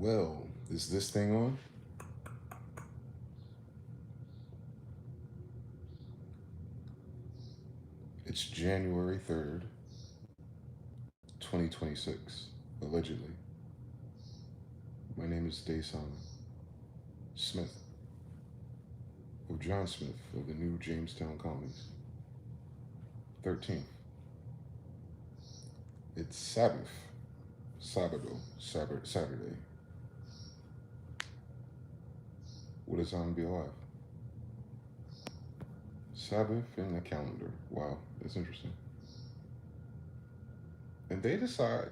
Well, is this thing on? It's January 3rd, 2026, allegedly. My name is DeyZan Smith, or John Smith of the new Jamestown Colonies. 13th. It's Sabbath. Saturday. What is on to be alive? Sabbath in the calendar. Wow, that's interesting. And they decide,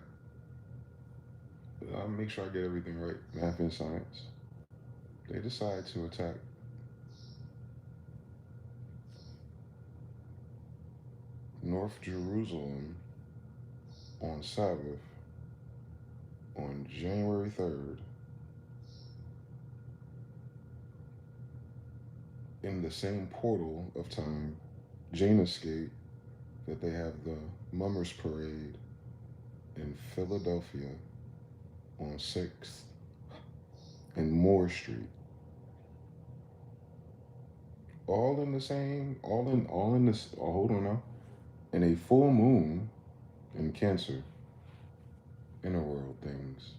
I'll make sure I get everything right, math and science. They decide to attack North Jerusalem on Sabbath on January 3rd in the same portal of time, Janus Gate, that they have the Mummers Parade in Philadelphia on 6th and Moore Street. All in the same, all in this, oh, hold on now, in a full moon in Cancer, inner world things.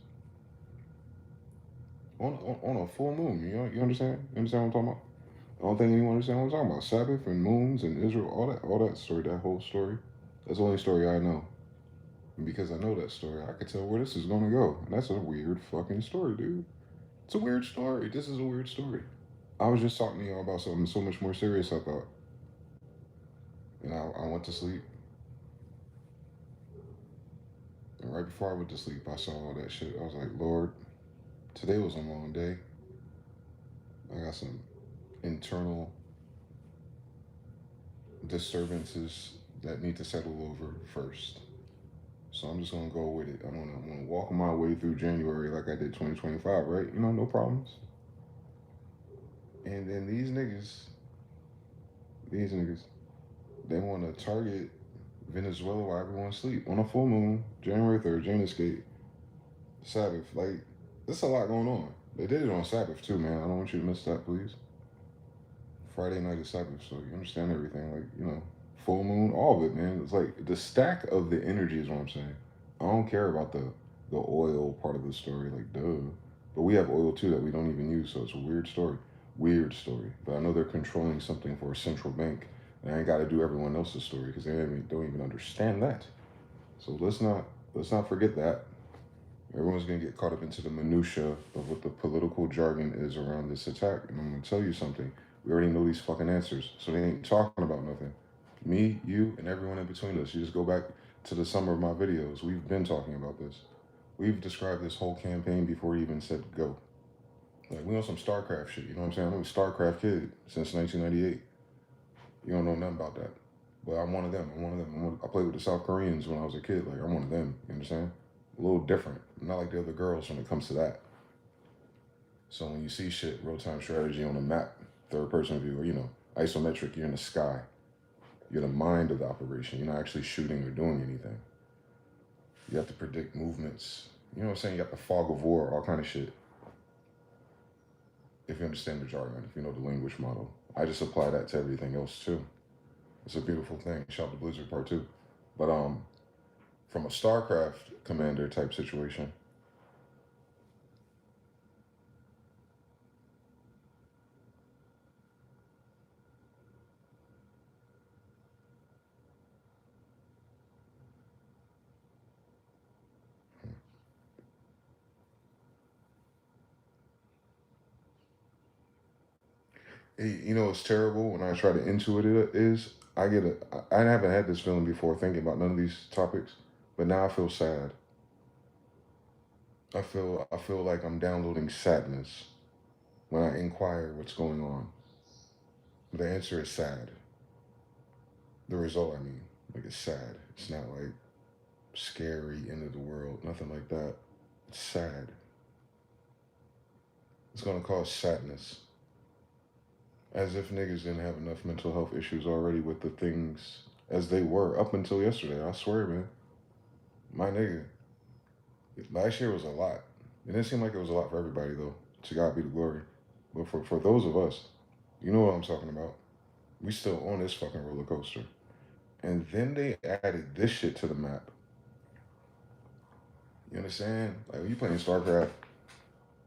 On a full moon, you understand? You understand what I'm talking about? I don't think anyone understands what I'm talking about. Sabbath and moons and Israel, all that story, that whole story. That's the only story I know. And because I know that story, I can tell where this is gonna go. And that's a weird fucking story, dude. It's a weird story. This is a weird story. I was just talking to y'all about something so much more serious, I thought. And I went to sleep. And right before I went to sleep, I saw all that shit. I was like, Lord, today was a long day. I got some internal disturbances that need to settle over first. So I'm just gonna go with it. I'm gonna walk my way through January like I did 2025, right? You know, no problems. And then these niggas, they want to target Venezuela while everyone's asleep on a full moon, January 3rd, Janus Gate, Sabbath. Like, there's a lot going on. They did it on Sabbath too, man. I don't want you to miss that, please. Friday night is Sabbath, so you understand everything. Like, you know, full moon, all of it, man. It's like the stack of the energy is what I'm saying. I don't care about the oil part of the story, like, duh. But we have oil too that we don't even use, so it's a weird story. Weird story. But I know they're controlling something for a central bank. And I ain't got to do everyone else's story because they don't even understand that. So let's not forget that. Everyone's gonna get caught up into the minutia of what the political jargon is around this attack. And I'm gonna tell you something. We already know these fucking answers, so they ain't talking about nothing. Me, you, and everyone in between us. You just go back to the summer of my videos. We've been talking about this. We've described this whole campaign before he even said go. Like, we on some StarCraft shit, you know what I'm saying? I'm a StarCraft kid since 1998. You don't know nothing about that. But I'm one of them. I played with the South Koreans when I was a kid. Like, I'm one of them, you understand? A little different. I'm not like the other girls when it comes to that. So when you see shit, real-time strategy on a map, third-person view, or, you know, isometric, you're in the sky. You're the mind of the operation. You're not actually shooting or doing anything. You have to predict movements. You know what I'm saying? You got the fog of war, all kind of shit. If you understand the jargon, if you know the language model. I just apply that to everything else too. It's a beautiful thing. Shout out to Blizzard Part 2. But from a StarCraft commander type situation, you know what's terrible when I try to intuit it is I haven't had this feeling before thinking about none of these topics, but now I feel sad. I feel like I'm downloading sadness when I inquire what's going on. The answer is sad. The result, I mean, like, it's sad. It's not like scary, end of the world, nothing like that. It's sad. It's gonna cause sadness. As if niggas didn't have enough mental health issues already with the things as they were up until yesterday. I swear, man. My nigga. Last year was a lot. It didn't seem like it was a lot for everybody though. To God be the glory. But for those of us, you know what I'm talking about. We still on this fucking roller coaster. And then they added this shit to the map. You understand? Like when you playing StarCraft,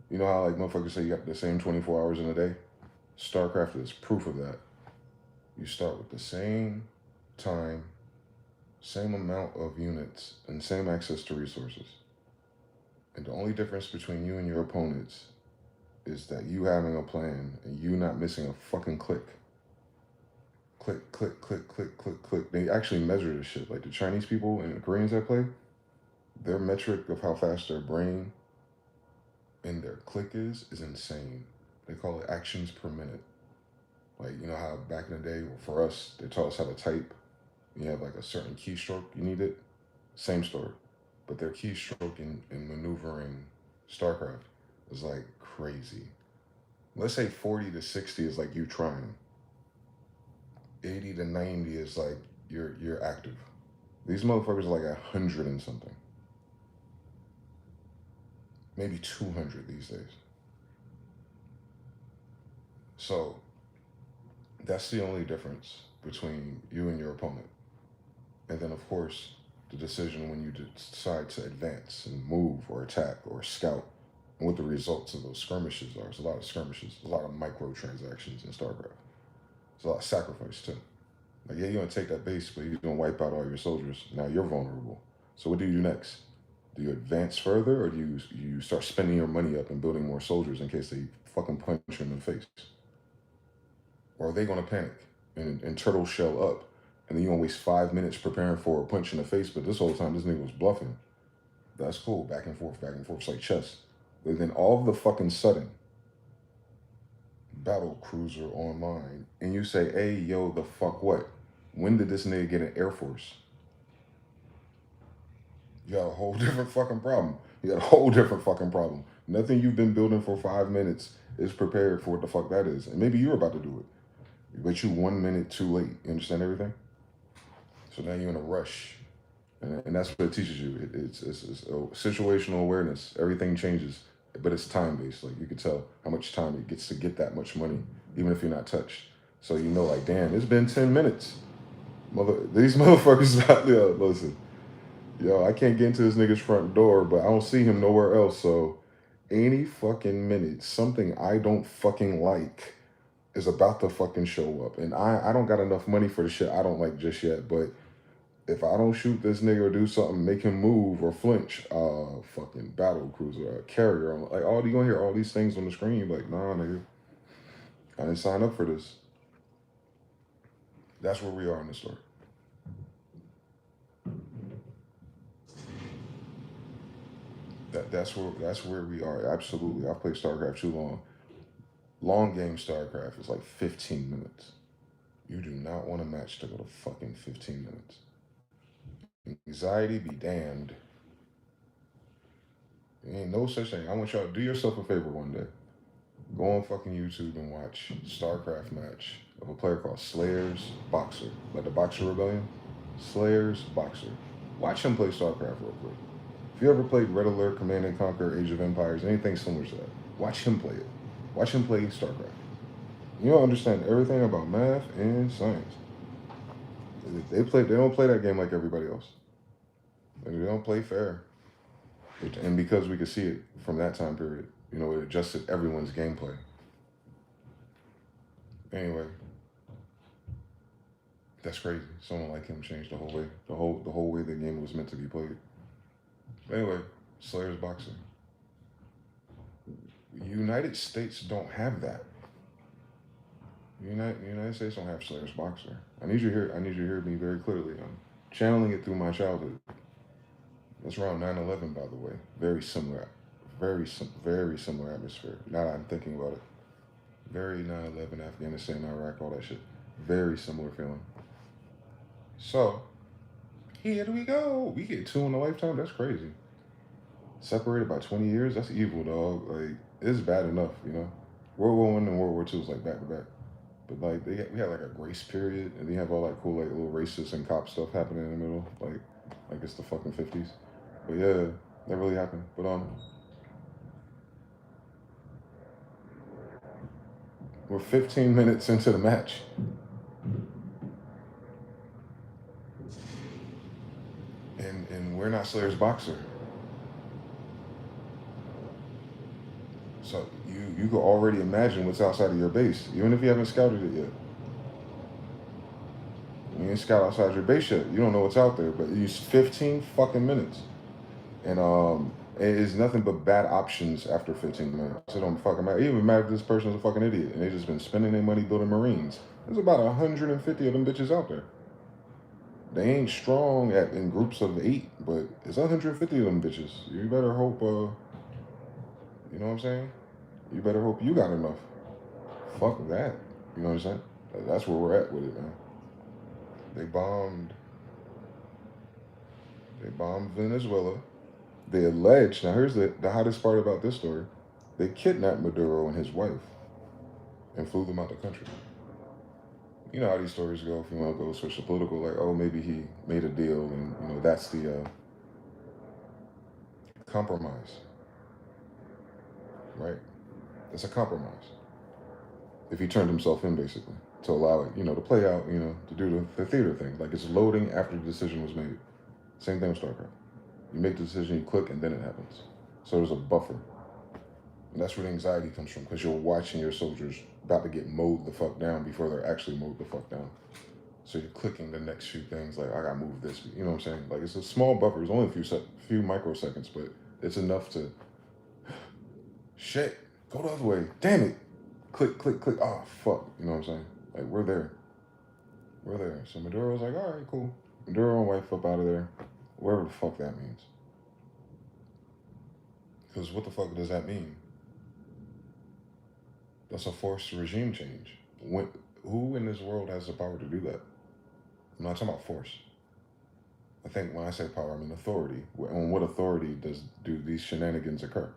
you know how like motherfuckers say you got the same 24 hours in a day? StarCraft is proof of that. You start with the same time, same amount of units, and same access to resources. And the only difference between you and your opponents is that you having a plan and you not missing a fucking click. Click, click, click, click, click, click. They actually measure this shit. Like the Chinese people and the Koreans that play, their metric of how fast their brain and their click is insane. They call it actions per minute. Like, you know how back in the day, well, for us, they taught us how to type. You have like a certain keystroke you needed. Same story. But their keystroke in maneuvering StarCraft is like crazy. Let's say 40 to 60 is like you trying. 80 to 90 is like you're active. These motherfuckers are like 100 and something. Maybe 200 these days. So that's the only difference between you and your opponent. And then, of course, the decision when you decide to advance and move or attack or scout and what the results of those skirmishes are. There's a lot of skirmishes, a lot of microtransactions in StarCraft. There's a lot of sacrifice, too. Like, yeah, you're going to take that base, but you're going to wipe out all your soldiers. Now you're vulnerable. So what do you do next? Do you advance further, or do you start spending your money up and building more soldiers in case they fucking punch you in the face? Or are they going to panic and turtle shell up, and then you going to waste 5 minutes preparing for a punch in the face, but this whole time this nigga was bluffing? That's cool. Back and forth, it's like chess. But then all of the fucking sudden, battle cruiser online, and you say, hey, yo, the fuck what? When did this nigga get an Air Force? You got a whole different fucking problem. You got a whole different fucking problem. Nothing you've been building for 5 minutes is prepared for what the fuck that is. And maybe you're about to do it, but you 1 minute too late. You understand everything? So now you're in a rush. And that's what it teaches you. It's situational awareness. Everything changes, but it's time based. Like you can tell how much time it gets to get that much money, even if you're not touched. So you know, like, damn, it's been 10 minutes. These motherfuckers out there, listen, yo, I can't get into this nigga's front door, but I don't see him nowhere else. So any fucking minute, something I don't fucking like is about to fucking show up. And I don't got enough money for the shit I don't like just yet, but if I don't shoot this nigga or do something, make him move or flinch, fucking battle cruiser, carrier, like all you gonna hear all these things on the screen, you're like, nah, nigga, I didn't sign up for this. That's where we are in the story. That's where we are. Absolutely. I've played StarCraft too long. Long game StarCraft is like 15 minutes. You do not want a match to go to fucking 15 minutes. Anxiety be damned. There ain't no such thing. I want y'all to do yourself a favor one day. Go on fucking YouTube and watch StarCraft match of a player called Slayer's Boxer. Like the Boxer Rebellion. Slayer's Boxer. Watch him play StarCraft real quick. If you ever played Red Alert, Command and Conquer, Age of Empires, anything similar to that, watch him play it. Watch him play StarCraft. You don't understand everything about math and science. They don't play that game like everybody else. They don't play fair. And because we could see it from that time period, you know, it adjusted everyone's gameplay. Anyway, that's crazy. Someone like him changed the whole way the game was meant to be played. Anyway, Slayer's Boxing. United States don't have that. United States don't have Slayer's Boxer. I need you to hear me very clearly. I'm channeling it through my childhood. That's around 9/11, by the way. Very similar atmosphere. Now that I'm thinking about it, very 9/11, Afghanistan, Iraq, all that shit. Very similar feeling. So here we go. We get two in a lifetime. That's crazy. Separated by 20 years. That's evil, dog. Like it's bad enough, you know. World War I and World War II is like back to back. But like we had like a grace period, and you have all that cool like little racist and cop stuff happening in the middle, like it's the fucking 50s. But yeah, that really happened. But We're 15 minutes into the match. And we're not Slayer's boxer. So you could already imagine what's outside of your base, even if you haven't scouted it yet. You ain't scout outside your base yet. You don't know what's out there, but it's 15 fucking minutes. And it is nothing but bad options after 15 minutes. It don't fucking matter. It even matter if this person's a fucking idiot and they just been spending their money building Marines. There's about 150 of them bitches out there. They ain't strong in groups of 8, but it's 150 of them bitches. You better hope, you know what I'm saying? You better hope you got enough. Fuck that. You know what I'm saying? That's where we're at with it, man. They bombed Venezuela. They alleged, now here's the hottest part about this story. They kidnapped Maduro and his wife and flew them out the country. You know how these stories go if you want to go switch to political, like, oh, maybe he made a deal and, you know, that's the compromise, right? It's a compromise. If he turned himself in, basically, to allow it, you know, to play out, you know, to do the theater thing. Like, it's loading after the decision was made. Same thing with StarCraft. You make the decision, you click, and then it happens. So there's a buffer. And that's where the anxiety comes from, because you're watching your soldiers about to get mowed the fuck down before they're actually mowed the fuck down. So you're clicking the next few things, like, I gotta move this. You know what I'm saying? Like, it's a small buffer. It's only a few microseconds, but it's enough to, shit, go the other way. Damn it. Click, click, click. Oh, fuck. You know what I'm saying? Like, we're there. We're there. So Maduro's like, all right, cool. Maduro and wife up out of there. Whatever the fuck that means. Because what the fuck does that mean? That's a forced regime change. Who in this world has the power to do that? I'm not talking about force. I think when I say power, I mean authority. On what authority do these shenanigans occur?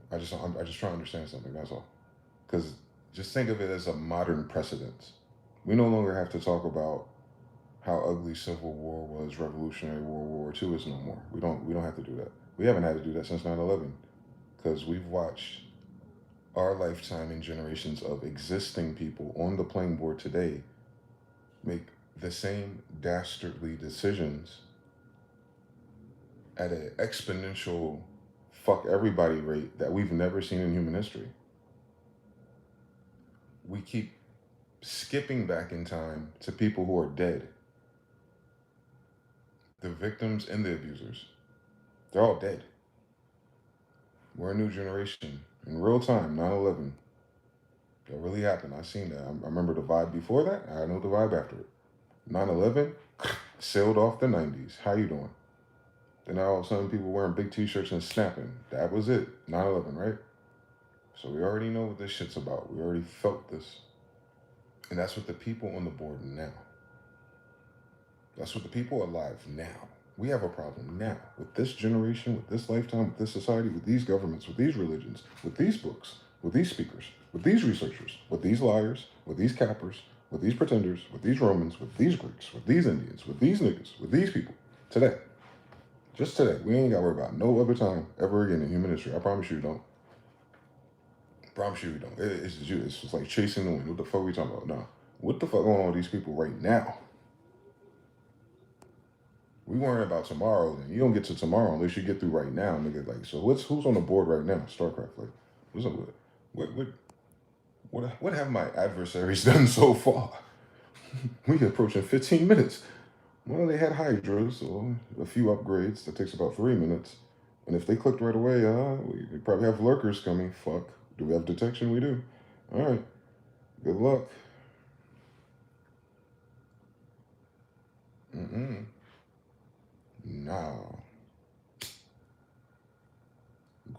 I'm just trying to understand something, that's all. Because just think of it as a modern precedence. We no longer have to talk about how ugly Civil War was, Revolutionary War, World War II is no more. We don't have to do that. We haven't had to do that since 9/11, because we've watched our lifetime and generations of existing people on the playing board today make the same dastardly decisions at an exponential fuck everybody rate that we've never seen in human history. We keep skipping back in time to people who are dead. The victims and the abusers. They're all dead. We're a new generation. In real time, 9/11. That really happened. I seen that. I remember the vibe before that. I know the vibe after it. 9/11 sailed off the 90s. How you doing? Then all of a sudden people wearing big t-shirts and snapping. That was it. 9/11, right? So we already know what this shit's about. We already felt this. And that's what the people on the board now. That's what the people alive now. We have a problem now with this generation, with this lifetime, with this society, with these governments, with these religions, with these books, with these speakers, with these researchers, with these liars, with these cappers, with these pretenders, with these Romans, with these Greeks, with these Indians, with these niggas, with these people. Today. Just today. We ain't got to worry about no other time ever again in human history. I promise you don't. I promise you we don't. It's just like chasing the wind. What the fuck are we talking about? No. What the fuck going on with these people right now? We worrying about tomorrow, then you don't get to tomorrow unless you get through right now, nigga. Like, so who's on the board right now? StarCraft. Like, what's up with it? What have my adversaries done so far? We approaching 15 minutes. Well, they had Hydras, so a few upgrades. That takes about 3 minutes. And if they clicked right away, we probably have lurkers coming. Fuck. Do we have detection? We do. All right. Good luck. No.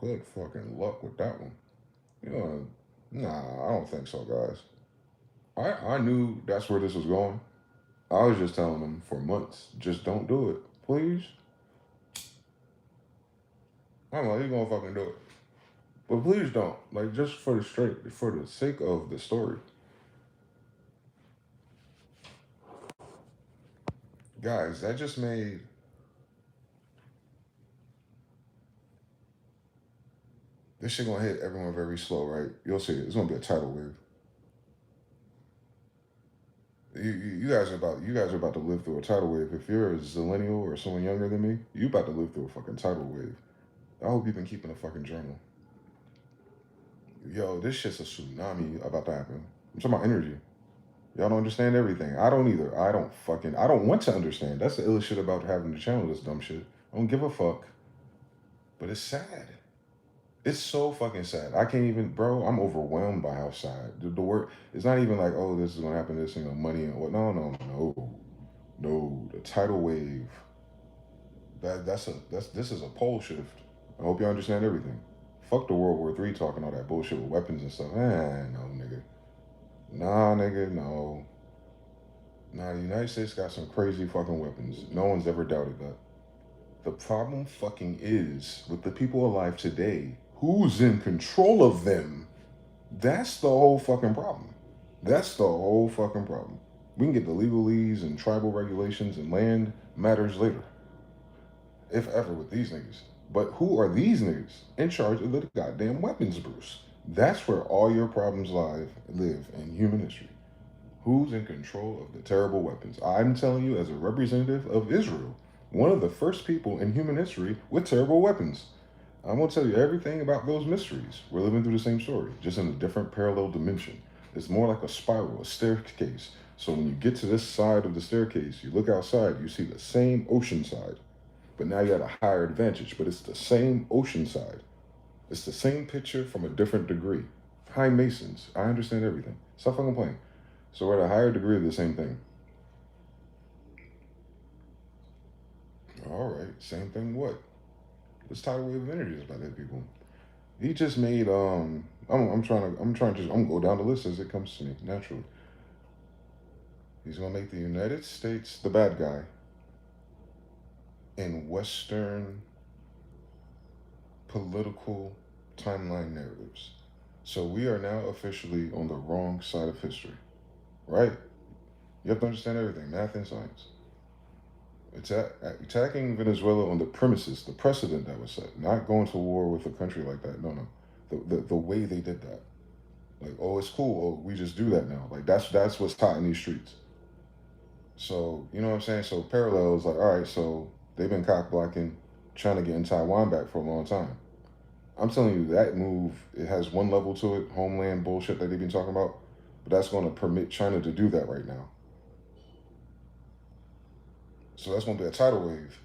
Good fucking luck with that one. You know, nah, I don't think so, guys. I knew that's where this was going. I was just telling them for months, just don't do it, please. I'm like, you gonna fucking do it, but please don't. Like, just for the sake of the story, guys. That just made This shit gonna hit everyone very slow, right? You'll see it. It's gonna be a tidal wave. You guys are about to live through a tidal wave. If you're a zillennial or someone younger than me, you about to live through a fucking tidal wave. I hope you've been keeping a fucking journal. Yo, this shit's a tsunami about to happen. I'm talking about energy. Y'all don't understand everything. I don't either. I don't want to understand. That's the illest shit about having to channel this dumb shit. I don't give a fuck. But it's sad. It's so fucking sad. I can't even, bro. I'm overwhelmed by how sad the word. It's not even like, oh, this is gonna happen. This, money and what? No. The tidal wave. This is a pole shift. I hope you understand everything. Fuck the World War III talking all that bullshit with weapons and stuff. No, nigga. Nah, nigga, no. Nah, the United States got some crazy fucking weapons. No one's ever doubted that. The problem fucking is with the people alive today, who's in control of them? That's the whole fucking problem. That's the whole fucking problem. We can get the legalese and tribal regulations and land matters later. If ever with these niggas. But who are these niggas in charge of the goddamn weapons, Bruce? That's where all your problems live in human history. Who's in control of the terrible weapons? I'm telling you, as a representative of Israel, one of the first people in human history with terrible weapons. I'm going to tell you everything about those mysteries. We're living through the same story, just in a different parallel dimension. It's more like a spiral, a staircase. So when you get to this side of the staircase, you look outside, you see the same ocean side. But now you're at a higher advantage, but it's the same ocean side. It's the same picture from a different degree. High Masons, I understand everything. Stop fucking playing. So we're at a higher degree of the same thing. All right, same thing what? This tidal wave of energy is about to hit people. He just made I'm gonna go down the list as it comes to me naturally. He's gonna make the United States the bad guy in Western political timeline narratives. So we are now officially on the wrong side of history, right? You have to understand everything, math and science. Attacking Venezuela on the premises, the precedent that was set, not going to war with a country like that. No. The way they did that. Like, oh, it's cool. Oh, we just do that now. Like, that's what's taught in these streets. So, you know what I'm saying? So parallels, like, all right, so they've been cock blocking, trying to get in Taiwan back for a long time. I'm telling you, that move, it has one level to it, homeland bullshit that they've been talking about, but that's going to permit China to do that right now. So that's going to be a tidal wave.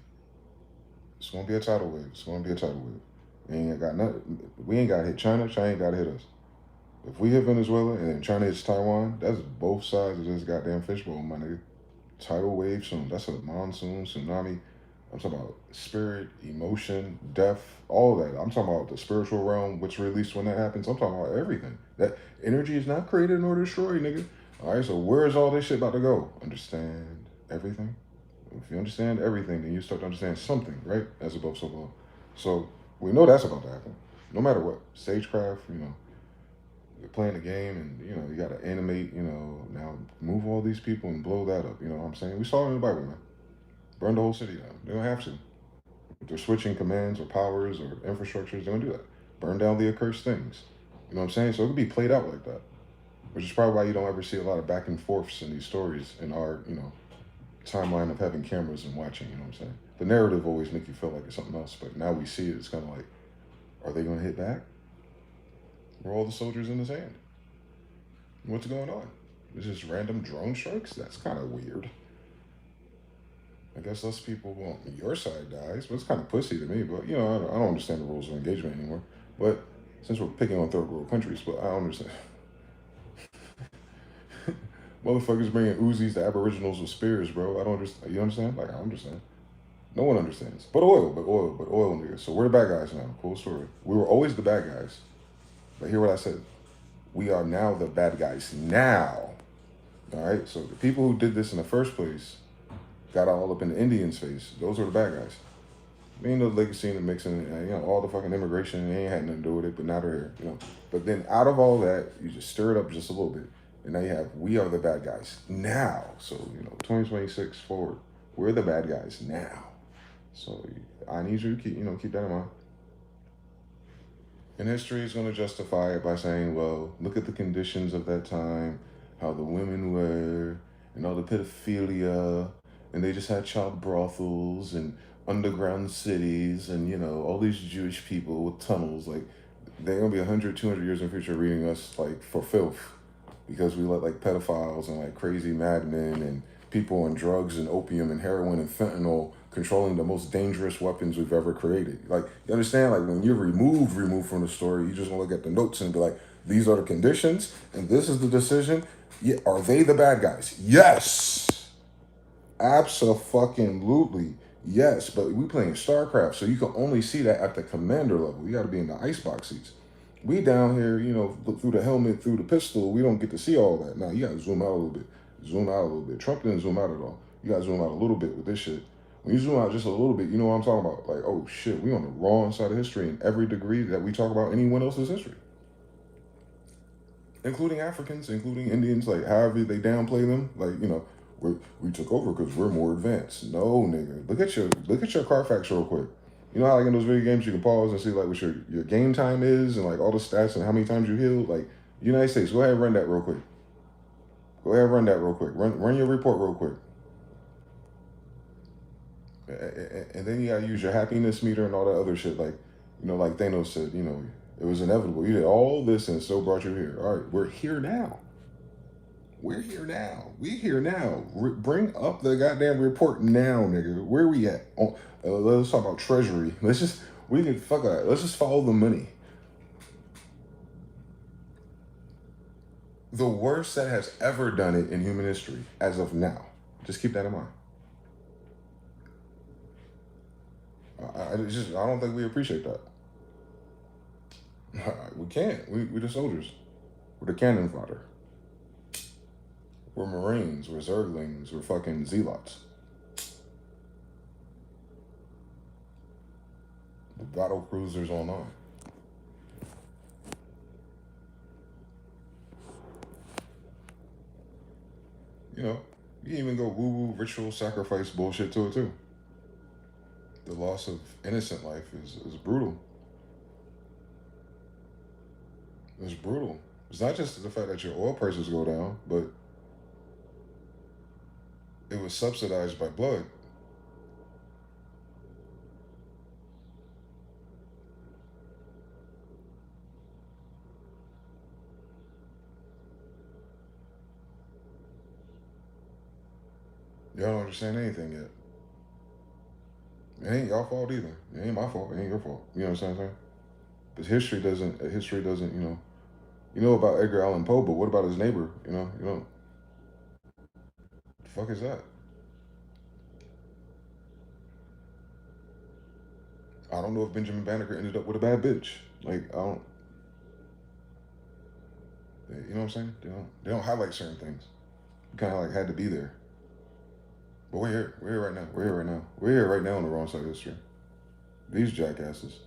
It's going to be a tidal wave. It's going to be a tidal wave. We ain't got nothing. We ain't got to hit China. China ain't got to hit us. If we hit Venezuela and then China hits Taiwan, that's both sides of this goddamn fishbowl, my nigga. Tidal wave soon. That's a monsoon, tsunami. I'm talking about spirit, emotion, death, all that. I'm talking about the spiritual realm, which released when that happens. I'm talking about everything. That energy is not created nor destroyed, nigga. All right, so where's all this shit about to go? Understand everything? If you understand everything, then you start to understand something, right? As above, so below. So we know that's about to happen. No matter what. Stagecraft, you're playing the game and, you got to animate, now move all these people and blow that up. You know what I'm saying? We saw it in the Bible, man. Burn the whole city down. They don't have to. If they're switching commands or powers or infrastructures, they don't do that. Burn down the accursed things. You know what I'm saying? So it could be played out like that. Which is probably why you don't ever see a lot of back and forths in these stories in our, timeline of having cameras and watching, you know what I'm saying? The narrative always make you feel like it's something else, but now we see it, it's kind of like, are they going to hit back? Were all the soldiers in the sand? What's going on? It's just random drone strikes? That's kind of weird. I guess less people want your side dies, but it's kind of pussy to me, but, I don't understand the rules of engagement anymore. But since we're picking on third world countries, but I don't understand. Motherfuckers bringing Uzis to Aboriginals with spears, bro. I don't understand. You understand? Like, I understand. No one understands. But oil, niggas. So we're the bad guys now. Cool story. We were always the bad guys. But hear what I said. We are now the bad guys now. All right? So the people who did this in the first place got all up in the Indians' face. Those were the bad guys. The legacy and the mixing, all the fucking immigration, they ain't had nothing to do with it, but now they're here, But then out of all that, you just stir it up just a little bit. And now you have, we are the bad guys now. So, 2026 forward, we're the bad guys now. So I need you to keep that in mind. And history is going to justify it by saying, well, look at the conditions of that time, how the women were, and all the pedophilia, and they just had child brothels and underground cities, and, you know, all these Jewish people with tunnels. Like, they're going to be 100, 200 years in the future reading us, like, for filth because we let, like, pedophiles and, like, crazy madmen and people on drugs and opium and heroin and fentanyl controlling the most dangerous weapons we've ever created. Like, you understand? Like, when you're removed from the story, you just want to look at the notes and be like, these are the conditions and this is the decision. Yeah, are they the bad guys? Yes. Absolutely. Yes, but we playing StarCraft, so you can only see that at the commander level. You got to be in the icebox seats. We down here, you know, look through the helmet, through the pistol. We don't get to see all that. Now you got to zoom out a little bit. Zoom out a little bit. Trump didn't zoom out at all. You got to zoom out a little bit with this shit. When you zoom out just a little bit, you know what I'm talking about. Like, oh shit, we on the wrong side of history in every degree that we talk about anyone else's history, including Africans, including Indians. Like, however they downplay them, like, you know, we took over because we're more advanced. No, nigga, look at your Carfax real quick. You know how, like, in those video games you can pause and see like what your game time is and like all the stats and how many times you healed. Like, United States, go ahead and run that real quick. Go ahead and run that real quick. Run your report real quick. And then you gotta use your happiness meter and all that other shit. Like, you know, like Thanos said, you know, it was inevitable. You did all this and it still brought you here. All right, we're here now. We're here now. We here now. Bring up the goddamn report now, nigga. Where we at? Oh, let's talk about Treasury. We can fuck that. Let's just follow the money. The worst that has ever done it in human history, as of now. Just keep that in mind. I don't think we appreciate that. We can't. We're the soldiers. We're the cannon fodder. We're Marines. We're Zerglings. We're fucking zealots. The battle cruisers online. You know, you can even go woo-woo ritual sacrifice bullshit to it too. The loss of innocent life is brutal. It's brutal. It's not just the fact that your oil prices go down, but it was subsidized by blood. Y'all don't understand anything yet. It ain't y'all fault either. It ain't my fault. It ain't your fault. You know what I'm saying? Because history doesn't, you know about Edgar Allan Poe, but what about his neighbor? The fuck is that? I don't know if Benjamin Banneker ended up with a bad bitch. Like, I don't, you know what I'm saying? They don't highlight certain things. You kind of like had to be there. But we're here. We're here right now. We're here right now. We're here right now on the wrong side of history. These jackasses.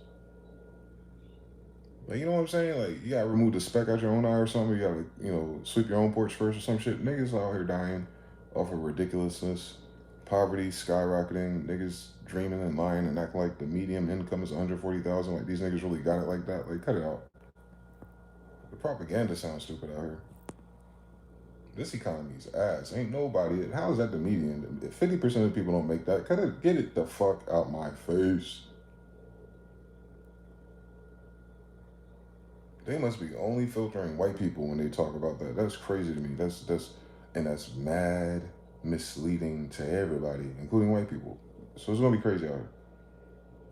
Like, you know what I'm saying? Like, you gotta remove the speck out your own eye or something. You gotta, sweep your own porch first or some shit. Niggas out here dying off of ridiculousness, poverty skyrocketing, niggas dreaming and lying and acting like the medium income is 140,000. Like, these niggas really got it like that. Like, cut it out. The propaganda sounds stupid out here. This economy's ass. Ain't nobody. How is that the median? If 50% of people don't make that, get it the fuck out my face. They must be only filtering white people when they talk about that. That's crazy to me. That's mad misleading to everybody, including white people. So it's gonna be crazy out here.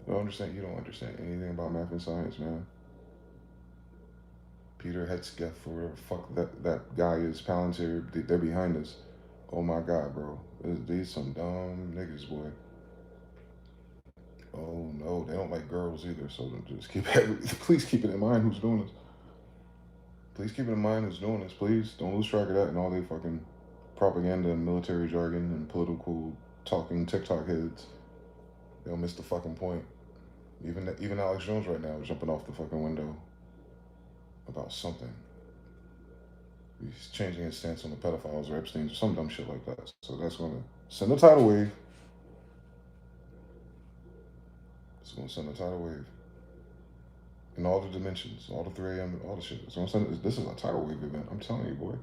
You don't understand anything about math and science, man. Peter Hetzgeth or whatever the fuck that guy is, Palantir, they're behind us. Oh my god, bro. These some dumb niggas, boy. Oh no, they don't like girls either, so just please keep it in mind who's doing this. Please keep it in mind who's doing this. Please don't lose track of that and all they fucking propaganda and military jargon and political talking TikTok heads. They'll miss the fucking point. Even Alex Jones right now is jumping off the fucking window about something. He's changing his stance on the pedophiles or Epstein or some dumb shit like that. So that's gonna send a tidal wave. It's gonna send a tidal wave. in all the dimensions, all the 3 a.m., all the shit. So I'm saying this is a tidal wave event. I'm telling you, boy.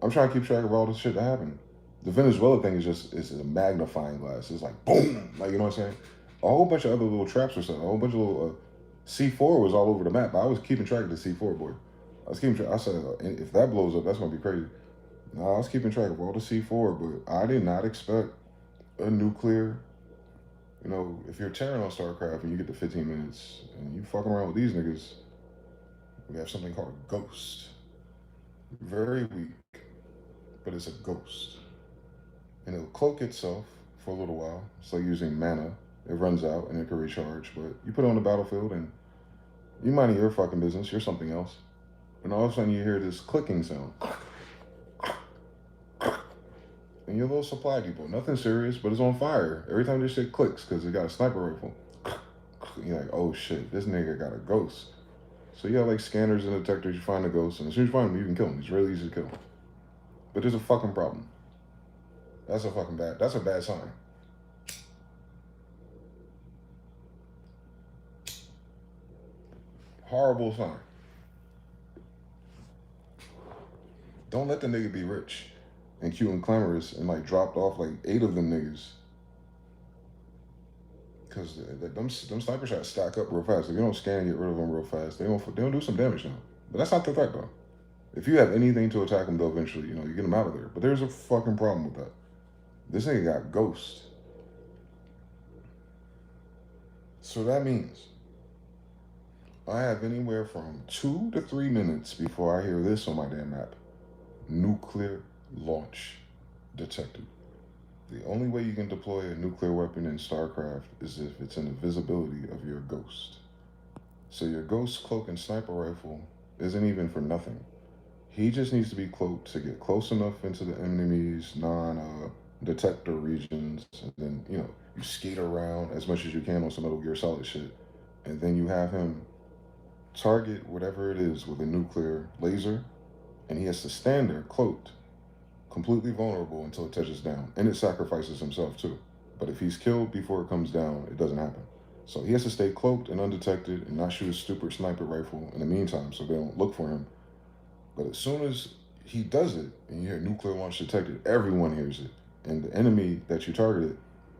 I'm trying to keep track of all the shit that happened. The Venezuela thing is just it's a magnifying glass. It's like boom, like you know what I'm saying. A whole bunch of other little traps or something. A whole bunch of little C4 was all over the map. I was keeping track of the C4, boy. I was keeping track. I said if that blows up, that's gonna be crazy. No, I was keeping track of all the C4, but I did not expect a nuclear. You know, if you're tearing on StarCraft and you get to 15 minutes and you fucking around with these niggas, we have something called a ghost. Very weak, but it's a ghost. And it'll cloak itself for a little while. It's like using mana. It runs out and it can recharge, but you put it on the battlefield and you minding your fucking business, you're something else. And all of a sudden you hear this clicking sound. And you're a little supply depot. Nothing serious, but it's on fire. Every time this shit clicks, because it got a sniper rifle. You're like, oh shit, this nigga got a ghost. So you have like scanners and detectors, you find the ghost, and as soon as you find him, you can kill him. It's really easy to kill him. But there's a fucking problem. That's a bad sign. Horrible sign. Don't let the nigga be rich and cute and clamorous and like dropped off like 8 of them niggas. Because them sniper shots stack up real fast. If you don't scan and get rid of them real fast, they don't do some damage now. But that's not the threat though. If you have anything to attack them, they'll eventually, you get them out of there. But there's a fucking problem with that. This nigga got ghost. So that means I have anywhere from 2 to 3 minutes before I hear this on my damn map. Nuclear launch detected. The only way you can deploy a nuclear weapon in StarCraft is if it's in the visibility of your ghost. So your ghost cloak and sniper rifle isn't even for nothing. He just needs to be cloaked to get close enough into the enemy's non-detector regions, and then, you skate around as much as you can on some Metal Gear Solid shit, and then you have him target whatever it is with a nuclear laser, and he has to stand there cloaked, completely vulnerable until it touches down, and it sacrifices himself too. But if he's killed before it comes down, it doesn't happen. So he has to stay cloaked and undetected and not shoot a stupid sniper rifle in the meantime so they don't look for him. But as soon as he does it, and you hear nuclear launch detected, everyone hears it. And the enemy that you targeted,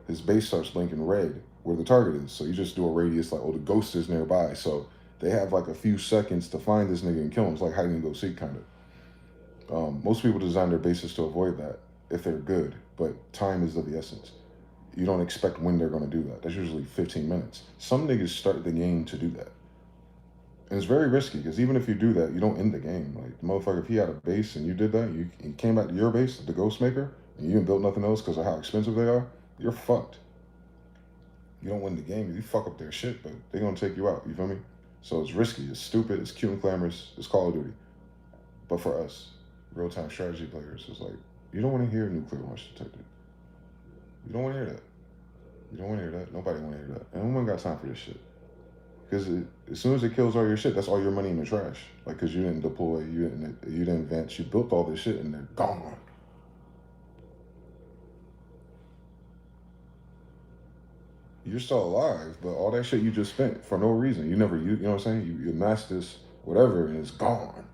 his base starts blinking red where the target is. So you just do a radius like, oh, the ghost is nearby. So they have like a few seconds to find this nigga and kill him. It's like hide and go seek kind of. Most people design their bases to avoid that if they're good, but time is of the essence. You don't expect when they're going to do that. That's usually 15 minutes. Some niggas start the game to do that. And it's very risky because even if you do that, you don't end the game. Like, the motherfucker, if he had a base and you did that, you came back to your base, the Ghost Maker, and you didn't build nothing else because of how expensive they are, you're fucked. You don't win the game. You fuck up their shit, but they're going to take you out. You feel me? So it's risky. It's stupid. It's cute and glamorous. It's Call of Duty. But for us, real-time strategy players, it's like, you don't want to hear nuclear launch detected. You don't want to hear that. You don't want to hear that. Nobody want to hear that. And no one got time for this shit. Because as soon as it kills all your shit, that's all your money in the trash. Like, because you didn't deploy, you didn't advance, you built all this shit and they're gone. You're still alive, but all that shit you just spent for no reason. You know what I'm saying? You amassed this whatever and it's gone.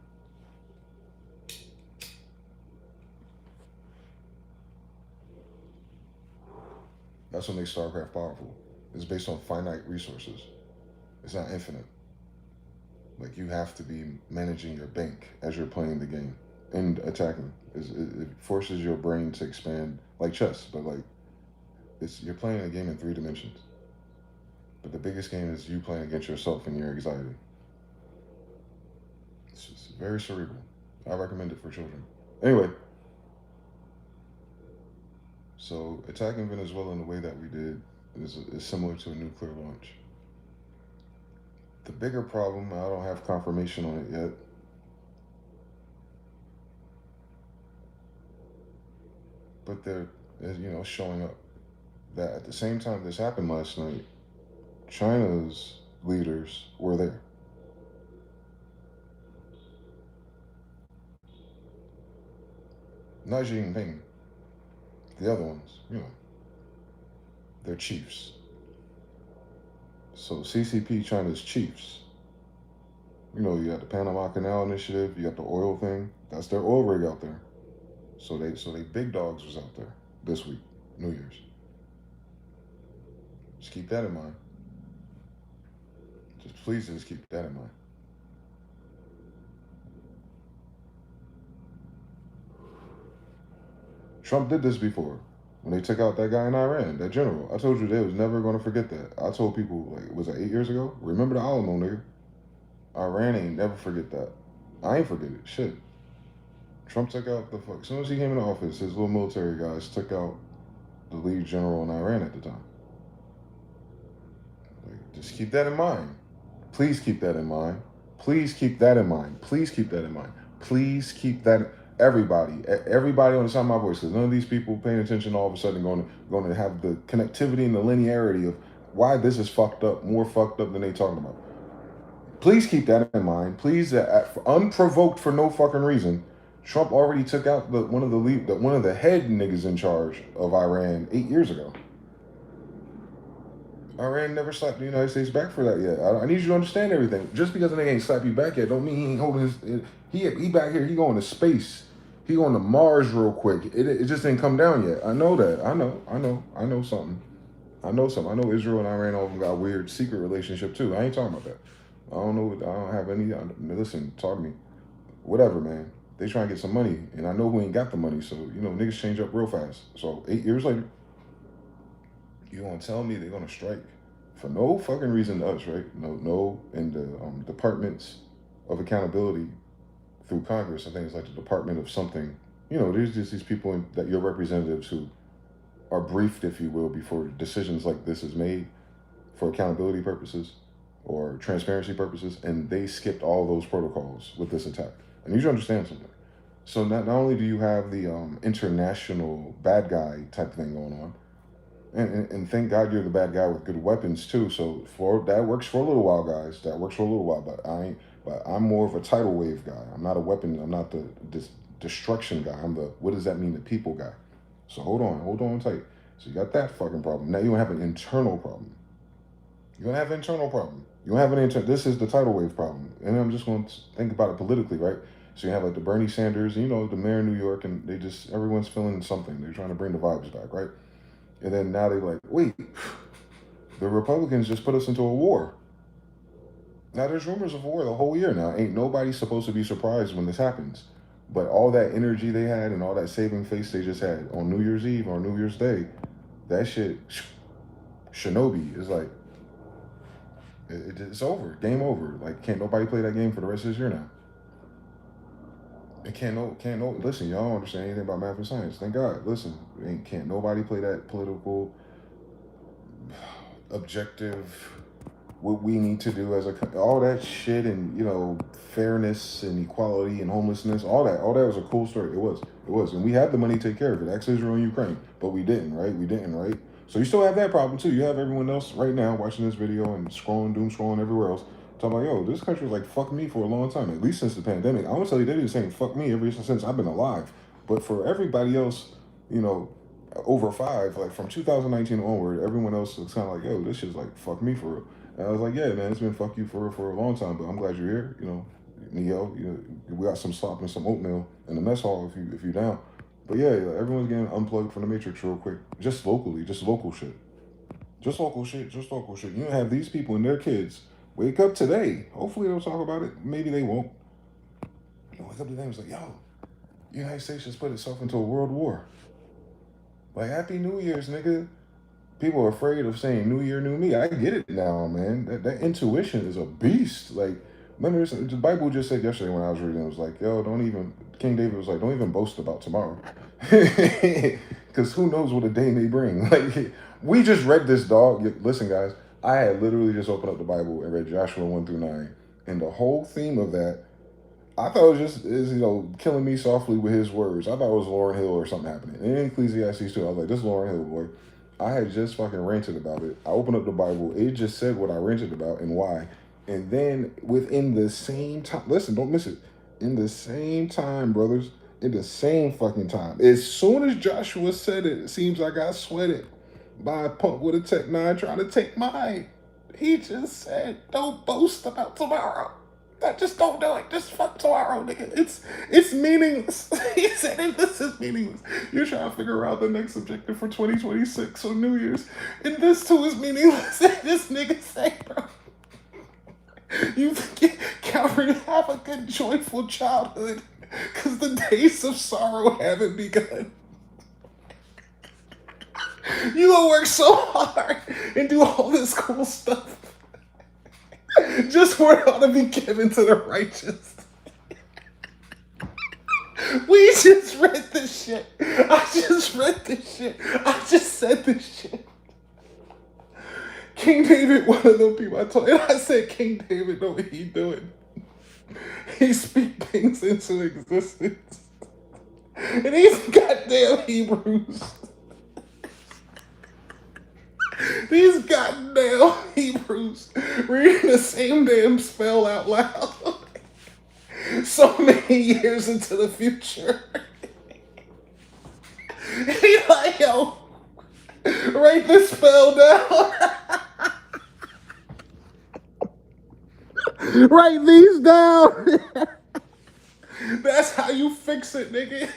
That's what makes StarCraft powerful. It's based on finite resources. It's not infinite. Like, you have to be managing your bank as you're playing the game and attacking. It forces your brain to expand like chess, but like you're playing a game in 3 dimensions. But the biggest game is you playing against yourself and your anxiety. It's just very cerebral. I recommend it for children. Anyway, so attacking Venezuela in the way that we did is similar to a nuclear launch. The bigger problem, I don't have confirmation on it yet, but they're showing up that at the same time this happened last night, China's leaders were there. Not Xi Jinping, the other ones, they're chiefs. So CCP, China's chiefs, You know, you got the Panama Canal Initiative, you got the oil thing. That's their oil rig out there. So they big dogs was out there this week, New Year's. Just keep that in mind. Just keep that in mind. Trump did this before when they took out that guy in Iran, that general. I told you they was never going to forget that. I told people, like, was that 8 years ago? Remember the Alamo, nigga. Iran ain't never forget that. I ain't forget it. Shit. Trump took out the fuck. As soon as he came into office, his little military guys took out the lead general in Iran at the time. Like, just keep that in mind. Please keep that in mind. Please keep that in mind. Please keep that in mind. Please keep that. Everybody on the side of my voice, because none of these people paying attention all of a sudden going to have the connectivity and the linearity of why this is fucked up, more fucked up than they talking about. Please keep that in mind. Please, unprovoked for no fucking reason, Trump already took out one of the head niggas in charge of Iran 8 years ago. Iran never slapped the United States back for that yet. I need you to understand everything. Just because a nigga ain't slapped you back yet, don't mean he ain't holding his. He back here. He going to space. He going to Mars real quick. It just didn't come down yet. I know that. I know something. I know something. I know Israel and Iran all of them got a weird secret relationship too. I ain't talking about that. I don't know. I don't have any. Listen, talk to me. Whatever, man. They trying to get some money, and I know who ain't got the money. So niggas change up real fast. So 8 years later, you gonna tell me they're gonna strike for no fucking reason to us, right? No, in the departments of accountability through Congress, I think it's like the Department of something. There's just these people that your representatives who are briefed, if you will, before decisions like this is made for accountability purposes or transparency purposes, and they skipped all those protocols with this attack. I need you to understand something. So not only do you have the international bad guy type thing going on, and thank God you're the bad guy with good weapons too. So for that works for a little while, guys. That works for a little while, but I'm more of a tidal wave guy. I'm not a weapon. I'm not the destruction guy. I'm the what does that mean, the people guy. So hold on tight. So you got that fucking problem. Now you don't have an internal problem. You don't have an internal problem. You don't have an internal. This is the tidal wave problem. And I'm just going to think about it politically, right? So you have like the Bernie Sanders, the mayor of New York, and everyone's feeling something. They're trying to bring the vibes back, right? And then now they're like, wait, the Republicans just put us into a war. Now there's rumors of war the whole year now. Ain't nobody supposed to be surprised when this happens. But all that energy they had and all that saving face they just had on New Year's Eve or New Year's Day, that shit, Shinobi is like, it's over. Game over. Like, can't nobody play that game for the rest of this year now. And can't no. Listen, y'all don't understand anything about math and science. Thank God. Listen, can't nobody play that political, objective, what we need to do as all that shit, and fairness and equality and homelessness. All that was a cool story. It was, and we had the money to take care of it. Ex Israel and Ukraine, but we didn't, right? So you still have that problem too. You have everyone else right now watching this video and doom scrolling everywhere else. Talking about, yo, this country was like, fuck me for a long time, at least since the pandemic. I want to tell you, they've been saying fuck me ever since I've been alive. But for everybody else, over five, like from 2019 onward, everyone else was kind of like, yo, this shit's like, fuck me for real. And I was like, yeah, man, it's been fuck you for a long time, but I'm glad you're here. Neo, we got some slop and some oatmeal in the mess hall if you down. But yeah, everyone's getting unplugged from the matrix real quick. Just locally, just local shit. Just local shit. You don't have these people and their kids wake up today. Hopefully they'll talk about it. Maybe they won't. Wake up today and was like, yo, the United States just put itself into a world war. Like, Happy New Year's, nigga. People are afraid of saying New Year, New Me. I get it now, man. That intuition is a beast. Like, remember, the Bible just said yesterday when I was reading, it was like, yo, King David was like, don't even boast about tomorrow. Because who knows what a day may bring. Like, we just read this, dog. Listen, guys, I had literally just opened up the Bible and read Joshua 1-9. And the whole theme of that, I thought it was just, killing me softly with his words. I thought it was Lauryn Hill or something happening. And in Ecclesiastes too, I was like, this is Lauryn Hill, boy. I had just fucking ranted about it. I opened up the Bible. It just said what I ranted about and why. And then within the same time, listen, don't miss it. In the same time, brothers, in the same fucking time, as soon as Joshua said it, it seems like I sweated by a punk with a Tech 9 trying to take mine. He just said, don't boast about tomorrow. Just don't do it. Just fuck tomorrow, nigga. It's meaningless. He said this is meaningless. You're trying to figure out the next objective for 2026 or New Year's, and this too is meaningless. This nigga say, bro, you Calvin, have a good, joyful childhood, because the days of sorrow haven't begun. You gonna work so hard and do all this cool stuff just for it all to be given to the righteous. We just read this shit. I just read this shit. I just said this shit. King David, one of those people I told you, I said King David know what he doing. He speak things into existence. And these goddamn Hebrews. These goddamn Hebrews reading the same damn spell out loud so many years into the future. He like, yo, write this spell down. Write these down. That's how you fix it, nigga.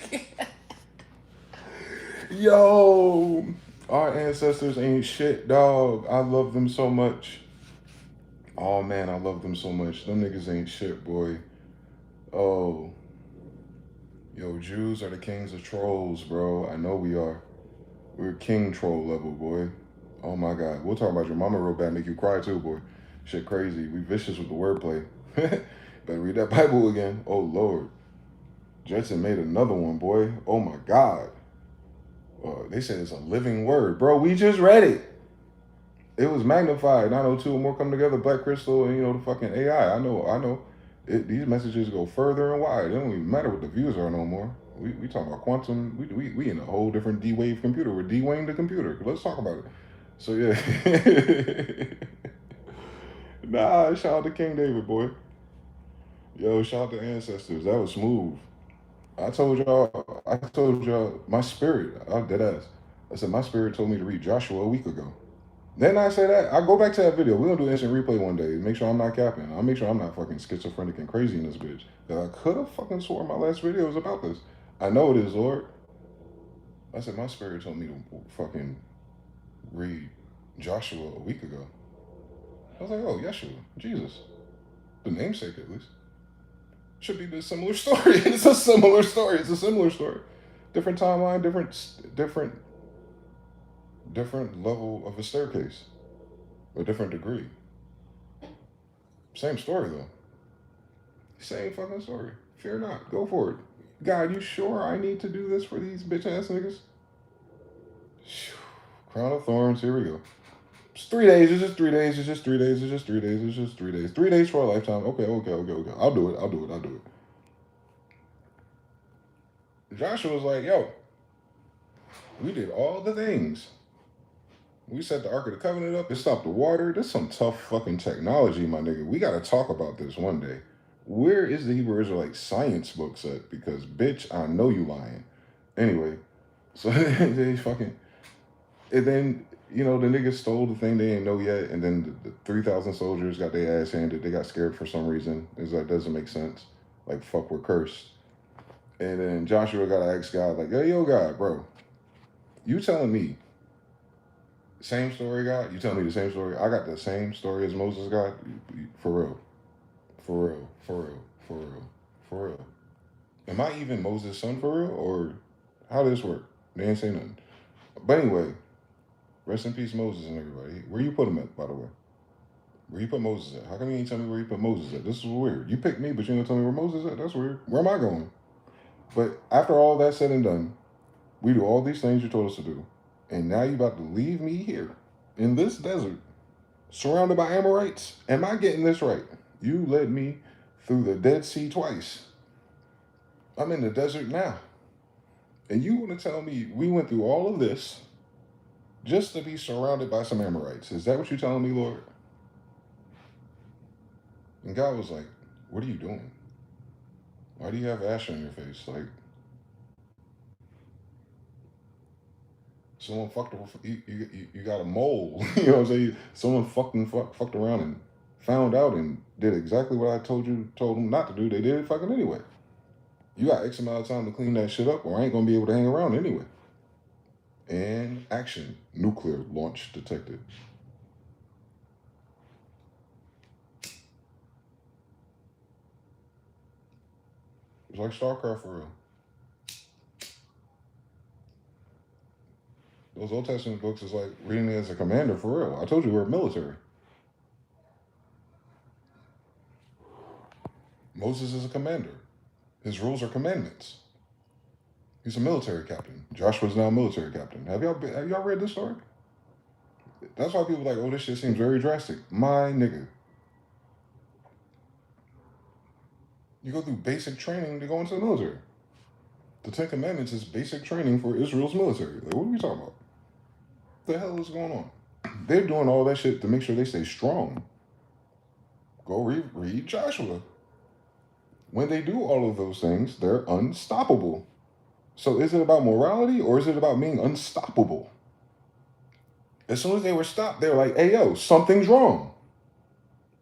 Yo, our ancestors ain't shit, dog. I love them so much. Oh man, I love them so much. Them niggas ain't shit, boy. Oh. Yo, Jews are the kings of trolls, bro. I know we are. We're king troll level, boy. Oh my God. We'll talk about your mama real bad, make you cry too, boy. Shit crazy. We vicious with the wordplay. Better read that Bible again. Oh Lord. Jetson made another one, boy. Oh my God. They said it's a living word. Bro, we just read it. It was magnified. 902 and more come together. Black Crystal and, the fucking AI. I know. These messages go further and wide. It don't even matter what the views are no more. We talking about quantum. We in a whole different D-Wave computer. We're D-Waying the computer. Let's talk about it. So, yeah. Nah, shout out to King David, boy. Yo, shout out to ancestors. That was smooth. I told y'all, my spirit, I'm dead ass. I said, my spirit told me to read Joshua a week ago. Then I say that, I'll go back to that video. We're going to do instant replay one day. Make sure I'm not capping. I'll make sure I'm not fucking schizophrenic and crazy in this bitch. That I could have fucking swore my last video was about this. I know it is, Lord. I said, my spirit told me to fucking read Joshua a week ago. I was like, oh, Yeshua, Jesus. The namesake, at least. Should be a similar story. It's a similar story. Different timeline, different level of a staircase. A different degree. Same story, though. Same fucking story. Fear not. Go for it. God, you sure I need to do this for these bitch-ass niggas? Crown of Thorns, here we go. It's 3 days, it's just 3 days, it's just 3 days, it's just 3 days, it's just 3 days. 3 days for a lifetime. Okay. I'll do it. Joshua was like, yo, we did all the things. We set the Ark of the Covenant up. It stopped the water. This is some tough fucking technology, my nigga. We got to talk about this one day. Where is the Hebrew Israelite science books at? Because, bitch, I know you lying. Anyway, so they fucking... And then, the niggas stole the thing they didn't know yet. And then the 3,000 soldiers got their ass handed. They got scared for some reason. That doesn't make sense. Like, fuck, we're cursed. And then Joshua got to ask God, like, yo, God, bro, you telling me same story, God? You telling me the same story? I got the same story as Moses, God? For real. Am I even Moses' son for real? Or how does this work? They ain't say nothing. But anyway, rest in peace, Moses and everybody. Where you put him at, by the way? Where you put Moses at? How come you ain't tell me where you put Moses at? This is weird. You picked me, but you don't tell me where Moses at? That's weird. Where am I going? But after all that said and done, we do all these things you told us to do. And now you about to leave me here in this desert, surrounded by Amorites. Am I getting this right? You led me through the Dead Sea twice. I'm in the desert now. And you want to tell me we went through all of this just to be surrounded by some Amorites. Is that what you're telling me, Lord? And God was like, what are you doing? Why do you have ash on your face? Like, someone fucked, you got a mole. You know what I'm saying? Someone fucked around and found out and did exactly what I told them not to do, they did it fucking anyway. You got X amount of time to clean that shit up, or I ain't gonna be able to hang around anyway. And action, nuclear launch detected. It's like StarCraft for real. Those Old Testament books is like reading it as a commander for real. I told you we're military. Moses is a commander. His rules are commandments. He's a military captain. Joshua's now a military captain. Have y'all read this story? That's why people are like, oh, this shit seems very drastic. My nigga. You go through basic training to go into the military. The Ten Commandments is basic training for Israel's military. Like, what are we talking about? What the hell is going on? They're doing all that shit to make sure they stay strong. Go read Joshua. When they do all of those things, they're unstoppable. So is it about morality or is it about being unstoppable? As soon as they were stopped, they were like, hey, yo, something's wrong.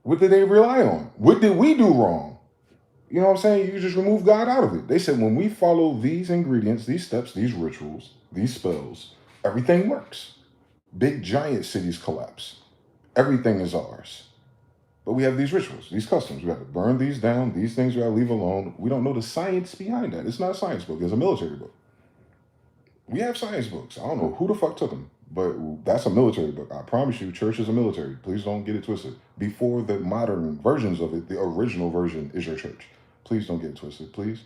What did they rely on? What did we do wrong? You know what I'm saying? You just remove God out of it. They said when we follow these ingredients, these steps, these rituals, these spells, everything works. Big giant cities collapse. Everything is ours. But we have these rituals, these customs. We got to burn these down. These things we got to leave alone. We don't know the science behind that. It's not a science book. It's a military book. We have science books. I don't know who the fuck took them, but that's a military book. I promise you, church is a military. Please don't get it twisted. Before the modern versions of it, the original version is your church. Please don't get it twisted, please.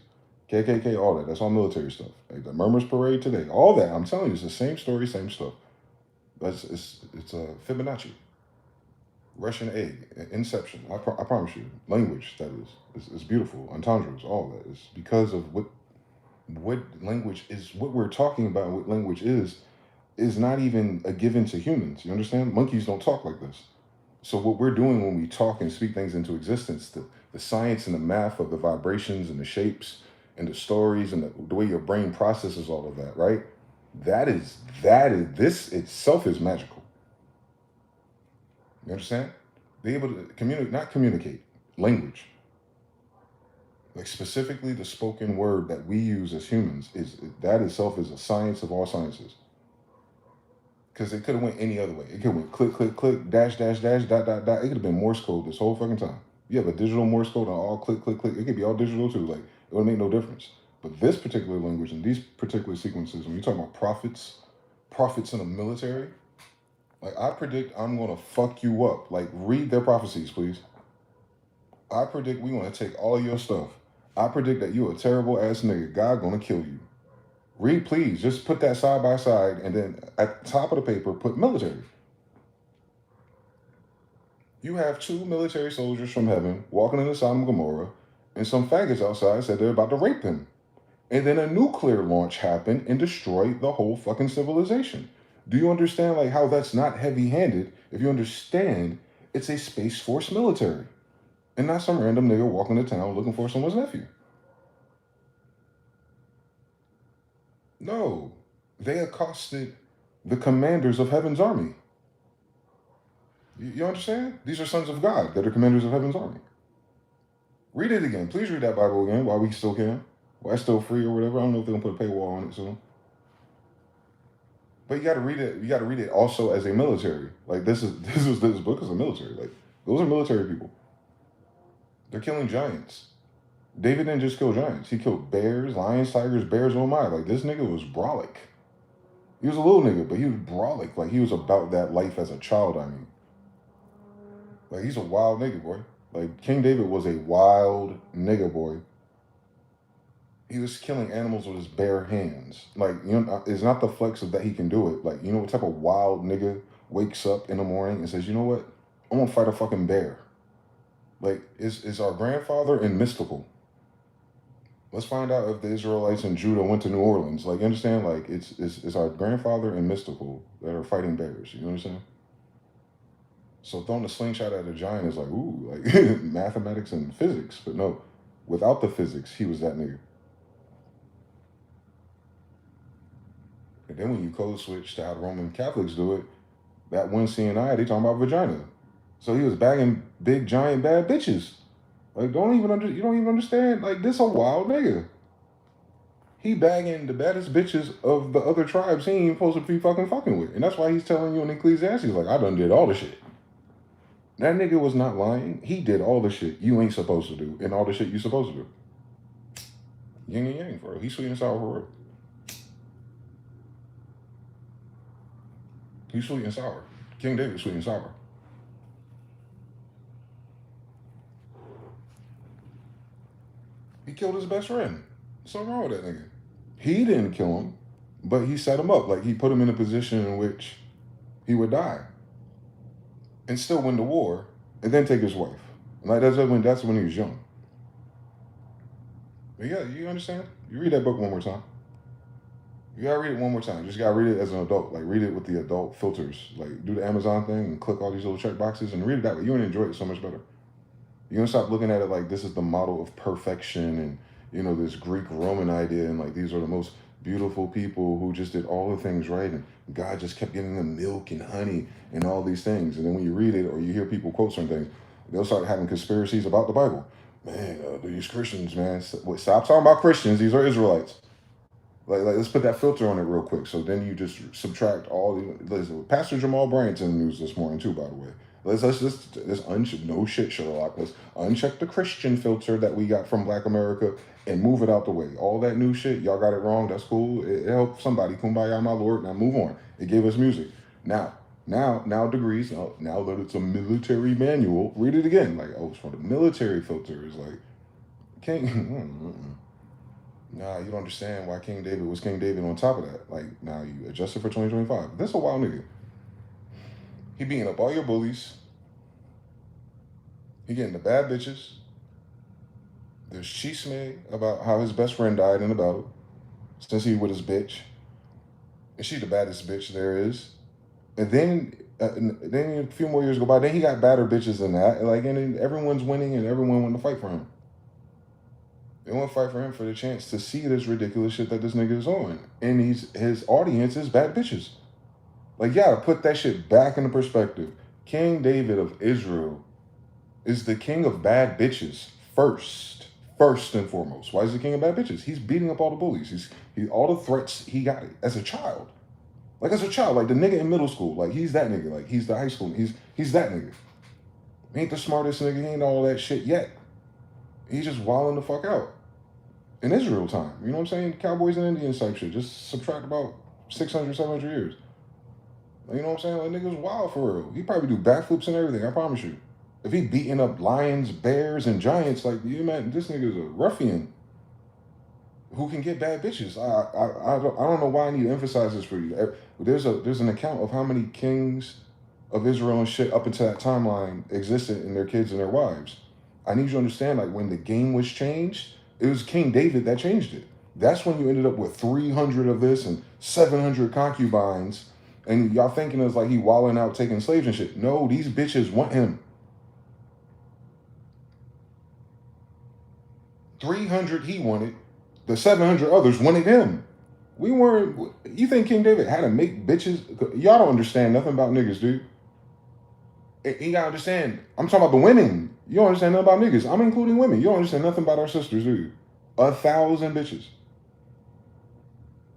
KKK, all that. That's all military stuff. Like the Murmurs Parade today, all that. I'm telling you, it's the same story, same stuff. It's a Fibonacci. Russian egg, inception. I promise you. Language, that is. It's beautiful. Entendres, all that. It's because of what language is, what we're talking about, what language is not even a given to humans. You understand? Monkeys don't talk like this. So what we're doing when we talk and speak things into existence, the science and the math of the vibrations and the shapes and the stories and the way your brain processes all of that, right? This itself is magical. You understand? Be able to not communicate, language. Like specifically the spoken word that we use as humans that itself is a science of all sciences. Because it could have went any other way. It could have went click, click, click, dash, dash, dash, dot, dot, dot. It could have been Morse code this whole fucking time. You have a digital Morse code and all click, click, click. It could be all digital too. Like, it would make no difference. But this particular language and these particular sequences, when you talk about prophets in the military, like I predict I'm gonna fuck you up. Like, read their prophecies, please. I predict we gonna take all your stuff. I predict that you a terrible ass nigga. God gonna kill you. Read, please. Just put that side by side, and then at the top of the paper, put military. You have 2 military soldiers from heaven walking into Sodom and Gomorrah, and some faggots outside said they're about to rape them. And then a nuclear launch happened and destroyed the whole fucking civilization. Do you understand like how that's not heavy-handed if you understand it's a Space Force military and not some random nigga walking to town looking for someone's nephew? No, they accosted the commanders of heaven's army. You understand? These are sons of God that are commanders of heaven's army. Read it again. Please read that Bible again while we still can. While it's still free or whatever. I don't know if they're going to put a paywall on it soon. But you got to read it. You got to read it also as a military. Like this book is a military. Like those are military people. They're killing giants. David didn't just kill giants. He killed bears, lions, tigers, bears. Oh my! Like this nigga was brolic. He was a little nigga, but he was brolic. Like he was about that life as a child. I mean, like he's a wild nigga, boy. Like King David was a wild nigga, boy. He was killing animals with his bare hands. Like, you know, it's not the flex of that he can do it. Like, you know what type of wild nigga wakes up in the morning and says, you know what? I'm gonna fight a fucking bear. Like, is our grandfather in mystical? Let's find out if the Israelites and Judah went to New Orleans. Like, you understand? Like, it's our grandfather and mystical that are fighting bears. You understand? So throwing a slingshot at a giant is like, ooh, like mathematics and physics. But no, without the physics, he was that nigga. And then when you code switch to how the Roman Catholics do it, that one CNI, they talking about vagina. So he was bagging big, giant, bad bitches. Like, you don't even understand. Like, this a wild nigga. He bagging the baddest bitches of the other tribes he ain't supposed to be fucking with. And that's why he's telling you in Ecclesiastes, like, I done did all the shit. That nigga was not lying. He did all the shit you ain't supposed to do and all the shit you supposed to do. Yin and yang, bro. He's sweet and sour for real. He's sweet and sour. King David, sweet and sour. He killed his best friend. What's so wrong with that nigga? He didn't kill him, but he set him up. Like, he put him in a position in which he would die and still win the war and then take his wife. Like, that's when he was young. But yeah, you understand? You read that book one more time. You gotta read it one more time. You just gotta read it as an adult. Like, read it with the adult filters. Like, do the Amazon thing and click all these little check boxes and read it that way. You're gonna enjoy it so much better. You're gonna stop looking at it like this is the model of perfection and, you know, this Greek Roman idea and like these are the most beautiful people who just did all the things right and God just kept giving them milk and honey and all these things. And then when you read it or you hear people quote certain things, they'll start having conspiracies about the Bible. Man, these Christians, man, stop talking about Christians. These are Israelites. Like, let's put that filter on it real quick. So then you just subtract all the. Listen, Pastor Jamal Bryant's in the news this morning too, by the way. Let's no shit, Sherlock. Let's uncheck the Christian filter that we got from Black America and move it out the way. All that new shit, y'all got it wrong. That's cool. It helped somebody. Kumbaya, my lord. Now move on. It gave us music. Now degrees. Now that it's a military manual, read it again. Like, oh, it's from the military filter. It's like, Nah, you don't understand why King David was King David on top of that. Like, now you adjust it for 2025. This a wild nigga. He beating up all your bullies. He getting the bad bitches. There's chisme about how his best friend died in the battle since he with his bitch. And she the baddest bitch there is. And then a few more years go by. Then he got badder bitches than that. Like, and then everyone's winning and everyone wanting to fight for him. They want to fight for him for the chance to see this ridiculous shit that this nigga is on. And his audience is bad bitches. Like, you gotta put that shit back into perspective. King David of Israel is the king of bad bitches first and foremost. Why is he the king of bad bitches? He's beating up all the bullies. He all the threats he got as a child. Like, as a child, like the nigga in middle school, like he's that nigga. Like, he's the high school, he's that nigga. He ain't the smartest nigga, he ain't all that shit yet. He's just wilding the fuck out. In Israel time, you know what I'm saying? Cowboys and Indians type shit. Just subtract about 600, 700 years. You know what I'm saying? Like, nigga's wild for real. He probably do backflips and everything, I promise you. If he beating up lions, bears, and giants, like, you imagine, this nigga's a ruffian who can get bad bitches. I don't know why I need to emphasize this for you. There's an account of how many kings of Israel and shit up until that timeline existed and their kids and their wives. I need you to understand, like, when the game was changed, it was King David that changed it. That's when you ended up with 300 of this and 700 concubines. And y'all thinking it's like he wilding out taking slaves and shit. No, these bitches want him. 300 he wanted. The 700 others wanted him. We weren't. You think King David had to make bitches? Y'all don't understand nothing about niggas, dude. You gotta understand. I'm talking about the women. You don't understand nothing about niggas. I'm including women. You don't understand nothing about our sisters, do you? 1,000 bitches.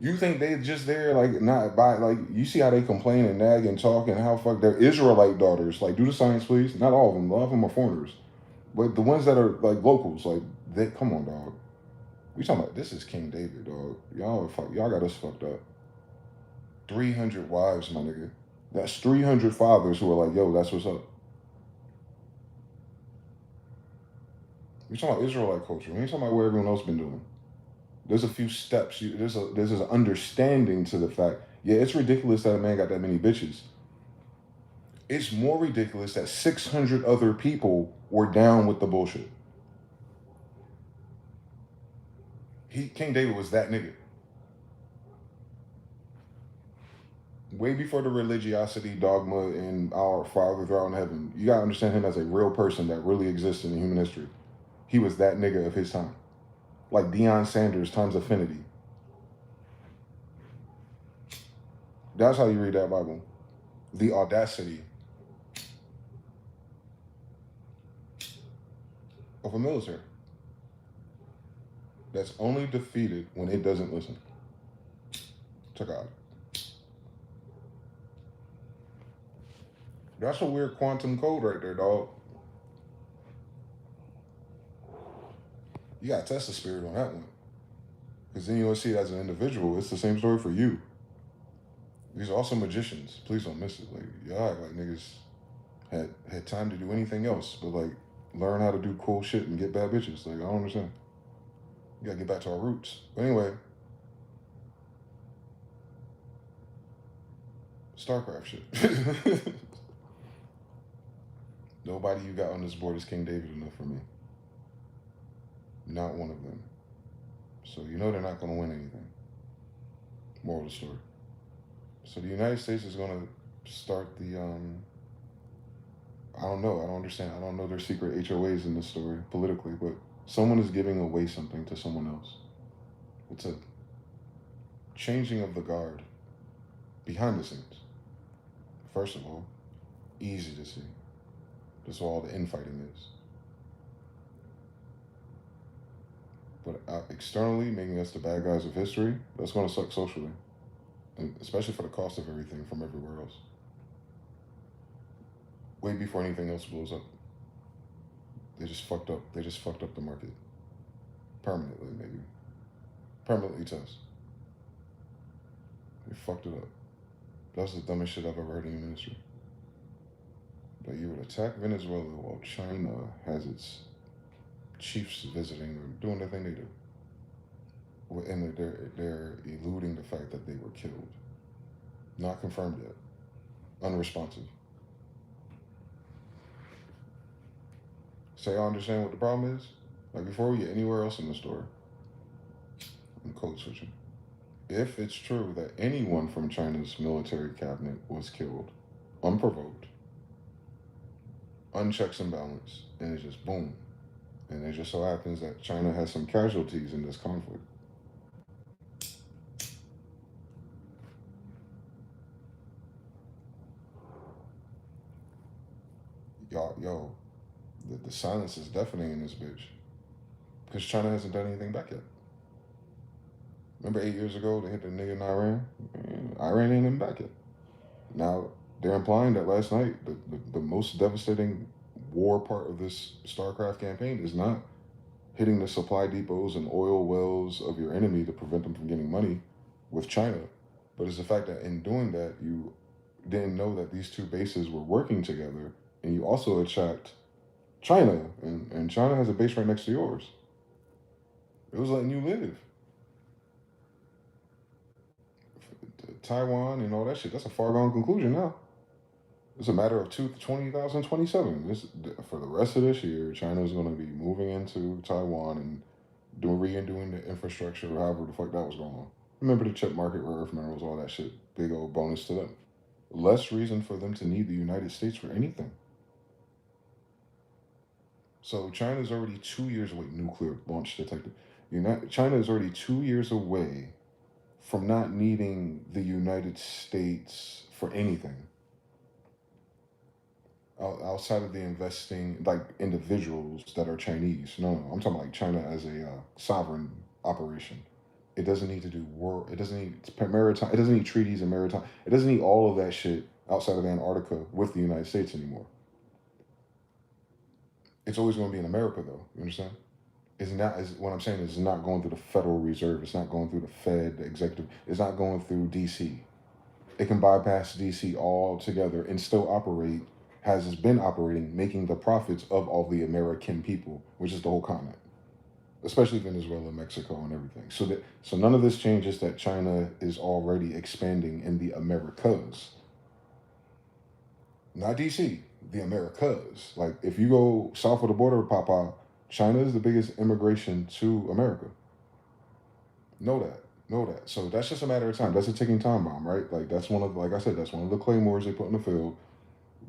You think they just there, like, not by, like, you see how they complain and nag and talk and how fuck their Israelite daughters, like, do the science, please. Not all of them. A lot of them are foreigners. But the ones that are, like, locals, like, they, come on, dog. We talking about, this is King David, dog. Y'all got us fucked up. 300 wives, my nigga. That's 300 fathers who are like, yo, that's what's up. We talking about Israelite culture. We ain't talking about what everyone else been doing. There's a few steps. There's an understanding to the fact. Yeah, it's ridiculous that a man got that many bitches. It's more ridiculous that 600 other people were down with the bullshit. King David was that nigga. Way before the religiosity, dogma, and our fathers are out in heaven. You gotta understand him as a real person that really exists in human history. He was that nigga of his time. Like Deion Sanders times affinity. That's how you read that Bible. The audacity. of a military that's only defeated when it doesn't listen. Check out. That's a weird quantum code right there, dog. You gotta test the spirit on that one. Because then you'll see it as an individual. It's the same story for you. These are also magicians. Please don't miss it. Like, y'all act like niggas had time to do anything else but like learn how to do cool shit and get bad bitches. Like, I don't understand. You gotta get back to our roots. But anyway, StarCraft shit. Nobody you got on this board is King David enough for me. Not one of them. So you know they're not gonna win anything. Moral of the story. So the United States is gonna start the I don't know. I don't understand. I don't know their secret HOAs in this story politically, but someone is giving away something to someone else. It's a changing of the guard behind the scenes. First of all, easy to see. That's all the infighting is. But externally, making us the bad guys of history, that's going to suck socially. And especially for the cost of everything from everywhere else. Way before anything else blows up. They just fucked up. They just fucked up the market. Permanently, maybe. Permanently to us. They fucked it up. That's the dumbest shit I've ever heard in the ministry. But you would attack Venezuela while China has its chiefs visiting or doing the thing they do. And they're eluding the fact that they were killed. Not confirmed yet. Unresponsive. So y'all understand what the problem is? Like before we get anywhere else in the story, I'm code switching. If it's true that anyone from China's military cabinet was killed, unprovoked, unchecks and balance, and it just boom. And it just so happens that China has some casualties in this conflict. Yo, the silence is deafening in this bitch. Because China hasn't done anything back yet. Remember 8 years ago they hit the nigga in Iran? Iran ain't even back yet. Now they're implying that last night the most devastating war part of this StarCraft campaign is not hitting the supply depots and oil wells of your enemy to prevent them from getting money with China, but it's the fact that in doing that you didn't know that these two bases were working together, and you also attacked China, and China has a base right next to yours. It was letting you live. Taiwan and all that shit, that's a far gone conclusion now. It's a matter of 2027. This, for the rest of this year, China is going to be moving into Taiwan and redoing the infrastructure, or however the fuck that was going on. Remember the chip market, rare earth minerals, all that shit. Big old bonus to them. Less reason for them to need the United States for anything. So China is already 2 years away. Nuclear launch detected. China is already 2 years away from not needing the United States for anything. Outside of the investing, like individuals that are Chinese. No, I'm talking like China as a sovereign operation. It doesn't need to do war. It doesn't need maritime. It doesn't need treaties and maritime. It doesn't need all of that shit outside of Antarctica with the United States anymore. It's always going to be in America, though. You understand? It's not. What I'm saying is, it's not going through the Federal Reserve. It's not going through the Fed, the executive. It's not going through DC. It can bypass DC altogether and still operate. Has been operating, making the profits of all the American people, which is the whole continent, especially Venezuela, Mexico, and everything. So none of this changes that China is already expanding in the Americas, not DC, the Americas. Like if you go south of the border, Papa, China is the biggest immigration to America. Know that. So that's just a matter of time. That's a ticking time bomb, right? Like that's like I said, that's one of the claymores they put in the field.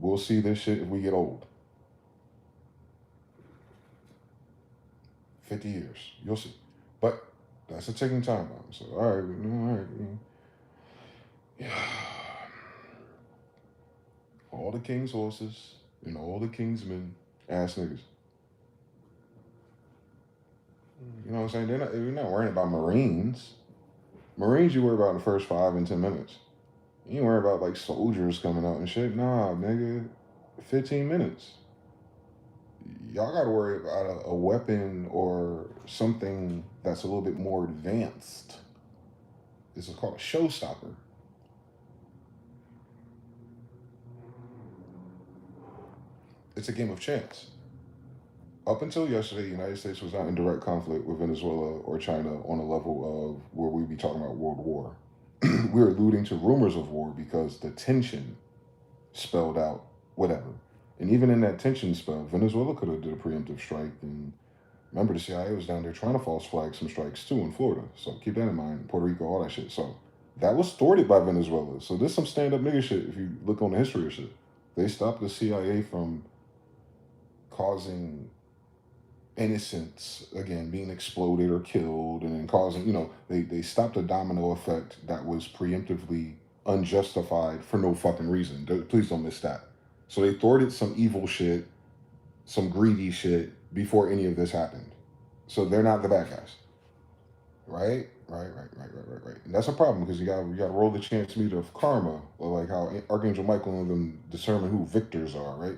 We'll see this shit if we get old. 50 years. You'll see. But that's a ticking time bomb. So, all right. Yeah. All the king's horses and all the king's men, ass niggas. You know what I'm saying? You're not worrying about Marines. Marines, you worry about in the first 5 and 10 minutes. You ain't worry about like soldiers coming out and shit. Nah, nigga, 15 minutes. Y'all got to worry about a weapon or something that's a little bit more advanced. This is called a showstopper. It's a game of chance. Up until yesterday, the United States was not in direct conflict with Venezuela or China on a level of where we'd be talking about world war. We were alluding to rumors of war because the tension spelled out whatever. And even in that tension spell, Venezuela could have did a preemptive strike. And remember, the CIA was down there trying to false flag some strikes too in Florida. So keep that in mind. Puerto Rico, all that shit. So that was thwarted by Venezuela. So this some stand up nigga shit if you look on the history of shit. They stopped the CIA from causing innocents again being exploded or killed and then causing, they stopped a domino effect that was preemptively unjustified for no fucking reason. Please don't miss that. So they thwarted some evil shit, some greedy shit before any of this happened. So they're not the bad guys. Right. And that's a problem because you got to roll the chance meter of karma, or like how Archangel Michael and them determine who victors are, right?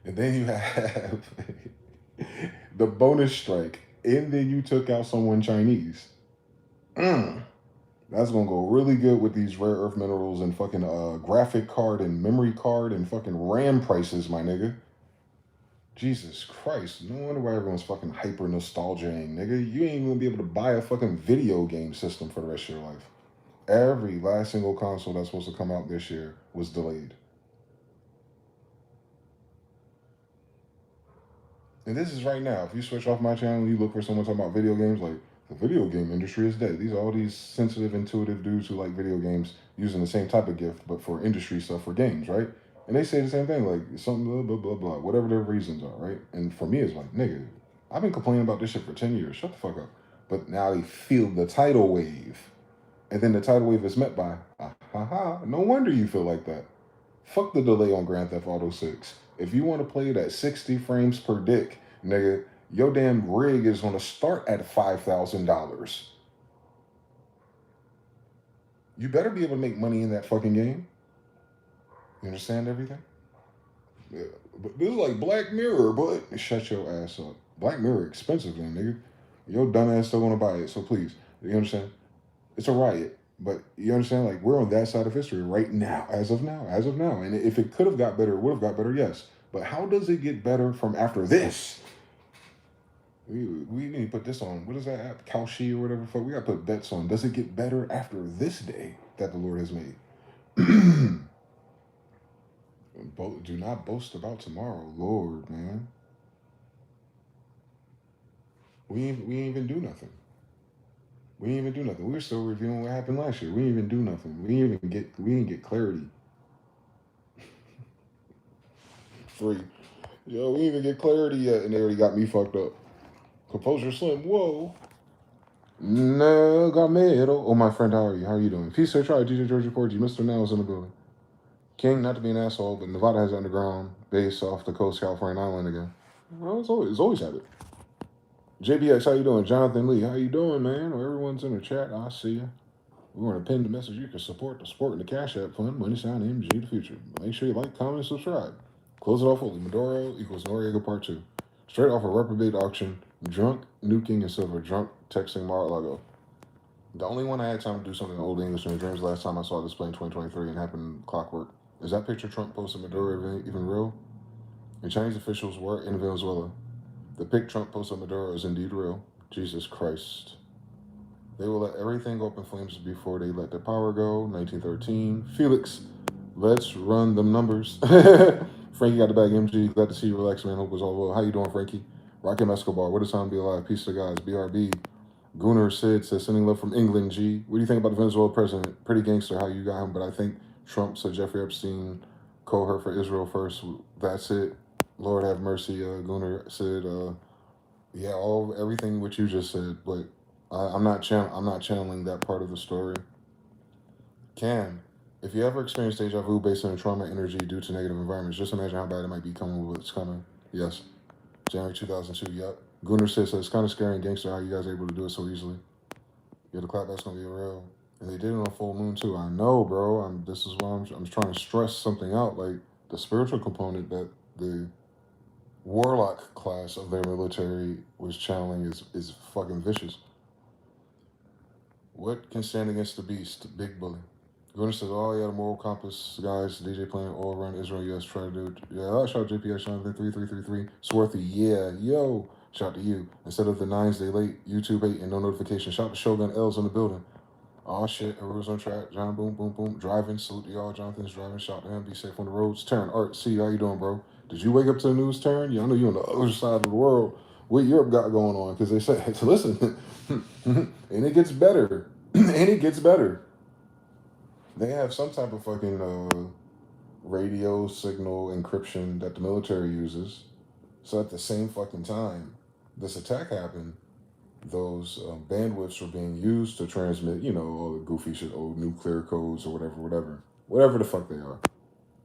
And then you have the bonus strike, and then you took out someone Chinese. That's gonna go really good with these rare earth minerals and fucking graphic card and memory card and fucking RAM prices, my nigga. Jesus Christ, no wonder why everyone's fucking hyper nostalgiaing, nigga. You ain't gonna be able to buy a fucking video game system for the rest of your life. Every last single console that's supposed to come out this year was delayed. And this is right now. If you switch off my channel and you look for someone talking about video games, like the video game industry is dead. These are all these sensitive, intuitive dudes who like video games using the same type of gift, but for industry stuff for games, right? And they say the same thing, like something blah blah blah blah, whatever their reasons are, right? And for me, it's like, nigga, I've been complaining about this shit for 10 years. Shut the fuck up. But now they feel the tidal wave, and then the tidal wave is met by, ha ha. No wonder you feel like that. Fuck the delay on Grand Theft Auto 6. If you want to play it at 60 frames per dick, nigga, your damn rig is going to start at $5,000. You better be able to make money in that fucking game. You understand everything? Yeah. But this is like Black Mirror, but shut your ass up. Black Mirror expensive then, nigga. Your dumb ass still want to buy it, so please. You understand? It's a riot. But you understand, like, we're on that side of history right now, as of now. And if it could have got better, it would have got better, yes. But how does it get better from after this? We need to put this on. What is that app? Calshi or whatever. Fuck, we got to put bets on. Does it get better after this day that the Lord has made? Do not boast about tomorrow, Lord, man. We ain't even do nothing. We didn't even do nothing. We were still reviewing what happened last year. We didn't even do nothing. We didn't get clarity. 3. Yo, we didn't even get clarity yet, and they already got me fucked up. Composure Slim, whoa. No, got mad. Oh, my friend, how are you? How are you doing? Peace, sir. Try DJ Georgia Porgy. Mr. Now is in the building. King, not to be an asshole, but Nevada has underground base off the coast, California Island again. Well, it's always had it. JBX, how you doing? Jonathan Lee, how you doing, man? Well, everyone's in the chat. I see you. We want to pin the message. You can support the sport in the Cashapp Fund. Money sign MG the future. Make sure you like, comment, and subscribe. Close it off with Maduro equals Noriega Part 2. Straight off a reprobate auction. Drunk, nuking, and silver. Drunk, texting Mar-a-Lago. The only one I had time to do something in Old English in the dreams last time I saw this play in 2023 and happened clockwork. Is that picture Trump posted Maduro even real? And Chinese officials were in Venezuela. The pic Trump posted Maduro is indeed real. Jesus Christ. They will let everything go up in flames before they let their power go. 1913. Felix, let's run them numbers. Frankie got the bag, MG. Glad to see you. Relax, man. Hope it was all well. How you doing, Frankie? Rockin' Escobar. What is time to be alive? Peace to guys. BRB. Gunnar Sid says, sending love from England, G. What do you think about the Venezuela president? Pretty gangster how you got him, but I think Trump said Jeffrey Epstein cohort for Israel first. That's it. Lord have mercy, Gunnar Sid. Yeah, everything what you just said, but I'm not channeling that part of the story. Cam, if you ever experience deja vu based on trauma energy due to negative environments, just imagine how bad it might be coming with what's coming. Yes. January 2002, yep. Gunnar says, so it's kind of scary and gangster how you guys are able to do it so easily. Yeah, the clapback's gonna be real. And they did it on full moon too. I know, bro. This is why I'm trying to stress something out. Like the spiritual component that the warlock class of their military was channeling is fucking vicious. What can stand against the beast? Big bully. Gunnar says, oh yeah, the moral compass guys, DJ playing all around Israel, US try to do it. Yeah, shout out JPS Jonathan 3333. Swarthy, yeah, yo. Shout out to you. Instead of the nines, they late. YouTube 8 and no notification. Shout out to Shogun L's in the building. Oh shit, Haru's on track. John, boom, boom, boom. Driving. Salute to y'all. Jonathan's driving. Shout to him. Be safe on the roads. Taryn, Art, see how you doing, bro? Did you wake up to the news, Taryn? Yeah, I know you on the other side of the world. What Europe got going on? Because they said, listen, and it gets better. And it gets better. They have some type of fucking radio signal encryption that the military uses. So at the same fucking time this attack happened, those bandwidths were being used to transmit, all the goofy shit, nuclear codes or whatever the fuck they are,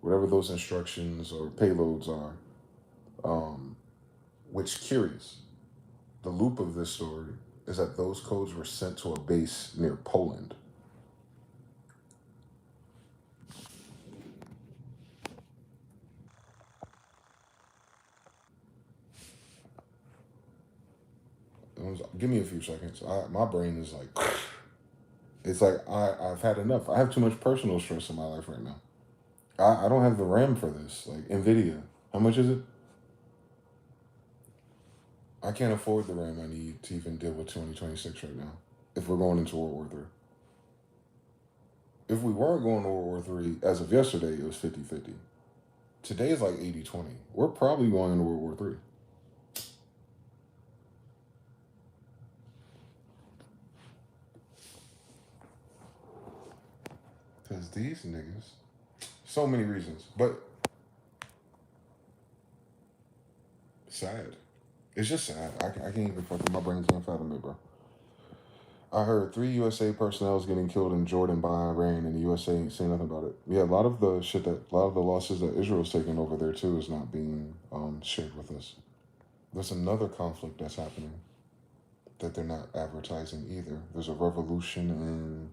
whatever those instructions or payloads are. Which, curious, the loop of this story is that those codes were sent to a base near Poland. Give me a few seconds. My brain is like, it's like I've had enough. I have too much personal stress in my life right now. I don't have the RAM for this. Like NVIDIA, how much is it? I can't afford the RAM I need to even deal with 2026 right now. If we're going into World War III. If we weren't going to World War III, as of yesterday, it was 50-50. Today is like 80-20. We're probably going into World War III. Because these niggas, so many reasons, but sad. It's just sad. I can't even fucking, my brain can't fathom it, bro. I heard 3 USA personnel is getting killed in Jordan by Iran, and the USA ain't saying nothing about it. Yeah, a lot of the losses that Israel's taking over there too is not being shared with us. There's another conflict that's happening that they're not advertising either. There's a revolution in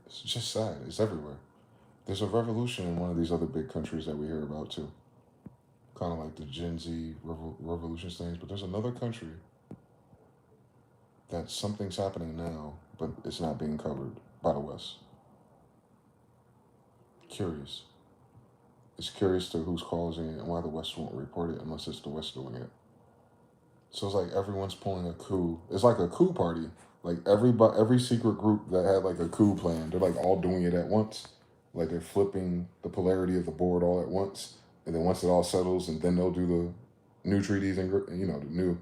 it's just sad. It's everywhere. There's a revolution in one of these other big countries that we hear about too. Kind of like the Gen Z revolution things, but there's another country that something's happening now, but it's not being covered by the West. Curious. It's curious to who's causing it and why the West won't report it unless it's the West doing it. So it's like everyone's pulling a coup. It's like a coup party. Like every secret group that had like a coup plan, they're like all doing it at once. Like they're flipping the polarity of the board all at once, and then once it all settles, and then they'll do the new treaties and the new.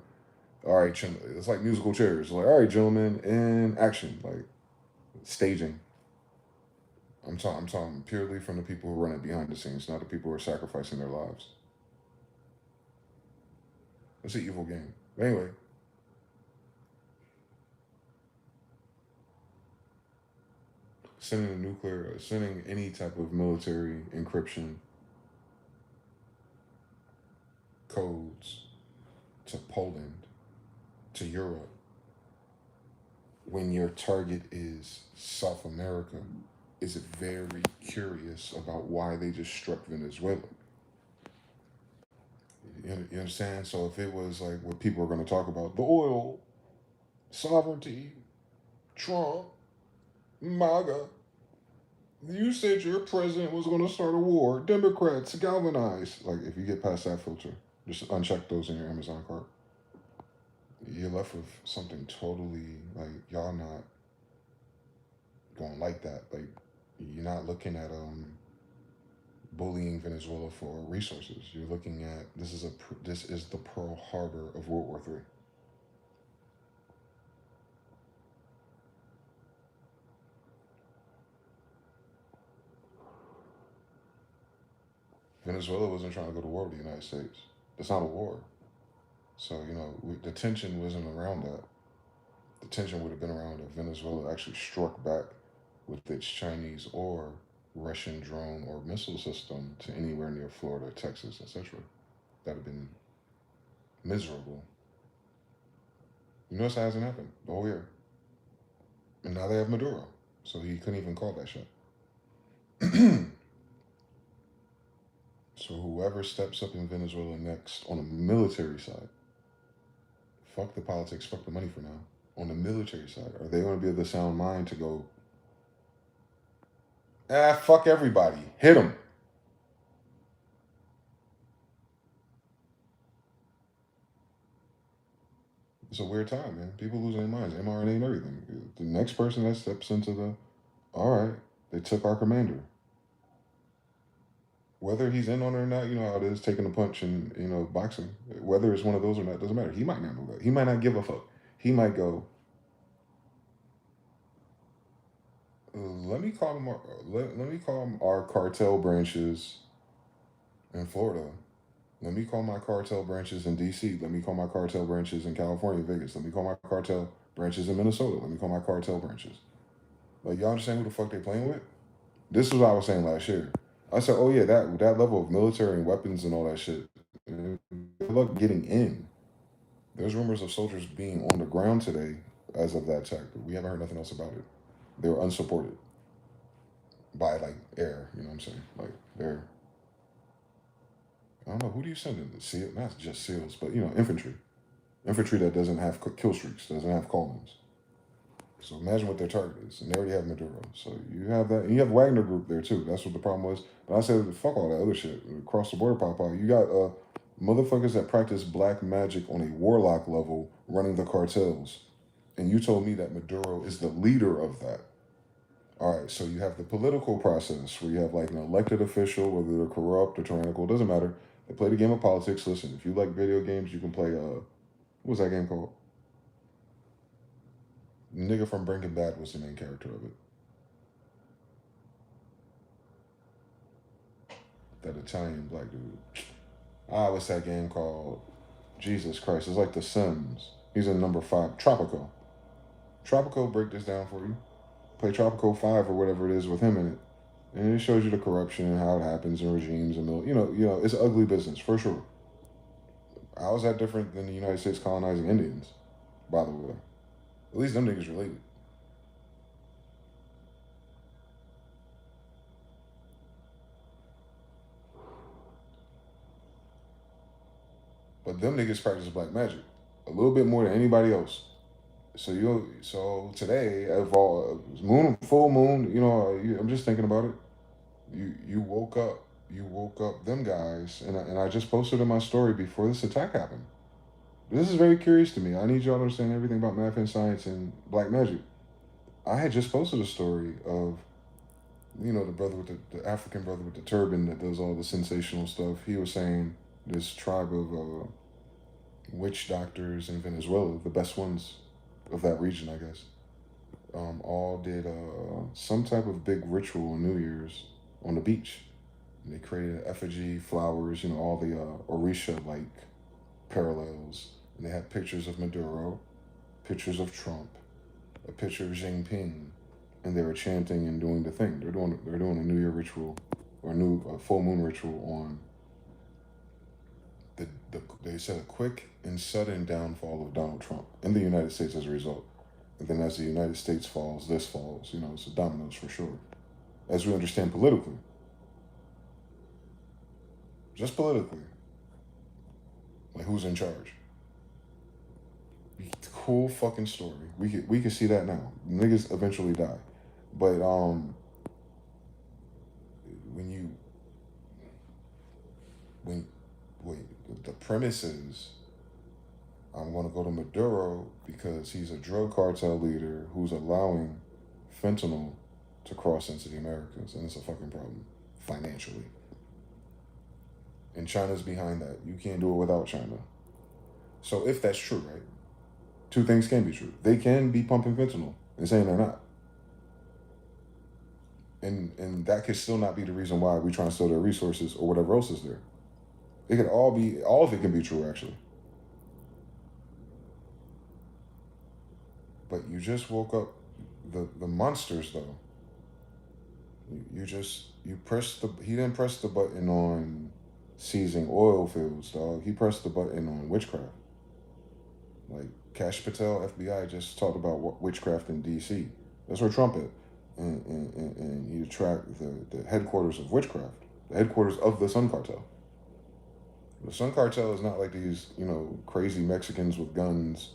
All right, it's like musical chairs. Like all right, gentlemen, in action. Like staging. I'm talking purely from the people who run it behind the scenes, not the people who are sacrificing their lives. It's an evil game. But anyway, sending any type of military encryption codes to Poland, to Europe, when your target is South America, is very curious about why they just struck Venezuela. You understand? So if it was like what people are going to talk about, the oil, sovereignty, Trump, MAGA, you said your president was going to start a war. Democrats galvanize. Like if you get past that filter, just uncheck those in your Amazon cart. You're left with something totally like y'all not going like that. Like you're not looking at bullying Venezuela for resources. You're looking at this is the Pearl Harbor of World War III. Venezuela wasn't trying to go to war with the United States. It's not a war. So the tension wasn't around that. The tension would have been around if Venezuela actually struck back with its Chinese or Russian drone or missile system to anywhere near Florida, Texas, etc. That have been miserable. You notice that hasn't happened the whole year. And now they have Maduro. So he couldn't even call that shit. So whoever steps up in Venezuela next on the military side, fuck the politics, fuck the money for now. On the military side, are they going to be of the sound mind to go, fuck everybody, hit them? It's a weird time, man. People losing their minds, mRNA and everything. The next person that steps into the, all right, they took our commander. Whether he's in on it or not, you know how it is, taking a punch in, boxing. Whether it's one of those or not, doesn't matter. He might not know that. He might not give a fuck. He might go, let me call them let me call them our cartel branches in Florida. Let me call my cartel branches in DC. Let me call my cartel branches in California, Vegas. Let me call my cartel branches in Minnesota. Let me call my cartel branches. Like, y'all understand who the fuck they playing with? This is what I was saying last year. I said, oh yeah, that level of military and weapons and all that shit. Good luck getting in. There's rumors of soldiers being on the ground today as of that attack, but we haven't heard nothing else about it. They were unsupported by like air. You know what I'm saying? Like they're, I don't know, who do you send in? SEAL, not just SEALs, but infantry. Infantry that doesn't have kill streaks, doesn't have call-ins. So imagine what their target is, and they already have Maduro. So you have that, and you have Wagner Group there too. That's what the problem was. But I said, fuck all that other shit. Across the border, pop out. You got motherfuckers that practice black magic on a warlock level running the cartels, and you told me that Maduro is the leader of that. All right, so you have the political process where you have like an elected official, whether they're corrupt or tyrannical, doesn't matter. They play the game of politics. Listen, if you like video games, you can play. What was that game called? The nigga from Breaking Bad was the main character of it. That Italian black dude. What's that game called? Jesus Christ, it's like The Sims. He's in number 5. Tropico. Tropico, break this down for you. Play Tropico 5 or whatever it is with him in it. And it shows you the corruption and how it happens in regimes and it's ugly business for sure. How is that different than the United States colonizing Indians, by the way? At least them niggas related. But them niggas practice black magic a little bit more than anybody else. So today, full moon. I'm just thinking about it. You woke up. You woke up them guys, and I just posted in my story before this attack happened. This is very curious to me. I need y'all to understand everything about math and science and black magic. I had just posted a story of, the brother with the African brother with the turban that does all the sensational stuff. He was saying this tribe of witch doctors in Venezuela, the best ones of that region, I guess, all did some type of big ritual on New Year's on the beach. And they created effigy, flowers, all the Orisha-like parallels. And they had pictures of Maduro, pictures of Trump, a picture of Xi Jinping, and they were chanting and doing the thing. They're doing a New Year ritual or a full moon ritual on they said a quick and sudden downfall of Donald Trump in the United States as a result. And then as the United States falls, this falls. It's a dominoes for sure. As we understand politically. Just politically. Like who's in charge? Cool fucking story. We could see that now. Niggas eventually die. But the premise is I'm going to go to Maduro because he's a drug cartel leader who's allowing fentanyl to cross into the Americas, and it's a fucking problem financially. And China's behind that. You can't do it without China. So if that's true, right? Two things can be true. They can be pumping fentanyl and saying they're not. And that could still not be the reason why we try and steal their resources or whatever else is there. It could all of it can be true, actually. But you just woke up the monsters, though. He didn't press the button on seizing oil fields, dog. He pressed the button on witchcraft. Like Cash Patel, FBI just talked about witchcraft in D.C. That's where Trump is. And you track the headquarters of witchcraft, the headquarters of the Sun Cartel. The Sun Cartel is not like these, crazy Mexicans with guns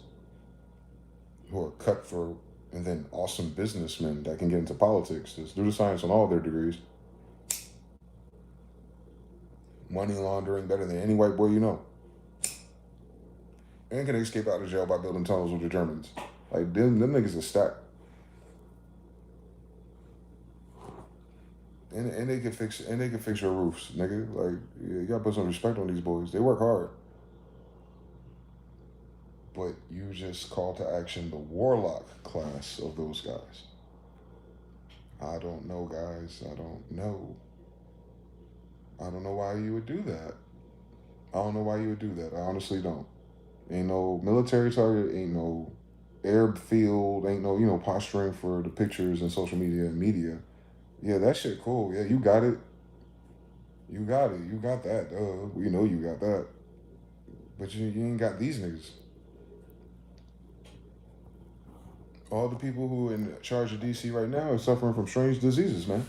who are cut for, and then awesome businessmen that can get into politics. Just do the science on all their degrees. Money laundering better than any white boy you know. And can escape out of jail by building tunnels with the Germans. Like, them niggas is stacked. And they can fix your roofs, nigga. Like, you gotta put some respect on these boys. They work hard. But you just call to action the warlock class of those guys. I don't know, guys. I don't know. I don't know why you would do that. I don't know why you would do that. I honestly don't. Ain't no military target, ain't no Arab field, ain't no, posturing for the pictures and social media and media. Yeah, that shit cool. Yeah, you got it. You got it. You got that. We know you got that. But you ain't got these niggas. All the people who are in charge of DC right now are suffering from strange diseases, man.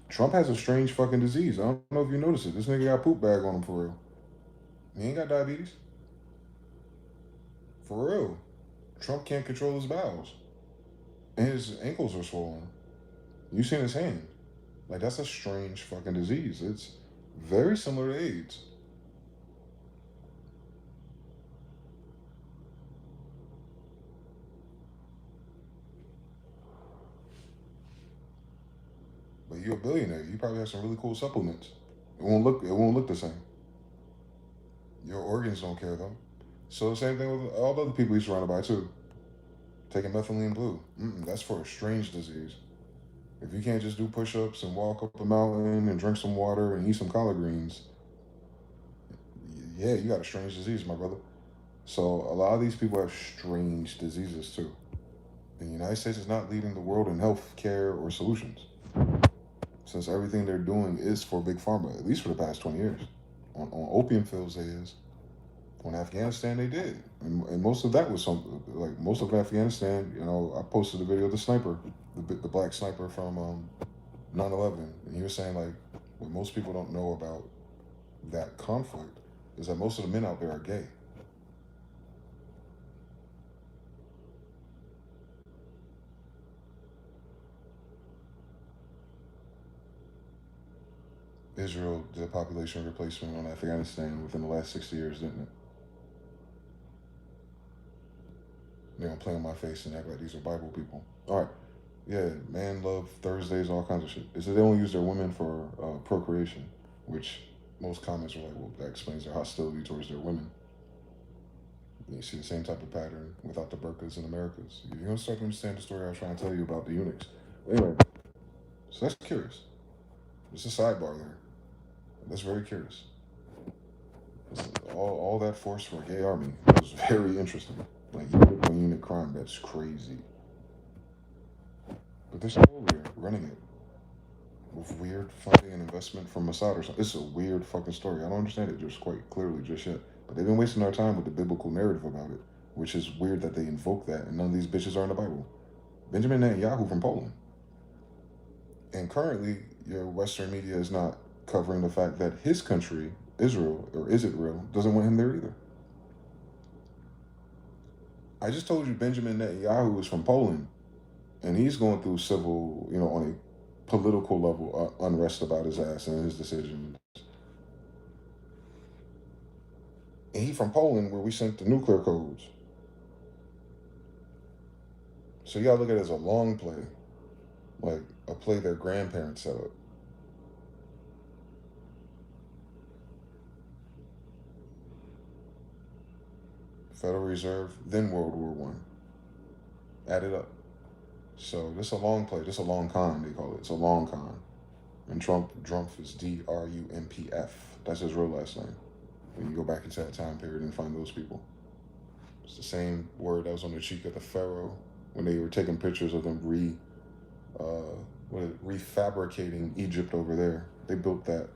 Trump has a strange fucking disease. I don't know if you noticed it. This nigga got a poop bag on him for real. He ain't got diabetes. For real. Trump can't control his bowels. And his ankles are swollen. You seen his hand. Like, that's a strange fucking disease. It's very similar to AIDS. But you're a billionaire. You probably have some really cool supplements. It won't look the same. Your organs don't care though. So the same thing with all the other people he's surrounded by too. Taking methylene blue. That's for a strange disease. If you can't just do push-ups and walk up a mountain and drink some water and eat some collard greens, yeah, you got a strange disease, my brother. So a lot of these people have strange diseases too. And the United States is not leading the world in health care or solutions. Since everything they're doing is for big pharma, at least for the past 20 years. On opium fields, they is. On Afghanistan, they did. And most of that was most of Afghanistan, I posted a video of the sniper, the black sniper from 9/11. And he was saying, like, what most people don't know about that conflict is that most of the men out there are gay. Israel did a population replacement on Afghanistan within the last 60 years, didn't it? They're gonna play on my face and act like these are Bible people. All right. Yeah, man love Thursdays, all kinds of shit. It's that they only use their women for procreation, which most comments are like, well, that explains their hostility towards their women. You see the same type of pattern without the burqas in Americas. You're gonna start to understand the story I was trying to tell you about the eunuchs. Anyway, so that's curious. It's a sidebar there. That's very curious. All that force for a gay army was very interesting. Like, unit crime, that's crazy. But they're still over here running it with weird funding and investment from Mossad or something. It's a weird fucking story. I don't understand it just quite clearly just yet. But they've been wasting our time with the biblical narrative about it, which is weird that they invoke that and none of these bitches are in the Bible. Benjamin Netanyahu from Poland. And currently, your Western media is not covering the fact that his country, Israel, or is it real, doesn't want him there either. I just told you Benjamin Netanyahu is from Poland, and he's going through civil, on a political level, unrest about his ass and his decisions. And he from Poland, where we sent the nuclear codes. So you gotta look at it as a long play, like a play their grandparents set up. Federal Reserve, then World War One. Add it up. So this a long play. This a long con, they call it. It's a long con. And Trump is Drumpf. That's his real last name. When you go back into that time period and find those people. It's the same word that was on the cheek of the pharaoh when they were taking pictures of them refabricating Egypt over there. They built that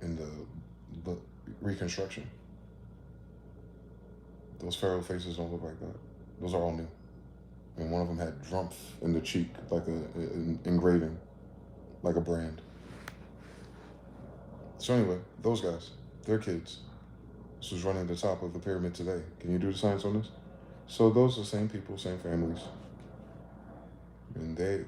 in the reconstruction. Those pharaoh faces don't look like that. Those are all new. And one of them had Drumpf in the cheek, like an engraving, like a brand. So anyway, those guys, their kids. This was running the top of the pyramid today. Can you do the science on this? So those are the same people, same families, and they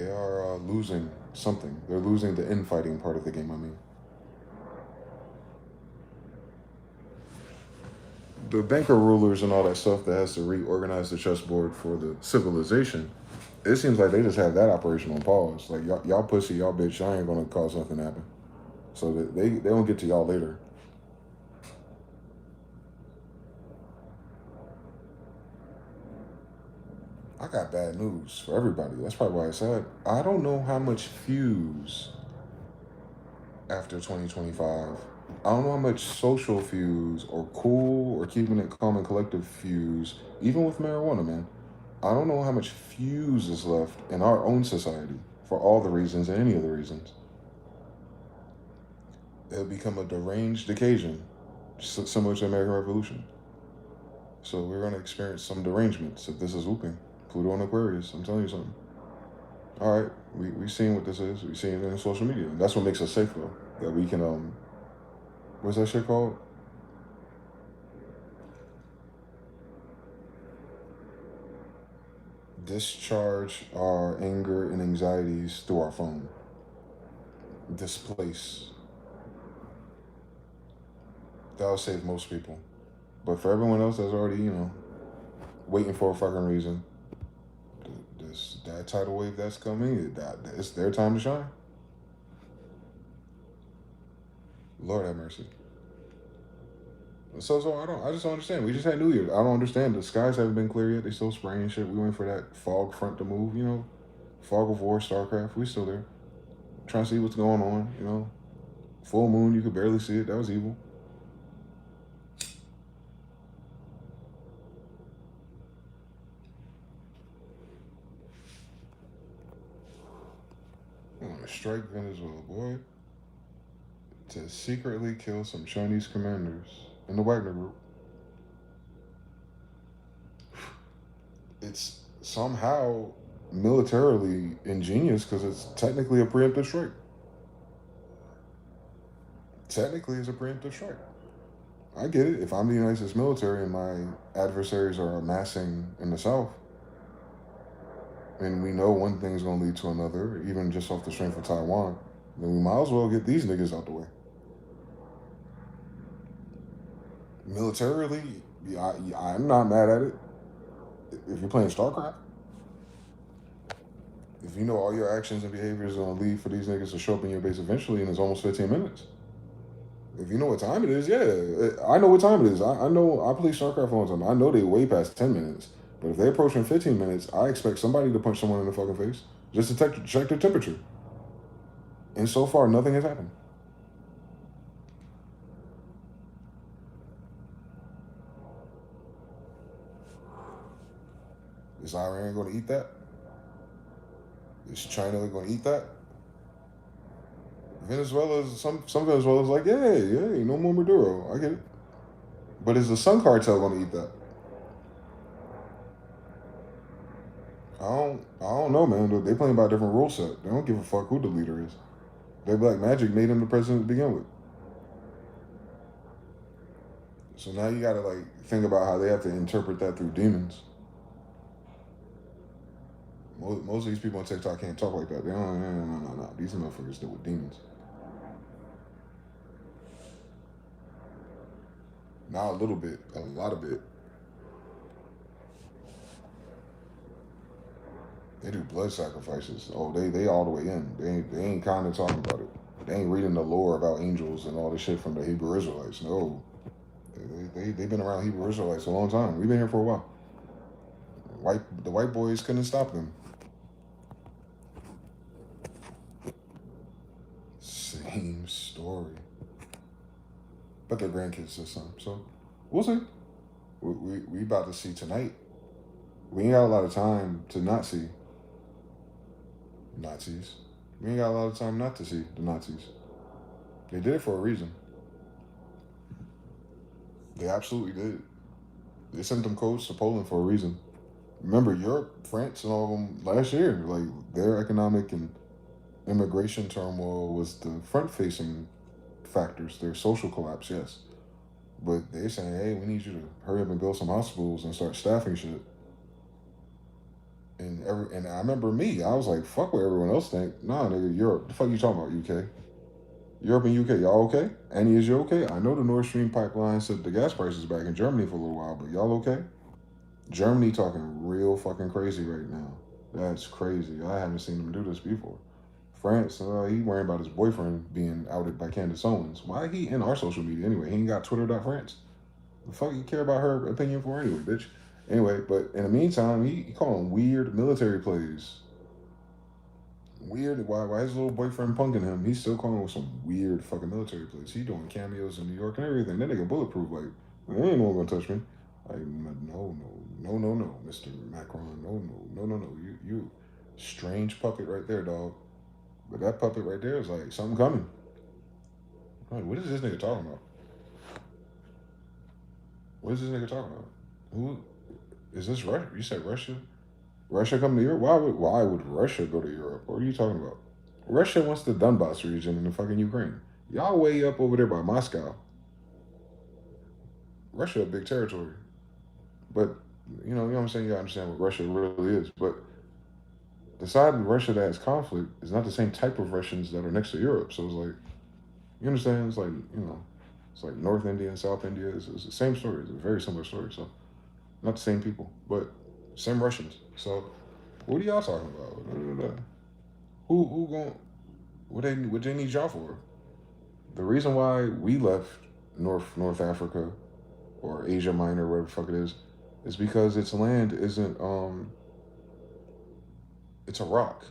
are losing something. They're losing the infighting part of the game. I mean, the banker rulers and all that stuff that has to reorganize the chessboard for the civilization. It seems like they just have that operation on pause. Like y'all pussy, y'all bitch. I ain't gonna cause nothing to happen. So that they don't get to y'all later. I got bad news for everybody. That's probably why I said I don't know how much fuse after 2025. I don't know how much social fuse or cool or keeping it calm and collective fuse, even with marijuana, man. I don't know how much fuse is left in our own society for all the reasons and any of the reasons. It'll become a deranged occasion, similar to the American Revolution. So we're going to experience some derangements if this is whooping. Pluto and Aquarius, I'm telling you something. All right, we've seen what this is. We've seen it in social media. And that's what makes us safe, though. That we can, what's that shit called? Discharge our anger and anxieties through our phone. Displace. That'll save most people. But for everyone else that's already, waiting for a fucking reason, that tidal wave that's coming, it's their time to shine. Lord have mercy. So I just don't understand. We just had New Year's. I don't understand. The skies haven't been clear yet. They still spraying shit. We waiting for that fog front to move. Fog of War, StarCraft. We still there, trying to see what's going on. Full moon, you could barely see it. That was evil. I want to strike Venezuela, boy, to secretly kill some Chinese commanders in the Wagner Group. It's somehow militarily ingenious because it's technically a preemptive strike. Technically, it's a preemptive strike. I get it. If I'm the United States military and my adversaries are amassing in the South, and we know one thing's going to lead to another, even just off the strength of Taiwan, then we might as well get these niggas out the way. Militarily, I'm not mad at it. If you're playing StarCraft, if you know all your actions and behaviors are going to lead for these niggas to show up in your base eventually, and it's almost 15 minutes. If you know what time it is, yeah. I know what time it is. I know, I play StarCraft all the time. I know they way past 10 minutes. But if they're approaching 15 minutes, I expect somebody to punch someone in the fucking face just to check their temperature. And so far, nothing has happened. Is Iran going to eat that? Is China going to eat that? Some Venezuela's like, yeah, no more Maduro. I get it. But is the Sun Cartel going to eat that? I don't know, man. They playing by a different rule set. They don't give a fuck who the leader is. They Black Magic made him the president to begin with. So now you gotta think about how they have to interpret that through demons. Most of these people on TikTok can't talk like that. They don't. No. These motherfuckers deal with demons. Not a little bit, a lot of it. They do blood sacrifices. Oh, they all the way in. They ain't kind of talking about it. They ain't reading the lore about angels and all this shit from the Hebrew Israelites. No, they've been around Hebrew Israelites a long time. We've been here for a while. The white boys couldn't stop them. Same story. But their grandkids this time. So we'll see. We about to see tonight We ain't got a lot of time to not see Nazis. We ain't got a lot of time not to see the Nazis. They did it for a reason. They absolutely did. They sent them codes to Poland for a reason. Remember, Europe, France, and all of them last year, like their economic and immigration turmoil was the front-facing factors. Their social collapse, yes, but they're saying, hey, we need you to hurry up and build some hospitals and start staffing shit. And I remember me, I was like, fuck what everyone else think. Nah, nigga, Europe. The fuck you talking about, UK? Europe and UK, y'all okay? Annie, is you okay? I know the Nord Stream pipeline set the gas prices back in Germany for a little while, but y'all okay? Germany talking real fucking crazy right now. That's crazy. I haven't seen them do this before. France, he worrying about his boyfriend being outed by Candace Owens. Why he in our social media anyway? He ain't got Twitter.France. The fuck you care about her opinion for anyway, bitch? Anyway, but in the meantime, he calling weird military plays. Weird. Why his little boyfriend punking him? He's still calling with some weird fucking military plays. He doing cameos in New York and everything. That nigga bulletproof. Like, ain't no one gonna touch me. Like, no, Mr. Macron. No. You strange puppet right there, dog. But that puppet right there is like something coming. Like, what is this nigga talking about? What is this nigga talking about? Who is this? Russia? You said Russia? Russia come to Europe? Why would Russia go to Europe? What are you talking about? Russia wants the Donbass region in the fucking Ukraine. Y'all way up over there by Moscow. Russia a big territory. But you know what I'm saying? You gotta understand what Russia really is. But the side of Russia that has conflict is not the same type of Russians that are next to Europe. So it's like, you understand? It's like, it's like North India and South India. It's the same story. It's a very similar story. So not the same people, but same Russians. So what are y'all talking about? Who going? What they need y'all for? The reason why we left North Africa or Asia Minor, whatever the fuck it is because its land isn't it's a rock.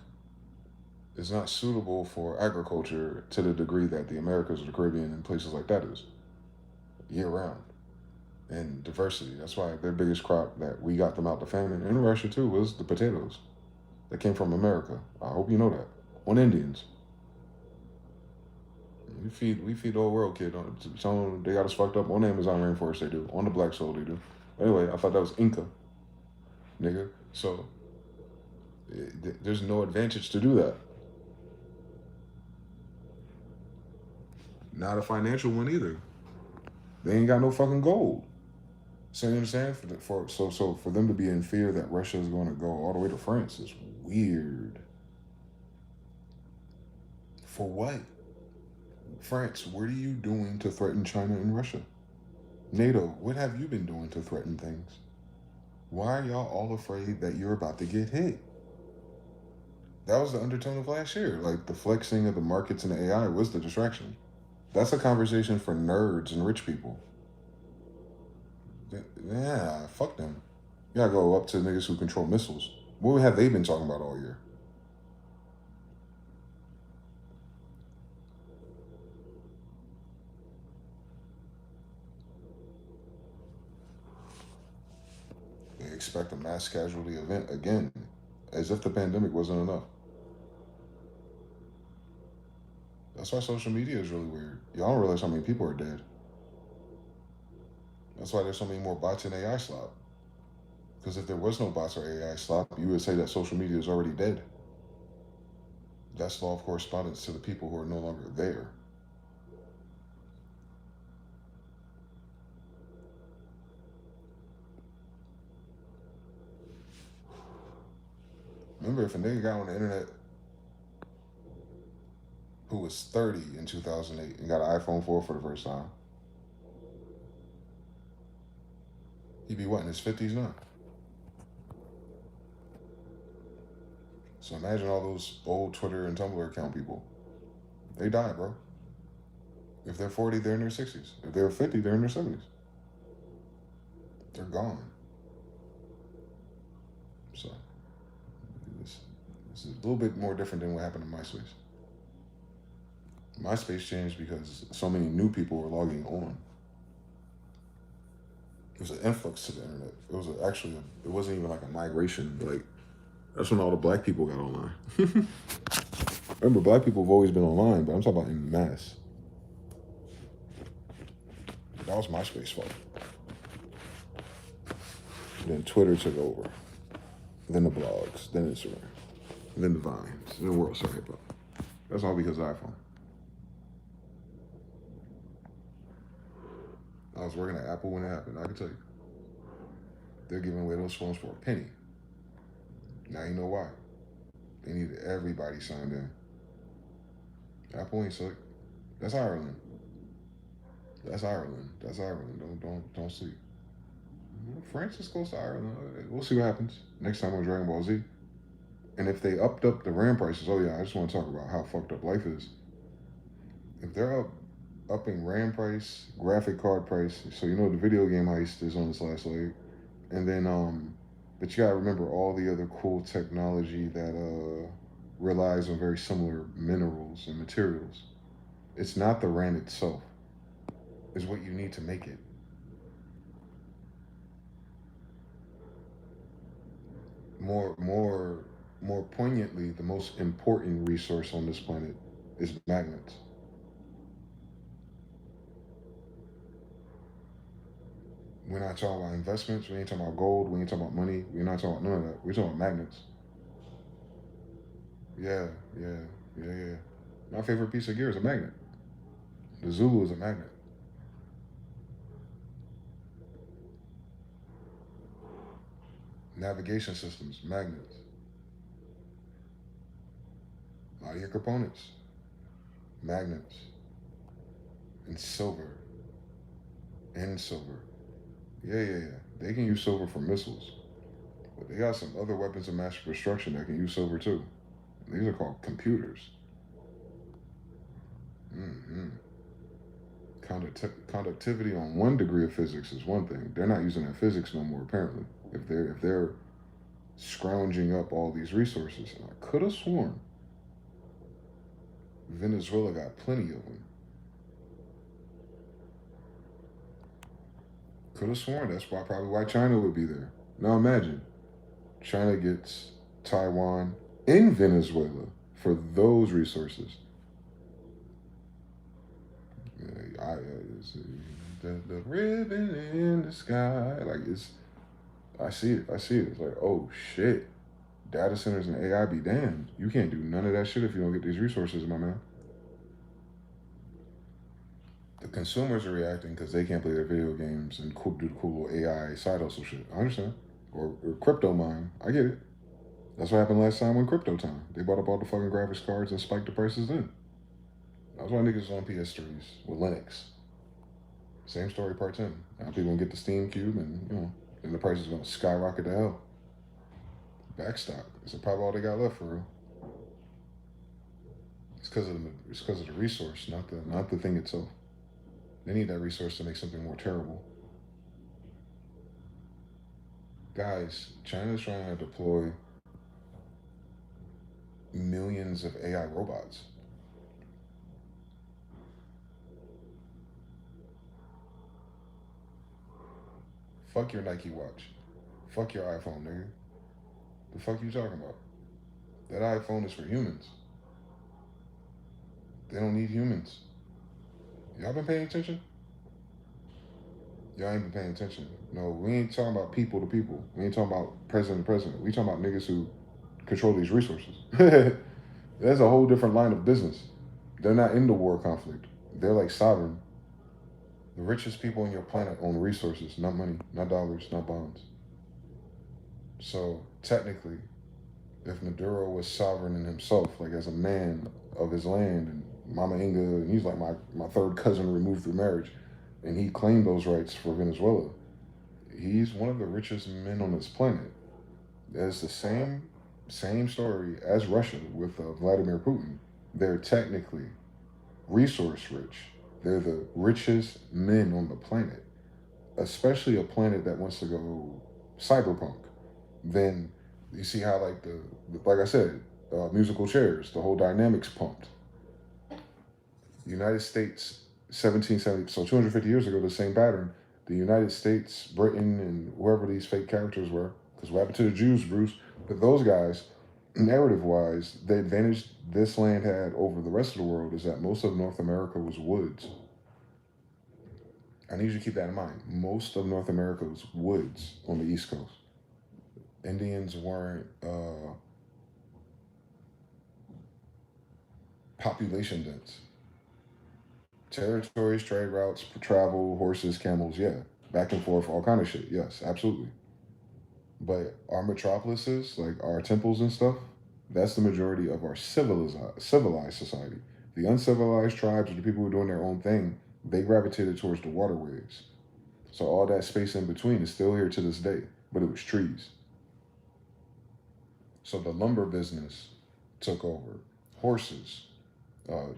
It's not suitable for agriculture to the degree that the Americas or the Caribbean and places like that is year round and diversity. That's why their biggest crop that we got them out the famine in Russia too was the potatoes that came from America. I hope you know that. On Indians. We feed the whole world, kid. Some they got us fucked up on the Amazon rainforest. They do on the Black Soul. They do. Anyway, I thought that was Inca, nigga. So there's no advantage to do that. Not a financial one either. They ain't got no fucking gold. So you understand? So for them to be in fear that Russia is going to go all the way to France is weird. For what? France, what are you doing to threaten China and Russia? NATO, what have you been doing to threaten things? Why are y'all all afraid that you're about to get hit? That was the undertone of last year. Like the flexing of the markets and the AI was the distraction. That's a conversation for nerds and rich people. Yeah, fuck them. You gotta go up to niggas who control missiles. What have they been talking about all year? They expect a mass casualty event again, as if the pandemic wasn't enough. That's why social media is really weird. Y'all don't realize how many people are dead. That's why there's so many more bots in AI slop. Because if there was no bots or AI slop, you would say that social media is already dead. That's law of correspondence to the people who are no longer there. Remember, if a nigga got on the internet who was 30 in 2008 and got an iPhone 4 for the first time, he'd be what, in his 50s now? So imagine all those old Twitter and Tumblr account people. They die, bro. If they're 40, they're in their 60s. If they're 50, they're in their 70s. They're gone. So this is a little bit more different than what happened in MySpace. MySpace changed because so many new people were logging on. It was an influx to the internet. It was it wasn't even like a migration. Like, that's when all the black people got online. Remember, black people have always been online, but I'm talking about in mass. That was MySpace fault. Then Twitter took over. Then the blogs. Then Instagram. Then the Vines. Then World Star Hip Hop. That's all because of iPhone. I was working at Apple when it happened. I can tell you. They're giving away those phones for a penny. Now you know why. They needed everybody signed in. Apple ain't slick. That's Ireland. That's Ireland. That's Ireland. Don't sleep. France is close to Ireland. We'll see what happens next time on Dragon Ball Z. And if they upped up the RAM prices, oh yeah, I just want to talk about how fucked up life is. If they're upping RAM price, graphic card price, so you know the video game heist is on its last leg, and then but you gotta remember all the other cool technology that relies on very similar minerals and materials. It's not the RAM itself. It's what you need to make it. More poignantly, the most important resource on this planet is magnets. We're not talking about investments. We ain't talking about gold. We ain't talking about money. We're not talking about none of that. We're talking about magnets. Yeah, yeah. My favorite piece of gear is a magnet. The Zulu is a magnet. Navigation systems, magnets. A lot of your components, magnets. And silver. And silver. Yeah. They can use silver for missiles. But they got some other weapons of mass destruction that can use silver too. These are called computers. Mm-hmm. Conductivity on 1 degree of physics is one thing. They're not using that physics no more, apparently. If they're scrounging up all these resources, and I could have sworn Venezuela got plenty of them. Could have sworn that's probably why China would be there. Now imagine, China gets Taiwan in Venezuela for those resources. The ribbon in the sky, like I see it. It's like, oh shit, data centers and AI be damned. You can't do none of that shit if you don't get these resources, my man. The consumers are reacting because they can't play their video games and do the cool AI side hustle shit. I understand. Or crypto mine. I get it. That's what happened last time when crypto time. They bought up all the fucking graphics cards and spiked the prices then. That's why niggas on PS3s with Linux. Same story part 10. Now people gonna get the Steam Cube and and the price is gonna skyrocket to hell. Backstock. It's probably all they got left for real. It's because of the resource, not the thing itself. They need that resource to make something more terrible. Guys, China's trying to deploy millions of AI robots. Fuck your Nike watch. Fuck your iPhone, nigga. The fuck you talking about? That iPhone is for humans. They don't need humans. Y'all been paying attention? Y'all ain't been paying attention. No, we ain't talking about people to people. We ain't talking about president to president. We talking about niggas who control these resources. That's a whole different line of business. They're not in the war conflict. They're like sovereign. The richest people on your planet own resources, not money, not dollars, not bonds. So technically, if Maduro was sovereign in himself, like as a man of his land, and Mama Inga, and he's like my third cousin removed through marriage, and he claimed those rights for Venezuela, he's one of the richest men on this planet. That's the same story as Russia with Vladimir Putin. They're technically resource rich. They're the richest men on the planet, especially a planet that wants to go cyberpunk. Then you see how like I said, musical chairs, the whole dynamics pumped. United States, 1770, so 250 years ago, the same pattern. The United States, Britain, and whoever these fake characters were. Because what happened to the Jews, Bruce? But those guys, narrative wise, the advantage this land had over the rest of the world is that most of North America was woods. I need you to keep that in mind. Most of North America was woods on the East Coast. Indians weren't population dense. Territories, trade routes, travel, horses, camels, yeah. Back and forth, all kind of shit. Yes, absolutely. But our metropolises, like our temples and stuff, that's the majority of our civilized society. The uncivilized tribes, or the people who are doing their own thing, they gravitated towards the waterways. So all that space in between is still here to this day, but it was trees. So the lumber business took over. Horses,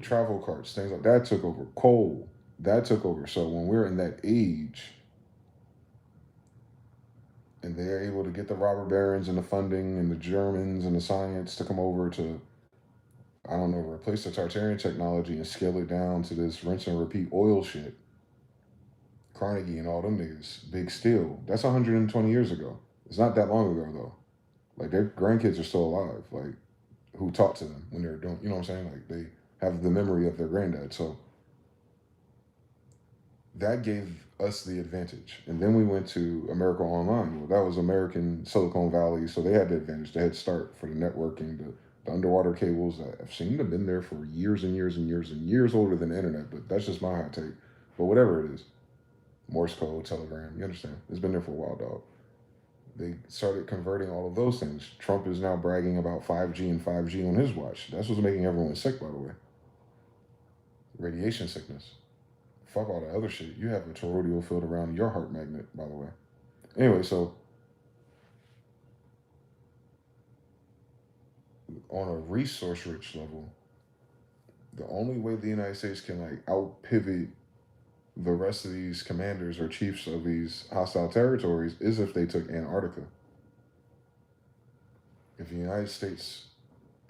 travel carts, things like that took over. Coal, that took over. So when we're in that age, and they're able to get the robber barons and the funding and the Germans and the science to come over to, I don't know, replace the Tartarian technology and scale it down to this rinse and repeat oil shit. Carnegie and all them niggas, big steel. That's 120 years ago. It's not that long ago though. Like their grandkids are still alive. Like who taught to them when they were doing, you know what I'm saying? Like they have the memory of their granddad. So that gave us the advantage. And then we went to America Online. Well, that was American Silicon Valley. So they had the advantage, the head start for the networking, the underwater cables that have seemed to have been there for years and years and years and years older than the internet. But that's just my hot take. But whatever it is, Morse code, telegram, you understand? It's been there for a while, dog. They started converting all of those things. Trump is now bragging about 5G and 5G on his watch. That's what's making everyone sick, by the way. Radiation sickness. Fuck all the other shit. You have a toroidal field around your heart magnet, by the way. Anyway, so on a resource rich level, the only way the United States can like out pivot the rest of these commanders or chiefs of these hostile territories is if they took Antarctica. If the United States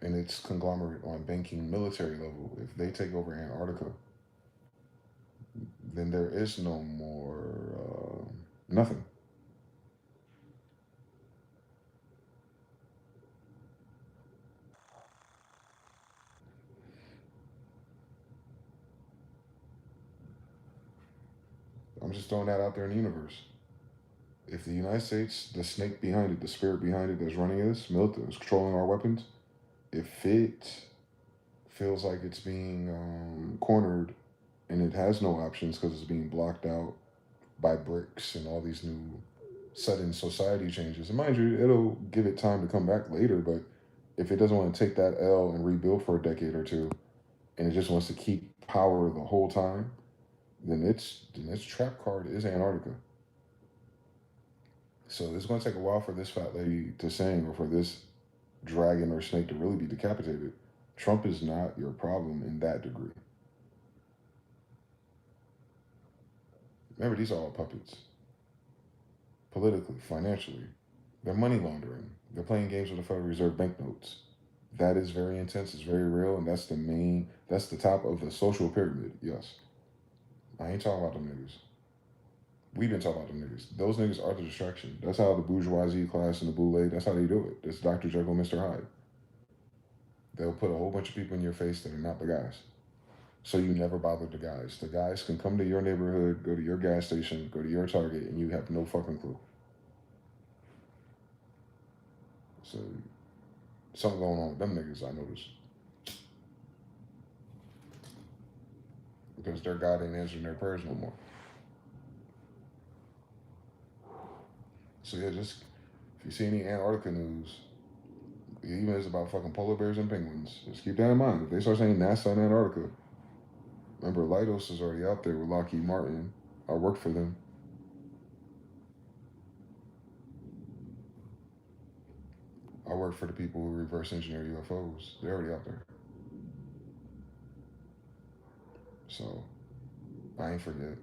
and its conglomerate on banking military level, if they take over Antarctica, then there is no more nothing. I'm just throwing that out there in the universe. If the United States, the snake behind it, the spirit behind it that's running this, military, is controlling our weapons, if it feels like it's being cornered and it has no options because it's being blocked out by BRICS and all these new sudden society changes. And mind you, it'll give it time to come back later, but if it doesn't want to take that L and rebuild for a decade or two, and it just wants to keep power the whole time, then its trap card is Antarctica. So it's going to take a while for this fat lady to sing or for this dragon or snake to really be decapitated. Trump is not your problem in that degree. Remember, these are all puppets. Politically, financially, they're money laundering. They're playing games with the Federal Reserve banknotes. That is very intense. It's very real, and that's the top of the social pyramid. Yes, I ain't talking about them niggas. We've been talking about them niggas. Those niggas are the distraction. That's how the bourgeoisie class and the boule, that's how they do it. It's Dr. Jekyll, Mr. Hyde. They'll put a whole bunch of people in your face that are not the guys. So you never bother the guys. The guys can come to your neighborhood, go to your gas station, go to your Target, and you have no fucking clue. So something going on with them niggas, I noticed. Because their God ain't answering their prayers no more. So yeah, just if you see any Antarctica news, even if it's about fucking polar bears and penguins, just keep that in mind. If they start saying NASA and Antarctica, remember Leidos is already out there with Lockheed Martin. I worked for them. I work for the people who reverse engineer UFOs. They're already out there. So I ain't forget.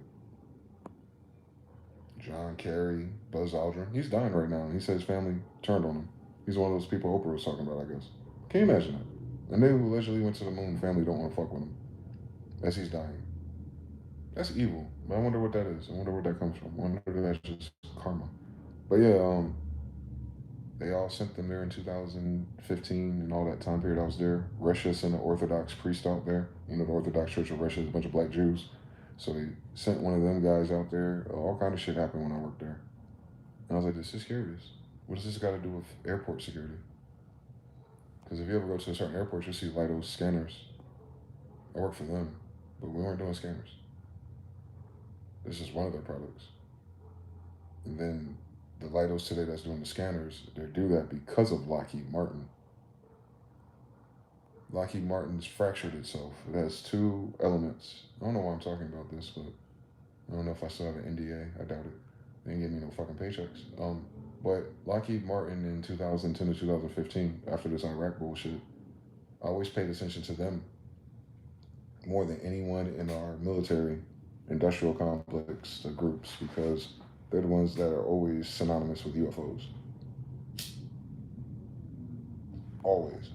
John Kerry, Buzz Aldrin. He's dying right now. He said his family turned on him. He's one of those people Oprah was talking about, I guess. Can you imagine that? And they who allegedly went to the moon, family don't want to fuck with him. As he's dying. That's evil. But I wonder what that is. I wonder where that comes from. I wonder if that's just karma. But yeah, they all sent them there in 2015 and all that time period I was there. Russia sent an Orthodox priest out there. You know, the Orthodox Church of Russia is a bunch of black Jews. So they sent one of them guys out there. All kind of shit happened when I worked there. And I was like, this is curious. What does this got to do with airport security? Because if you ever go to a certain airport, you'll see Lido scanners. I work for them, but we weren't doing scanners. This is one of their products. And then the Lidos today that's doing the scanners, they do that because of Lockheed Martin. Lockheed Martin's fractured itself. It has two elements. I don't know why I'm talking about this, but I don't know if I still have an NDA. I doubt it. They didn't give me no fucking paychecks. But Lockheed Martin in 2010 to 2015, after this Iraq bullshit, I always paid attention to them more than anyone in our military industrial complex, the groups, because they're the ones that are always synonymous with UFOs. Always.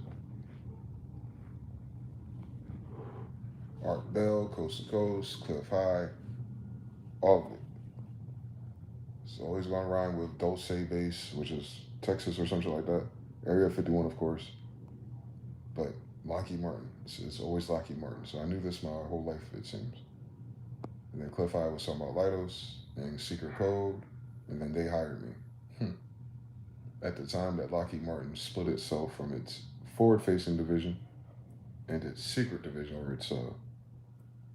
Art Bell, Coast to Coast, Cliff High, all of it. It's always going to rhyme with Dulce Base, which is Texas or something like that. Area 51, of course. But Lockheed Martin. It's always Lockheed Martin. So I knew this my whole life, it seems. And then Cliff High was talking about Lidos and Secret Code, and then they hired me. At the time that Lockheed Martin split itself from its forward-facing division and its secret division, or its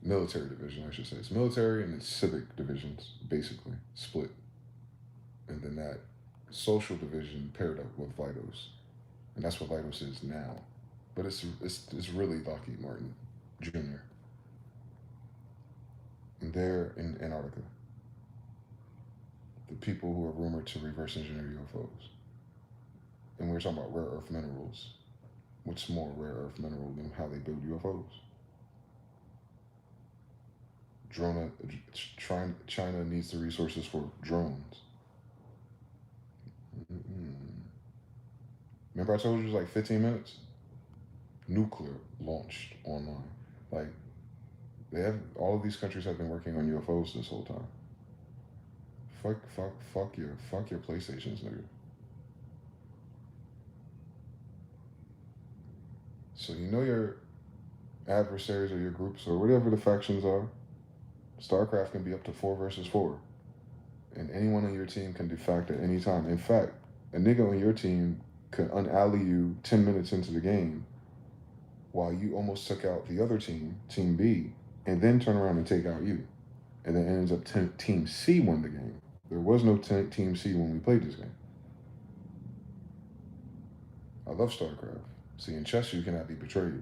military division, I should say. It's military and its civic divisions, basically, split. And then that social division paired up with Lidos. And that's what Lidos is now. But it's really Lockheed Martin Jr. And they're in Antarctica. The people who are rumored to reverse engineer UFOs. And we're talking about rare earth minerals. What's more rare earth mineral than how they build UFOs? China needs the resources for drones. Remember I told you it was like 15 minutes? Nuclear launched online. Like, all of these countries have been working on UFOs this whole time. Fuck your PlayStations, nigga. So you know your adversaries or your groups or whatever the factions are. StarCraft can be up to 4 versus 4. And anyone on your team can defect at any time. In fact, a nigga on your team could un-alley you 10 minutes into the game while you almost took out the other team, Team B, and then turn around and take out you. And then it ends up Team C won the game. There was no Team C when we played this game. I love StarCraft. See, in chess, you cannot be betrayed.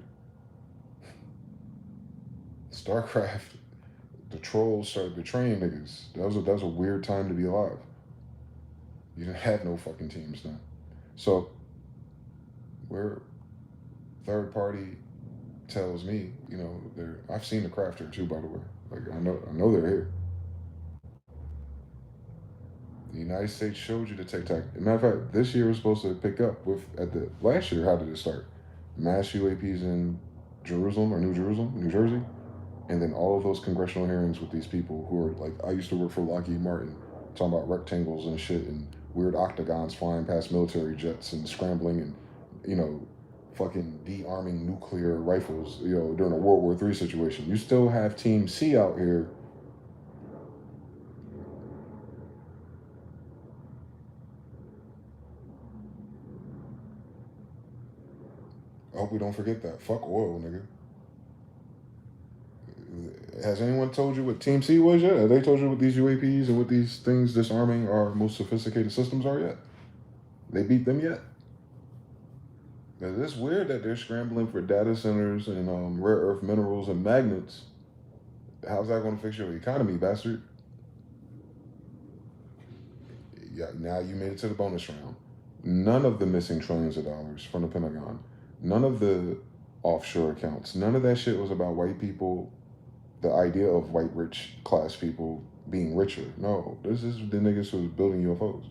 StarCraft, the trolls started betraying niggas. That was a weird time to be alive. You didn't have no fucking teams then. So, where third party tells me, you know, I've seen the crafter too, by the way. Like, I know they're here. The United States showed you the tic-tac. Matter of fact, this year was supposed to pick up with, last year, how did it start? Mass UAPs in Jerusalem or New Jersey. And then all of those congressional hearings with these people who are like, I used to work for Lockheed Martin, talking about rectangles and shit and weird octagons flying past military jets and scrambling and, you know, fucking de-arming nuclear rifles, you know, during a World War III situation. You still have Team C out here I hope we don't forget that. Fuck oil, nigga. Has anyone told you what Team C was yet? Have they told you what these UAPs and what these things disarming our most sophisticated systems are yet? They beat them yet? It's weird that they're scrambling for data centers and rare earth minerals and magnets. How's that going to fix your economy, bastard? Yeah, now you made it to the bonus round. None of the missing trillions of dollars from the Pentagon, none of the offshore accounts, none of that shit was about white people, the idea of white rich class people being richer. No, this is the niggas who was building UFOs.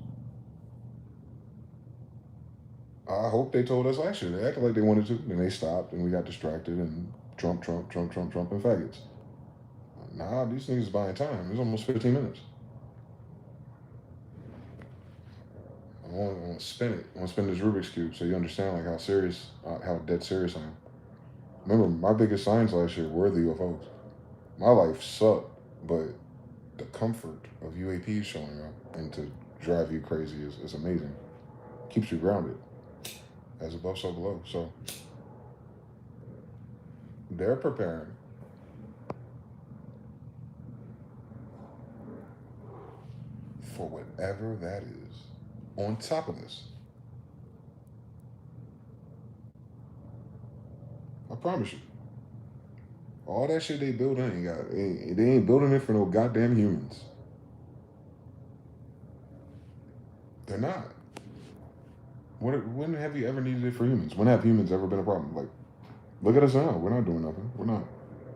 I hope they told us last year. They acted like they wanted to, and they stopped, and we got distracted, and Trump, and faggots. Nah, these niggas buying time. It's almost 15 minutes. I want to spin it. I want to spin this Rubik's Cube so you understand like how serious, how dead serious I am. Remember, my biggest signs last year were the UFOs. My life sucked, but the comfort of UAPs showing up and to drive you crazy is amazing. Keeps you grounded. As above, so below. So they're preparing for whatever that is. On top of this, I promise you, all that shit they building they ain't building it for no goddamn humans. They're not. When have you ever needed it for humans? When have humans ever been a problem? Like, look at us now. We're not doing nothing. We're not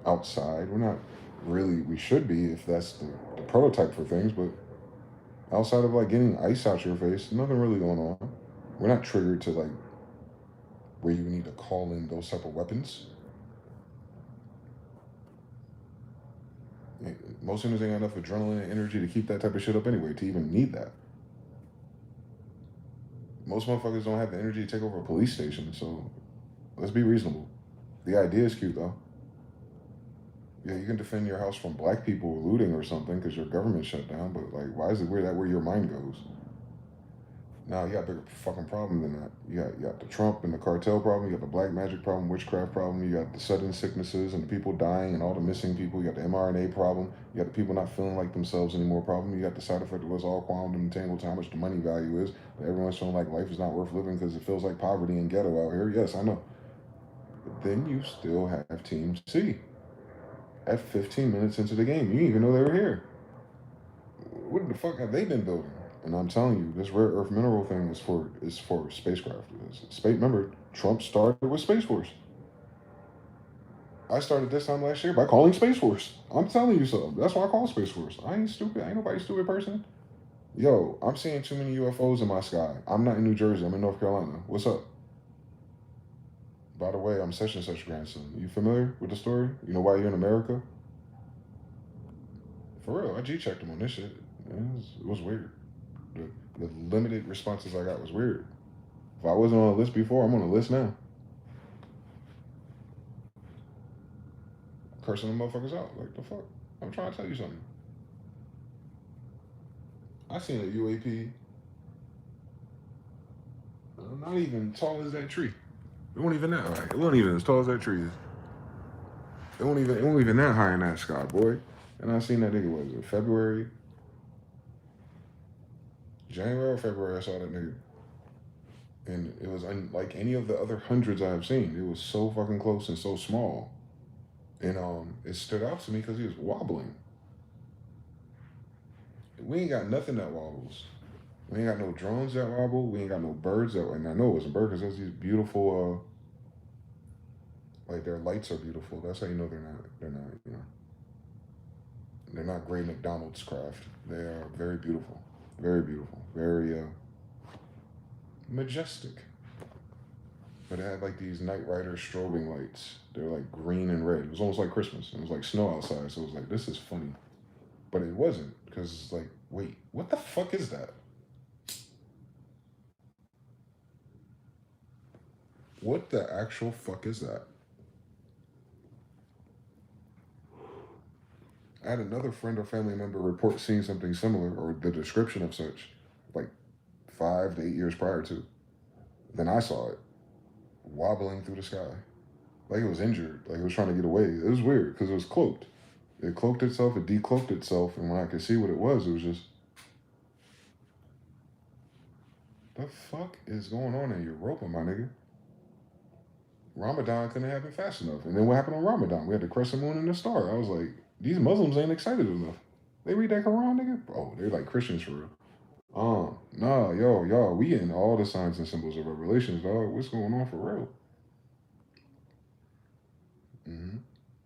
outside. We're not really. We should be if that's the prototype for things. But outside of like getting ice out your face, nothing really going on. We're not triggered to like where you need to call in those type of weapons. Most humans ain't got enough adrenaline and energy to keep that type of shit up anyway, to even need that. Most motherfuckers don't have the energy to take over a police station, so let's be reasonable. The idea is cute, though. Yeah, you can defend your house from black people looting or something because your government shut down, but like, why is it weird that where your mind goes? Now you got a bigger fucking problem than that. You got the Trump and the cartel problem. You got the black magic problem, witchcraft problem. You got the sudden sicknesses and the people dying and all the missing people. You got the mRNA problem. You got the people not feeling like themselves anymore problem. You got the side effect of what's all quantum entangled to how much the money value is. Everyone's feeling like life is not worth living because it feels like poverty and ghetto out here. Yes, I know. But then you still have Team C. At 15 minutes into the game, you didn't even know they were here. What the fuck have they been building? And I'm telling you, this rare earth mineral thing is for spacecraft. Remember, Trump started with Space Force. I started this time last year by calling Space Force. I'm telling you so. That's why I call Space Force. I ain't stupid. I ain't nobody stupid person. Yo, I'm seeing too many UFOs in my sky. I'm not in New Jersey. I'm in North Carolina. What's up? By the way, I'm such and such grandson. You familiar with the story? You know why you're in America? For real, I G-checked him on this shit. It was weird. The limited responses I got was weird. If I wasn't on a list before, I'm on a list now. Cursing the motherfuckers out. Like, the fuck? I'm trying to tell you something. I seen a UAP not even tall as that tree. It wasn't even that high. It wasn't even as tall as that tree is. It wasn't even that high in that sky, boy. And I seen that nigga, what was it, February? January or February, I saw that nigga. And it was unlike any of the other hundreds I have seen. It was so fucking close and so small. And it stood out to me because he was wobbling. We ain't got nothing that wobbles. We ain't got no drones that wobble. We ain't got no birds that, and I know it wasn't birds because there's these beautiful, like their lights are beautiful. That's how you know they're not, you know, they're not gray McDonald's craft. They are very beautiful, very majestic. But it had like these Night Rider strobing lights. They're like green and red. It was almost like Christmas. It was like snow outside, so it was like, this is funny. But it wasn't, because it's like, wait, what the fuck is that? What the actual fuck is that? I had another friend or family member report seeing something similar, or the description of such, like 5 to 8 years prior to. Then I saw it wobbling through the sky. Like it was injured, like it was trying to get away. It was weird because it was cloaked. It cloaked itself, it decloaked itself, and when I could see what it was just, the fuck is going on in Europa, my nigga? Ramadan couldn't happen fast enough. And then what happened on Ramadan? We had the crescent moon and the star. I was like, these Muslims ain't excited enough. They read that Quran, nigga? Oh, they're like Christians for real. Nah, y'all, we in all the signs and symbols of revelations, dog. What's going on for real?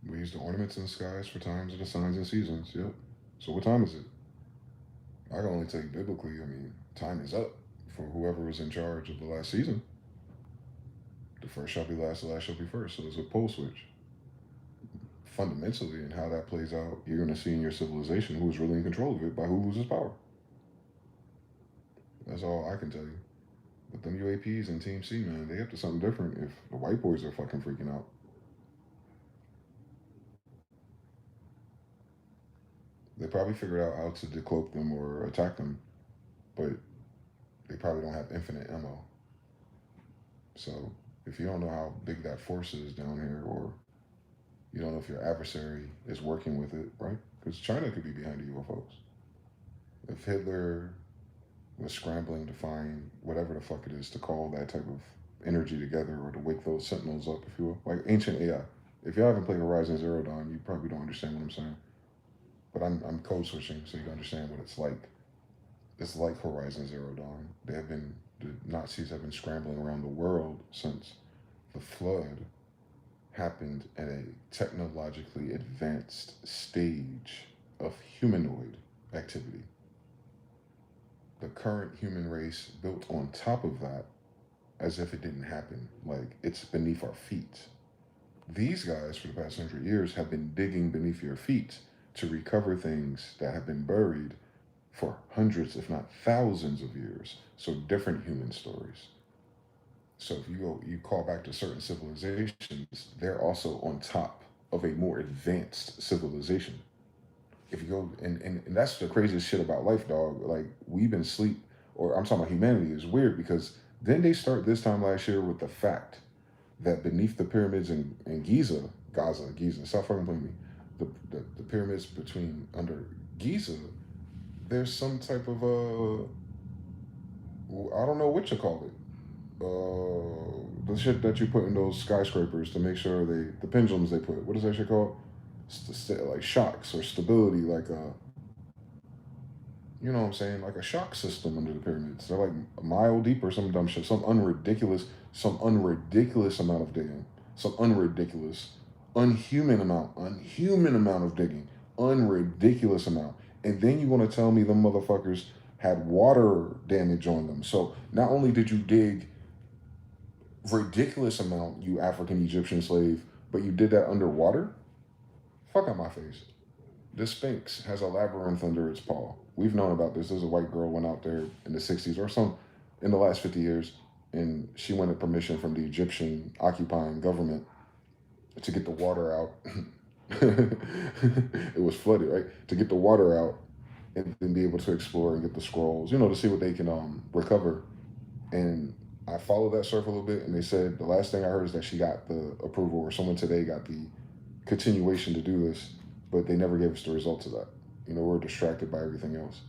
We use the ornaments in the skies for times of the signs and seasons. Yep. So what time is it? I can only take biblically. I mean, time is up for whoever was in charge of the last season. The first shall be last, the last shall be first. So there's a pole switch. fundamentally, and how that plays out, you're going to see in your civilization who's really in control of it by who loses power. That's all I can tell you. But them UAPs and Team C, man, they up to something different if the white boys are fucking freaking out. They probably figured out how to decloak them or attack them, but they probably don't have infinite ammo. So if you don't know how big that force is down here, or you don't know if your adversary is working with it, right? Because China could be behind the UFOs. If Hitler was scrambling to find whatever the fuck it is to call that type of energy together or to wake those sentinels up, if you will, like ancient AI. If y'all haven't played Horizon Zero Dawn, you probably don't understand what I'm saying. But I'm code switching so you can understand what it's like. It's like Horizon Zero Dawn. The Nazis have been scrambling around the world since the flood happened at a technologically advanced stage of humanoid activity. The current human race built on top of that as if it didn't happen, like it's beneath our feet. These guys, for the past 100 years, have been digging beneath your feet to recover things that have been buried for hundreds, if not thousands of years. So different human stories. So if you call back to certain civilizations, they're also on top of a more advanced civilization. If you go and that's the craziest shit about life, dog. Like we've been asleep, or I'm talking about humanity is weird because then they start this time last year with the fact that beneath the pyramids in Giza, stop fucking playing me. The pyramids between under Giza, there's some type of I don't know what you call it. The shit that you put in those skyscrapers to make sure the pendulums they put. What is that shit called? Like shocks or stability, like you know what I'm saying, like a shock system under the pyramids. They're like a mile deep or some dumb shit, some unridiculous amount of digging, some unhuman amount of digging, unridiculous amount. And then you want to tell me them motherfuckers had water damage on them. So not only did you dig ridiculous amount, you African Egyptian slave, but you did that underwater? Fuck out my face. The Sphinx has a labyrinth under its paw. We've known about this. There's a white girl went out there in the 60s or some in the last 50 years, and she wanted permission from the Egyptian occupying government to get the water out. It was flooded, right? To get the water out and then be able to explore and get the scrolls, to see what they can recover. And I followed that surf a little bit, and they said the last thing I heard is that she got the approval, or someone today got the continuation to do this, but they never gave us the results of that. We're distracted by everything else.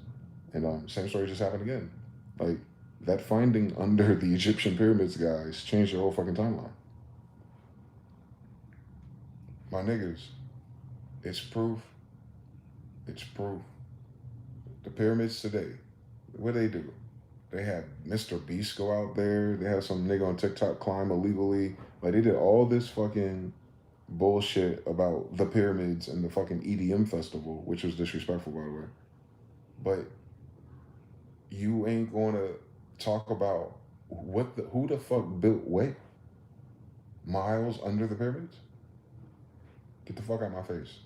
And same story just happened again. Like, that finding under the Egyptian pyramids, guys, changed the whole fucking timeline. My niggas, it's proof. It's proof. The pyramids today, what they do? They had Mr. Beast go out there. They had some nigga on TikTok climb illegally. Like, they did all this fucking bullshit about the pyramids and the fucking EDM festival, which was disrespectful, by the way. But you ain't gonna talk about who the fuck built what miles under the pyramids? Get the fuck out my face.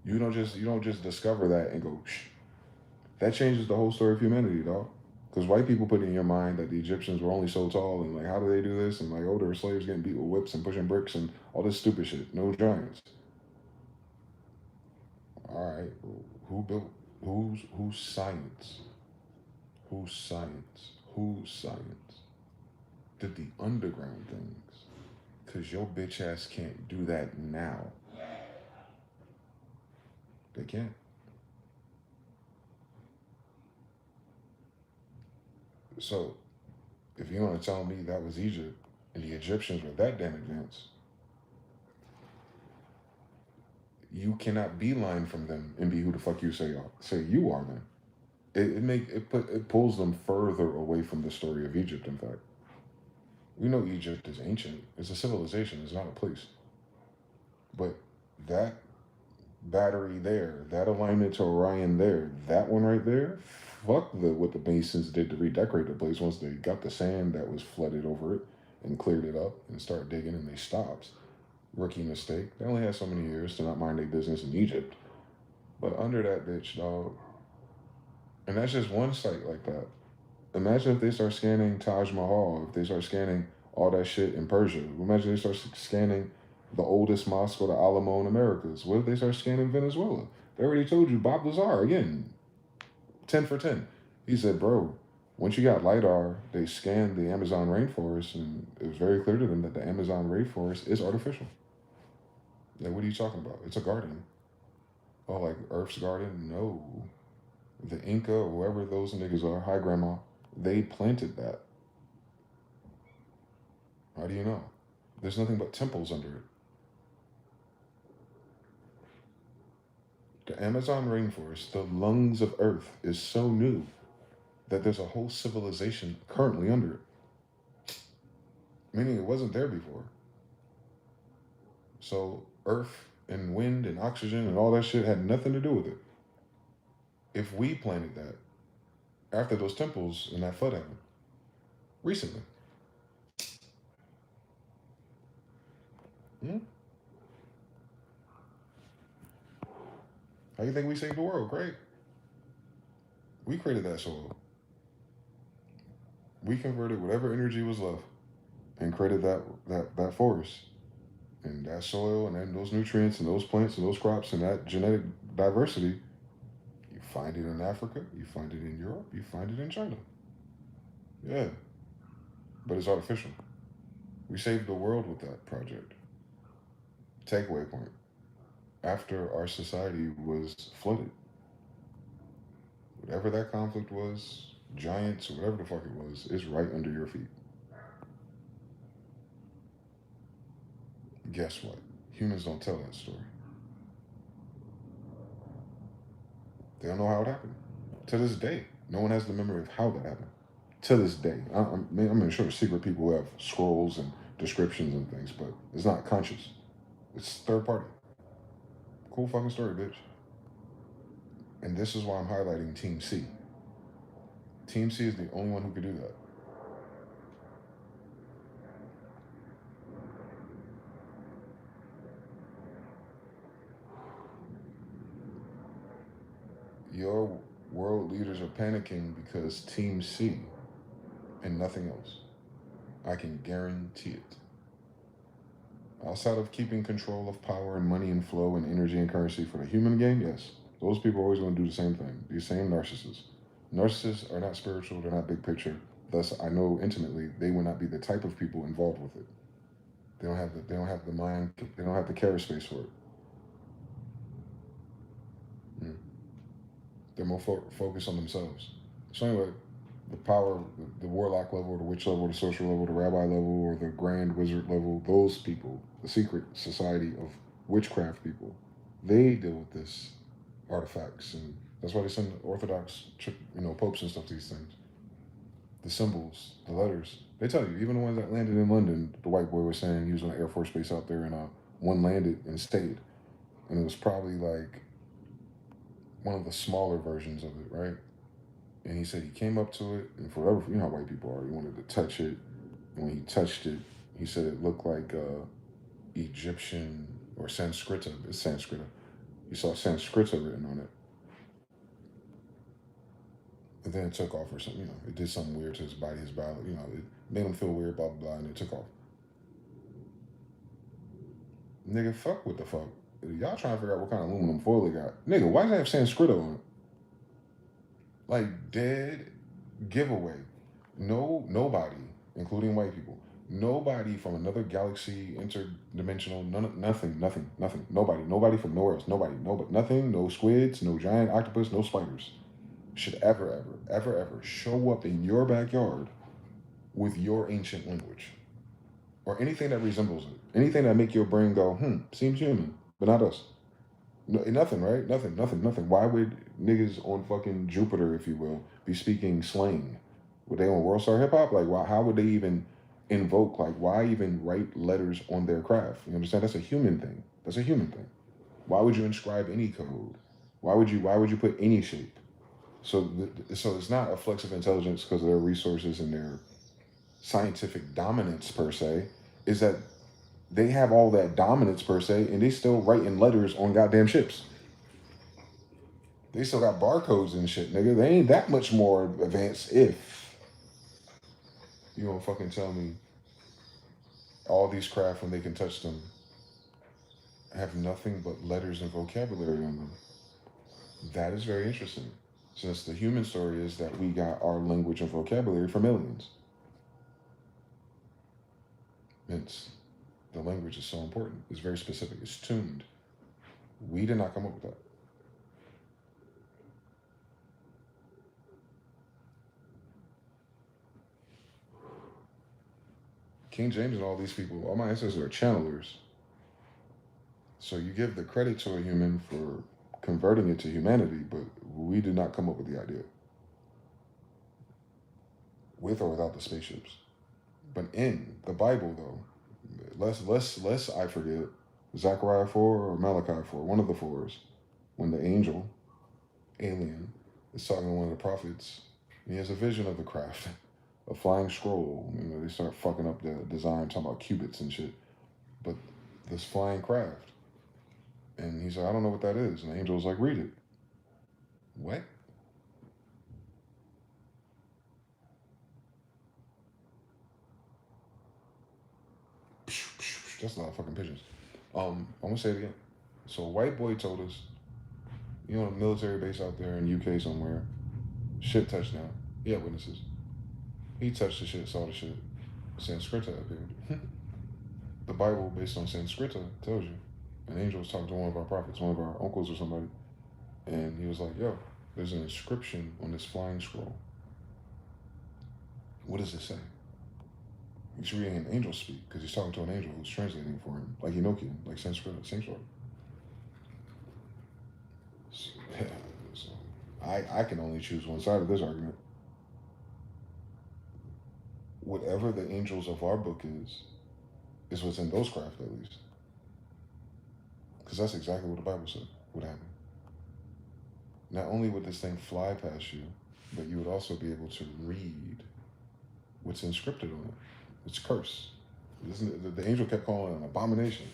You don't just discover that and go, shh. That changes the whole story of humanity, dog. Because white people put in your mind that the Egyptians were only so tall, and like, how do they do this? And like, oh, there were slaves getting beat with whips and pushing bricks and all this stupid shit. No giants. All right, who built? Whose science? Whose science? Whose science did the underground things? Because your bitch ass can't do that now. They can't. So, if you want to tell me that was Egypt and the Egyptians were that damn advanced, you cannot beeline from them and be who the fuck you say you are. Then it pulls them further away from the story of Egypt. In fact, we know Egypt is ancient. It's a civilization. It's not a place. But that battery there, that alignment to Orion there, that one right there, fuck what the Masons did to redecorate the place once they got the sand that was flooded over it and cleared it up and started digging and they stopped. Rookie mistake. They only had so many years to not mind their business in Egypt. But under that bitch, dog, and that's just one site like that. Imagine if they start scanning Taj Mahal, if they start scanning all that shit in Persia. Imagine they start scanning the oldest mosque or the Alamo in Americas. What if they start scanning Venezuela? They already told you, Bob Lazar, again, 10 for 10. He said, bro, once you got LiDAR, they scanned the Amazon rainforest, and it was very clear to them that the Amazon rainforest is artificial. Like, what are you talking about? It's a garden. Oh, like Earth's garden? No. The Inca, or whoever those niggas are, hi grandma, they planted that. How do you know? There's nothing but temples under it. The Amazon rainforest, the lungs of Earth, is so new that there's a whole civilization currently under it. Meaning it wasn't there before. So Earth and wind and oxygen and all that shit had nothing to do with it. If we planted that after those temples in that flood happened recently. Hmm? How do you think we saved the world? Great. We created that soil. We converted whatever energy was left and created that forest and that soil and then those nutrients and those plants and those crops and that genetic diversity. You find it in Africa, you find it in Europe, you find it in China. Yeah, but it's artificial. We saved the world with that project. Takeaway point. After our society was flooded, whatever that conflict was, giants, whatever the fuck it was, is right under your feet. Guess what? Humans don't tell that story. They don't know how it happened. To this day, no one has the memory of how that happened. To this day. I'm sure secret people have scrolls and descriptions and things, but it's not conscious. It's third party. Cool fucking story, bitch. And this is why I'm highlighting Team C. Team C is the only one who could do that. Your world leaders are panicking because Team C and nothing else. I can guarantee it. Outside of keeping control of power and money and flow and energy and currency for the human game, yes, those people are always going to do the same thing. These same narcissists. Narcissists are not spiritual, they're not big picture. Thus, I know intimately they will not be the type of people involved with it. They don't have the mind, they don't have the carry space for it. They're more focused on themselves. So anyway, the power, the warlock level, the witch level, the sorcerer level, the rabbi level, or the grand wizard level, those people, the secret society of witchcraft people, they deal with this artifacts, and that's why they send Orthodox, popes and stuff to these things. The symbols, the letters, they tell you. Even the ones that landed in London, the white boy was saying he was on an Air Force base out there, and one landed and stayed, and it was probably like one of the smaller versions of it, right? And he said he came up to it, and for whatever, you know how white people are, he wanted to touch it. And when he touched it, he said it looked like Egyptian or Sanskrita. It's Sanskrita. He saw Sanskrita written on it. And then it took off or something, it did something weird to his body, it made him feel weird, blah, blah, blah, and it took off. Nigga, fuck what the fuck. Y'all trying to figure out what kind of aluminum foil it got. Nigga, why does it have Sanskrit on it? Like, dead giveaway. Nobody, including white people, nobody from another galaxy, interdimensional, nothing. Nobody from nowhere else. Nobody, nothing, no squids, no giant octopus, no spiders should ever show up in your backyard with your ancient language. Or anything that resembles it. Anything that make your brain go, seems human, but not us. No, nothing, right? Nothing. Why would niggas on fucking Jupiter, if you will, be speaking slang? Would they on World Star Hip Hop? Like, how would they even invoke? Like, why even write letters on their craft? You understand? That's a human thing. Why would you inscribe any code? Why would you put any shape? So it's not a flex of intelligence because of their resources and their scientific dominance per se. Is that They have all that dominance per se, and they still writing letters on goddamn ships. They still got barcodes and shit, nigga. They ain't that much more advanced if you don't fucking tell me all these craft when they can touch them have nothing but letters and vocabulary on them. That is very interesting. Since the human story is that we got our language and vocabulary from aliens. Hence, the language is so important. It's very specific. It's tuned. We did not come up with that. King James and all these people, all my ancestors are channelers. So you give the credit to a human for converting it to humanity, but we did not come up with the idea. With or without the spaceships. But in the Bible, though, less I forget, Zechariah 4 or Malachi 4, one of the fours, when the angel, alien, is talking to one of the prophets, he has a vision of the craft, a flying scroll. You know, they start fucking up the design, talking about cubits and shit. But this flying craft. And he's like, I don't know what that is. And the angel's like, read it. What? That's a lot of fucking pigeons. I'm gonna say it again. So a white boy told us, you know, a military base out there in UK somewhere, shit touchdown. He had witnesses. He touched the shit, saw the shit. Sanskrita appeared. The Bible, based on Sanskrita, tells you an angel was talking to one of our prophets, one of our uncles or somebody, and he was like, yo, there's an inscription on this flying scroll. What does it say? He's reading an angel speak because he's talking to an angel who's translating for him, like Enochian, like Sanskrit, same story. So, yeah, so I can only choose one side of this argument. Whatever the angels of our book is what's in those craft at least. Because that's exactly what the Bible said would happen. Not only would this thing fly past you, but you would also be able to read what's inscripted on it. It's cursed. The angel kept calling it an abomination.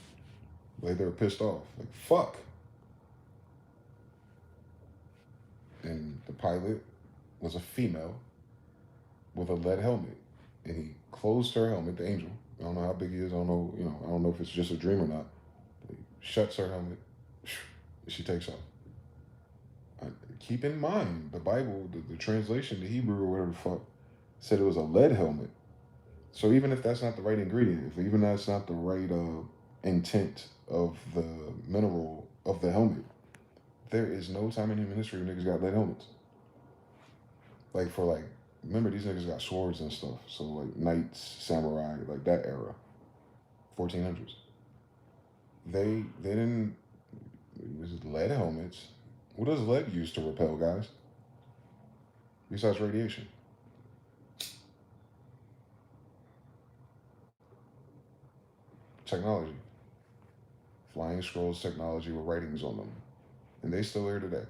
Like they were pissed off. Like, fuck. And the pilot was a female with a lead helmet. And he closed her helmet, the angel. I don't know how big he is. I don't know, I don't know if it's just a dream or not. But he shuts her helmet. She takes off. Keep in mind, the Bible, the translation, the Hebrew or whatever the fuck, said it was a lead helmet. So even if that's not the right ingredient, if even that's not the right intent of the mineral of the helmet, there is no time in human history where niggas got lead helmets. Like for like, remember these niggas got swords and stuff. So like knights, samurai, like that era, 1400s. They didn't. It was lead helmets. What does lead use to repel, guys? Besides radiation. Technology. Flying scrolls technology with writings on them. And they still here today.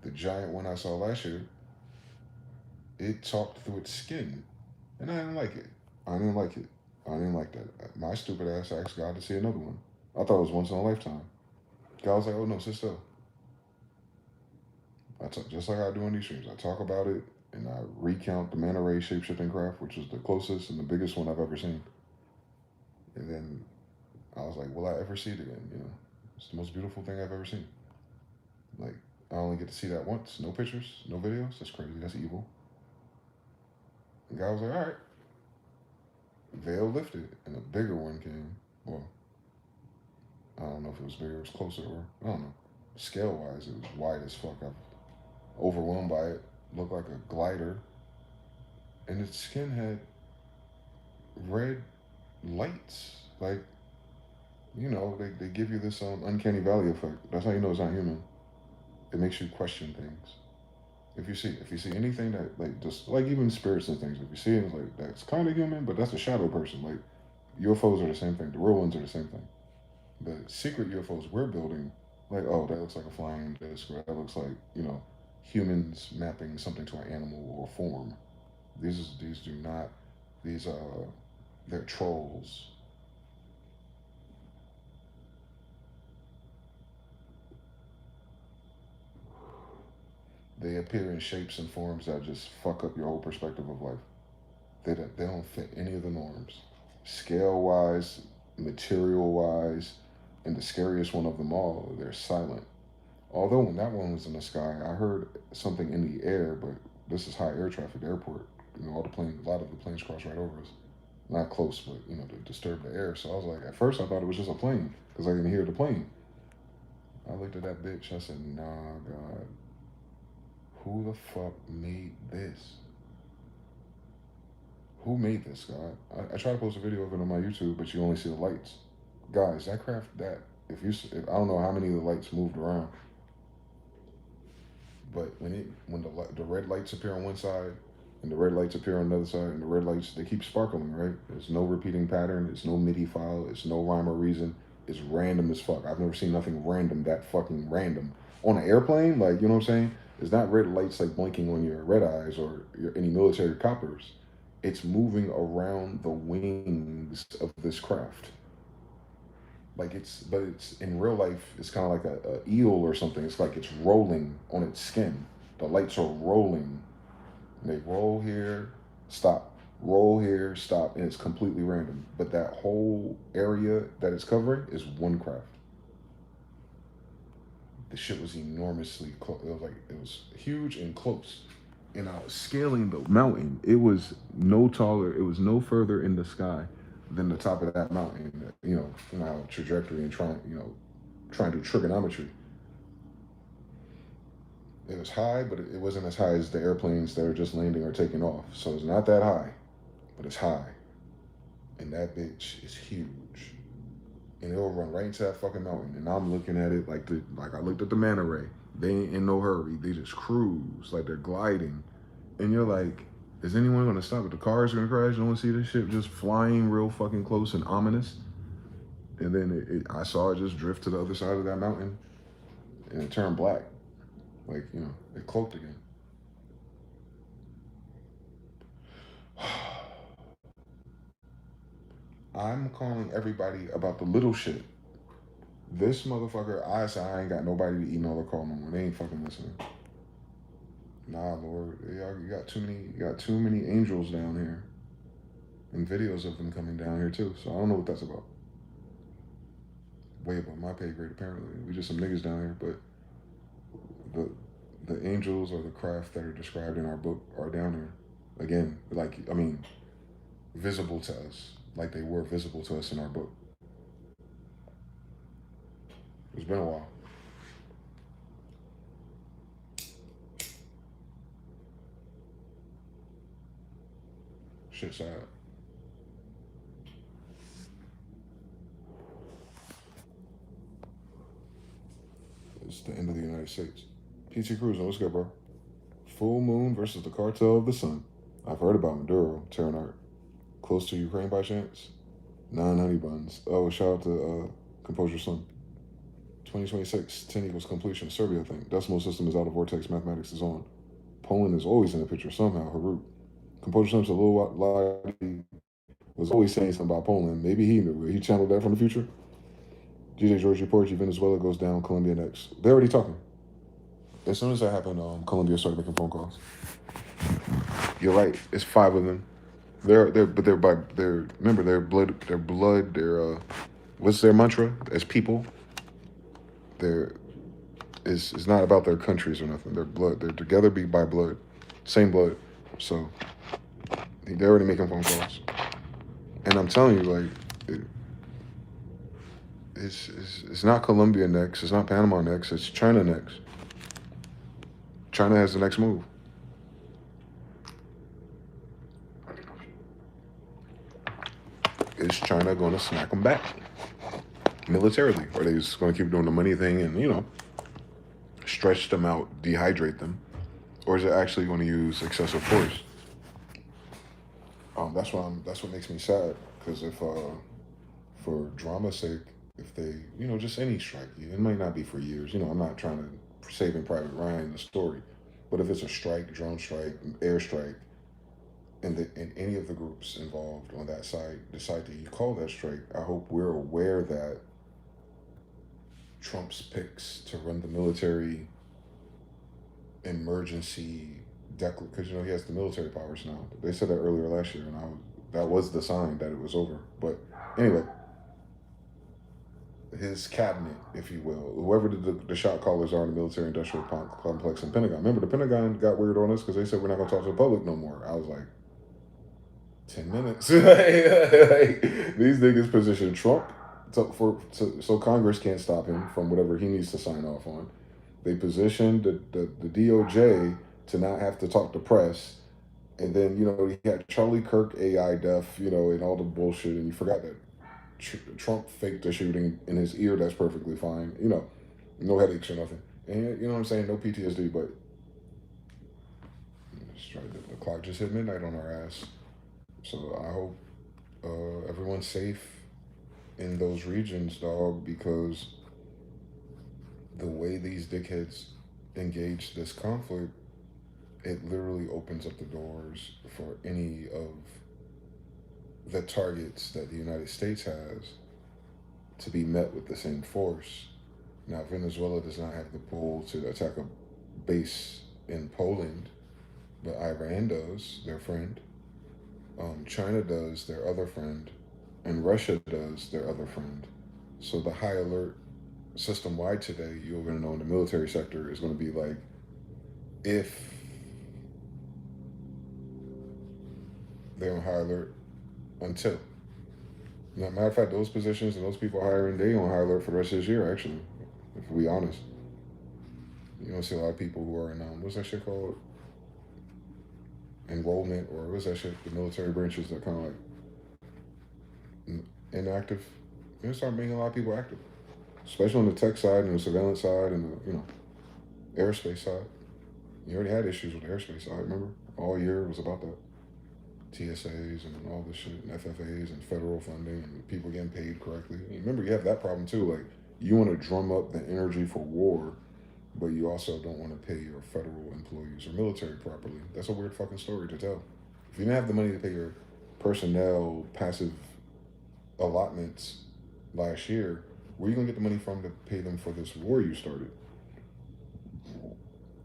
The giant one I saw last year, it talked through its skin. And I didn't like it. I didn't like that. My stupid ass asked God to see another one. I thought it was once in a lifetime. God was like, oh no, sit still. Just like I do on these streams. I talk about it and I recount the manta ray shapeshifting craft, which is the closest and the biggest one I've ever seen. And then I was like, will I ever see it again? It's the most beautiful thing I've ever seen. Like, I only get to see that once. No pictures, no videos. That's crazy. That's evil. And God was like, all right. Veil lifted and a bigger one came. Well, I don't know if it was bigger, it was closer, or I don't know. Scale wise, it was wide as fuck. I'm overwhelmed by it. Looked like a glider. And its skin had red lights. Like, they give you this uncanny valley effect. That's how you know it's not human. It makes you question things. If you see anything that, like, just like even spirits and things, if you see it, it's like, that's kind of human, but that's a shadow person. Like, UFOs are the same thing. The real ones are the same thing. The secret UFOs we're building, like, oh, that looks like a flying disc, or that looks like, humans mapping something to an animal or form. These do not These they're trolls. They appear in shapes and forms that just fuck up your whole perspective of life. They don't fit any of the norms, scale wise, material wise, and the scariest one of them all, they're silent. Although when that one was in the sky, I heard something in the air, but this is high air traffic airport. You know, a lot of the planes cross right over us. Not close, but you know, to disturb the air. So I was like, at first I thought it was just a plane because I didn't hear the plane. I looked at that bitch. I said, Nah, God, who the fuck made this? Who made this, God? I tried to post a video of it on my YouTube, but you only see the lights. Guys, that craft, that if I don't know how many of the lights moved around, but when the red lights appear on one side, and the red lights appear on the other side, and the red lights they keep sparkling, right? There's no repeating pattern. It's no MIDI file. It's no rhyme or reason. It's random as fuck. I've never seen nothing random that fucking random on an airplane. Like you know what I'm saying? It's not red lights like blinking on your red eyes or any military coppers. It's moving around the wings of this craft. But it's in real life. It's kind of like a eel or something. It's like it's rolling on its skin. The lights are rolling. They roll here, stop. Roll here, stop, and it's completely random. But that whole area that it's covering is one craft. The shit was enormously close. It was huge and close. And I was scaling the mountain. It was no taller. It was no further in the sky than the top of that mountain. You know how trajectory and trying to do trigonometry. It was high, but it wasn't as high as the airplanes that are just landing or taking off. So it's not that high, but it's high. And that bitch is huge. And it'll run right into that fucking mountain. And I'm looking at it like I looked at the manta ray. They ain't in no hurry. They just cruise like they're gliding. And you're like, is anyone gonna stop? The car's gonna crash. You don't see this ship just flying real fucking close and ominous. And then I saw it just drift to the other side of that mountain, and it turned black. Like it cloaked again. I'm calling everybody about the little shit. This motherfucker, I said I ain't got nobody to email or call no more. They ain't fucking listening. Nah, Lord, you got too many angels down here, and videos of them coming down here too. So I don't know what that's about. Way above my pay grade apparently. We just some niggas down here, but the the angels or the craft that are described in our book are down here. Again, visible to us, like they were visible to us in our book. It's been a while. Shit sad. It's the end of the United States. PT Cruiser, what's good, bro? Full Moon versus the Cartel of the Sun. I've heard about Maduro, Terran Art. Close to Ukraine by chance? Non-honey buns. Oh, shout out to Composure Sun. 2026, 10 equals completion. Serbia thing. Decimal system is out of vortex. Mathematics is on. Poland is always in the picture somehow. Harut. Composure Sun's a little lie. Was always saying something about Poland. Maybe he knew. He channeled that from the future. DJ Georgie Porgy, Venezuela goes down. Colombia next. They're already talking. As soon as that happened, Colombia started making phone calls. You're right. It's 5 of them. Remember their blood, what's their mantra as people? It's not about their countries or nothing. Their blood. They're together by blood. Same blood. So they're already making phone calls. And I'm telling you, like, it's not Colombia next. It's not Panama next. It's China next. China has the next move. Is China going to smack them back militarily? Or are they just going to keep doing the money thing and, stretch them out, dehydrate them? Or is it actually going to use excessive force? That's what makes me sad. Because if, for drama's sake, if they, just any strike, it might not be for years. I'm not trying to Saving Private Ryan the story, but if it's a strike, drone strike, air strike, and any of the groups involved on that side decide to call that strike, I hope we're aware that Trump's picks to run the military emergency because he has the military powers now. They said that earlier last year, and that was the sign that it was over. But anyway, his cabinet, if you will, whoever the shot callers are in the military industrial complex in Pentagon. Remember, the Pentagon got weird on us because they said we're not going to talk to the public no more. I was like, 10 minutes. These niggas positioned Trump so Congress can't stop him from whatever he needs to sign off on. They positioned the DOJ to not have to talk to press. And then, he had Charlie Kirk AI deaf, and all the bullshit. And you forgot that Trump faked the shooting in his ear. That's perfectly fine. No headaches or nothing. And you know what I'm saying? No PTSD, but the clock just hit midnight on our ass. So I hope everyone's safe in those regions, dog, because the way these dickheads engage this conflict, it literally opens up the doors for any of the targets that the United States has to be met with the same force. Now, Venezuela does not have the pull to attack a base in Poland, but Iran does, their friend. China does, their other friend. And Russia does, their other friend. So the high alert system-wide today, you're going to know in the military sector, is going to be like, if they're on high alert until. Matter of fact, those positions and those people hiring, they on high alert for the rest of this year, actually, if we be honest. You don't see a lot of people who are in, what's that shit called? Enrollment, or what's that shit? The military branches that kind of like inactive. You're start making a lot of people active, especially on the tech side and the surveillance side and the airspace side. You already had issues with the airspace side, remember? All year was about that. TSAs and all this shit, and FFAs and federal funding and people getting paid correctly. Remember, you have that problem too. Like, you want to drum up the energy for war, but you also don't want to pay your federal employees or military properly. That's a weird fucking story to tell. If you didn't have the money to pay your personnel passive allotments last year, where are you going to get the money from to pay them for this war you started?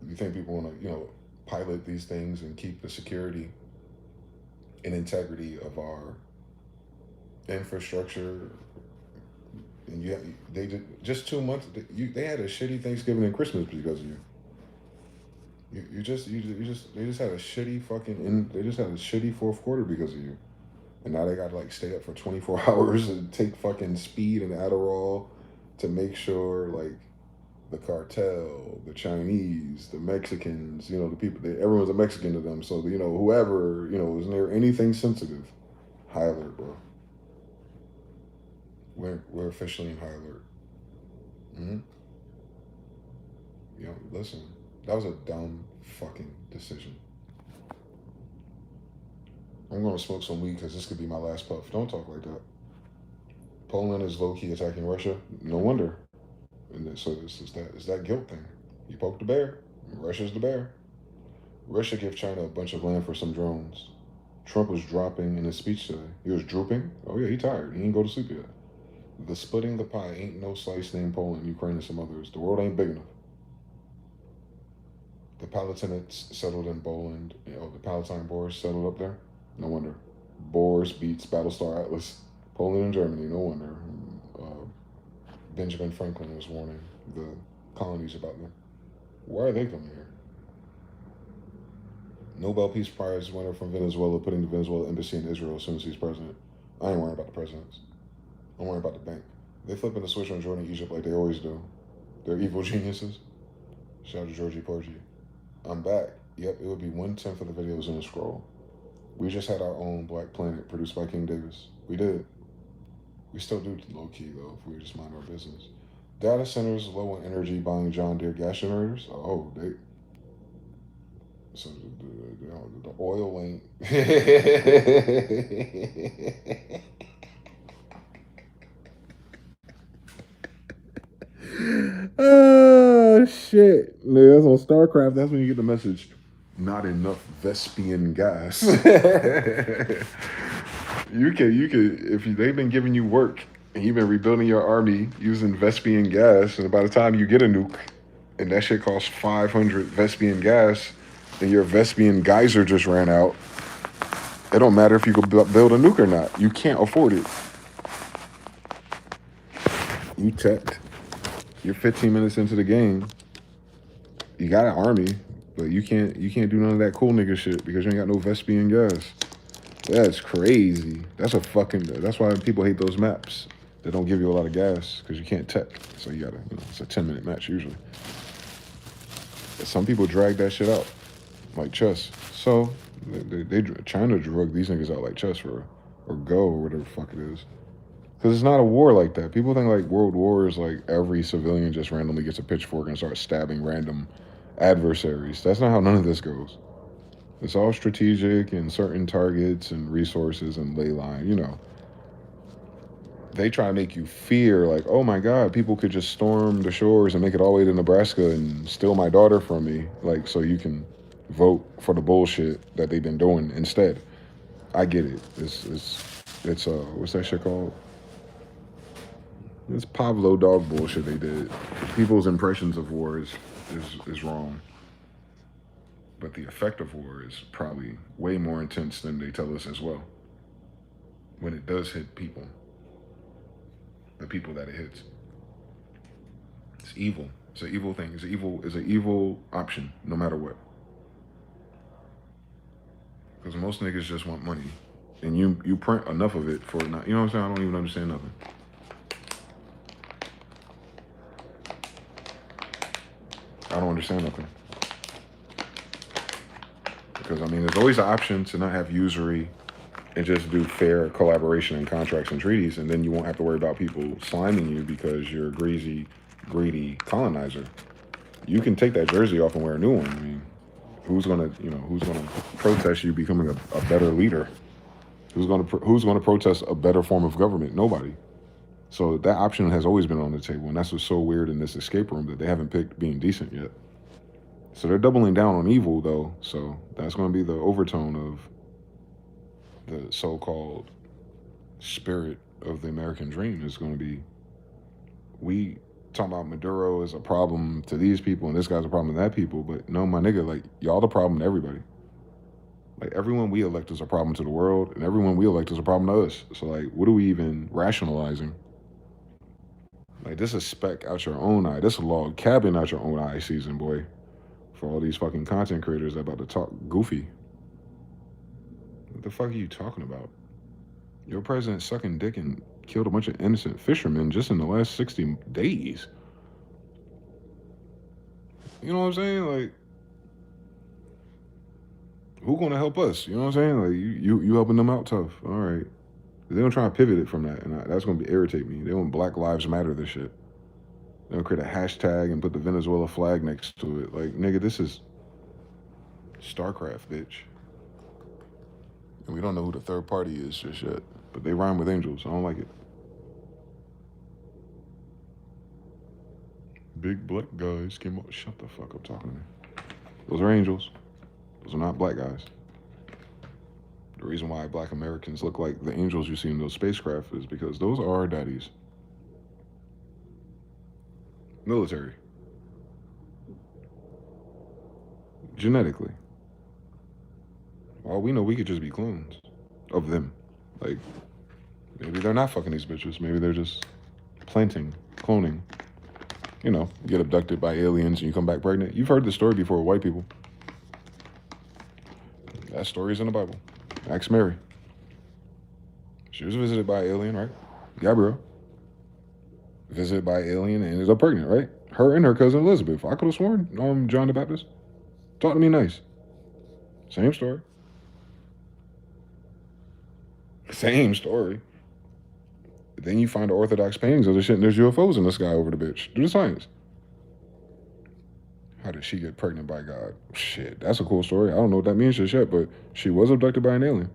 You think people want to, pilot these things and keep the security and integrity of our infrastructure? And they did just 2 months. They had a shitty Thanksgiving and Christmas because of you. They just had a shitty they just had a shitty fourth quarter because of you. And now they got to stay up for 24 hours and take fucking speed and Adderall to make sure the cartel, the Chinese, the Mexicans, the people, everyone's a Mexican to them. So, whoever, is near anything sensitive, high alert, bro. We're officially in high alert. Listen, that was a dumb fucking decision. I'm going to smoke some weed because this could be my last puff. Don't talk like that. Poland is low-key attacking Russia. No wonder. And so it's that guilt thing. You poke the bear, Russia's the bear. Russia gave China a bunch of land for some drones. Trump was dropping in his speech today. He was drooping. Oh yeah, he tired. He ain't go to sleep yet. The splitting the pie ain't no slice named Poland, Ukraine, and some others. The world ain't big enough. The Palatinates settled in Poland. The Palatine Boers settled up there. No wonder. Boers beats Battlestar Atlas. Poland and Germany. No wonder. Benjamin Franklin was warning the colonies about them. Why are they coming here? Nobel Peace Prize winner from Venezuela putting the Venezuela embassy in Israel as soon as he's president. I ain't worried about the presidents. I'm worried about the bank. They flipping the switch on Jordan and Egypt like they always do. They're evil geniuses. Shout out to Georgie Porgy. I'm back. Yep, it would be 1/10 of the videos in the scroll. We just had our own Black Planet produced by King Davis. We did. We still do low-key, though, if we just mind our business. Data centers low on energy buying John Deere gas generators. Oh, so the oil ain't. Oh, shit. Nigga, that's on StarCraft. That's when you get the message. not enough Vespian gas. They've been giving you work and you've been rebuilding your army using Vespian gas, and by the time you get a nuke, and that shit costs 500 Vespian gas, and your Vespian geyser just ran out, it don't matter if you could build a nuke or not. You can't afford it. You teched. You're 15 minutes into the game. You got an army, but you can't do none of that cool nigga shit because you ain't got no Vespian gas. That's crazy. That's why people hate those maps. They don't give you a lot of gas because you can't tech. So you gotta, it's a 10-minute match usually. But some people drag that shit out like chess. So they trying to drug these niggas out like chess or go or whatever the fuck it is. Because it's not a war like that. People think like world war is like every civilian just randomly gets a pitchfork and starts stabbing random adversaries. That's not how none of this goes. It's all strategic and certain targets and resources and ley line, They try to make you fear like, oh my God, people could just storm the shores and make it all the way to Nebraska and steal my daughter from me, like so you can vote for the bullshit that they've been doing instead. I get it. It's what's that shit called? It's Pavlo dog bullshit they did. People's impressions of war is wrong. But the effect of war is probably way more intense than they tell us as well. When it does hit people. The people that it hits. It's evil. It's an evil thing. It's an evil option, no matter what. Because most niggas just want money. And you print enough of it for not, you know what I'm saying? I don't even understand nothing. I don't understand nothing. Because, there's always an option to not have usury and just do fair collaboration and contracts and treaties, and then you won't have to worry about people sliming you because you're a greedy colonizer. You can take that jersey off and wear a new one. Who's gonna protest you becoming a better leader? Who's gonna protest a better form of government? Nobody. So that option has always been on the table, and that's what's so weird in this escape room that they haven't picked being decent yet. So they're doubling down on evil, though. So that's going to be the overtone of the so-called spirit of the American dream is going to be, we talking about Maduro is a problem to these people and this guy's a problem to that people, but no, my nigga, like, y'all the problem to everybody. Like, everyone we elect is a problem to the world, and everyone we elect is a problem to us. So, like, what are we even rationalizing? Like, this is speck out your own eye. This is log cabin out your own eye season, boy. For all these fucking content creators that about to talk goofy. What the fuck are you talking about? Your president sucking dick and killed a bunch of innocent fishermen just in the last 60 days. You know what I'm saying? Like, who gonna help us? You know what I'm saying? Like, you helping them out tough. All right. They don't try to pivot it from that, and that's gonna irritate me. They want Black Lives Matter this shit. They'll create a hashtag and put the Venezuela flag next to it. Like, nigga, this is StarCraft, bitch. And we don't know who the third party is just yet. But they rhyme with angels. I don't like it. Big black guys came up. Shut the fuck up talking to me. Those are angels. Those are not black guys. The reason why black Americans look like the angels you see in those spacecraft is because those are our daddies. Military. Genetically. All we know, we could just be clones of them. Like, maybe they're not fucking these bitches. Maybe they're just cloning. You get abducted by aliens and you come back pregnant. You've heard this story before, white people. That story's in the Bible. Ask Mary. She was visited by an alien, right? Gabriel. Visited by an alien and ended up pregnant, right? Her and her cousin Elizabeth. I could have sworn John the Baptist. Talk to me nice. Same story. Same story. Then you find the Orthodox paintings of the shit and there's UFOs in the sky over the bitch. Do the science. How did she get pregnant by God? Shit, that's a cool story. I don't know what that means just yet, but she was abducted by an alien.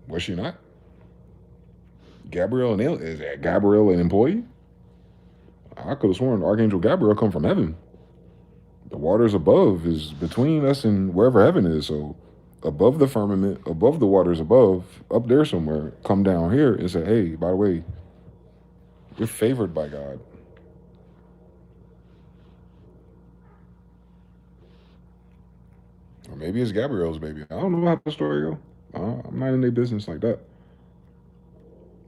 Was she not? Gabriel an alien? Is that Gabriel an employee? I could have sworn Archangel Gabriel come from heaven. The waters above is between us and wherever heaven is. So above the firmament, above the waters above, up there somewhere, come down here and say, hey, by the way, you're favored by God. Or maybe it's Gabriel's baby. I don't know how the story go. I'm not in their business like that.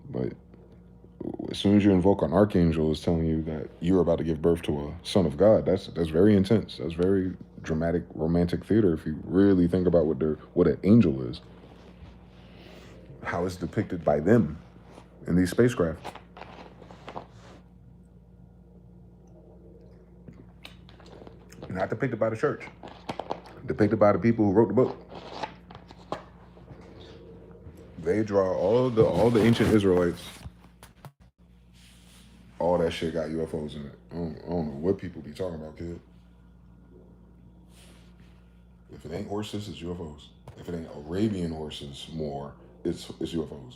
But as soon as you invoke an archangel, it's telling you that you're about to give birth to a son of God. That's very intense. That's very dramatic, romantic theater. If you really think about what an angel is, how it's depicted by them in these spacecraft. Not depicted by the church. Depicted by the people who wrote the book. They draw all the ancient Israelites. All that shit got UFOs in it. I don't know what people be talking about, kid. If it ain't horses, it's UFOs. If it ain't Arabian horses more, it's UFOs.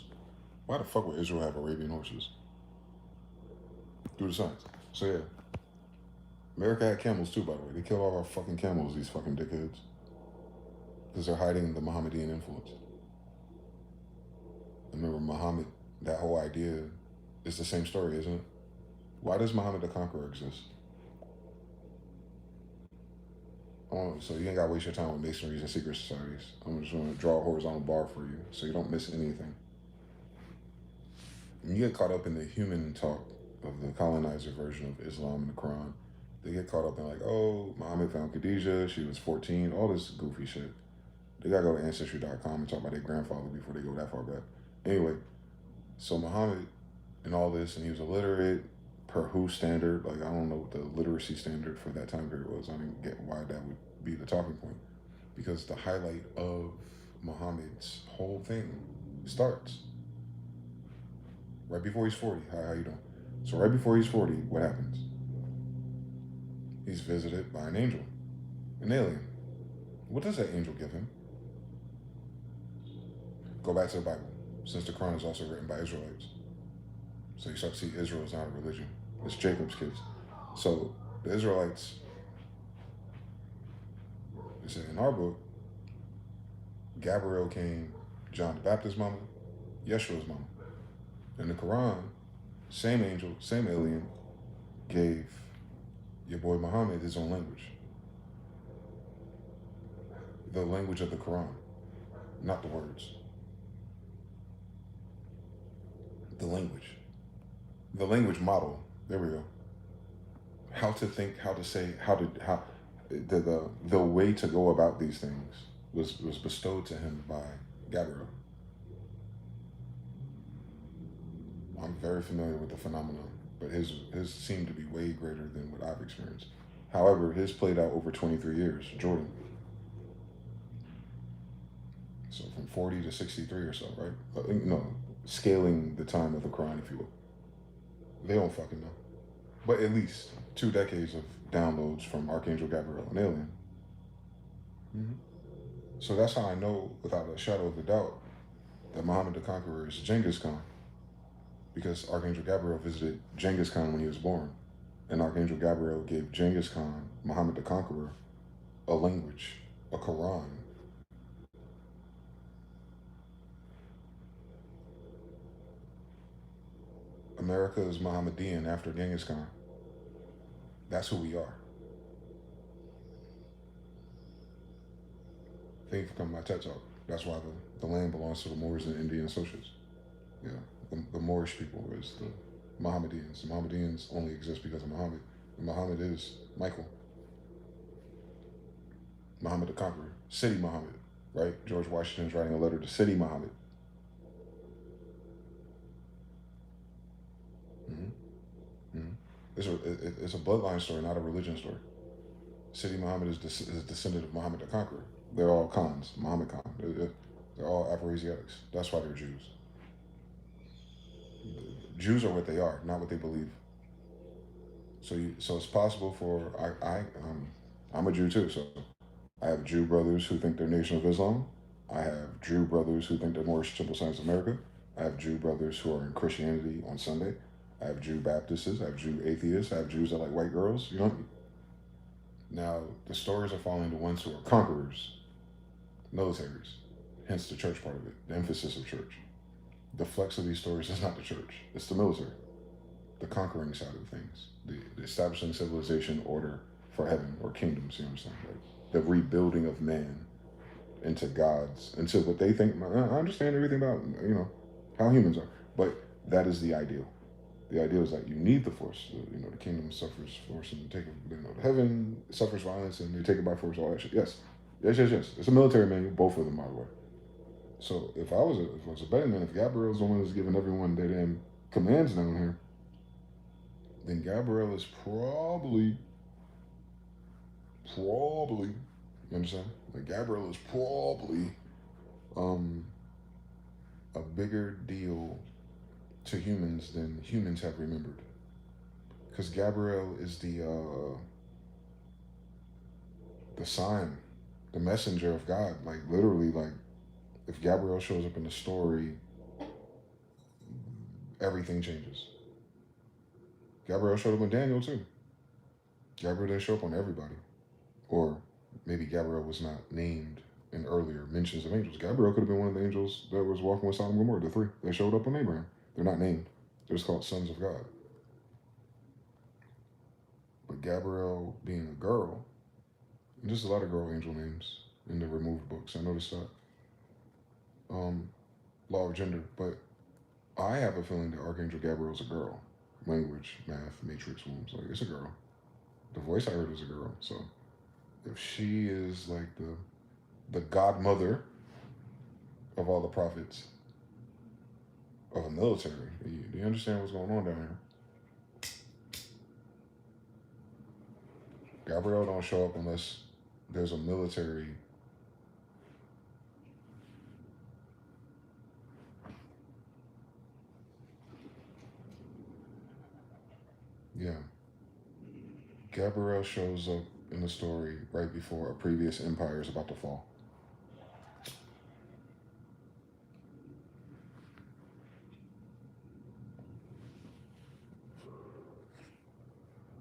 Why the fuck would Israel have Arabian horses? Do the science. So yeah. America had camels too, by the way. They killed all our fucking camels, these fucking dickheads. Because they're hiding the Mohammedan influence. Remember, Muhammad, that whole idea is the same story, isn't it? Why does Muhammad the Conqueror exist? Oh, so you ain't gotta waste your time with masonries and secret societies. I'm just gonna draw a horizontal bar for you so you don't miss anything. When you get caught up in the human talk of the colonizer version of Islam and the Quran, they get caught up in like, oh, Muhammad found Khadijah, she was 14, all this goofy shit. They gotta go to Ancestry.com and talk about their grandfather before they go that far back. Anyway, so Muhammad and all this, and he was illiterate per who standard. Like, I don't know what the literacy standard for that time period was. I didn't get why that would be the talking point. Because the highlight of Muhammad's whole thing starts right before he's 40. How you doing? So right before he's 40, what happens? He's visited by an angel, an alien. What does that angel give him? Go back to the Bible, since the Quran is also written by Israelites. So you start to see Israel is not a religion. It's Jacob's kids. So the Israelites, they say in our book, Gabriel came, John the Baptist's mama, Yeshua's mama. In the Quran, same angel, same alien, gave your boy Muhammad his own language. The language of the Quran, not the words. The language. The language model. There we go. How to think, how to say, how the way to go about these things was bestowed to him by Gabriel. I'm very familiar with the phenomenon, but his seemed to be way greater than what I've experienced. However, his played out over 23 years, Jordan. So from 40 to 63 or so, right? No, scaling the time of the Quran, if you will. They don't fucking know. But at least 2 decades of downloads from Archangel Gabriel, an alien. Mm-hmm. So that's how I know, without a shadow of a doubt, that Muhammad the Conqueror is Genghis Khan. Because Archangel Gabriel visited Genghis Khan when he was born. And Archangel Gabriel gave Genghis Khan, Muhammad the Conqueror, a language, a Quran. America is Mohammedan after Genghis Khan. That's who we are. Thank you for coming to my TED Talk. That's why the land belongs to the Moors and Indian associates. Yeah, the Moorish people is the Mohammedans. The Mohammedans only exist because of Muhammad. And Muhammad is Michael. Muhammad the Conqueror. City Muhammad, right? George Washington's writing a letter to City Muhammad. Mm-hmm. Mm-hmm. It's a bloodline story, not a religion story. City Muhammad is a descendant of Muhammad the Conqueror. They're all Khans, Muhammad Khan. They're all Afro-Asiatics. That's why they're Jews. Jews are what they are, not what they believe. So it's possible for I'm a Jew too. So I have Jew brothers who think they're Nation of Islam. I have Jew brothers who think they're more Simple Science America. I have Jew brothers who are in Christianity on Sunday. I have Jew Baptists. I have Jew atheists. I have Jews that like white girls. You know, Now, the stories are following the ones who are conquerors, militaries, hence the church part of it, the emphasis of church. The flex of these stories is not the church, it's the military, the conquering side of things, the establishing civilization, order for heaven or kingdoms, you know what I'm saying? Like the rebuilding of man into gods, into what they think. I understand everything about, how humans are, but that is the ideal. The idea is that you need the force. The kingdom suffers force and take it. The heaven suffers violence and they take it by force. All that shit. Yes, yes, yes, yes. It's a military manual. Both of them, by the way. So if I was a betting man, if Gabriel's the one that's giving everyone their damn commands down here, then Gabriel is probably, you understand? Like Gabriel is probably um a bigger deal to humans than humans have remembered. Because Gabriel is the sign, the messenger of God. Like literally, like if Gabriel shows up in the story, everything changes. Gabriel showed up on Daniel too. Gabriel didn't show up on everybody. Or maybe Gabriel was not named in earlier mentions of angels. Gabriel could have been one of the angels that was walking with Sodom and Gomorrah, the three that showed up on Abraham. They're not named. They're just called sons of God. But Gabriel being a girl, and there's a lot of girl angel names in the removed books. I noticed that. Law of gender. But I have a feeling that Archangel Gabriel's a girl. Language, math, matrix, wombs. Like, it's a girl. The voice I heard is a girl. So if she is like the godmother of all the prophets of a military, do you understand what's going on down here? Gabriel don't show up unless there's a military. Yeah. Gabriel shows up in the story right before a previous empire is about to fall.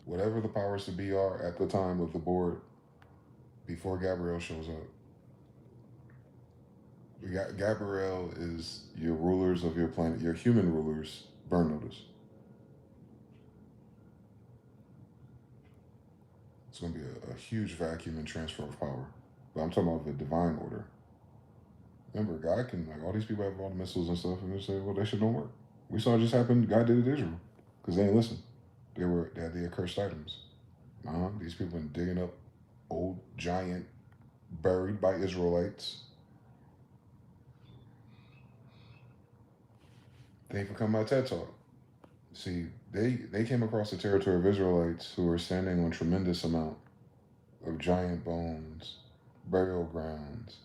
Whatever the powers to be are at the time of the board, before Gabriel shows up, Gabriel is your rulers of your planet, your human rulers, burn notice. It's going to be a huge vacuum and transfer of power. But I'm talking about the divine order. Remember, God can, like, all these people have all the missiles and stuff, and they say, well, that shit don't work. We saw it just happen. God did it to Israel because they didn't listen. They had the accursed items. These people been digging up old giant buried by Israelites. Thank you for coming to my TED Talk. See, they came across the territory of Israelites who were standing on tremendous amount of giant bones, burial grounds,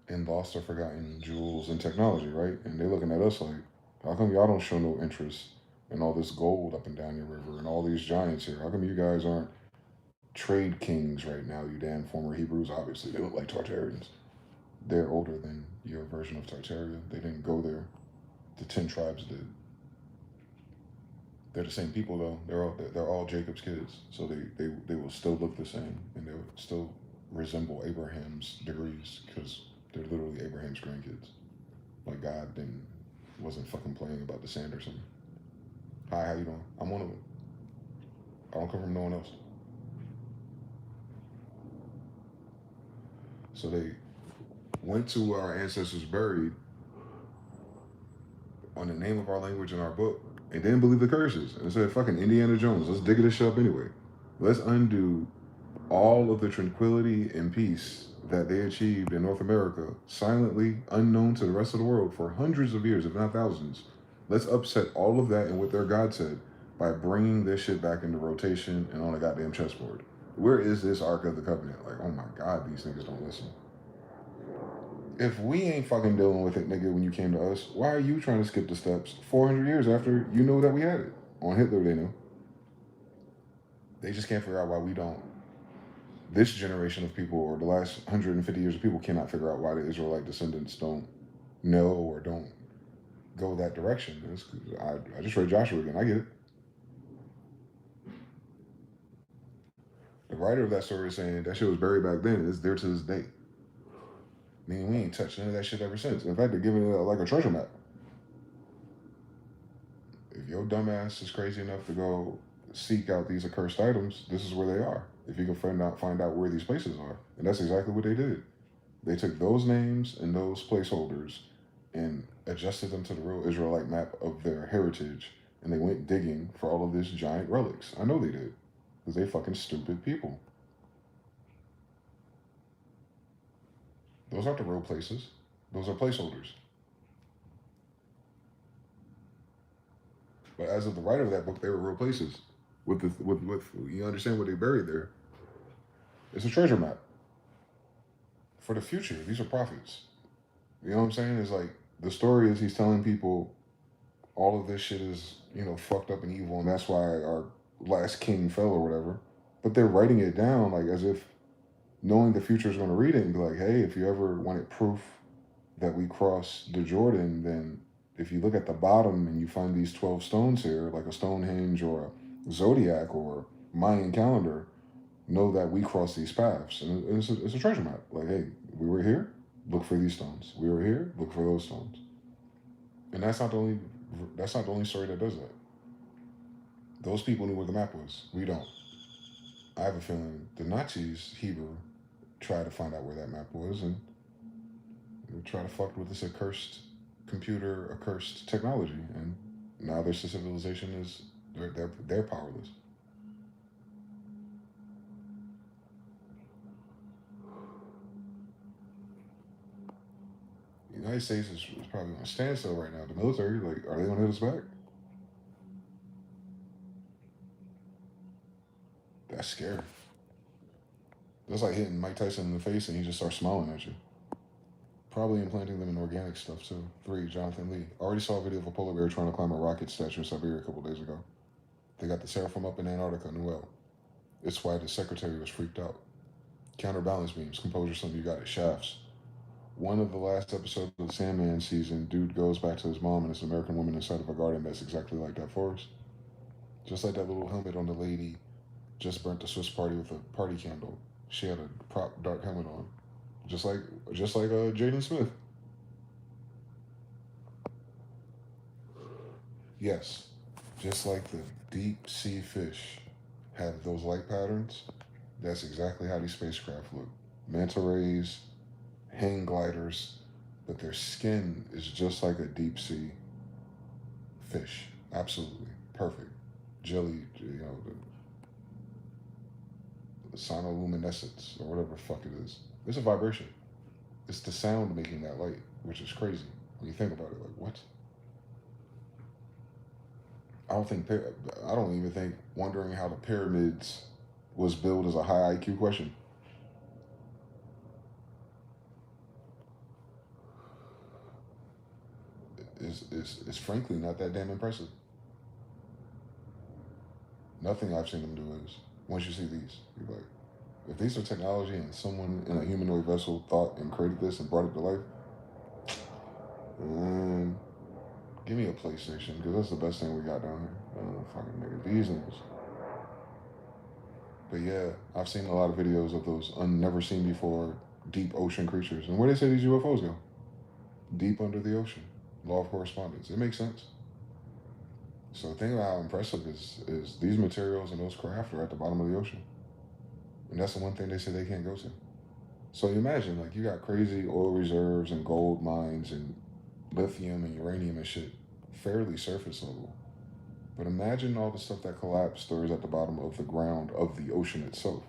and lost or forgotten jewels and technology, right? And they're looking at us like, how come y'all don't show no interest in all this gold up and down your river and all these giants here? How come you guys aren't trade kings right now, you damn former Hebrews? Obviously, they look like Tartarians. They're older than your version of Tartaria. They didn't go there. The 10 tribes did. They're the same people though. They're all Jacob's kids, so they will still look the same and they will still resemble Abraham's degrees because they're literally Abraham's grandkids. Like God wasn't fucking playing about the sand or something. Hi, how you doing? I'm one of them. I don't come from no one else. So they went to where our ancestors buried on the name of our language in our book and didn't believe the curses. And said, fucking Indiana Jones, let's dig this shit up anyway. Let's undo all of the tranquility and peace that they achieved in North America, silently, unknown to the rest of the world for hundreds of years, if not thousands. Let's upset all of that and what their God said by bringing this shit back into rotation and on a goddamn chessboard. Where is this Ark of the Covenant? Like, oh my God, these niggas don't listen. If we ain't fucking dealing with it, nigga, when you came to us, why are you trying to skip the steps 400 years after you know that we had it? On Hitler, they know. They just can't figure out why we don't. This generation of people, or the last 150 years of people, cannot figure out why the Israelite descendants don't know or don't go that direction. I just read Joshua again. I get it. The writer of that story is saying that shit was buried back then. It's there to this day. Meaning we ain't touched none of that shit ever since. In fact, they're giving it like a treasure map. If your dumbass is crazy enough to go seek out these accursed items, this is where they are. If you can find out where these places are. And that's exactly what they did. They took those names and those placeholders and adjusted them to the real Israelite map of their heritage. And they went digging for all of these giant relics. I know they did. Because they fucking stupid people. Those aren't the real places. Those are placeholders. But as of the writer of that book, they were real places. With you understand what they buried there. It's a treasure map. For the future, these are prophets. You know what I'm saying? It's like the story is he's telling people all of this shit is, fucked up and evil, and that's why our last king fell or whatever. But they're writing it down like as if knowing the future is going to read it and be like, hey, if you ever wanted proof that we crossed the Jordan, then if you look at the bottom and you find these 12 stones here, like a Stonehenge or a Zodiac or Mayan calendar, know that we crossed these paths. And it's a treasure map. Like, hey, we were here, look for these stones. We were here, look for those stones. And that's not the only story that does that. Those people knew where the map was. We don't. I have a feeling the Nazis, Hebrew, tried to find out where that map was, and they try to fuck with this accursed computer, accursed technology, and now their civilization is they're powerless. The United States is probably on a standstill right now. The military, like, are they gonna hit us back? That's scary. That's like hitting Mike Tyson in the face and he just starts smiling at you. Probably implanting them in organic stuff too. 3, Jonathan Lee. Already saw a video of a polar bear trying to climb a rocket statue in Siberia a couple days ago. They got the seraphim up in Antarctica, Noel. It's why the secretary was freaked out. Counterbalance beams, composure, something you got at Shafts. One of the last episodes of the Sandman season, dude goes back to his mom and this American woman inside of a garden that's exactly like that forest. Just like that little helmet on the lady just burnt the Swiss party with a party candle. She had a prop dark helmet on. Just like Jaden Smith. Yes, just like the deep sea fish have those light patterns, that's exactly how these spacecraft look. Manta rays, hang gliders, but their skin is just like a deep sea fish. Absolutely perfect. Jelly, the sonoluminescence or whatever the fuck it is. It's a vibration. It's the sound making that light, which is crazy when you think about it. Like, what? I don't even think wondering how the pyramids was built is a high IQ question. It's frankly not that damn impressive. Nothing I've seen them do is. Once you see these, you're like, if these are technology and someone in a humanoid vessel thought and created this and brought it to life, give me a PlayStation, because that's the best thing we got down here. Fucking nigga, these niggas. But yeah, I've seen a lot of videos of those never seen before deep ocean creatures. And where they say these UFOs go? Deep under the ocean. Law of correspondence. It makes sense. So think about how impressive is these materials and those craft are at the bottom of the ocean. And that's the one thing they say they can't go to. So you imagine, like, you got crazy oil reserves and gold mines and lithium and uranium and shit fairly surface level. But imagine all the stuff that collapsed or is at the bottom of the ground of the ocean itself.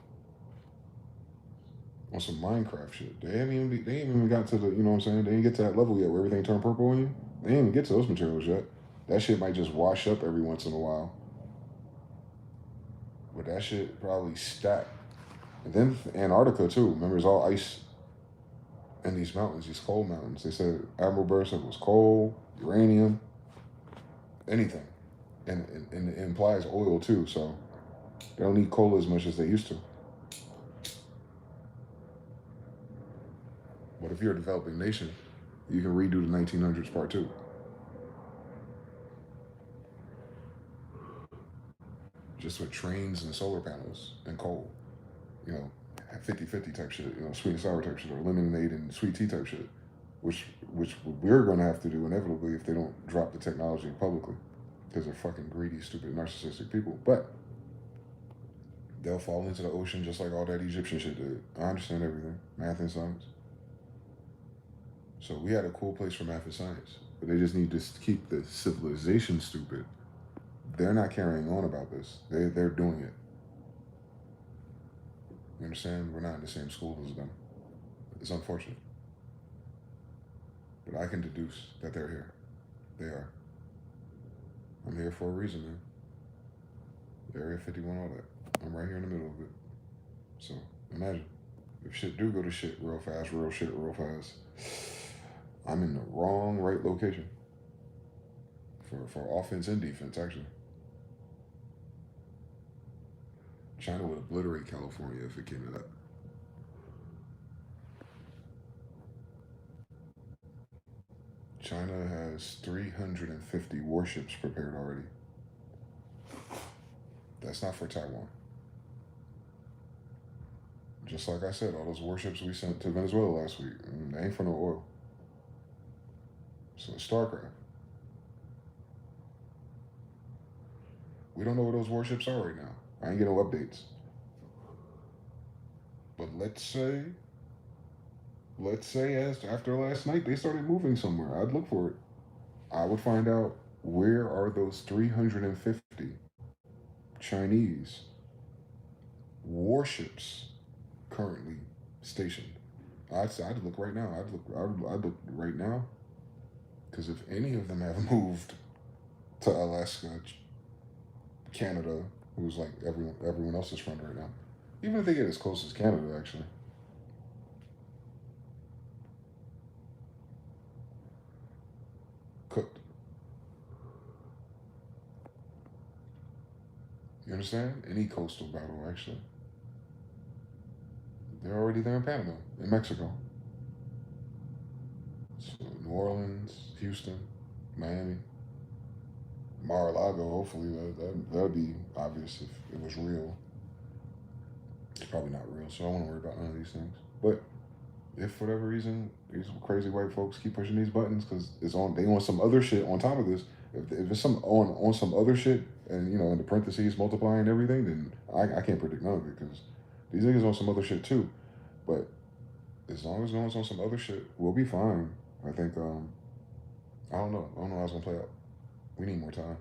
On some Minecraft shit. They ain't even got to the, you know what I'm saying? They didn't get to that level yet where everything turned purple on you. They didn't even get to those materials yet. That shit might just wash up every once in a while. But that shit probably stacked. And then Antarctica too. Remember, it's all ice in these mountains, these cold mountains. They said Admiral Byrd said it was coal, uranium, anything. And it implies oil too, so they don't need coal as much as they used to. But if you're a developing nation, you can redo the 1900s part 2. Just with trains and solar panels and coal. you know, 50-50 type shit, you know, sweet and sour type shit, or lemonade and sweet tea type shit, which we're going to have to do inevitably if they don't drop the technology publicly, because they're fucking greedy, stupid, narcissistic people. But they'll fall into the ocean just like all that Egyptian shit did. I understand everything, math and science. So we had a cool place for math and science, but they just need to keep the civilization stupid. They're not carrying on about this. They're doing it. You understand? We're not in the same school as them. It's unfortunate. But I can deduce that they're here. They are. I'm here for a reason, man. Area 51, all that. I'm right here in the middle of it. So imagine if shit do go to shit real fast, real shit real fast. I'm in the wrong right location for offense and defense, actually. China would obliterate California if it came to that. China has 350 warships prepared already. That's not for Taiwan. Just like I said, all those warships we sent to Venezuela last week, they ain't for no oil. So it's StarCraft. We don't know where those warships are right now. I ain't getting no updates. But let's say as after last night they started moving somewhere, I'd look for it. I would find out where are those 350 Chinese warships currently stationed. I'd look right now. I'd look right now, because if any of them have moved to Alaska, Canada, who's like everyone else's friend right now, even if they get as close as Canada, actually. Cooked. You understand? Any coastal battle, actually. They're already there in Panama, in Mexico. So New Orleans, Houston, Miami, Mar-a-Lago. Hopefully that'd be obvious if it was real. It's probably not real, so I don't want to worry about none of these things. But if for whatever reason these crazy white folks keep pushing these buttons because it's on, they want some other shit on top of this. If it's some on some other shit, and you know in the parentheses multiplying everything, then I can't predict none of it, because these niggas on some other shit too. But as long as no one's on some other shit, we'll be fine. I think. I don't know. I don't know how it's gonna play out. We need more time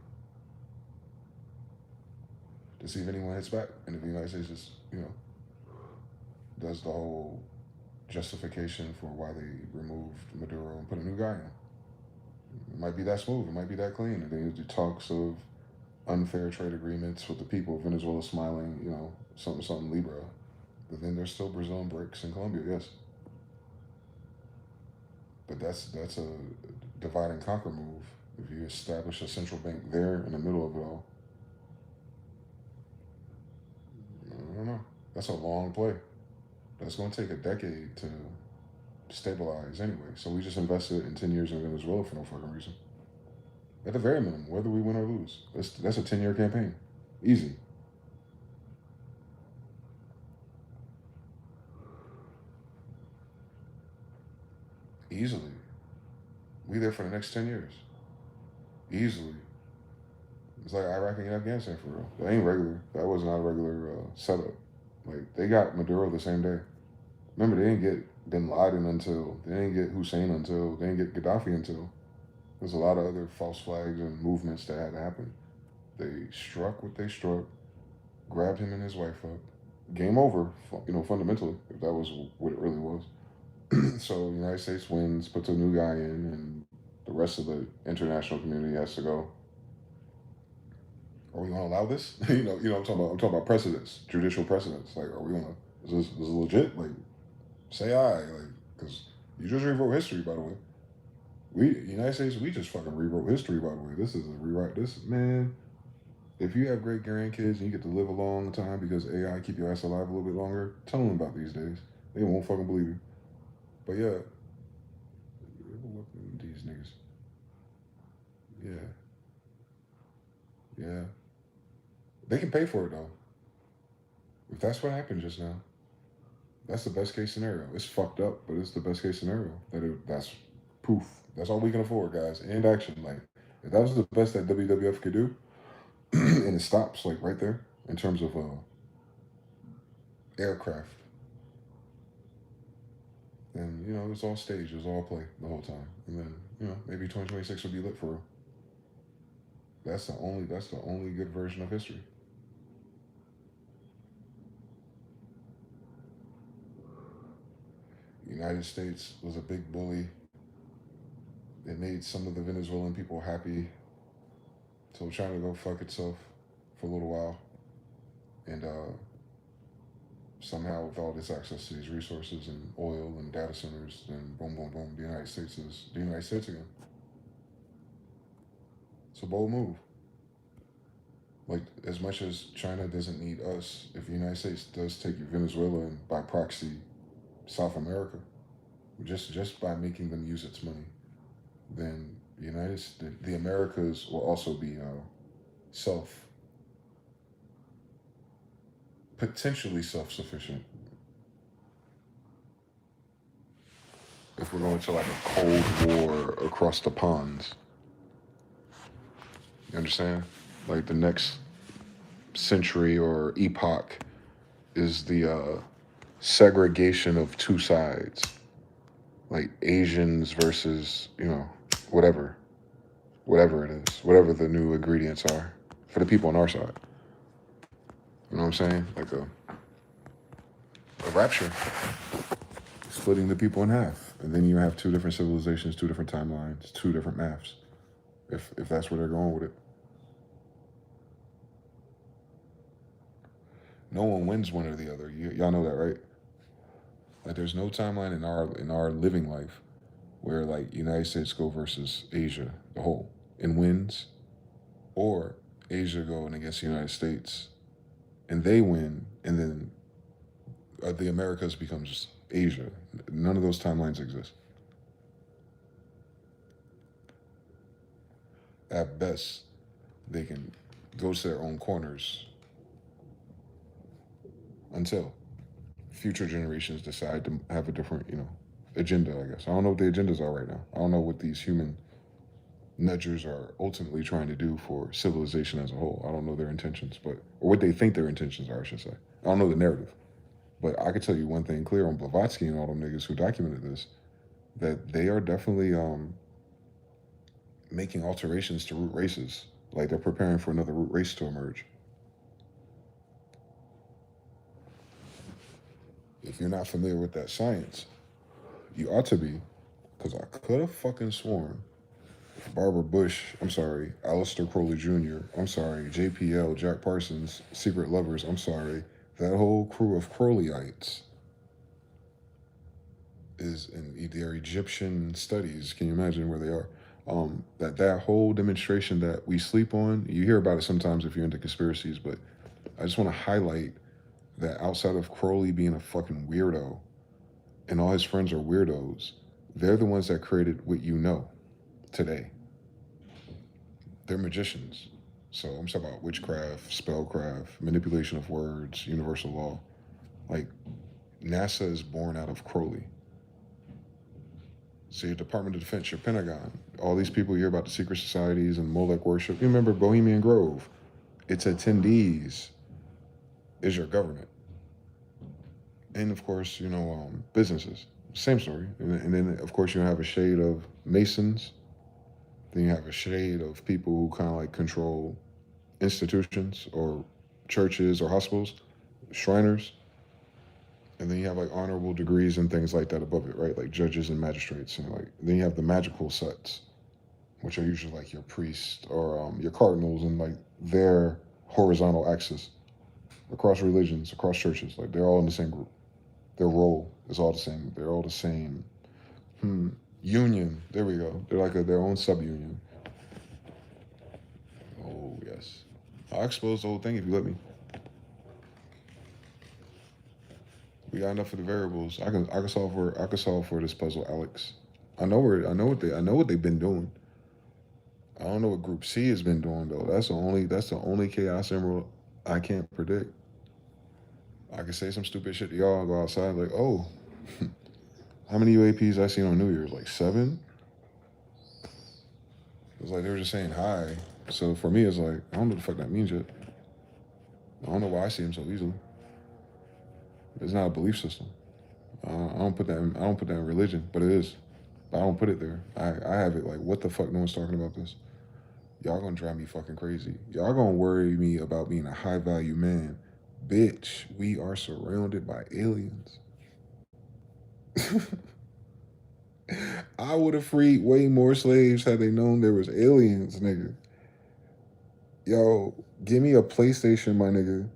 to see if anyone hits back, and if the United States just does the whole justification for why they removed Maduro and put a new guy in. It might be that smooth. It might be that clean. And then the talks of unfair trade agreements with the people of Venezuela smiling, something Libra. But then there's still Brazil and BRICS and Colombia, yes. But that's a divide and conquer move. If you establish a central bank there in the middle of it all, I don't know. That's a long play. That's going to take a decade to stabilize anyway. So we just invested in 10 years in Venezuela for no fucking reason. At the very minimum, whether we win or lose, that's a 10-year campaign. Easy. Easily. We there for the next 10 years. Easily. It's like Iraq and Afghanistan for real. That ain't regular. That was not a regular setup. Like, they got Maduro the same day. Remember, they didn't get Bin Laden until, they didn't get Hussein until, they didn't get Gaddafi until. There's a lot of other false flags and movements that had to happen. They struck what they struck, grabbed him and his wife up. Game over, fundamentally, if that was what it really was. So the United States wins, puts a new guy in, and the rest of the international community has to go, are we going to allow this? I'm talking about precedents, judicial precedents. Like, are we going to, is this legit? Like, say aye, like, because you just rewrote history, by the way. United States, we just fucking rewrote history, by the way. This is a rewrite. This, man, if you have great grandkids and you get to live a long time because AI keep your ass alive a little bit longer, tell them about these days. They won't fucking believe you. But yeah, these niggas. Yeah, yeah. They can pay for it though. If that's what happened just now, That's the best case scenario. It's fucked up, but it's the best case scenario. That's poof. That's all we can afford, guys. And action. Like, if that was the best that WWF could do, and it stops like right there in terms of aircraft, then it's all stage, it's all play the whole time, and then maybe 2026 will be lit for real. That's the only good version of history. The United States was a big bully. It made some of the Venezuelan people happy, so trying to go fuck itself for a little while, and somehow with all this access to these resources and oil and data centers, and boom, boom, boom, the United States is the United States again. It's a bold move. Like, as much as China doesn't need us, if the United States does take Venezuela and by proxy South America, just by making them use its money, then the Americas will also be self potentially self-sufficient if we're going to like a cold war across the ponds. You understand? Like, the next century or epoch is the segregation of two sides, like Asians versus whatever it is, whatever the new ingredients are for the people on our side. You know what I'm saying? Like a rapture, splitting the people in half, and then you have two different civilizations, two different timelines, two different maps. If that's where they're going with it. No one wins one or the other. Y'all know that, right? Like, there's no timeline in our living life where like United States go versus Asia, the whole, and wins, or Asia going against the United States and they win, and then the Americas becomes Asia. None of those timelines exist. At best, they can go to their own corners until future generations decide to have a different, agenda, I guess. I don't know what the agendas are right now. I don't know what these human nudgers are ultimately trying to do for civilization as a whole. I don't know their intentions, or what they think their intentions are, I should say. I don't know the narrative. But I could tell you one thing clear on Blavatsky and all them niggas who documented this, that they are definitely making alterations to root races. Like, they're preparing for another root race to emerge. If you're not familiar with that science, you ought to be, because I could have fucking sworn Barbara Bush, I'm sorry, Aleister Crowley Jr., I'm sorry, JPL, Jack Parsons, Secret Lovers, I'm sorry, that whole crew of Crowleyites is in their Egyptian studies. Can you imagine where they are? That whole demonstration that we sleep on, you hear about it sometimes if you're into conspiracies, but I just want to highlight that outside of Crowley being a fucking weirdo and all his friends are weirdos, they're the ones that created what you know today. They're magicians. So I'm talking about witchcraft, spellcraft, manipulation of words, universal law. Like, NASA is born out of Crowley. So your Department of Defense, your Pentagon, all these people you hear about the secret societies and Molech worship. You remember Bohemian Grove? Its attendees is your government. And of course, businesses. Same story. And then, of course, you have a shade of Masons. Then you have a shade of people who kind of like control institutions or churches or hospitals, Shriners. And then you have like honorable degrees and things like that above it, right? Like judges and magistrates. And like, then you have the magical sets, which are usually like your priests or your cardinals and like their horizontal axis across religions, across churches. Like, they're all in the same group. Their role is all the same. They're all the same. Union. There we go. They're like their own sub-union. Oh, yes. I'll expose the whole thing if you let me. We got enough of the variables. I can solve for this puzzle, Alex. I know what they've been doing. I don't know what Group C has been doing though. That's the only Chaos Emerald I can't predict. I can say some stupid shit to y'all, go outside, like, oh, how many UAPs I seen on New Year's? Like 7? It was like they were just saying hi. So for me, it's like, I don't know what the fuck that means yet. I don't know why I see them so easily. It's not a belief system. I don't put that. I don't put that in religion, but it is. I don't put it there. I have it like, what the fuck? No one's talking about this. Y'all gonna drive me fucking crazy. Y'all gonna worry me about being a high value man, bitch. We are surrounded by aliens. I would have freed way more slaves had they known there was aliens, nigga. Yo, give me a PlayStation, my nigga.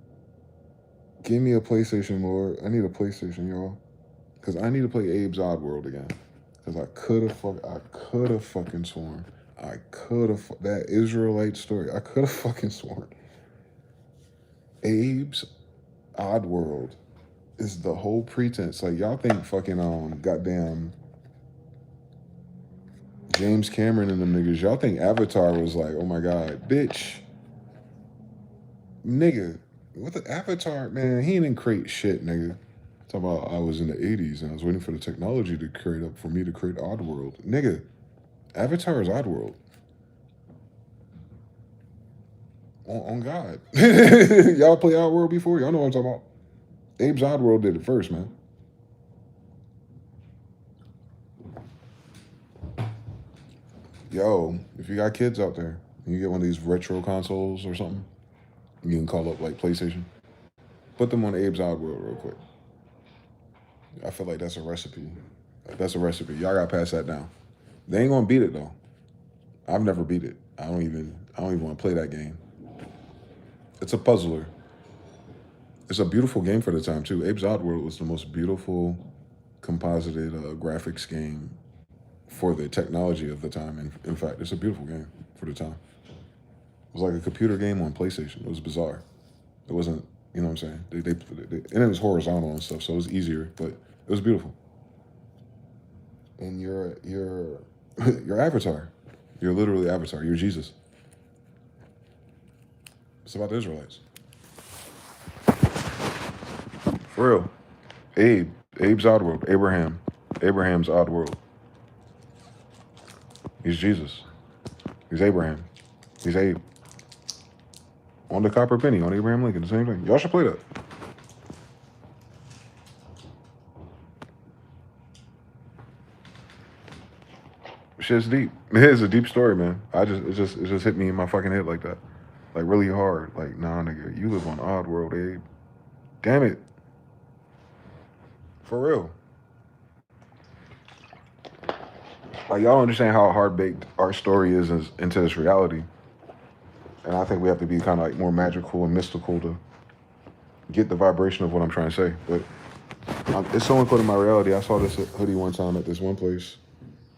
Give me a PlayStation, Lord. I need a PlayStation, y'all. Cause I need to play Abe's Oddworld again. Cause I could have fucking sworn. I could have that Israelite story. I could have fucking sworn. Abe's Oddworld is the whole pretense. Like y'all think fucking goddamn James Cameron and them niggas. Y'all think Avatar was like, oh my god, bitch, nigga. What the Avatar, man? He didn't create shit, nigga. Talk about I was in the 80s and I was waiting for the technology to create up for me to create Oddworld. Nigga, Avatar is Oddworld. On God. Y'all play Oddworld before? Y'all know what I'm talking about. Abe's Oddworld did it first, man. Yo, if you got kids out there, you get one of these retro consoles or something, you can call up like PlayStation. Put them on Abe's Oddworld real quick. I feel like that's a recipe. That's a recipe. Y'all gotta pass that down. They ain't gonna beat it though. I've never beat it. I don't even want to play that game. It's a puzzler. It's a beautiful game for the time too. Abe's Oddworld was the most beautiful composited graphics game for the technology of the time. And in fact, it's a beautiful game for the time. It was like a computer game on PlayStation. It was bizarre. It wasn't, you know what I'm saying? And it was horizontal and stuff, so it was easier, but it was beautiful. And you're your Avatar. You're literally Avatar. You're Jesus. It's about the Israelites. For real. Abe's Oddworld. Abraham's Oddworld. He's Jesus. He's Abraham. He's Abe. On the copper penny, on Abraham Lincoln, the same thing. Y'all should play that. Shit's deep. It is a deep story, man. It just hit me in my fucking head like that. Like really hard. Like, nah, nigga, you live on Oddworld, Abe. Damn it. For real. Like y'all understand how hard baked our story is into this reality. And I think we have to be kind of like more magical and mystical to get the vibration of what I'm trying to say. But it's so important in my reality. I saw this hoodie one time at this one place,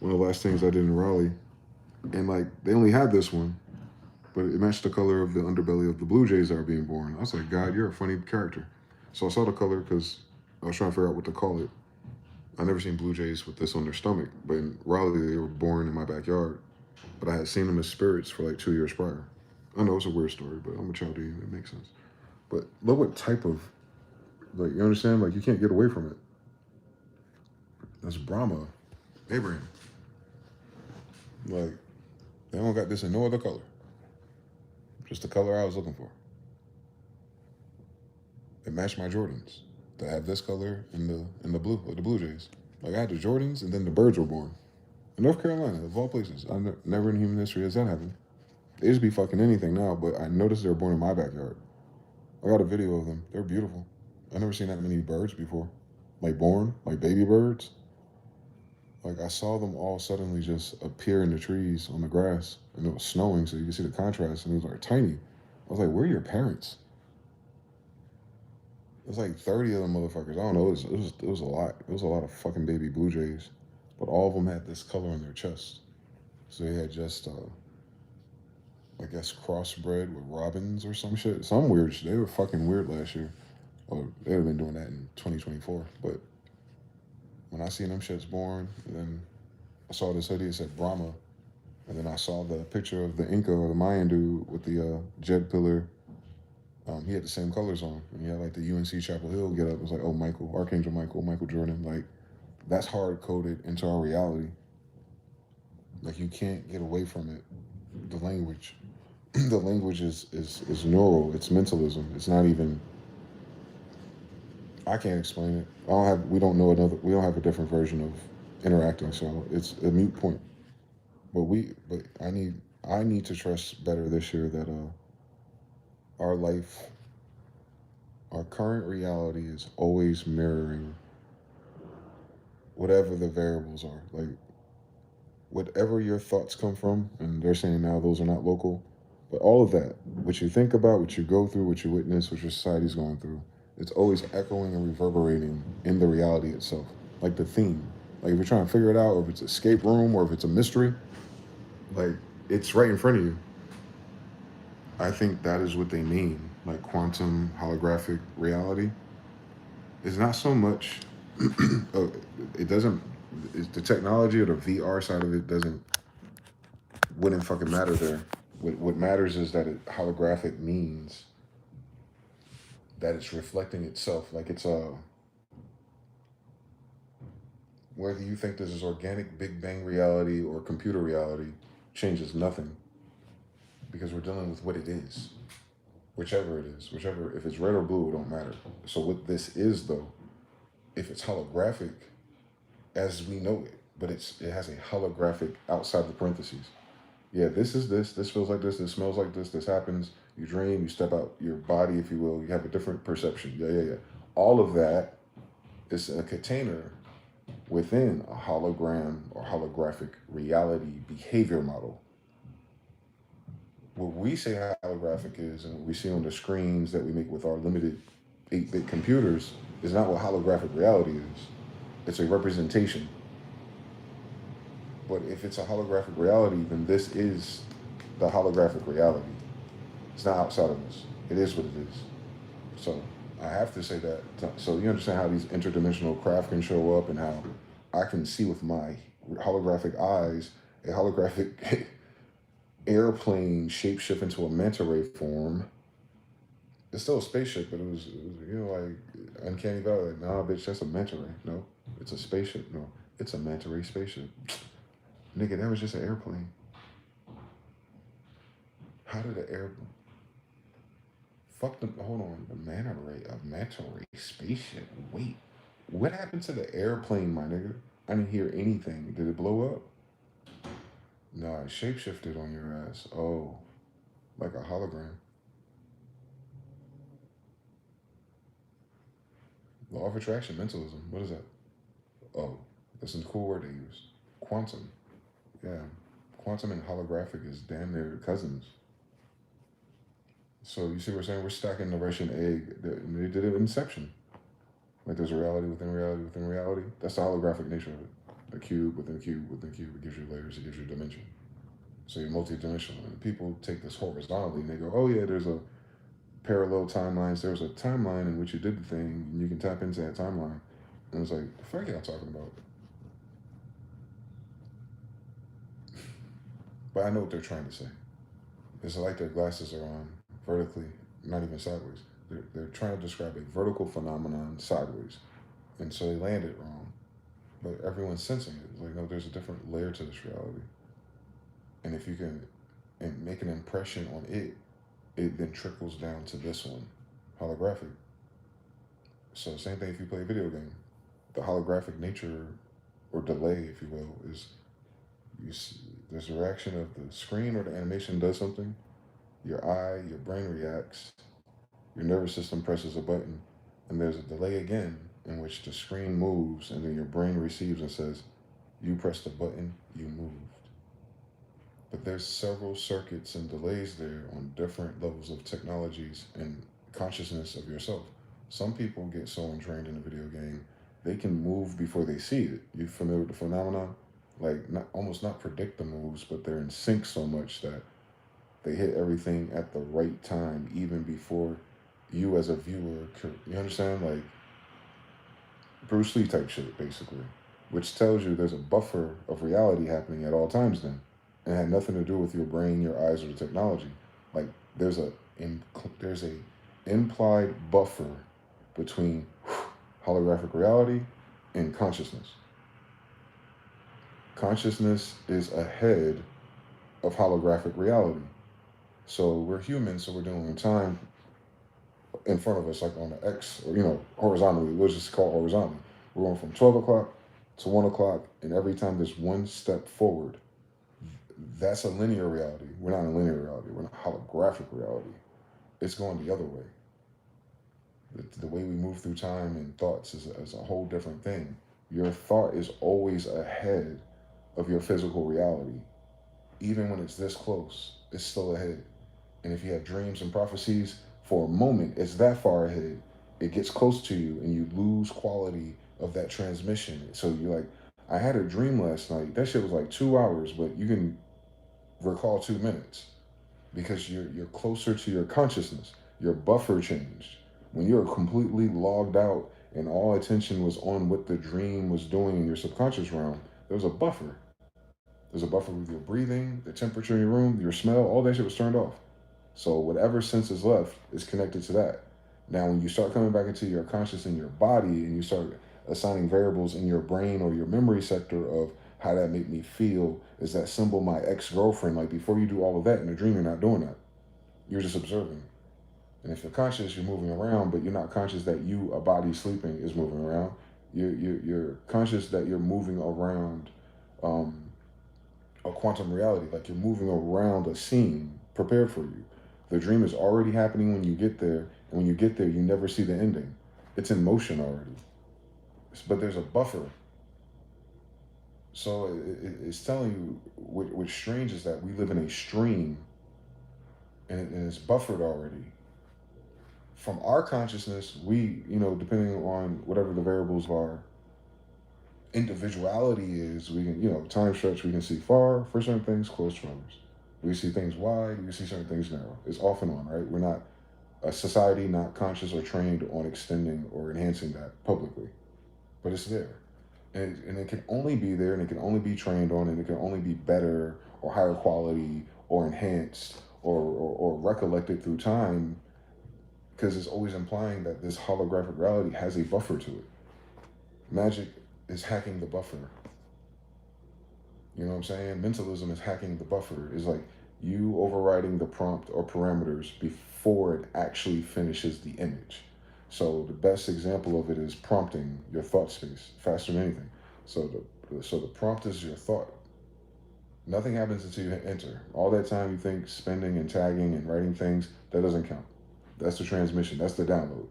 one of the last things I did in Raleigh. And like, they only had this one, but it matched the color of the underbelly of the Blue Jays that are being born. I was like, God, you're a funny character. So I saw the color because I was trying to figure out what to call it. I never seen Blue Jays with this on their stomach, but in Raleigh, they were born in my backyard. But I had seen them as spirits for like 2 years prior. I know it's a weird story, but I'm a Chaldean. It makes sense. But look what type of, like, you understand? Like, you can't get away from it. That's Brahma, Abraham. Like, they don't got this in no other color. Just the color I was looking for. It matched my Jordans. They have this color in the blue of the Blue Jays. Like, I had the Jordans, and then the birds were born. In North Carolina, of all places. Never in human history has that happened. They just be fucking anything now, but I noticed they were born in my backyard. I got a video of them. They're beautiful. I've never seen that many birds before. Like born, like baby birds. Like I saw them all suddenly just appear in the trees on the grass. And it was snowing, so you can see the contrast. And it was like tiny. I was like, where are your parents? It was like 30 of them motherfuckers. I don't know. It was a lot. It was a lot of fucking baby Blue Jays. But all of them had this color on their chest. So they had just, I guess, crossbred with robins or some shit. Some weird shit. They were fucking weird last year. Or they would have been doing that in 2024. But when I seen them shits born, and then I saw this hoodie, it said Brahma. And then I saw the picture of the Inca or the Mayan dude with the Jed pillar He had the same colors on, and he had like the UNC Chapel Hill get up. It was like, oh, Michael, Archangel Michael, Michael Jordan. Like, that's hard coded into our reality. Like, you can't get away from it. The language, the language is neural. It's mentalism. It's not even. I can't explain it. I don't have. We don't know another. We don't have a different version of interacting. So it's a mute point. But we. But I need. I need to trust better this year that our life, our current reality is always mirroring whatever the variables are. Like, whatever your thoughts come from, and they're saying now those are not local, but all of that, what you think about, what you go through, what you witness, what your society's going through, it's always echoing and reverberating in the reality itself. Like the theme. Like if you're trying to figure it out, or if it's escape room, or if it's a mystery, like it's right in front of you. I think that is what they mean. Like quantum holographic reality is not so much. It doesn't. It's the technology or the VR side of it doesn't wouldn't fucking matter there. What matters is that holographic means that it's reflecting itself. Like it's a whether you think this is organic Big Bang reality or computer reality changes nothing because we're dealing with what it is, whichever it is, whichever if it's red or blue, it don't matter. So what this is though, if it's holographic, as we know it, but it has a holographic outside the parentheses. Yeah, this is this. This feels like this smells like this. This happens. You dream. You step out your body, if you will. You have a different perception. Yeah. All of that is a container within a hologram or holographic reality behavior model. What we say holographic is, and what we see on the screens that we make with our limited 8-bit computers, is not what holographic reality is. It's a representation. But if it's a holographic reality, then this is the holographic reality. It's not outside of us. It is what it is. So I have to say that. So you understand how these interdimensional craft can show up and how I can see with my holographic eyes a holographic airplane shapeshift into a manta ray form. It's still a spaceship, but it was like uncanny valley. Like, nah, bitch, that's a manta ray. No, it's a spaceship. No, it's a manta ray spaceship. Nigga, that was just an airplane. How did the air? Fuck the. Hold on, the manta ray spaceship. Wait, what happened to the airplane, my nigga? I didn't hear anything. Did it blow up? Nah, it shapeshifted on your ass. Oh, like a hologram. Law of attraction, mentalism. What is that? Oh, that's a cool word they use. Quantum. Yeah, quantum and holographic is damn near cousins. So you see what we're saying? We're stacking the Russian egg. They did it in Inception. Like there's a reality within reality within reality. That's the holographic nature of it. A cube within cube within cube. It gives you layers. It gives you dimension. So you're multi-dimensional. And people take this horizontally and they go, oh yeah, there's a parallel timelines. There's a timeline in which you did the thing and you can tap into that timeline. And it's like, the fuck y'all talking about? But I know what they're trying to say. It's like their glasses are on vertically, not even sideways. They're trying to describe a vertical phenomenon sideways. And so they landed wrong. But everyone's sensing it. It's like, no, there's a different layer to this reality. And if you can make an impression on it, it then trickles down to this one, holographic. So same thing if you play a video game. The holographic nature or delay, if you will, is you see, there's a reaction of the screen or the animation does something, your eye, your brain reacts, your nervous system presses a button, and there's a delay again in which the screen moves and then your brain receives and says, you pressed the button, you moved. But there's several circuits and delays there on different levels of technologies and consciousness of yourself. Some people get so entrained in a video game, they can move before they see it. You familiar with the phenomenon? Like almost not predict the moves, but they're in sync so much that they hit everything at the right time, even before you as a viewer could, you understand? Like Bruce Lee type shit, basically, which tells you there's a buffer of reality happening at all times then. And it had nothing to do with your brain, your eyes, or the technology. Like there's a implied buffer between holographic reality and consciousness. Consciousness is ahead of holographic reality. So we're human, so we're doing time in front of us, like on the X, or horizontally. Let's just call it horizontally. We're going from 12 o'clock to 1 o'clock, and every time there's one step forward, that's a linear reality. We're not in linear reality. We're in a holographic reality. It's going the other way. The way we move through time and thoughts is a whole different thing. Your thought is always ahead of your physical reality. Even when it's this close, it's still ahead. And if you have dreams and prophecies, for a moment, it's that far ahead. It gets close to you and you lose quality of that transmission. So you're like, I had a dream last night. That shit was like 2 hours, but you can recall 2 minutes because you're closer to your consciousness. Your buffer changed. When you're completely logged out and all attention was on what the dream was doing in your subconscious realm, there was a buffer. There's a buffer with your breathing, the temperature in your room, your smell, all that shit was turned off. So whatever sense is left is connected to that. Now, when you start coming back into your conscious in your body and you start assigning variables in your brain or your memory sector of how that made me feel, is that symbol my ex-girlfriend? Like before you do all of that in a dream, you're not doing that. You're just observing. And if you're conscious, you're moving around, but you're not conscious that you, a body sleeping, is moving around. You're conscious that you're moving around a quantum reality, like you're moving around a scene prepared for you. The dream is already happening when you get there, and when you get there, you never see the ending. It's in motion already. But there's a buffer. So it's telling you what's strange is that we live in a stream, and it's buffered already. From our consciousness, we, depending on whatever the variables are, individuality is, we can, time stretch, we can see far for certain things, close for others. We see things wide, we can see certain things narrow. It's off and on, right? We're not a society not conscious or trained on extending or enhancing that publicly, but it's there. And it can only be there, and it can only be trained on, and it can only be better or higher quality or enhanced or recollected through time, because it's always implying that this holographic reality has a buffer to it. Magic is hacking the buffer. You know what I'm saying? Mentalism is hacking the buffer. It's like you overriding the prompt or parameters before it actually finishes the image. So the best example of it is prompting your thought space faster than anything. So the prompt is your thought. Nothing happens until you hit enter. All that time you think spending and tagging and writing things, that doesn't count. That's the transmission. That's the download.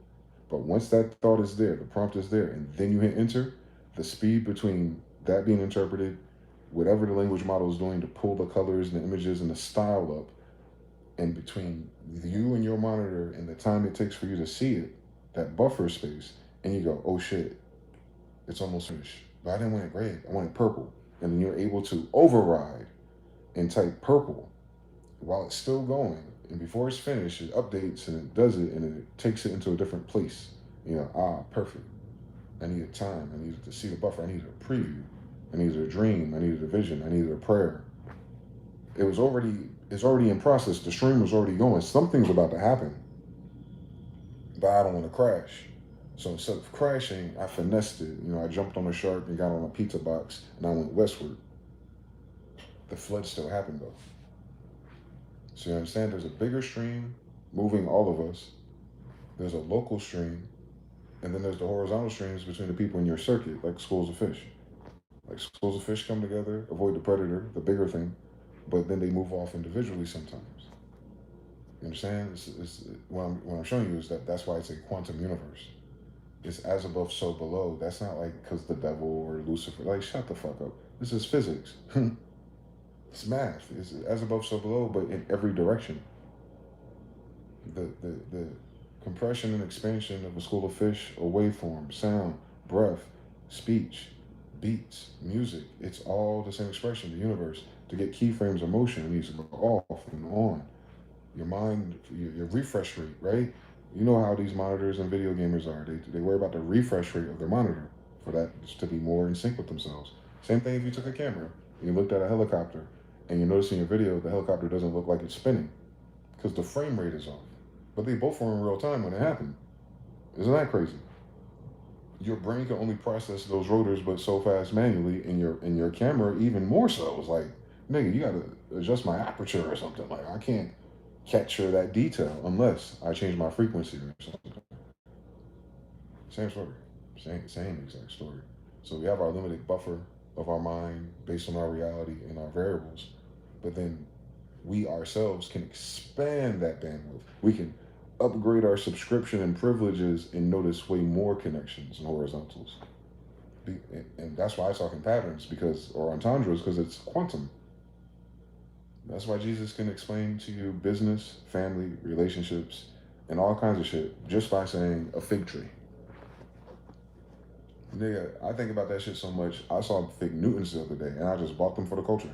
But once that thought is there, the prompt is there, and then you hit enter, the speed between that being interpreted, whatever the language model is doing to pull the colors and the images and the style up, and between you and your monitor and the time it takes for you to see it, that buffer space, and you go, oh shit, it's almost finished. But I didn't want it red, I wanted purple. And then you're able to override and type purple while it's still going. And before it's finished, it updates and it does it and it takes it into a different place. Perfect. I needed time. I needed to see the buffer. I needed a preview. I needed a dream. I needed a vision. I needed a prayer. It's already in process. The stream was already going. Something's about to happen. But I don't want to crash. So instead of crashing, I finessed it. I jumped on a shark and got on a pizza box and I went westward. The flood still happened though. So you understand there's a bigger stream moving all of us. There's a local stream. And then there's the horizontal streams between the people in your circuit, like schools of fish. Like schools of fish come together, avoid the predator, the bigger thing, but then they move off individually sometimes. You understand? What I'm showing you is that's why it's a quantum universe. It's as above, so below. That's not like because the devil or Lucifer. Like, shut the fuck up. This is physics. It's math. It's as above, so below, but in every direction. The compression and expansion of a school of fish, a waveform, sound, breath, speech, beats, music, it's all the same expression, the universe. To get keyframes of motion, it needs to go off and on. Your mind, your refresh rate, right? You know how these monitors and video gamers are. They worry about the refresh rate of their monitor for that to be more in sync with themselves. Same thing if you took a camera and you looked at a helicopter and you notice in your video the helicopter doesn't look like it's spinning because the frame rate is off. but they both were in real time when it happened. Isn't that crazy? Your brain can only process those rotors, but so fast manually, in your camera even more so. It's like, nigga, you gotta adjust my aperture or something. Like I can't capture that detail unless I change my frequency or something. Same story, same exact story. So we have our limited buffer of our mind based on our reality and our variables, but then we ourselves can expand that bandwidth. We can upgrade our subscription and privileges and notice way more connections and horizontals. And that's why I talk in patterns because, or entendres, because it's quantum. That's why Jesus can explain to you business, family, relationships, and all kinds of shit just by saying a fig tree. Nigga, I think about that shit so much. I saw fig Newtons the other day and I just bought them for the culture.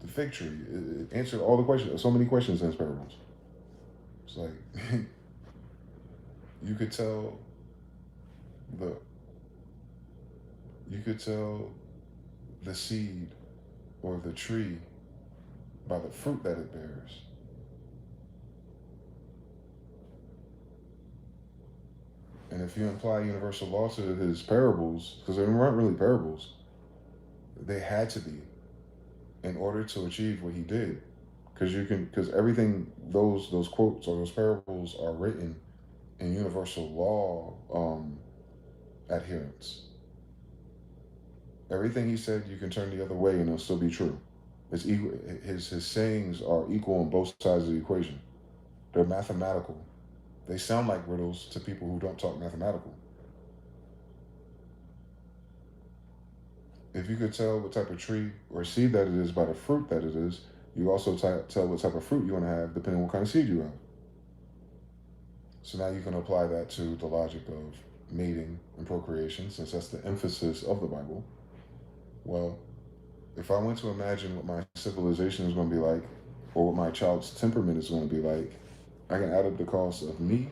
The fig tree, it answered all the questions, so many questions in its parables. It's like, you could tell the you could tell the seed or the tree by the fruit that it bears. And if you apply universal law to his parables, because they weren't really parables, they had to be in order to achieve what he did. Because everything those quotes or those parables are written in universal law adherence. Everything he said, you can turn the other way and it'll still be true. It's equal. His sayings are equal on both sides of the equation. They're mathematical. They sound like riddles to people who don't talk mathematical. If you could tell what type of tree or seed that it is by the fruit that it is, you also tell what type of fruit you want to have depending on what kind of seed you have. So now you can apply that to the logic of mating and procreation, since that's the emphasis of the Bible. Well, if I went to imagine what my civilization is going to be like, or what my child's temperament is going to be like, I can add up the cost of me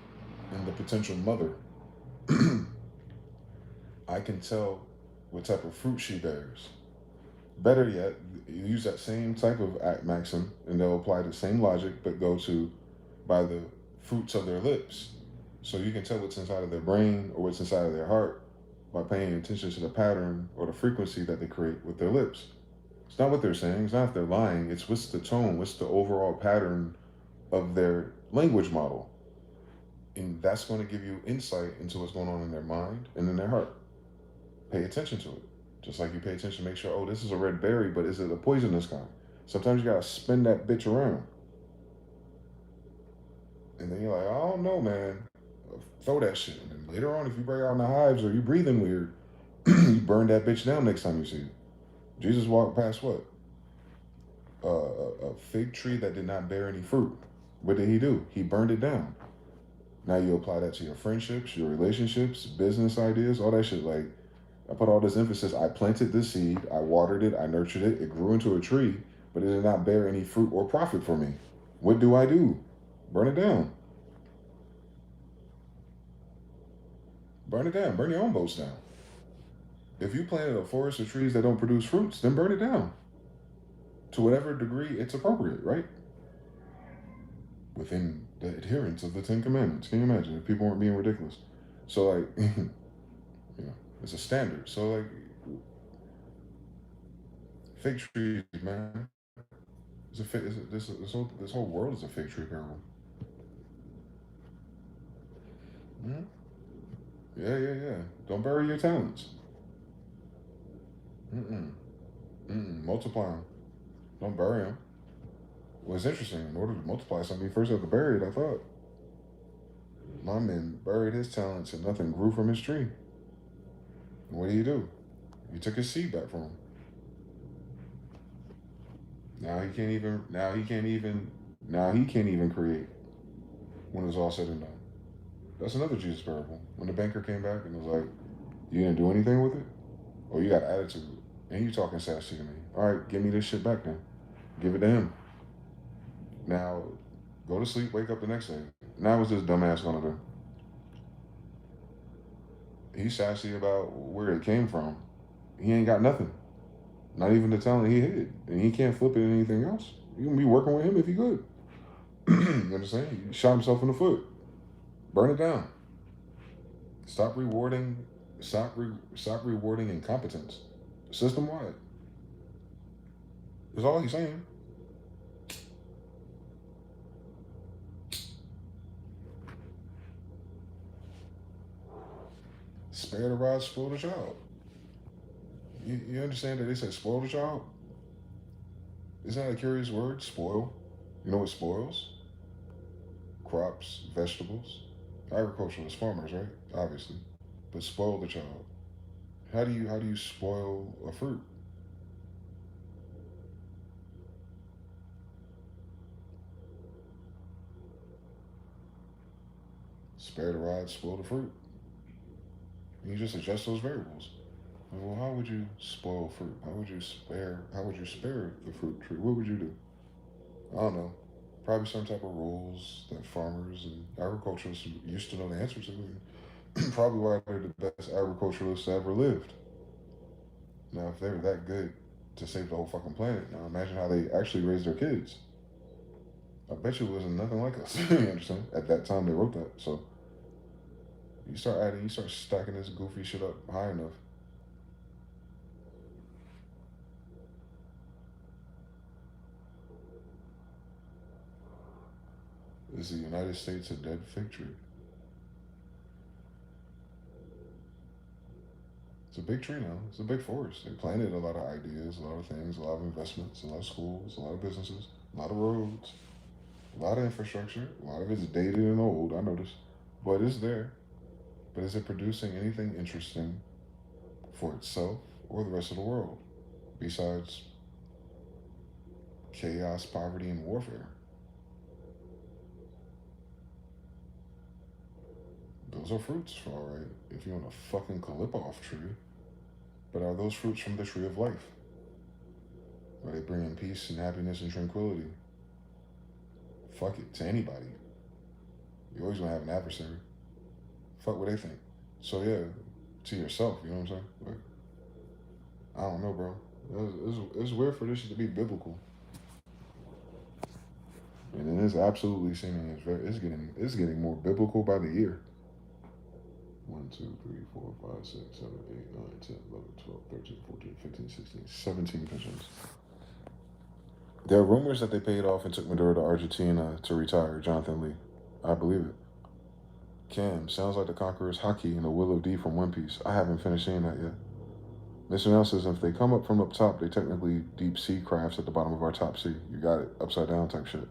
and the potential mother. I can tell what type of fruit she bears. Better yet, you use that same type of maxim, and they'll apply the same logic, but go to by the fruits of their lips. So you can tell what's inside of their brain or what's inside of their heart by paying attention to the pattern or the frequency that they create with their lips. It's not what they're saying, it's not if they're lying, it's what's the tone, what's the overall pattern of their language model. And that's going to give you insight into what's going on in their mind and in their heart. Pay attention to it. Just like you pay attention to make sure, oh, this is a red berry, but is it a poisonous kind? Sometimes you gotta spin that bitch around. And then you're like, I don't know, man. Throw that shit. And then later on, if you break out in the hives or you breathing weird, you burn that bitch down next time you see it. Jesus walked past what? A fig tree that did not bear any fruit. What did he do? He burned it down. Now you apply that to your friendships, your relationships, business ideas, all that shit. Like, I put all this emphasis. I planted this seed, I watered it, I nurtured it, it grew into a tree, but it did not bear any fruit or profit for me. What do? Burn it down. Burn it down. Burn your own boats down. If you planted a forest of trees that don't produce fruits, then burn it down. To whatever degree it's appropriate, right? Within the adherence of the Ten Commandments. Can you imagine if people weren't being ridiculous? So like, it's a standard. So like, fig trees, man. This whole world is a fig tree parable. Mm-hmm. Yeah. Don't bury your talents. Mm-mm. Multiply them. Don't bury them. Well, it's interesting. In order to multiply something, you first have to bury it, I thought. My man buried his talents and nothing grew from his tree. What do? You took his seed back from him. Now he can't even create when it's all said and done. That's another Jesus parable. When the banker came back and was like, you didn't do anything with it? Or you got attitude. And you talking sassy to me. All right, give me this shit back then. Give it to him. Now, go to sleep, wake up the next day. Now what's this dumbass gonna do? He's sassy about where it came from. He ain't got nothing. Not even the talent he hid. And he can't flip it anything else. You can be working with him if he good. You understand? He shot himself in the foot. Burn it down. Stop rewarding. Stop rewarding incompetence. System wide. That's all he's saying. Spare the rod, spoil the child. You understand that they said spoil the child? Isn't that a curious word? Spoil. You know what spoils? Crops, vegetables. Agriculturalists, farmers, right? Obviously. But spoil the child. How do you spoil a fruit? Spare the rod, spoil the fruit. You just adjust those variables. Well, how would you spoil fruit? How would you spare the fruit tree? What would you do? I don't know. Probably some type of rules that farmers and agriculturalists used to know the answer to. Probably why they're the best agriculturalists that ever lived. Now, if they were that good to save the whole fucking planet, now imagine how they actually raised their kids. I bet you it wasn't nothing like us. You understand? At that time, they wrote that. So you start stacking this goofy shit up high enough. Is the United States a dead fig tree? It's a big tree now. It's a big forest. They planted a lot of ideas, a lot of things, a lot of investments, a lot of schools, a lot of businesses, a lot of roads, a lot of infrastructure. A lot of it's dated and old, I noticed. But it's there. But is it producing anything interesting for itself or the rest of the world besides chaos, poverty, and warfare? Those are fruits, for all right, if you want a fucking Kalipov tree. But are those fruits from the tree of life? Are they bringing peace and happiness and tranquility? Fuck it, to anybody. You always gonna have an adversary. Fuck what they think. So yeah, to yourself, you know what I'm saying? But I don't know, bro. It's weird for this to be biblical, and it is absolutely seeming it's getting more biblical by the year. 1, 2, 3, 4, 5, 6, 7, 8, 9, 10, 11, 12, 13, 14, 15, 16, 17 pigeons. There are rumors that they paid off and took Maduro to Argentina to retire Jonathan Lee. I believe it. Cam, sounds like the Conqueror's Haki and the Willow D from One Piece. I haven't finished seeing that yet. Mr. Now says if they come up from up top, they technically deep sea crafts at the bottom of our top sea. You got it. Upside down type shit.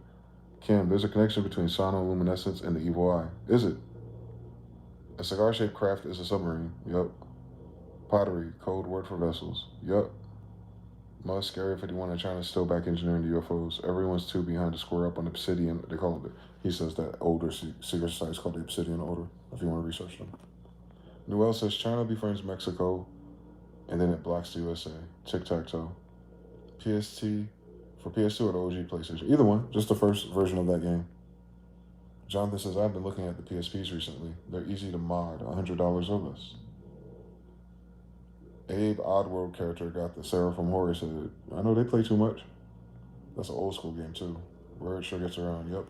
Cam, there's a connection between sonoluminescence and the evil eye. Is it? A cigar-shaped craft is a submarine. Yup. Pottery, code word for vessels. Yup. Musk, Area 51 and China still back engineering the UFOs. Everyone's too behind to square up on Obsidian. They call it, he says that older secret society is called the Obsidian Order, if you want to research them. Noel says China befriends Mexico, and then it blocks the USA. Tic-tac-toe. PST, for PS2 or the OG PlayStation. Either one, just the first version of that game. Jonathan says, I've been looking at the PSPs recently. They're easy to mod, $100 or less. Abe Oddworld character got the Seraphim Horror said, I know they play too much. That's an old school game too. Word sure gets around, yep.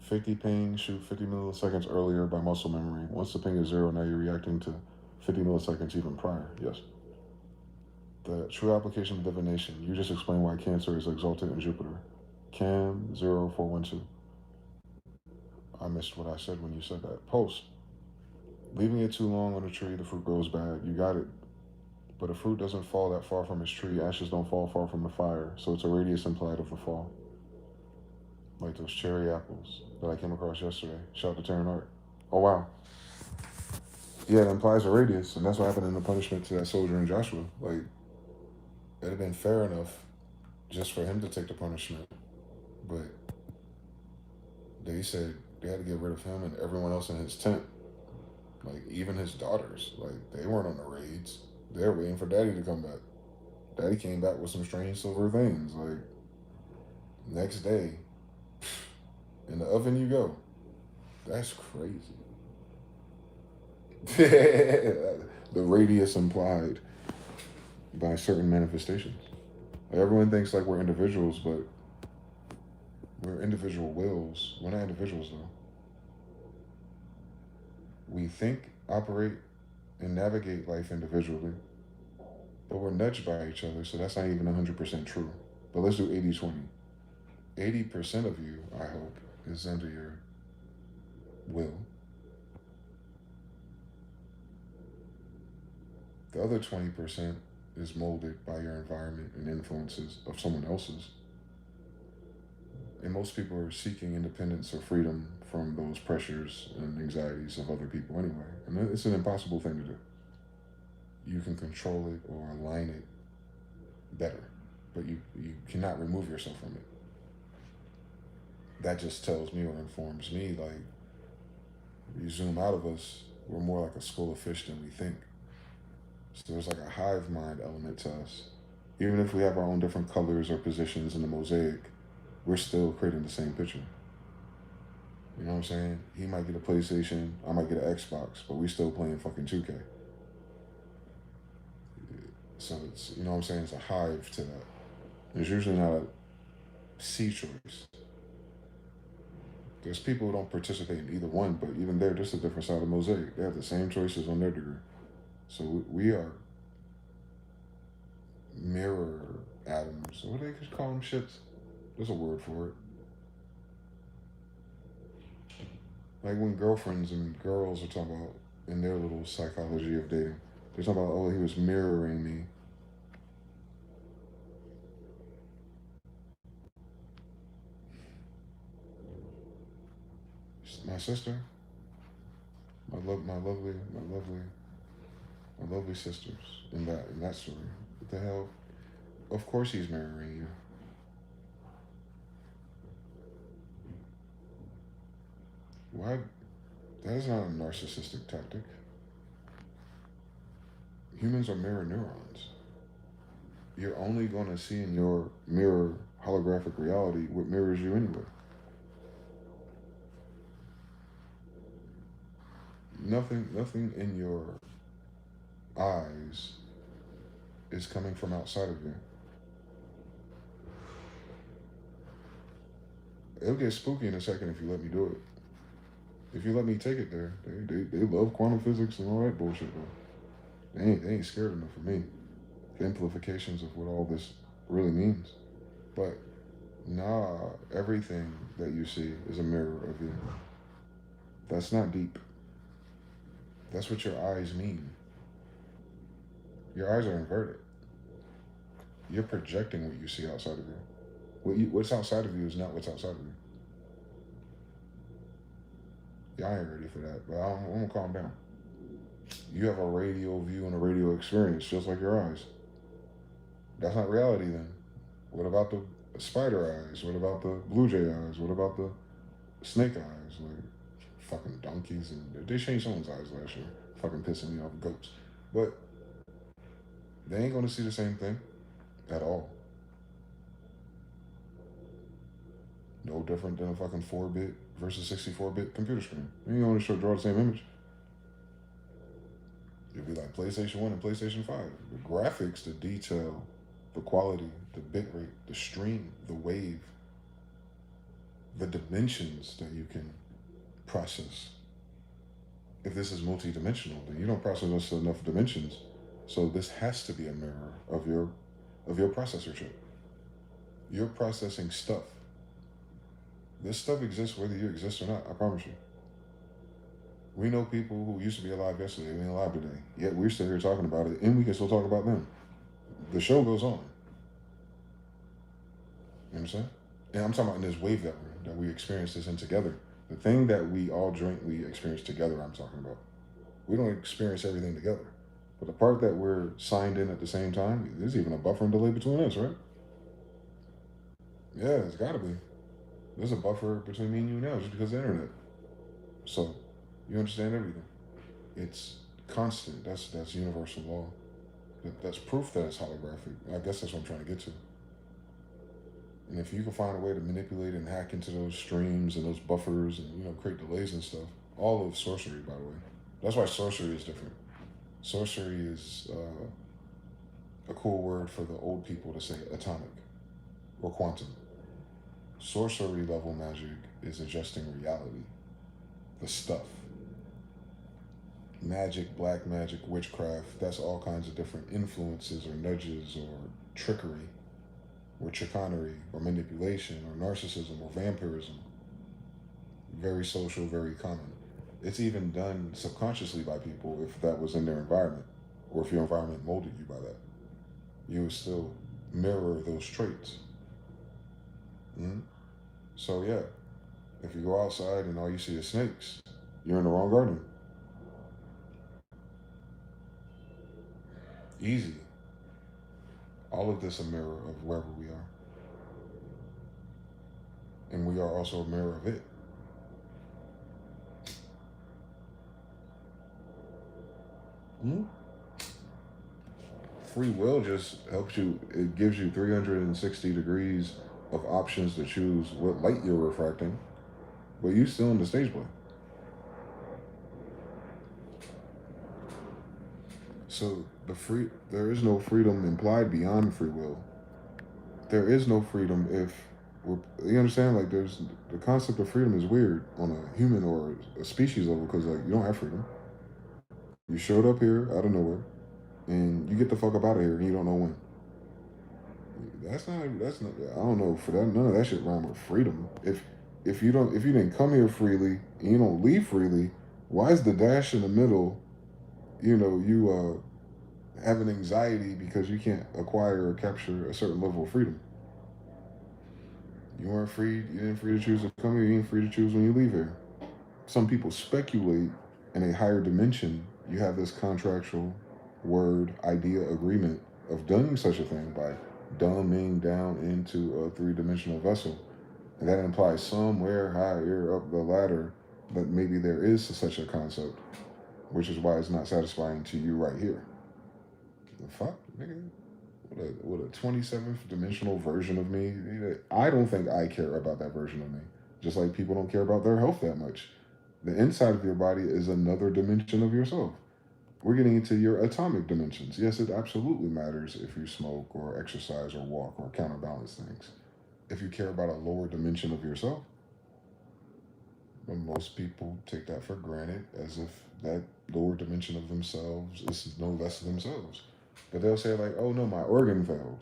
50 ping, shoot 50 milliseconds earlier by muscle memory. Once the ping is 0, now you're reacting to 50 milliseconds even prior, yes. The true application of divination. You just explained why Cancer is exalted in Jupiter. Cam0412. I missed what I said when you said that. Post. Leaving it too long on a tree, the fruit grows bad. You got it. But a fruit doesn't fall that far from its tree. Ashes don't fall far from the fire. So it's a radius implied of the fall. Like those cherry apples that I came across yesterday. Shout out to Terran Art. Oh, wow. Yeah, it implies a radius. And that's what happened in the punishment to that soldier in Joshua. Like, it'd have been fair enough just for him to take the punishment. But they said they had to get rid of him and everyone else in his tent. Like, even his daughters. Like, they weren't on the raids. They were waiting for Daddy to come back. Daddy came back with some strange silver things. Like, next day, in the oven you go. That's crazy. The radius implied by certain manifestations. Like, everyone thinks like we're individuals, but We're individual wills. We're not individuals though. We think, operate, and navigate life individually, but we're nudged by each other, so that's not even 100% true. But let's do 80-20. 80% of you, I hope, is under your will. The other 20% is molded by your environment and influences of someone else's. And most people are seeking independence or freedom from those pressures and anxieties of other people anyway. And it's an impossible thing to do. You can control it or align it better, but you cannot remove yourself from it. That just tells me or informs me, like, you zoom out of us, we're more like a school of fish than we think. So there's like a hive mind element to us. Even if we have our own different colors or positions in the mosaic, we're still creating the same picture. You know what I'm saying? He might get a PlayStation, I might get an Xbox, but we still playing fucking 2K. So it's, you know what I'm saying, it's a hive to that. It's usually not a C choice. There's people who don't participate in either one, but even there, just a different side of the mosaic. They have the same choices on their degree. So we are mirror atoms. What do they call them shits? There's a word for it. Like when girlfriends and girls are talking about, in their little psychology of dating, they're talking about, oh, he was mirroring me. My sister, my lovely sisters in that story. What the hell? Of course he's mirroring you. Why? That is not a narcissistic tactic. Humans are mirror neurons. You're only going to see in your mirror holographic reality what mirrors you anyway. Nothing in your eyes is coming from outside of you. It'll get spooky in a second if you let me do it. If you let me take it there, they love quantum physics and all that bullshit though. They ain't scared enough for me. The implications of what all this really means. But nah, everything that you see is a mirror of you. That's not deep. That's what your eyes mean. Your eyes are inverted. You're projecting what you see outside of you. What's outside of you is not what's outside of you. Yeah, I ain't ready for that, but I'm gonna calm down. You have a radio view and a radio experience just like your eyes. That's not reality then. What about the spider eyes? What about the blue jay eyes? What about the snake eyes? Like fucking donkeys, and they changed someone's eyes last year. Fucking pissing me off, goats. But they ain't gonna see the same thing at all. No different than a fucking 4-bit versus 64-bit computer screen. You ain't gonna draw the same image. It'd be like PlayStation 1 and PlayStation 5. The graphics, the detail, the quality, the bitrate, the stream, the wave, the dimensions that you can process. If this is multi-dimensional, then you don't process enough dimensions. So this has to be a mirror of your processor chip. You're processing stuff. This stuff exists whether you exist or not, I promise you. We know people who used to be alive yesterday, they ain't alive today. Yet we're still here talking about it, and we can still talk about them. The show goes on. You know what I'm saying? And I'm talking about in this wave that we experience this in together. The thing that we all jointly experience together, I'm talking about. We don't experience everything together. But the part that we're signed in at the same time, there's even a buffer and delay between us, right? Yeah, it's gotta be. There's a buffer between me and you now just because of the internet. So, you understand everything. It's constant. That's universal law. That's proof that it's holographic. I guess that's what I'm trying to get to. And if you can find a way to manipulate and hack into those streams and those buffers and create delays and stuff, all of sorcery, by the way. That's why sorcery is different. Sorcery is a cool word for the old people to say atomic or quantum. Sorcery level magic is adjusting reality, the stuff. Magic, black magic, witchcraft, that's all kinds of different influences or nudges or trickery or chicanery or manipulation or narcissism or vampirism. Very social, very common. It's even done subconsciously by people if that was in their environment or if your environment molded you by that. You would still mirror those traits. Mm-hmm. So, yeah, if you go outside and all you see is snakes, you're in the wrong garden. Easy. All of this a mirror of wherever we are. And we are also a mirror of it. Mm-hmm. Free will just helps you, it gives you 360 degrees of options to choose what light you're refracting, but you still in the stage play. So there is no freedom implied beyond free will. There is no freedom if you understand. Like there's the concept of freedom is weird on a human or a species level because like you don't have freedom. You showed up here out of nowhere, and you get the fuck up out of here, and you don't know when. That's not. I don't know for that. None of that shit rhyme with freedom. If you didn't come here freely and you don't leave freely, why is the dash in the middle? You have an anxiety because you can't acquire or capture a certain level of freedom. You weren't free. You didn't free to choose to come here. You ain't free to choose when you leave here. Some people speculate in a higher dimension. You have this contractual word, idea, agreement of doing such a thing by dumbing down into a three-dimensional vessel. And that implies somewhere higher up the ladder that maybe there is such a concept, which is why it's not satisfying to you right here. The fuck, nigga? What a 27th dimensional version of me? I don't think I care about that version of me. Just like people don't care about their health that much. The inside of your body is another dimension of yourself. We're getting into your atomic dimensions. Yes, it absolutely matters if you smoke or exercise or walk or counterbalance things. If you care about a lower dimension of yourself, but most people take that for granted as if that lower dimension of themselves is no less themselves. But they'll say like, oh no, my organ failed.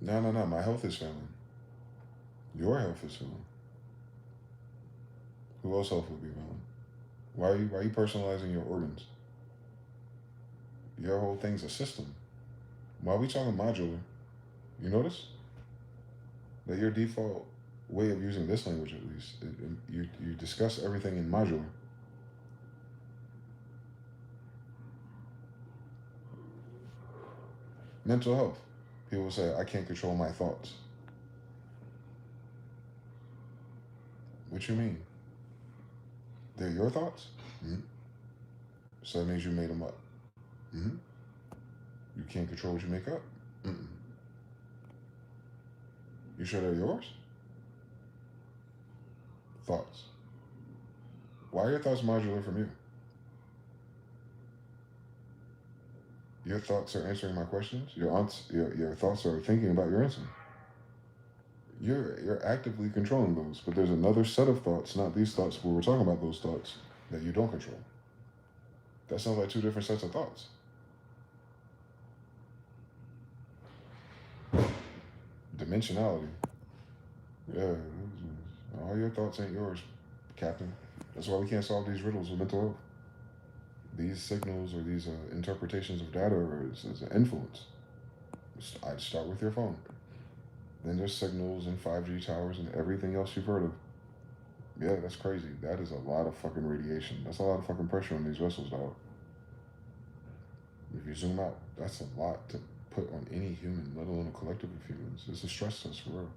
No, my health is failing. Your health is failing. Who else health would be failing? Why are you personalizing your organs? Your whole thing's a system. Why are we talking modular? You notice? That your default way of using this language, at least, you discuss everything in modular. Mental health. People say, I can't control my thoughts. What you mean? They're your thoughts? Mm-hmm. So that means you made them up. Mm-hmm. You can't control what you make up? Mm-mm. You sure they're yours? Thoughts. Why are your thoughts modular from you? Your thoughts are answering my questions. Your thoughts are thinking about your answer. You're actively controlling those, but there's another set of thoughts, not these thoughts, where we're talking about those thoughts that you don't control. That sounds like two different sets of thoughts. Dimensionality. Yeah, all your thoughts ain't yours, Captain. That's why we can't solve these riddles with mental health. These signals or these interpretations of data is an influence. I'd start with your phone. Then there's signals and 5G towers and everything else you've heard of. Yeah, that's crazy. That is a lot of fucking radiation. That's a lot of fucking pressure on these vessels, dog. If you zoom out, that's a lot to put on any human, let alone a collective of humans. It's a stress test for real.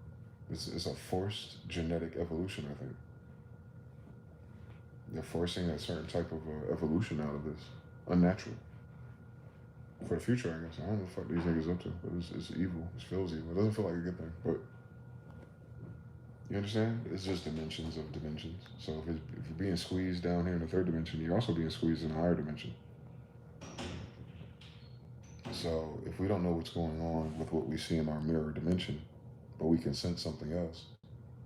It's a forced genetic evolution, I think. They're forcing a certain type of evolution out of this. Unnatural. For the future, I guess. I don't know what the fuck these niggas up to, but it's evil. It feels evil. It doesn't feel like a good thing, but you understand? It's just dimensions of dimensions. So if you're being squeezed down here in the third dimension, you're also being squeezed in a higher dimension. So if we don't know what's going on with what we see in our mirror dimension, but we can sense something else,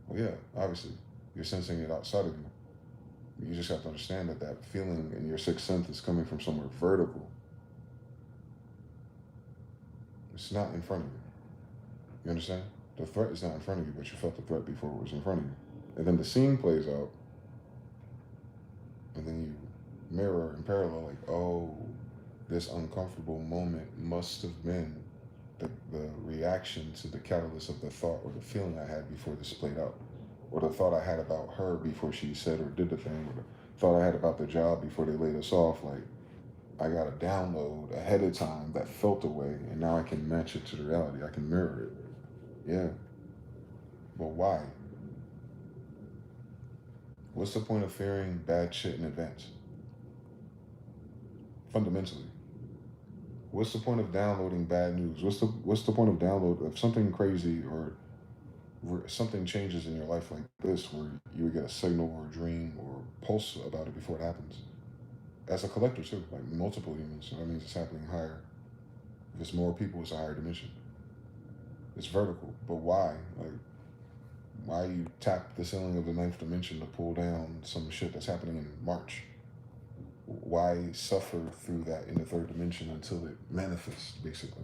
well, yeah, obviously, you're sensing it outside of you. You just have to understand that that feeling in your sixth sense is coming from somewhere vertical. It's not in front of you. You understand? The threat is not in front of you, but you felt the threat before it was in front of you. And then the scene plays out, and then you mirror in parallel, like, oh, this uncomfortable moment must have been the reaction to the catalyst of the thought or the feeling I had before this played out, or the thought I had about her before she said or did the thing, or the thought I had about the job before they laid us off. Like, I got a download ahead of time that felt a way, and now I can match it to the reality. I can mirror it. Yeah, but why? What's the point of fearing bad shit in advance? Fundamentally, what's the point of downloading bad news? What's the point of download of something crazy or where something changes in your life like this, where you would get a signal or a dream or pulse about it before it happens? As a collector too, like multiple humans, so that means it's happening higher. If it's more people, it's a higher dimension. It's vertical, but why? Like, why you tap the ceiling of the ninth dimension to pull down some shit that's happening in March? Why suffer through that in the third dimension until it manifests, basically?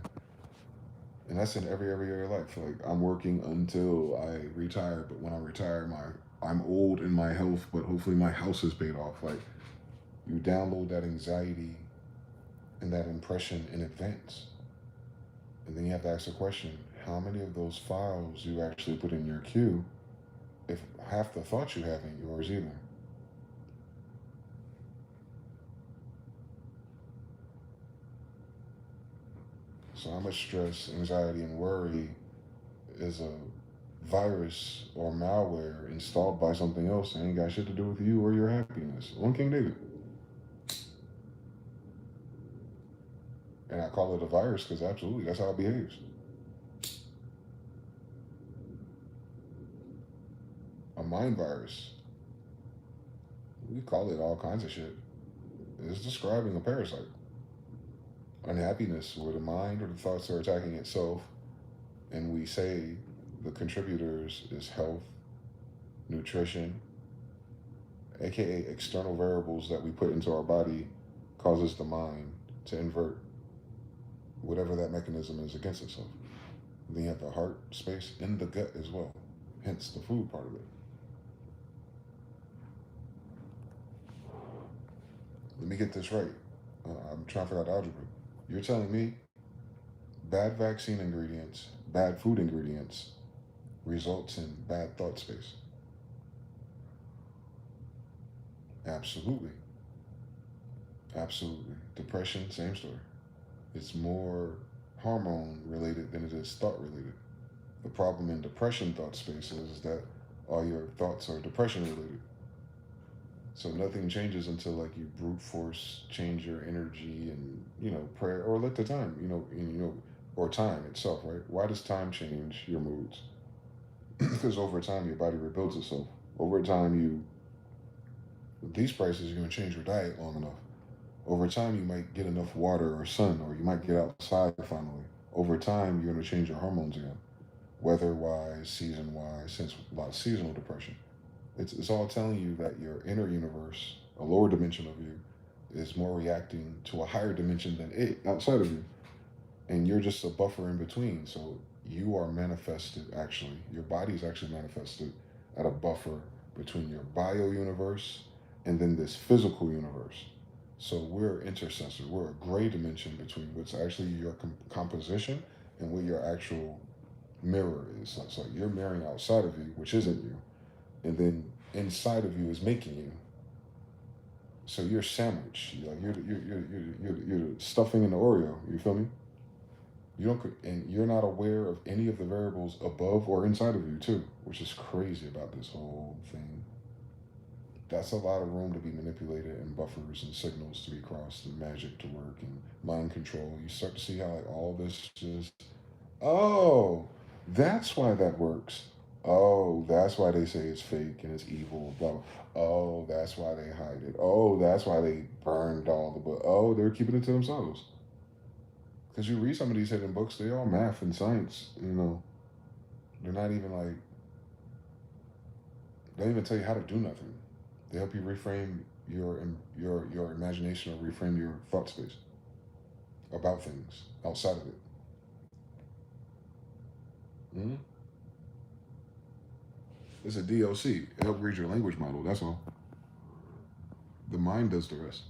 And that's in every area of your life. Like, I'm working until I retire, but when I retire, I'm old in my health, but hopefully my house is paid off. Like, you download that anxiety and that impression in advance. And then you have to ask the question, how many of those files you actually put in your queue if half the thoughts you have ain't yours either? So how much stress, anxiety, and worry is a virus or malware installed by something else and ain't got shit to do with you or your happiness? One King David. And I call it a virus because absolutely that's how it behaves. A mind virus. We call it all kinds of shit. It's describing a parasite. Unhappiness, where the mind or the thoughts are attacking itself, and we say the contributors is health, nutrition, aka external variables that we put into our body, causes the mind to invert whatever that mechanism is against itself. Then you have the heart space in the gut as well, hence the food part of it. Let me get this right. I'm trying to figure out algebra. You're telling me bad vaccine ingredients, bad food ingredients results in bad thought space? Absolutely. Absolutely. Depression, same story. It's more hormone related than it is thought related. The problem in depression thought space is that all your thoughts are depression related. So nothing changes until like you brute force change your energy and prayer or let the time or time itself, right? Why does time change your moods? Because over time your body rebuilds itself. Over time these prices are going to change your diet long enough. Over time you might get enough water or sun, or you might get outside finally. Over time you're going to change your hormones again, weather wise, season wise, since a lot of seasonal depression. It's all telling you that your inner universe, a lower dimension of you, is more reacting to a higher dimension than it outside of you. And you're just a buffer in between. So you are manifested, actually. Your body is actually manifested at a buffer between your bio universe and then this physical universe. So we're intercessor. We're a gray dimension between what's actually your composition and what your actual mirror is. So it's like you're mirroring outside of you, which isn't you, and then inside of you is making you. So you're sandwich. You're the stuffing in the Oreo. You feel me? You don't, and you're not aware of any of the variables above or inside of you too, which is crazy about this whole thing. That's a lot of room to be manipulated and buffers and signals to be crossed and magic to work and mind control. You start to see how like all this just, oh, that's why that works. Oh, that's why they say it's fake and it's evil. Blah. Oh, that's why they hide it. Oh, that's why they burned all the book. Oh, they're keeping it to themselves. Because you read some of these hidden books, they all math and science. You know, they're not even like, they don't even tell you how to do nothing. They help you reframe your imagination or reframe your thought space about things outside of it. Mm-hmm. It's a DLC. It helps read your language model. That's all. The mind does the rest.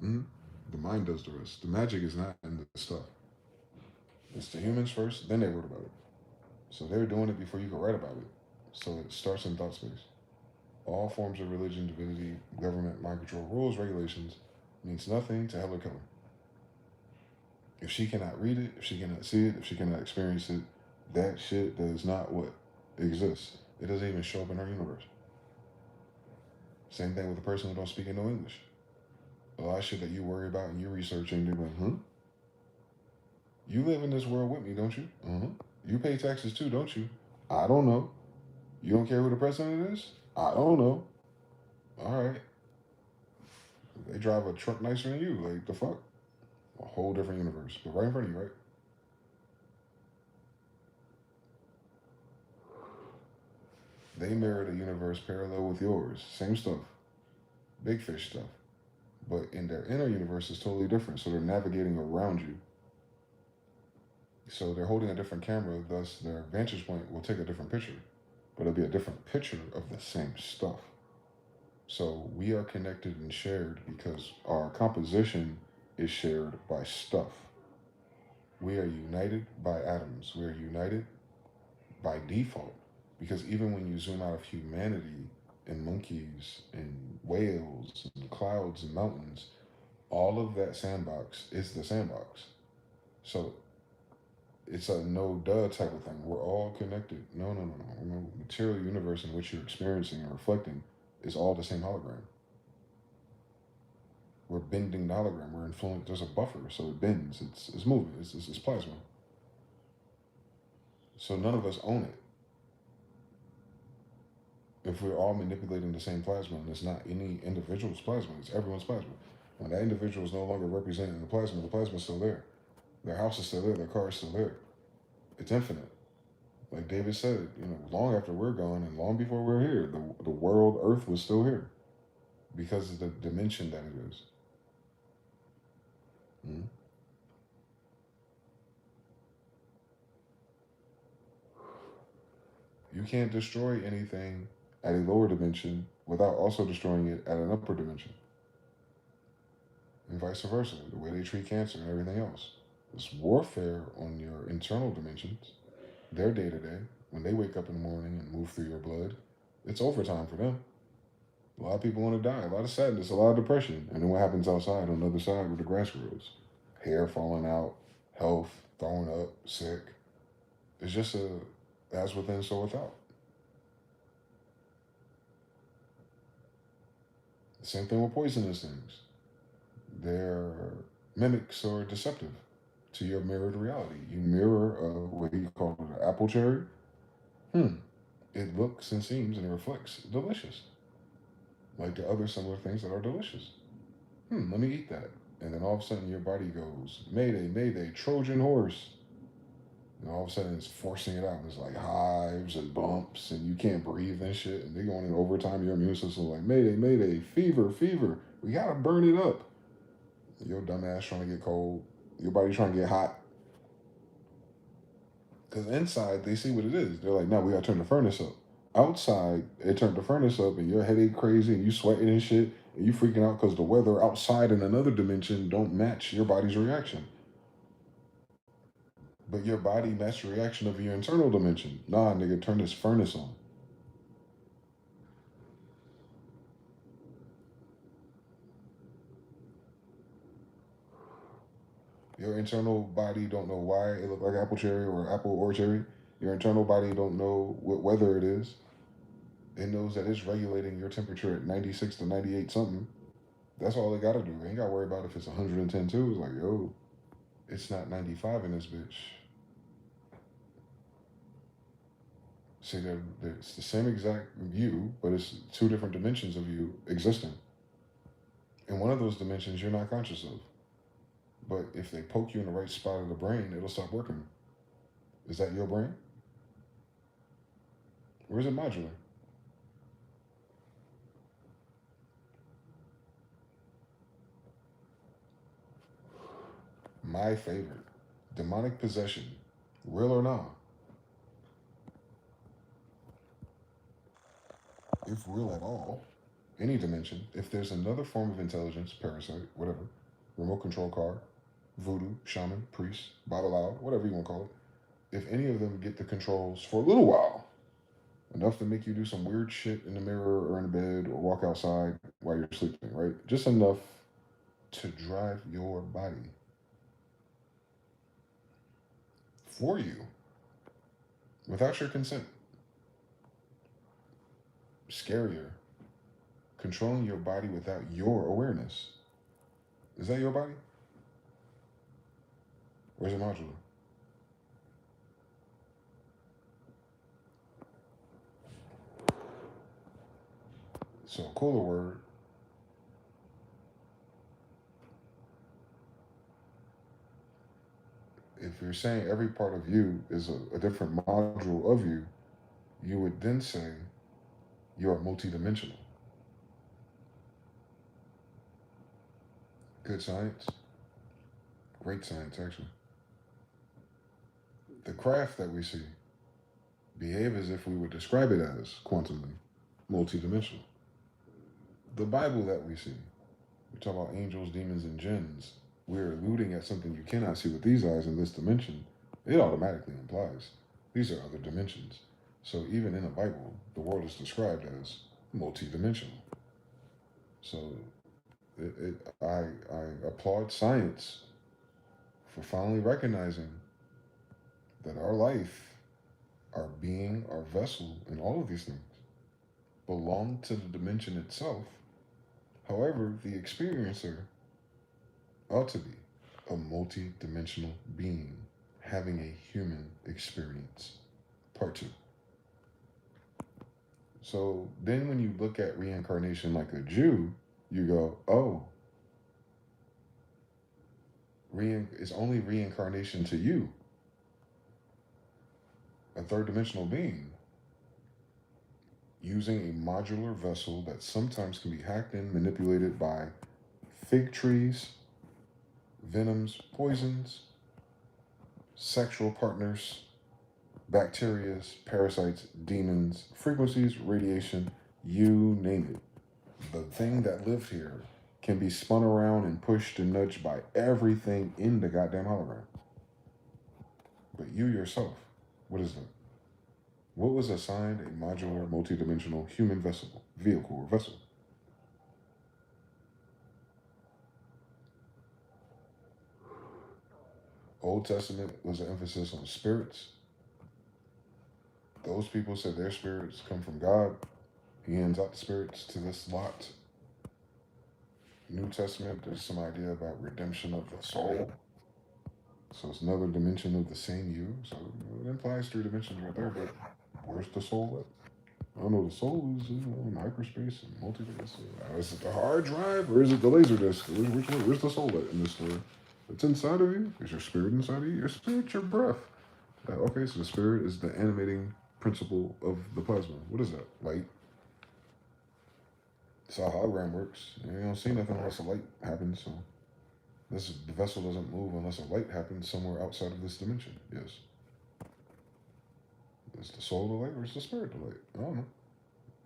Mm-hmm. The mind does the rest. The magic is not in the stuff. It's the humans first, then they wrote about it. So they're doing it before you can write about it. So it starts in thought space. All forms of religion, divinity, government, mind control, rules, regulations means nothing to Helen Keller. If she cannot read it, if she cannot see it, if she cannot experience it, that shit does not what exists. It doesn't even show up in her universe. Same thing with the person who don't speak no English. A lot of shit that you worry about and you researching, they're like, huh? You live in this world with me, don't you? Uh-huh. You pay taxes too, don't you? I don't know. You don't care who the president is? I don't know. All right. They drive a truck nicer than you. Like, the fuck? A whole different universe. But right in front of you, right? They mirror the universe parallel with yours. Same stuff. Big fish stuff. But in their inner universe is totally different. So they're navigating around you. So they're holding a different camera, thus their vantage point will take a different picture. But it'll be a different picture of the same stuff. So we are connected and shared because our composition is shared by stuff. We are united by atoms. We are united by default. Because even when you zoom out of humanity and monkeys and whales and clouds and mountains, all of that sandbox is the sandbox. So it's a no duh type of thing. We're all connected. No, no, no, no. The material universe in which you're experiencing and reflecting is all the same hologram. We're bending the hologram. We're influenced. There's a buffer, so it bends. It's moving. It's plasma. So none of us own it. If we're all manipulating the same plasma, and it's not any individual's plasma, it's everyone's plasma. When that individual is no longer representing the plasma is still there. Their house is still there. Their car is still there. It's infinite. Like David said, long after we're gone and long before we're here, the world, Earth was still here because of the dimension that it is. Mm-hmm. You can't destroy anything at a lower dimension without also destroying it at an upper dimension. And vice versa, the way they treat cancer and everything else. It's warfare on your internal dimensions, their day to day. When they wake up in the morning and move through your blood, it's overtime for them. A lot of people want to die, a lot of sadness, a lot of depression. And then what happens outside on the other side where the grass grows? Hair falling out, health, throwing up, sick. It's just a as within, so without. Same thing with poisonous things. They're mimics or deceptive to your mirrored reality. You mirror what do you call it, an apple cherry? It looks and seems and it reflects delicious. Like the other similar things that are delicious. Let me eat that. And then all of a sudden your body goes, Mayday, Mayday, Trojan horse. And all of a sudden it's forcing it out. It's like hives and bumps and you can't breathe and shit. And they're going in overtime, your immune system like, Mayday, Mayday, fever, fever. We gotta burn it up. Your dumb ass trying to get cold. Your body trying to get hot. Because inside they see what it is. They're like, no, we gotta turn the furnace up. Outside, it turned the furnace up and your headache crazy and you sweating and shit and you freaking out because the weather outside in another dimension don't match your body's reaction. But your body matched the reaction of your internal dimension. Nah, nigga, turn this furnace on. Your internal body don't know why it look like apple cherry or apple or cherry. Your internal body don't know what weather it is. It knows that it's regulating your temperature at 96 to 98 something. That's all they gotta do. They ain't gotta worry about if it's 110 too. It's like, yo, it's not 95 in this bitch. See, it's the same exact view, but it's two different dimensions of you existing. And one of those dimensions you're not conscious of. But if they poke you in the right spot of the brain, it'll stop working. Is that your brain? Or is it modular? My favorite. Demonic possession. Real or not? If real at all, any dimension, if there's another form of intelligence, parasite, whatever, remote control car, voodoo, shaman, priest, babalao, whatever you want to call it, if any of them get the controls for a little while, enough to make you do some weird shit in the mirror or in the bed or walk outside while you're sleeping, right? Just enough to drive your body for you without your consent. Scarier, controlling your body without your awareness. Is that your body? Or is it modular? So, a cooler word, if you're saying every part of you is a different module of you, you would then say you're multidimensional. Good science. Great science, actually. The craft that we see behave as if we would describe it as quantumly multidimensional. The Bible that we see, we talk about angels, demons, and jinns. We're alluding at something you cannot see with these eyes in this dimension. It automatically implies these are other dimensions. So even in the Bible, the world is described as multidimensional. So I applaud science for finally recognizing that our life, our being, our vessel, and all of these things belong to the dimension itself. However, the experiencer ought to be a multi-dimensional being having a human experience. Part two. So then when you look at reincarnation like a Jew, you go, oh, it's only reincarnation to you, a third dimensional being, using a modular vessel that sometimes can be hacked and manipulated by fig trees, venoms, poisons, sexual partners, bacterias, parasites, demons, frequencies, radiation, you name it. The thing that lived here can be spun around and pushed and nudged by everything in the goddamn hologram. But you yourself, what is that? What was assigned a modular, multidimensional human vehicle or vessel? Old Testament was an emphasis on spirits. Those people said their spirits come from God. He hands out the spirits to this lot. New Testament, there's some idea about redemption of the soul. So it's another dimension of the same you. So it implies three dimensions right there, but where's the soul at? I don't know, the soul is in hyperspace and multiverse. Is it the hard drive or is it the laser disc? Which one? Where's the soul at in this story? It's inside of you? Is your spirit inside of you? Your spirit, your breath. Okay, so the spirit is the animating principle of the plasma. What is that? Light. That's how hologram works. You don't see nothing unless a light happens. So the vessel doesn't move unless a light happens somewhere outside of this dimension. Yes. Is the soul the light or is the spirit the light? I don't know.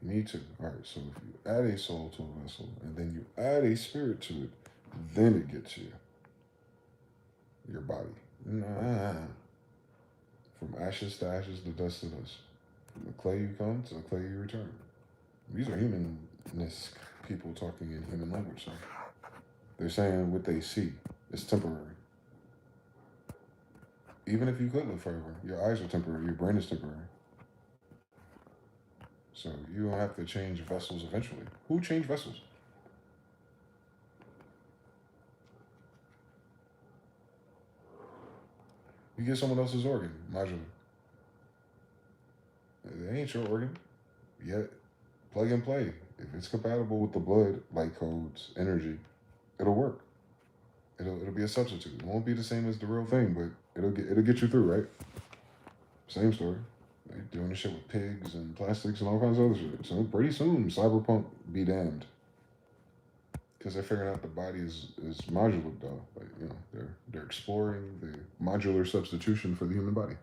You need to. All right, so if you add a soul to a vessel and then you add a spirit to it, then it gets you. Your body. Nah. From ashes to ashes, the dust to dust. From the clay you come to the clay you return. These are humanness people talking in human language. So they're saying what they see. It's temporary. Even if you could live forever, your eyes are temporary, your brain is temporary. So you don't have to change vessels eventually. Who changed vessels? You get someone else's organ, modular. It ain't your organ. Yet, plug and play. If it's compatible with the blood, light codes, energy, it'll work. It'll be a substitute. It won't be the same as the real thing, but it'll get you through, right? Same story. Like doing the shit with pigs and plastics and all kinds of other shit. So pretty soon, cyberpunk be damned. Because they're figuring out the body is modular though. Like, they're exploring the modular substitution for the human body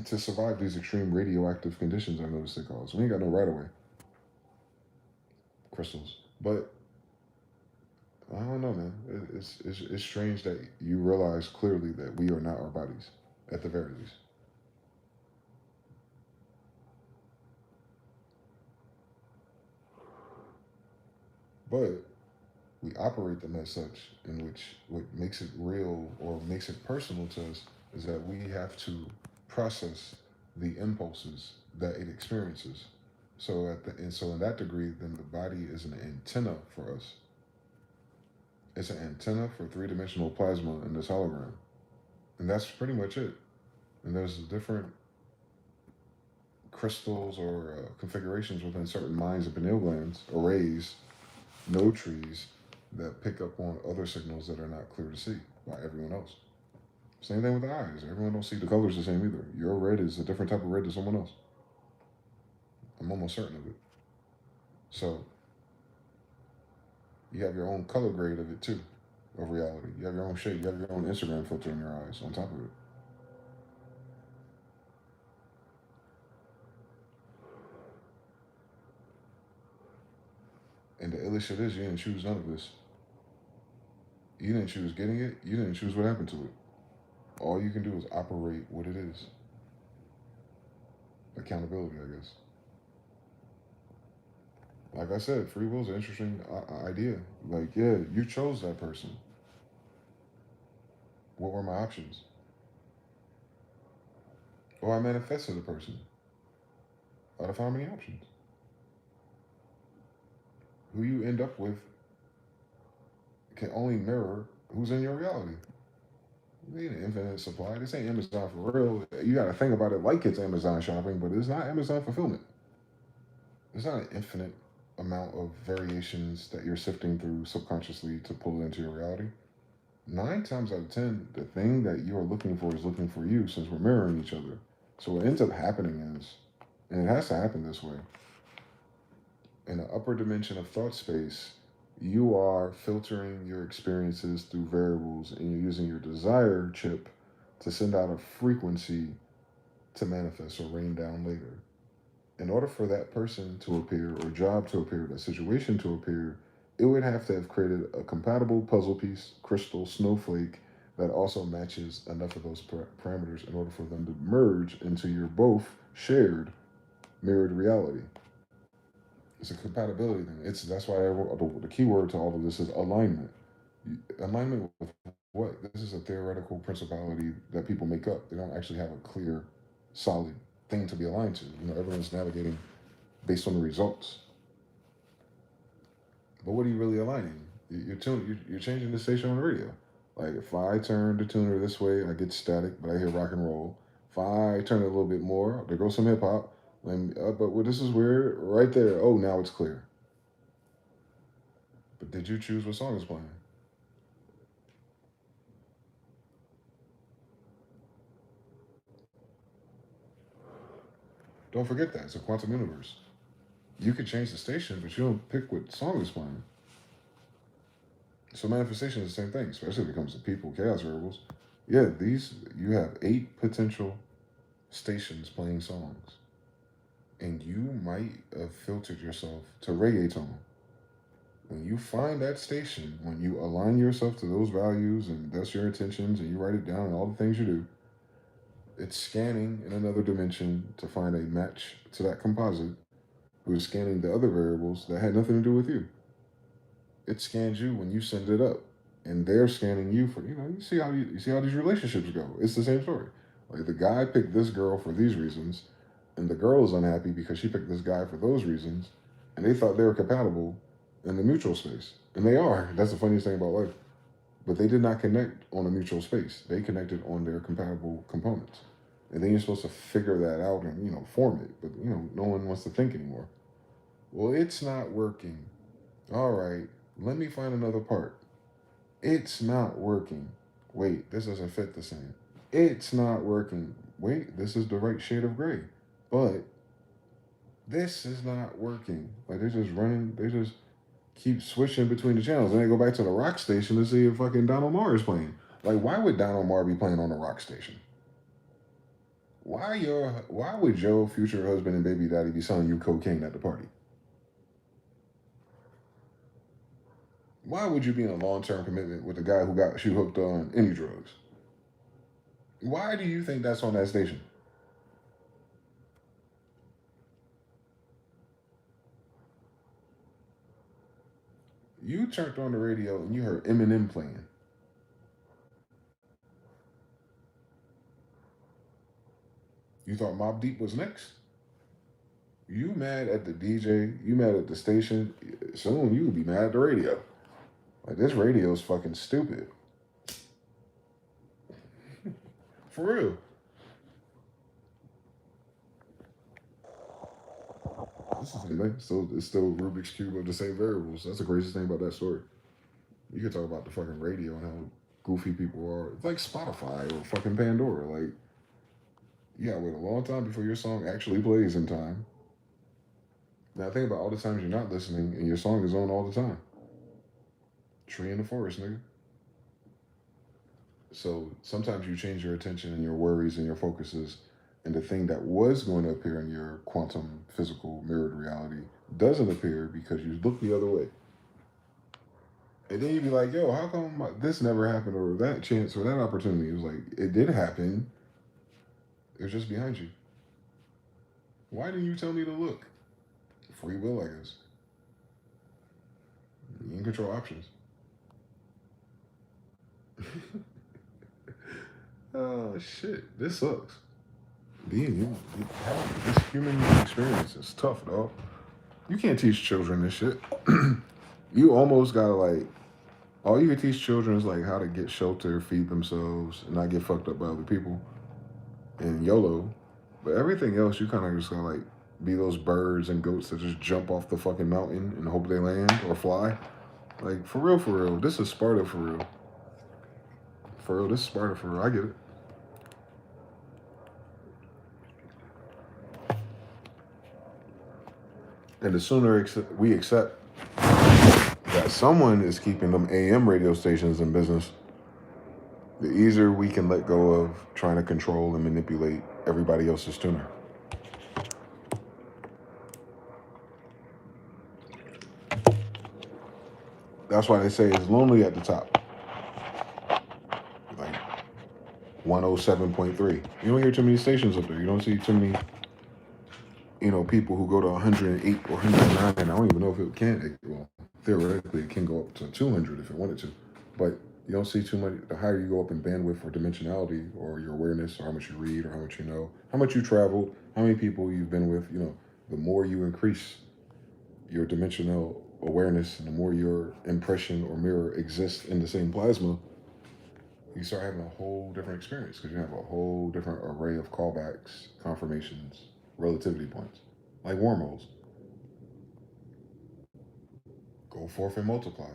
to survive these extreme radioactive conditions. I noticed they call it. So we ain't got no right away crystals, but I don't know, man. It's strange that you realize clearly that we are not our bodies, at the very least. But we operate them as such, in which what makes it real or makes it personal to us is that we have to process the impulses that it experiences. So in that degree, then the body is an antenna for us. It's an antenna for three-dimensional plasma in this hologram, and that's pretty much it. And there's different crystals or configurations within certain minds of pineal glands, arrays, node trees that pick up on other signals that are not clear to see by everyone else. Same thing with the eyes. Everyone don't see the colors the same either. Your red is a different type of red to someone else. I'm almost certain of it. So you have your own color grade of it too, of reality. You have your own shade. You have your own Instagram filter in your eyes on top of it. And the illest shit is you didn't choose none of this. You didn't choose getting it. You didn't choose what happened to it. All you can do is operate what it is. Accountability, I guess. Like I said, free will is an interesting idea. Like, yeah, you chose that person. What were my options? Or I manifested a person out of how many options? Who you end up with can only mirror who's in your reality. You need an infinite supply. This ain't Amazon for real. You got to think about it like it's Amazon shopping, but it's not Amazon fulfillment. It's not an infinite amount of variations that you're sifting through subconsciously to pull into your reality. 9 times out of 10, the thing that you are looking for is looking for you since we're mirroring each other. So what ends up happening is, and it has to happen this way, in the upper dimension of thought space, you are filtering your experiences through variables and you're using your desire chip to send out a frequency to manifest or rain down later. In order for that person to appear or job to appear, that situation to appear, it would have to have created a compatible puzzle piece, crystal, snowflake that also matches enough of those parameters in order for them to merge into your both shared mirrored reality. It's a compatibility thing. That's why the key word to all of this is alignment. Alignment with what? This is a theoretical principality that people make up. They don't actually have a clear, solid thing to be aligned to. Everyone's navigating based on the results. But what are you really aligning? You're changing the station on the radio. Like if I turn the tuner this way, I get static, but I hear rock and roll. If I turn it a little bit more, there goes some hip hop. But this is weird. Right there. Oh, now it's clear. But did you choose what song is playing? Don't forget that. It's a quantum universe. You could change the station, but you don't pick what song is playing. So manifestation is the same thing, especially when it comes to people, chaos variables. Yeah, you have 8 potential stations playing songs. And you might have filtered yourself to reggaeton. When you find that station, when you align yourself to those values and that's your intentions and you write it down and all the things you do, it's scanning in another dimension to find a match to that composite who is scanning the other variables that had nothing to do with you. It scans you when you send it up. And they're scanning you for, you see how these relationships go. It's the same story. Like the guy picked this girl for these reasons, and the girl is unhappy because she picked this guy for those reasons, and they thought they were compatible in the mutual space. And they are. That's the funniest thing about life. But they did not connect on a mutual space. They connected on their compatible components. And then you're supposed to figure that out and, form it. But, no one wants to think anymore. Well, it's not working. All right, let me find another part. It's not working. Wait, this doesn't fit the same. It's not working. Wait, this is the right shade of gray. But this is not working. Like they're just running, they just keep switching between the channels. And they go back to the rock station to see if fucking Donald Mar is playing. Like, why would Donald Mar be playing on the rock station? Why would your future husband and baby daddy be selling you cocaine at the party? Why would you be in a long-term commitment with a guy who got you hooked on any drugs? Why do you think that's on that station? You turned on the radio and you heard Eminem playing. You thought Mobb Deep was next? You mad at the DJ? You mad at the station? Soon you will be mad at the radio. Like this radio is fucking stupid. For real. This is anyway. So it's still Rubik's Cube of the same variables. That's the craziest thing about that story. You could talk about the fucking radio and how goofy people are. It's like Spotify or fucking Pandora. Like, you gotta wait a long time before your song actually plays in time. Now think about all the times you're not listening and your song is on all the time. Tree in the forest, nigga. So sometimes you change your attention and your worries and your focuses, and the thing that was going to appear in your quantum physical mirrored reality doesn't appear because you look the other way. And then you'd be like, yo, how come this never happened or that chance or that opportunity? It was like, it did happen. It was just behind you. Why didn't you tell me to look? Free will, I guess. You can control options. Oh, shit. This sucks. Being human. This human experience is tough, dog. You can't teach children this shit. You almost gotta, like, all you can teach children is, like, how to get shelter, feed themselves, and not get fucked up by other people. And YOLO. But everything else, you kind of just gotta, like, be those birds and goats that just jump off the fucking mountain and hope they land or fly. Like, for real, for real. This is Sparta for real. For real, this is Sparta for real. I get it. And the sooner we accept that someone is keeping them AM radio stations in business, the easier we can let go of trying to control and manipulate everybody else's tuner. That's why they say it's lonely at the top. Like 107.3. You don't hear too many stations up there. You don't see too many, people who go to 108 or 109. I don't even know if it can. Well, theoretically, it can go up to 200 if it wanted to. But you don't see too much. The higher you go up in bandwidth or dimensionality or your awareness or how much you read or how much you know, how much you traveled, how many people you've been with, the more you increase your dimensional awareness and the more your impression or mirror exists in the same plasma, you start having a whole different experience because you have a whole different array of callbacks, confirmations, relativity points, like wormholes. Go forth and multiply.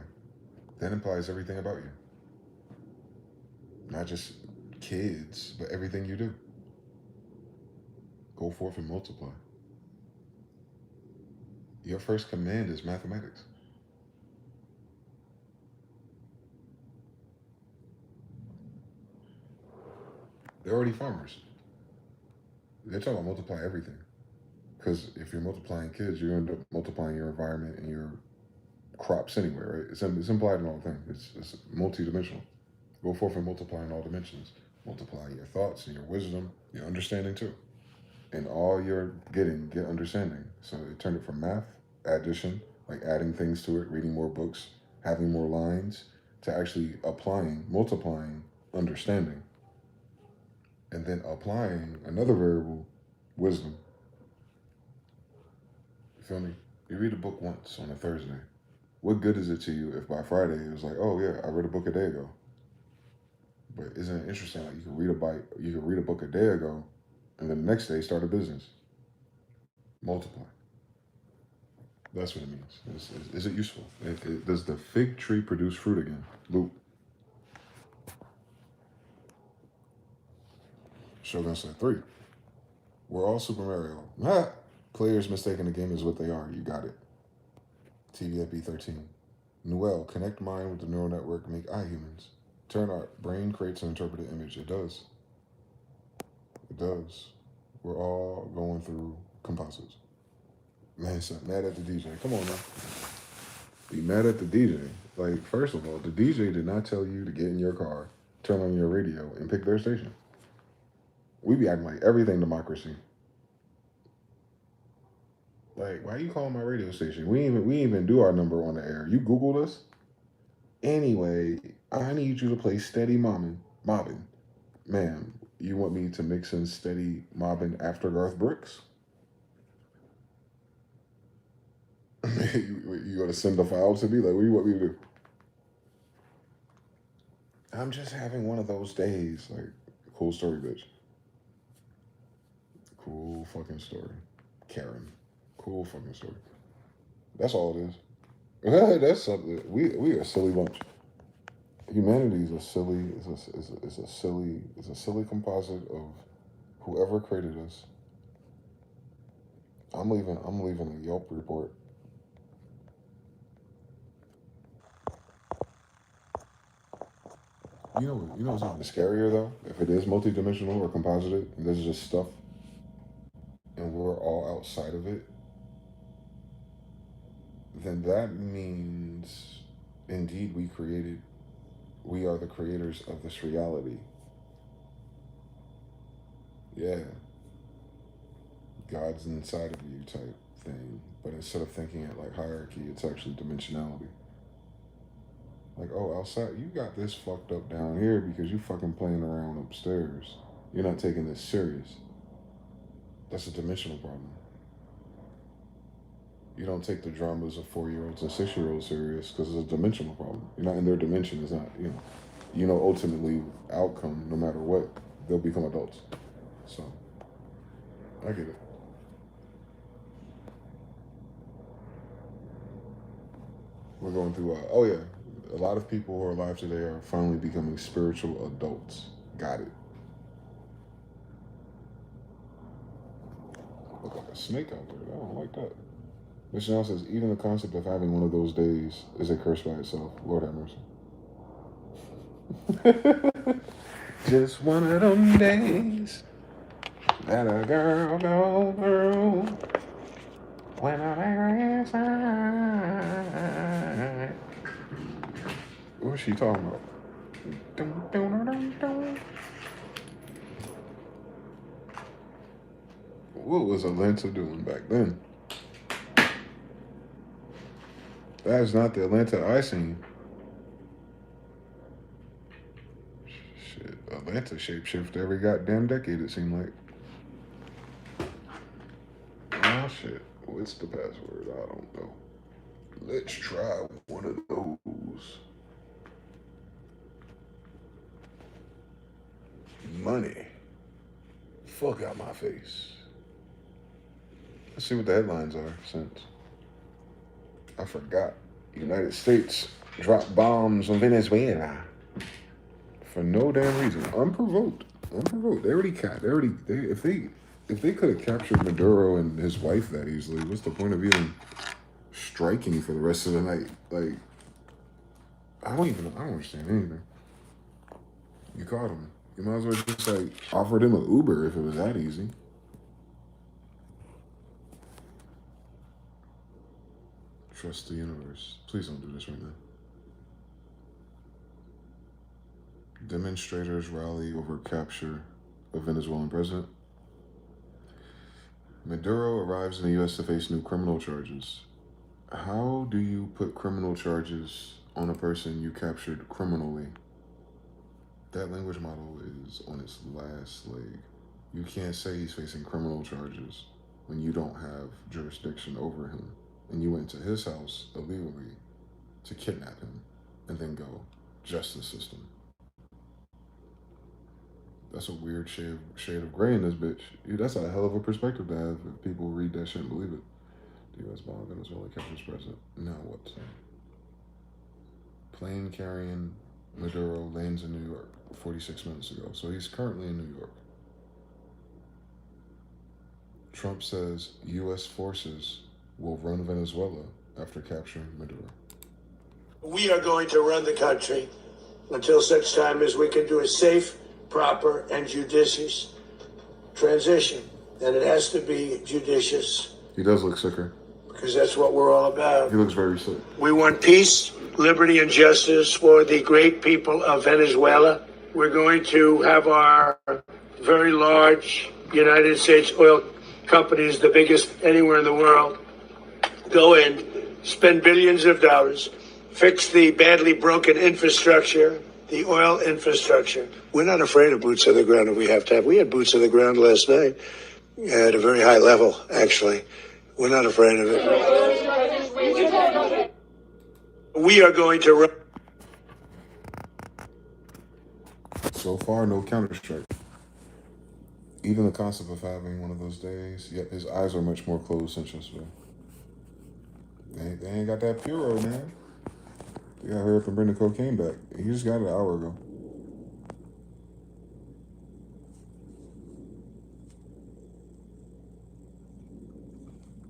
That implies everything about you. Not just kids, but everything you do. Go forth and multiply. Your first command is mathematics. They're already farmers. They're talking about multiply everything. Because if you're multiplying kids, you end up multiplying your environment and your crops anyway, right? It's implied in all things. It's multi-dimensional. Go forth and multiply in all dimensions. Multiply your thoughts and your wisdom, your understanding too. And all you're getting, get understanding. So it turned it from math, addition, like adding things to it, reading more books, having more lines, to actually applying, multiplying understanding. And then applying another variable, wisdom. You feel me? You read a book once on a Thursday. What good is it to you if by Friday it was like, oh yeah, I read a book a day ago? But isn't it interesting? Like you can read a book a day ago, and then the next day start a business. Multiply. That's what it means. Is it useful? Does the fig tree produce fruit again? Luke. Shogun said 3. We're all Super Mario. Ha! Players mistaking the game as what they are. You got it. TV at B13. Noel, connect mind with the neural network, make eye humans. Turn art. Brain creates an interpreted image. It does. It does. We're all going through composites. Man, son, mad at the DJ. Come on, man. Be mad at the DJ. Like, first of all, the DJ did not tell you to get in your car, turn on your radio, and pick their station. We be acting like everything democracy. Like, why you calling my radio station? We even do our number on the air. You Googled us? Anyway, I need you to play Steady Mobbin. Ma'am, you want me to mix in Steady Mobbin after Garth Brooks? You gonna send the file to me? Like, what do you want me to do? I'm just having one of those days. Like, cool story, bitch. Cool fucking story. Karen. Cool fucking story. That's all it is. That's something. We are a silly bunch. Humanity is a silly composite of whoever created us. I'm leaving a Yelp report. You know what's even scarier though? If it is multidimensional or composited, and this is just stuff, and we're all outside of it, then that means indeed we are the creators of this reality. Yeah. God's inside of you type thing. But instead of thinking it like hierarchy, it's actually dimensionality. Like, oh, outside, you got this fucked up down here because you fucking playing around upstairs. You're not taking this serious. That's a dimensional problem. You don't take the dramas of 4-year-olds and 6-year-olds serious because it's a dimensional problem. You're not in their dimension. It's not, ultimately outcome, no matter what, they'll become adults. So, I get it. We're going through, a lot of people who are alive today are finally becoming spiritual adults. Got it. Look like a snake out there. I don't like that. Mr. Now says, even the concept of having one of those days is a curse by itself. Lord have mercy. Just one of them days that a girl go through when I'm inside. What's she talking about? What was Atlanta doing back then? That is not the Atlanta I seen. Shit, Atlanta shapeshift every goddamn decade, it seemed like. Oh shit, what's the password? I don't know. Let's try one of those. Money. Fuck out my face. Let's see what the headlines are since. I forgot. United States dropped bombs on Venezuela for no damn reason. Unprovoked. They already if they could have captured Maduro and his wife that easily, what's the point of even striking for the rest of the night? Like, I don't understand anything. You caught him. You might as well just offered him an Uber if it was that easy. Trust the universe. Please don't do this right now. Demonstrators rally over capture of Venezuelan president. Maduro arrives in the U.S. to face new criminal charges. How do you put criminal charges on a person you captured criminally? That language model is on its last leg. You can't say he's facing criminal charges when you don't have jurisdiction over him. And you went to his house illegally to kidnap him and then go, justice system. That's a weird shade of gray in this bitch. That's a hell of a perspective to have if people read that shit and believe it. The U.S. bomb Venezuela captures president. Now what? Plane carrying Maduro lands in New York 46 minutes ago. So he's currently in New York. Trump says U.S. forces will run Venezuela after capturing Maduro. We are going to run the country until such time as we can do a safe, proper, and judicious transition. And it has to be judicious. He does look sicker. Because that's what we're all about. He looks very sick. We want peace, liberty, and justice for the great people of Venezuela. We're going to have our very large United States oil companies, the biggest anywhere in the world, go in, spend billions of dollars, fix the badly broken infrastructure, the oil infrastructure. We're not afraid of boots on the ground if we have to have. We had boots on the ground last night at a very high level, actually. We're not afraid of it. We are going to run. So far, no counterstrike. Even the concept of having one of those days, yet his eyes are much more closed since yesterday. They ain't got that Puro, man. They got to hurry up and bring the cocaine back. He just got it an hour ago.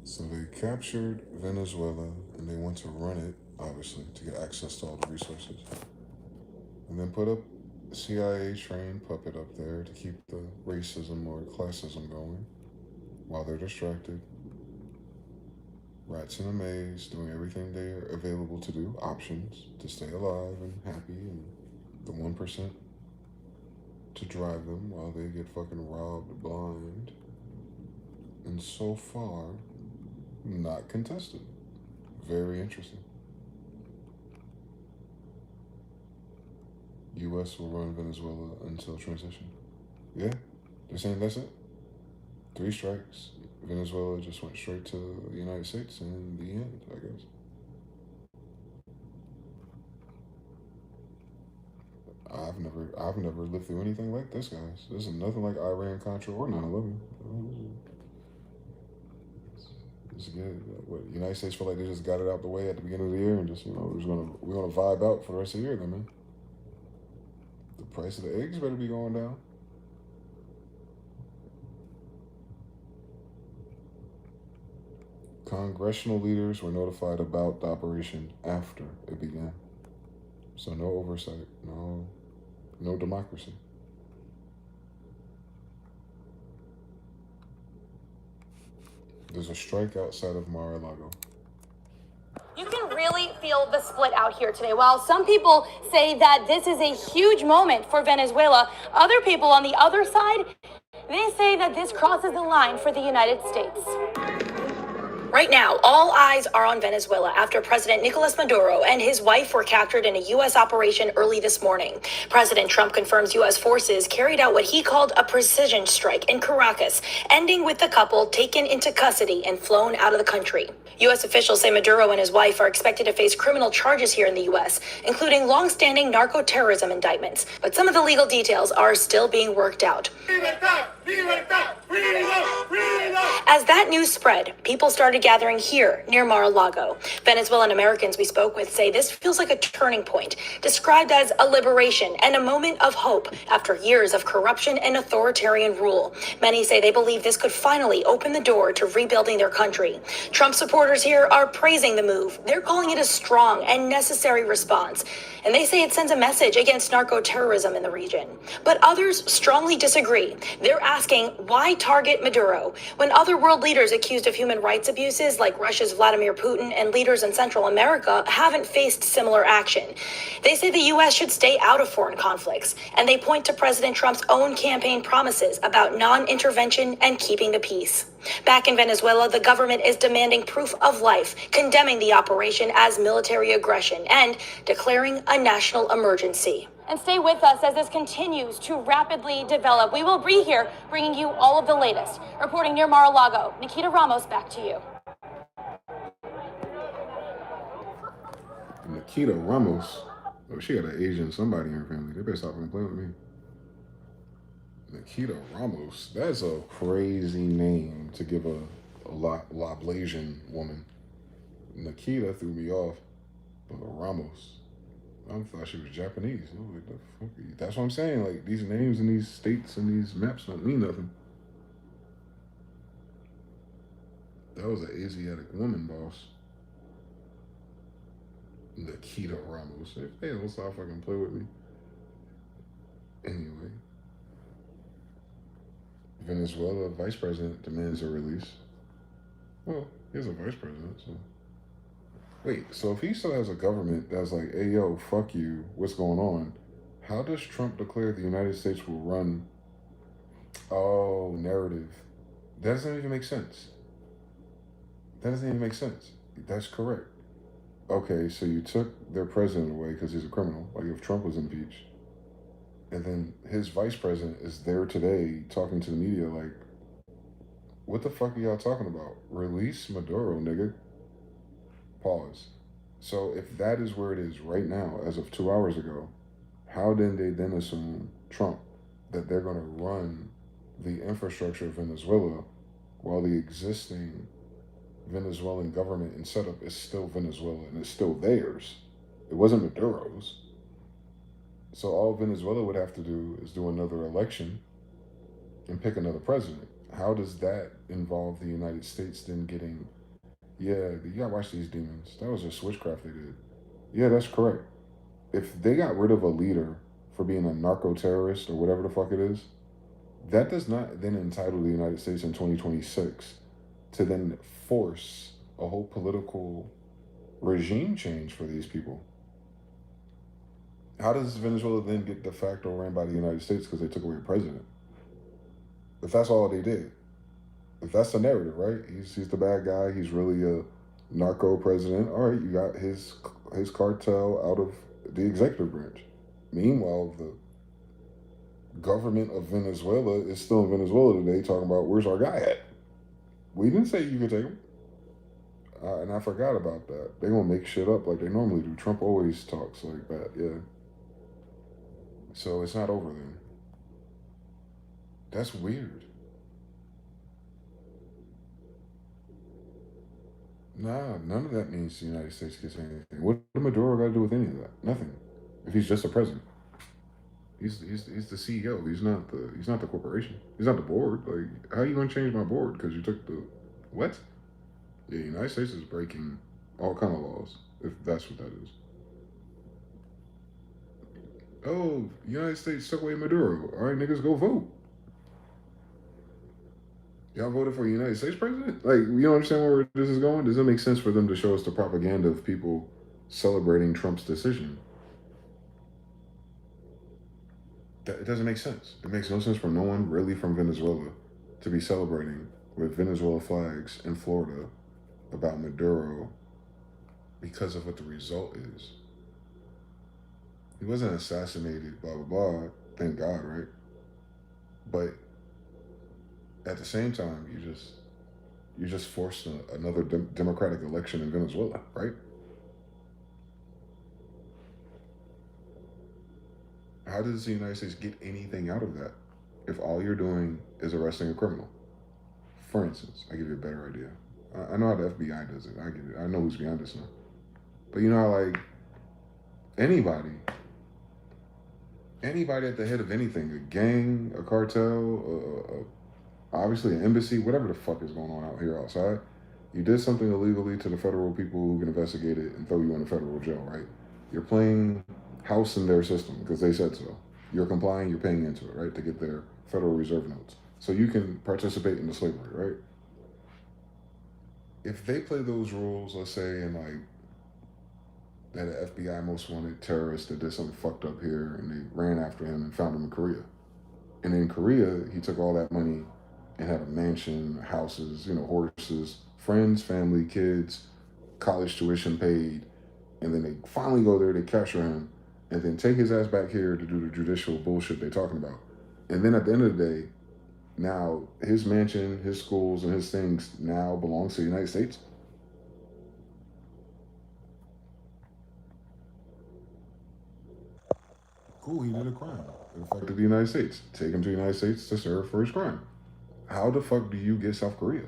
So they captured Venezuela and they want to run it, obviously, to get access to all the resources. And then put up a CIA-trained puppet up there to keep the racism or classism going while they're distracted. Rats in a maze, doing everything they are available to do, options to stay alive and happy, and the 1% to drive them while they get fucking robbed blind. And so far, not contested. Very interesting. U.S. will run Venezuela until transition. Yeah, they're saying that's it. 3 strikes. Venezuela just went straight to the United States in the end, I guess. I've never lived through anything like this, guys. This is nothing like Iran-Contra or 9/11. It's good. What, United States feel like they just got it out the way at the beginning of the year and just, we're gonna vibe out for the rest of the year then, man. The price of the eggs better be going down. Congressional leaders were notified about the operation after it began. So no oversight, no democracy. There's a strike outside of Mar-a-Lago. You can really feel the split out here today. While some people say that this is a huge moment for Venezuela, other people on the other side, they say that this crosses the line for the United States. Right now, all eyes are on Venezuela after President Nicolas Maduro and his wife were captured in a U.S. operation early this morning. President Trump confirms U.S. forces carried out what he called a precision strike in Caracas, ending with the couple taken into custody and flown out of the country. U.S. officials say Maduro and his wife are expected to face criminal charges here in the U.S., including long-standing narco-terrorism indictments. But some of the legal details are still being worked out. As that news spread, people started gathering here near Mar-a-Lago. Venezuelan Americans we spoke with say this feels like a turning point, described as a liberation and a moment of hope after years of corruption and authoritarian rule. Many say they believe this could finally open the door to rebuilding their country. Trump supporters here are praising the move. They're calling it a strong and necessary response, and they say it sends a message against narco-terrorism in the region. But others strongly disagree. They're asking, why target Maduro when other world leaders accused of human rights abuses like Russia's Vladimir Putin and leaders in Central America haven't faced similar action? They say the U.S. should stay out of foreign conflicts, and they point to President Trump's own campaign promises about non-intervention and keeping the peace. Back in Venezuela, the government is demanding proof of life, condemning the operation as military aggression, and declaring a national emergency. And stay with us as this continues to rapidly develop. We will be here bringing you all of the latest. Reporting near Mar-a-Lago, Nikita Ramos, back to you. Nikita Ramos? Oh, she got an Asian somebody in her family. They better stop playing with me. Nikita Ramos. That's a crazy name to give a Lablasian woman. Nikita threw me off, but Ramos. I thought she was Japanese. I was like, the fuck are you? That's what I'm saying. Like, these names in these states and these maps don't mean nothing. That was an Asiatic woman boss. Nikita Ramos. Hey, don't stop fucking play with me. Anyway. Venezuela vice president demands a release. Well, he's a vice president, so. Wait, so if he still has a government that's like, hey, yo, fuck you, what's going on? How does Trump declare the United States will run? Oh, narrative. That doesn't even make sense. That doesn't even make sense. That's correct. Okay, so you took their president away because he's a criminal, like if Trump was impeached. And then his vice president is there today talking to the media like, what the fuck are y'all talking about? Release Maduro, nigga. Pause. So if that is where it is right now, as of 2 hours ago, how did they then assume, Trump, that they're going to run the infrastructure of Venezuela while the existing Venezuelan government and setup is still Venezuela and it's still theirs? It wasn't Maduro's. So all Venezuela would have to do is do another election and pick another president. How does that involve the United States then getting, yeah, you gotta watch these demons. That was just witchcraft they did. Yeah, that's correct. If they got rid of a leader for being a narco-terrorist or whatever the fuck it is, that does not then entitle the United States in 2026 to then force a whole political regime change for these people. How does Venezuela then get de facto ran by the United States because they took away a president? If that's all they did. If that's the narrative, right? He's the bad guy. He's really a narco president. All right, you got his cartel out of the executive branch. Meanwhile, the government of Venezuela is still in Venezuela today talking about, where's our guy at? We didn't say you could take him. And I forgot about that. They're going to make shit up like they normally do. Trump always talks like that, yeah. So it's not over then. That's weird. Nah, none of that means the United States gets anything. What did Maduro got to do with any of that? Nothing. If he's just a president, he's the CEO. He's not the corporation. He's not the board. Like, how are you gonna change my board because you took the what? Yeah, the United States is breaking all kind of laws if that's what that is. Oh, United States took away Maduro. All right, niggas, go vote. Y'all voted for a United States president? Like, you don't understand where this is going? Does it make sense for them to show us the propaganda of people celebrating Trump's decision? It doesn't make sense. It makes no sense for no one really from Venezuela to be celebrating with Venezuela flags in Florida about Maduro because of what the result is. He wasn't assassinated, blah, blah, blah. Thank God, right? But at the same time, you just forced another democratic election in Venezuela, right? How does the United States get anything out of that if all you're doing is arresting a criminal? For instance, I give you a better idea. I know how the FBI does it. I get it. I know who's behind this now. But you know how, like, anybody at the head of anything, a gang, a cartel, obviously an embassy, whatever the fuck is going on out here outside, you did something illegally to the federal people who can investigate it and throw you in a federal jail, right? You're playing house in their system because they said so. You're complying, you're paying into it, right, to get their Federal Reserve notes. So you can participate in the slavery, right? If they play those rules, let's say, in like that an FBI most wanted terrorist that did something fucked up here and they ran after him and found him in Korea. And in Korea, he took all that money and had a mansion, houses, horses, friends, family, kids, college tuition paid. And then they finally go there, they capture him, and then take his ass back here to do the judicial bullshit they're talking about. And then at the end of the day, now his mansion, his schools, and his things now belongs to the United States. Cool, he did a crime. It affected the United States. Take him to the United States to serve for his crime. How the fuck do you get South Korea?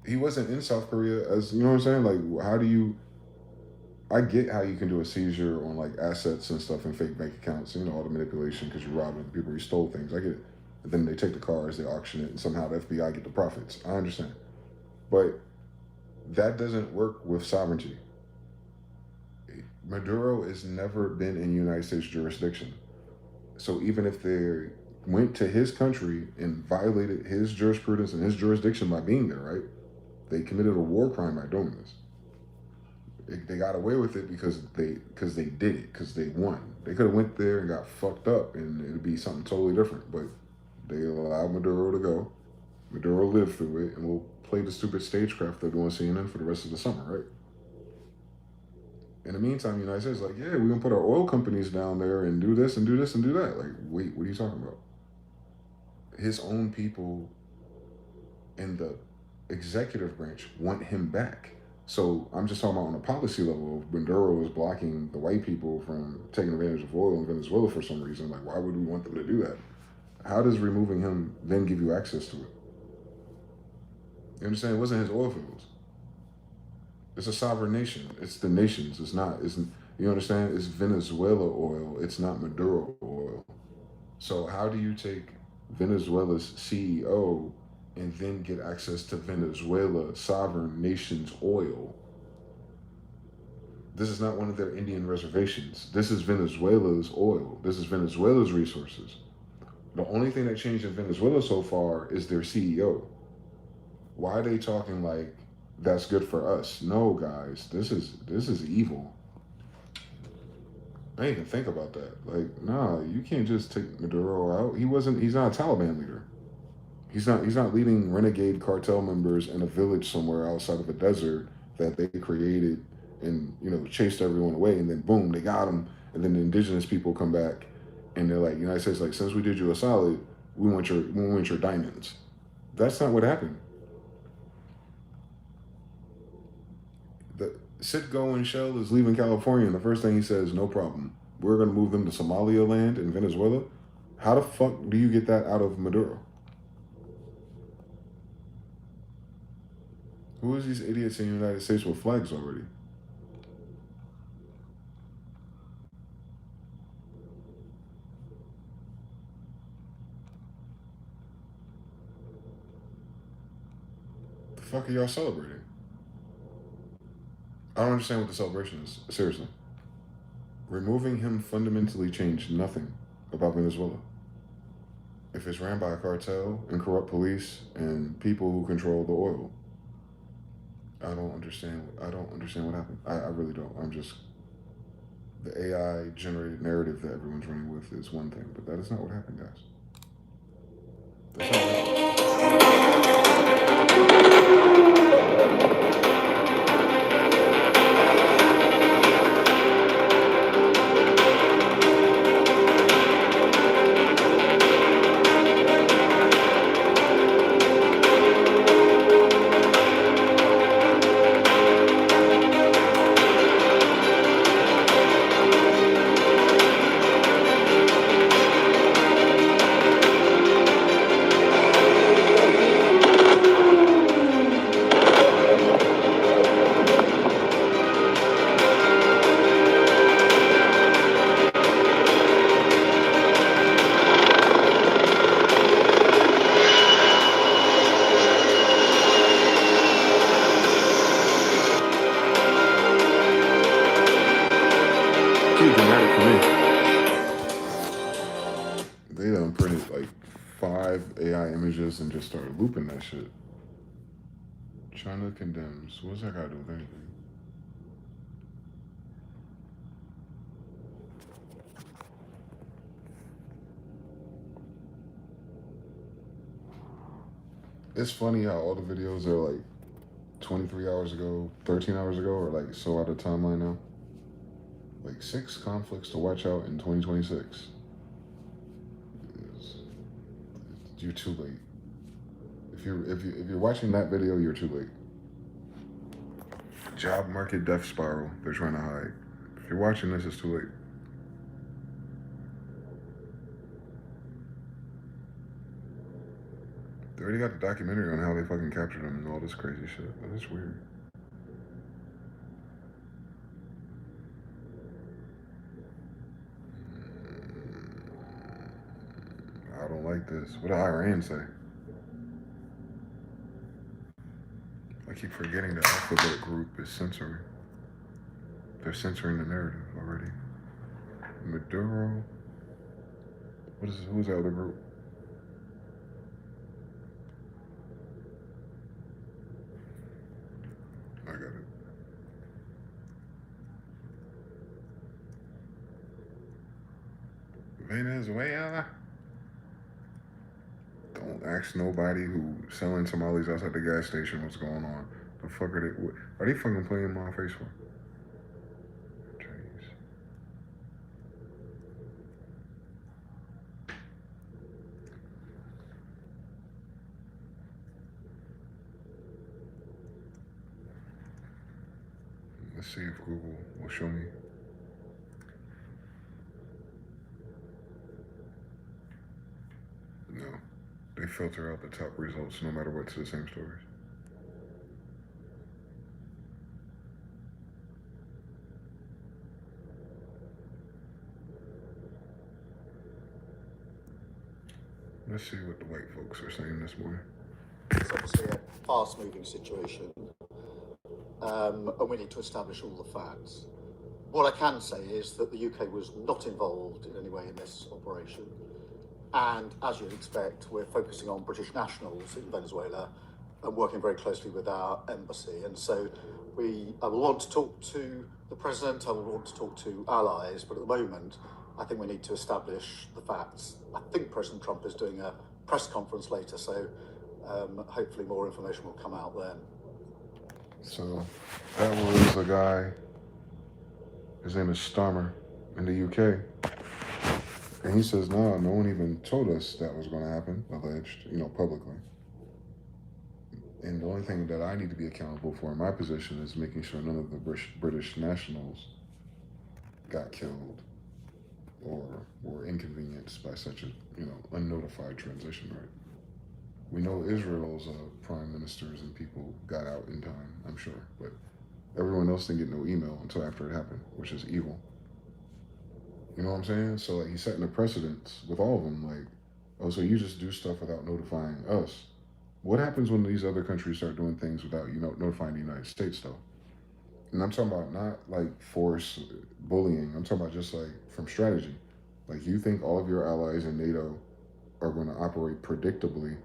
He wasn't in South Korea as, you know what I'm saying? Like, how do you... I get how you can do a seizure on, like, assets and stuff and fake bank accounts, all the manipulation because you robbed people, you stole things. I get it. and then they take the cars, they auction it, and somehow the FBI get the profits. I understand. But that doesn't work with sovereignty. Maduro has never been in United States jurisdiction. So even if they went to his country and violated his jurisprudence and his jurisdiction by being there, right? They committed a war crime by doing this. They got away with it because they did it, because they won. They could have went there and got fucked up and it'd be something totally different. But they allowed Maduro to go. Maduro lived through it, and we'll play the stupid stagecraft they're doing CNN for the rest of the summer, right? In the meantime, the United States is like, yeah, we're gonna put our oil companies down there and do this and do this and do that. Like, wait, what are you talking about? His own people in the executive branch want him back. So I'm just talking about on a policy level. Maduro is blocking the white people from taking advantage of oil in Venezuela for some reason. Like, why would we want them to do that? How does removing him then give you access to it? You understand? It wasn't his oil fields. It's a sovereign nation. It's the nation's. It's not. You understand? It's Venezuela oil. It's not Maduro oil. So how do you take Venezuela's CEO and then get access to Venezuela sovereign nation's oil? This is not one of their Indian reservations. This is Venezuela's oil. This is Venezuela's resources. The only thing that changed in Venezuela so far is their CEO. Why are they talking like that's good for us? No, guys, this is evil. I didn't even think about that. Like, nah, you can't just take Maduro out. He's not a Taliban leader. He's not leading renegade cartel members in a village somewhere outside of a desert that they created and, chased everyone away, and then boom, they got him, and then the indigenous people come back and they're like, United States, like, since we did you a solid, we want your diamonds. That's not what happened. The Citgo and Shell is leaving California, and the first thing he says, no problem. We're going to move them to Somalia land in Venezuela. How the fuck do you get that out of Maduro? Who is these idiots in the United States with flags already? The fuck are y'all celebrating? I don't understand what the celebration is. Seriously. Removing him fundamentally changed nothing about Venezuela. If it's ran by a cartel and corrupt police and people who control the oil, I don't understand what happened. I really don't. The AI generated narrative that everyone's running with is one thing, but that is not what happened, guys. That's not what dramatic for me. They done printed like 5 AI images and just started looping that shit. China condemns. What's that got to do with anything? It's funny how all the videos are like 23 hours ago, 13 hours ago, or like so out of timeline now. Like 6 conflicts to watch out in 2026. You're too late. If you're watching that video, you're too late. Job market death spiral they're trying to hide. If you're watching this, it's too late. They already got the documentary on how they fucking captured them and all this crazy shit, but it's weird. I don't like this. What did Iran say? I keep forgetting the alphabet group is censoring. They're censoring the narrative already. Maduro. Who's the other group? I got it. Venezuela. Don't ask nobody who selling tamales outside the gas station what's going on. The fuck are they fucking playing in my face for? Jeez. Let's see if Google will show me. No. They filter out the top results no matter what to the same stories. Let's see what the white folks are saying this morning. It's obviously a fast-moving situation, and we need to establish all the facts. What I can say is that the UK was not involved in any way in this operation, and as you'd expect, we're focusing on British nationals in Venezuela and working very closely with our embassy. And so I will want to talk to the president, I will want to talk to allies, but at the moment, I think we need to establish the facts. I think President Trump is doing a press conference later, so hopefully more information will come out then. So that was a guy, his name is Starmer, in the UK. And he says, no one even told us that was going to happen, alleged, publicly. And the only thing that I need to be accountable for in my position is making sure none of the British nationals got killed or were inconvenienced by such a, unnotified transition, right? We know Israel's prime ministers and people got out in time, I'm sure, but everyone else didn't get no email until after it happened, which is evil. You know what I'm saying? So he's setting a precedence with all of them, oh, so you just do stuff without notifying us. What happens when these other countries start doing things without notifying the United States, though? And I'm talking about not force bullying. I'm talking about just from strategy. You think all of your allies in NATO are going to operate predictably,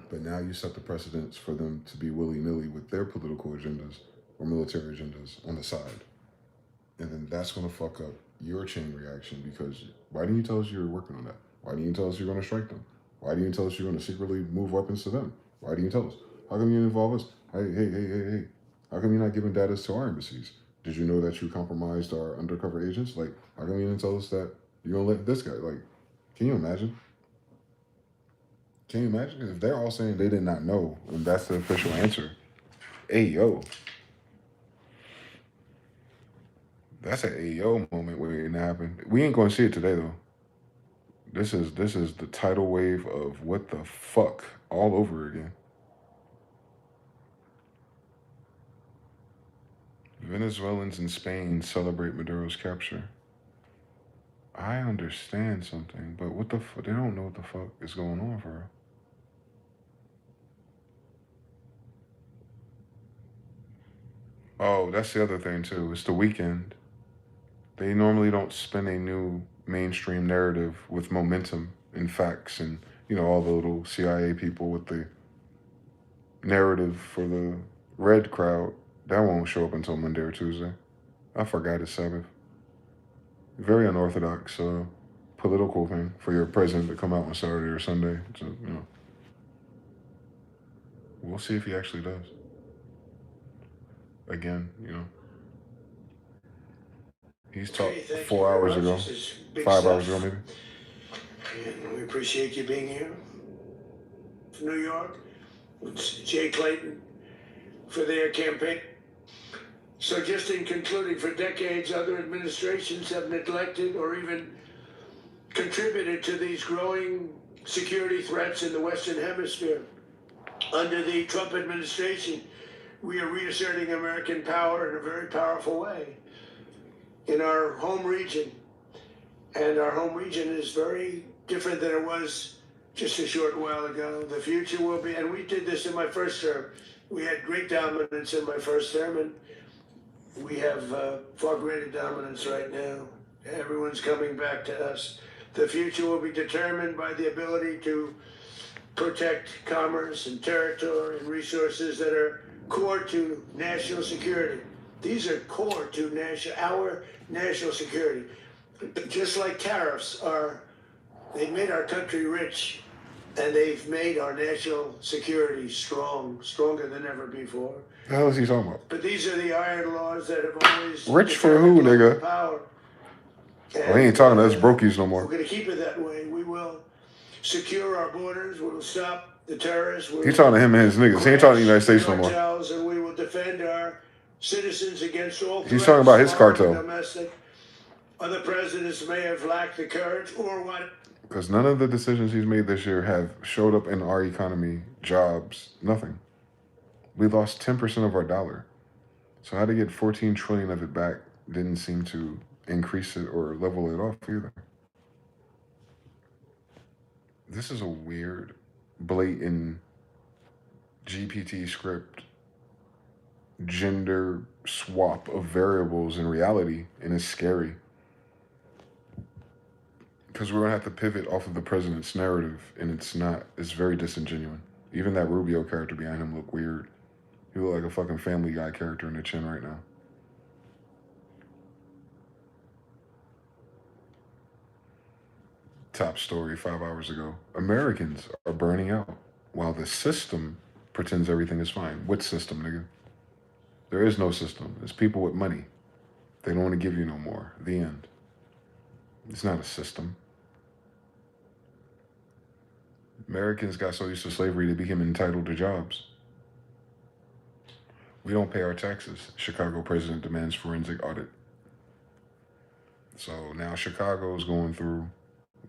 but now you set the precedence for them to be willy-nilly with their political agendas or military agendas on the side. And then that's going to fuck up your chain reaction, because why didn't you tell us you were working on that? Why didn't you tell us you're going to strike them? Why didn't you tell us you're going to secretly move weapons to them? Why didn't you tell us? How come you didn't involve us? Hey. How come you're not giving data to our embassies? Did you know that you compromised our undercover agents? How come you didn't tell us that you're going to let this guy? Can you imagine? Can you imagine? If they're all saying they did not know, and that's the official answer, hey, yo. That's an AO moment waiting to happen. We ain't going to see it today, though. This is the tidal wave of what the fuck all over again. Venezuelans in Spain celebrate Maduro's capture. I understand something, but what the fuck? They don't know what the fuck is going on for real. Oh, that's the other thing, too. It's the weekend. They normally don't spin a new mainstream narrative with momentum and facts and, all the little CIA people with the narrative for the red crowd. That won't show up until Monday or Tuesday. I forgot it's Sabbath. Very unorthodox political thing for your president to come out on Saturday or Sunday. So, we'll see if he actually does. Again, He's talked 4 hours ago, 5 hours ago maybe. And we appreciate you being here from New York. It's Jay Clayton for their campaign. So just in concluding, for decades, other administrations have neglected or even contributed to these growing security threats in the Western Hemisphere. Under the Trump administration, we are reasserting American power in a very powerful way in our home region. And our home region is very different than it was just a short while ago. The future will be, and we did this in my first term. We had great dominance in my first term, and we have far greater dominance right now. Everyone's coming back to us. The future will be determined by the ability to protect commerce and territory and resources that are core to national security. These are core to our national security. Just like tariffs they've made our country rich, and they've made our national security stronger than ever before. The hell is he talking about? But these are the iron laws that have always Rich for who, nigga? Power. Oh, he ain't talking to us brokies no more. We're going to keep it that way. We will secure our borders. We will stop the terrorists. He's talking to him and his niggas. He ain't talking to the United States no more. And we will defend our citizens against all threats. He's talking about his cartel. Domestic. Other presidents may have lacked the courage or what. Because none of the decisions he's made this year have showed up in our economy, jobs, nothing. We lost 10% of our dollar. So how to get 14 trillion of it back didn't seem to increase it or level it off either. This is a weird, blatant GPT script gender swap of variables in reality, and it's scary. Because we're going to have to pivot off of the president's narrative, and it's very disingenuous. Even that Rubio character behind him look weird. He look like a fucking Family Guy character in the chin right now. Top story 5 hours ago. Americans are burning out while the system pretends everything is fine. What system, nigga? There is no system. It's people with money. They don't want to give you no more. The end. It's not a system. Americans got so used to slavery they became entitled to jobs. We don't pay our taxes. Chicago president demands forensic audit. So now Chicago is going through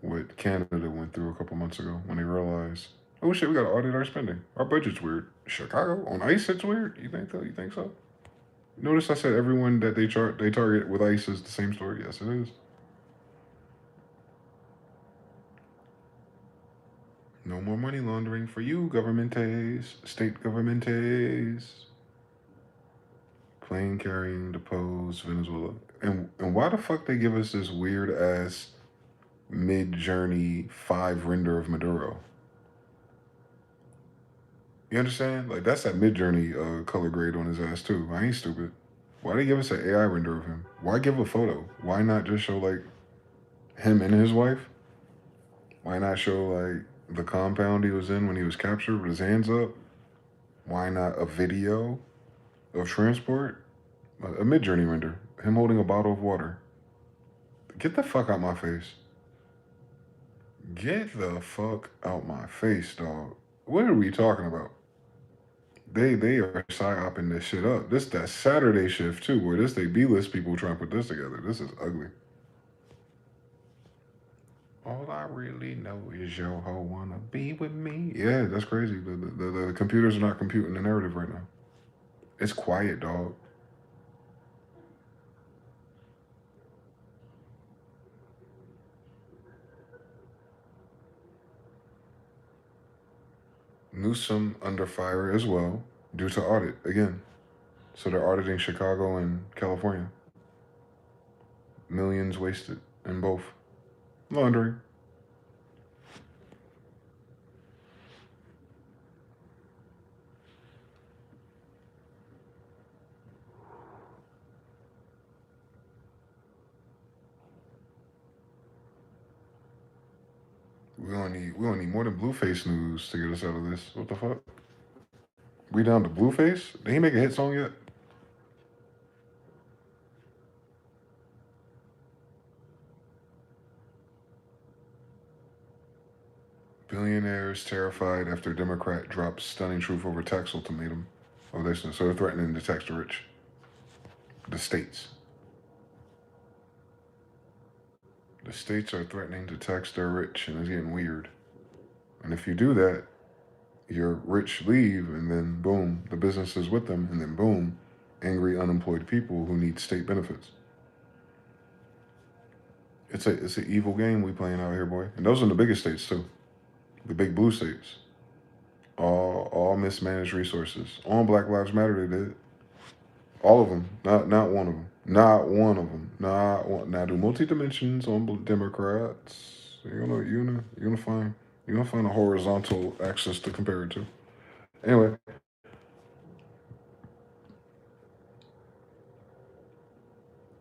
what Canada went through a couple months ago when they realized, oh shit, we gotta audit our spending. Our budget's weird. Chicago on ICE, it's weird. You think so? You think so? Notice I said everyone that they target with ICE is the same story. Yes, it is. No more money laundering for you, governmentes, state governmentes. Plane carrying deposed Venezuela. And why the fuck they give us this weird ass Mid-Journey 5 render of Maduro? You understand? Like, that's that Mid-Journey color grade on his ass too. I ain't stupid. Why they give us an AI render of him? Why give a photo? Why not just show like him and his wife? Why not show like the compound he was in when he was captured with his hands up? Why not a video of transport? A Mid-Journey render. Him holding a bottle of water. Get the fuck out my face. Get the fuck out my face, dog. What are we talking about? They are psyoping this shit up. This that Saturday shift too, where they B-list people trying to put this together. This is ugly. All I really know is your hoe wanna be with me. Yeah, that's crazy. The computers are not computing the narrative right now. It's quiet, dog. Newsom under fire as well due to audit again. So they're auditing Chicago and California. Millions wasted in both. Laundering. We don't need more than Blueface news to get us out of this. What the fuck? We down to Blueface? Did he make a hit song yet? Billionaires terrified after Democrat drops stunning truth over tax ultimatum. Oh, so they're threatening to tax the rich. The states. The states are threatening to tax their rich, and it's getting weird. And if you do that, your rich leave, and then boom, the businesses with them, and then boom, angry unemployed people who need state benefits. It's an evil game we playing out here, boy. And those are the biggest states too. The big blue states. All mismanaged resources. On Black Lives Matter, they did. All of them. Not one of them. Not one of them. Not one. Now do multi dimensions on Democrats. You're gonna find a horizontal axis to compare it to. Anyway.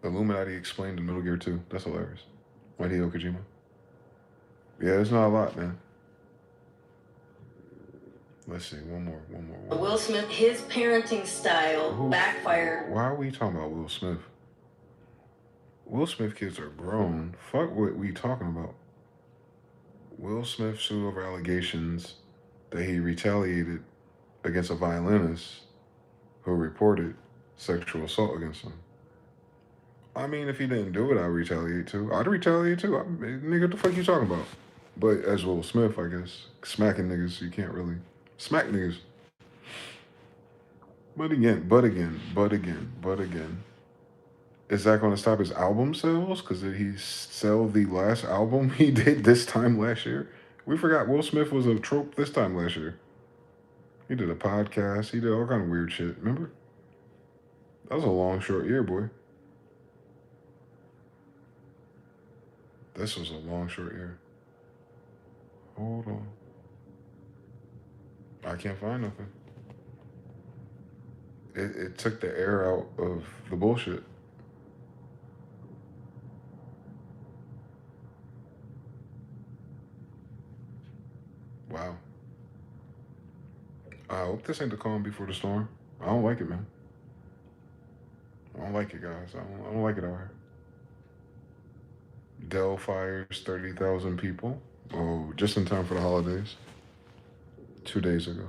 Illuminati explained in Metal Gear 2. That's hilarious. Hideo Kojima. Yeah, there's not a lot, man. Let's see, one more. Will Smith, his parenting style backfired. Why are we talking about Will Smith? Will Smith kids are grown. Fuck what we talking about. Will Smith sued over allegations that he retaliated against a violinist who reported sexual assault against him. I mean, if he didn't do it, I'd retaliate too. Nigga, what the fuck you talking about? But as Will Smith, I guess, smacking niggas, you can't really smack niggas. But again, is that going to stop his album sales? Because did he sell the last album he did this time last year? We forgot Will Smith was a trope this time last year. He did a podcast. He did all kind of weird shit. Remember? That was a long, short year, boy. This was a long, short year. Hold on. I can't find nothing. It took the air out of the bullshit. Wow. I hope this ain't the calm before the storm. I don't like it, man. I don't like it, guys. I don't like it out here. Dell fires 30,000 people. Oh, just in time for the holidays. 2 days ago.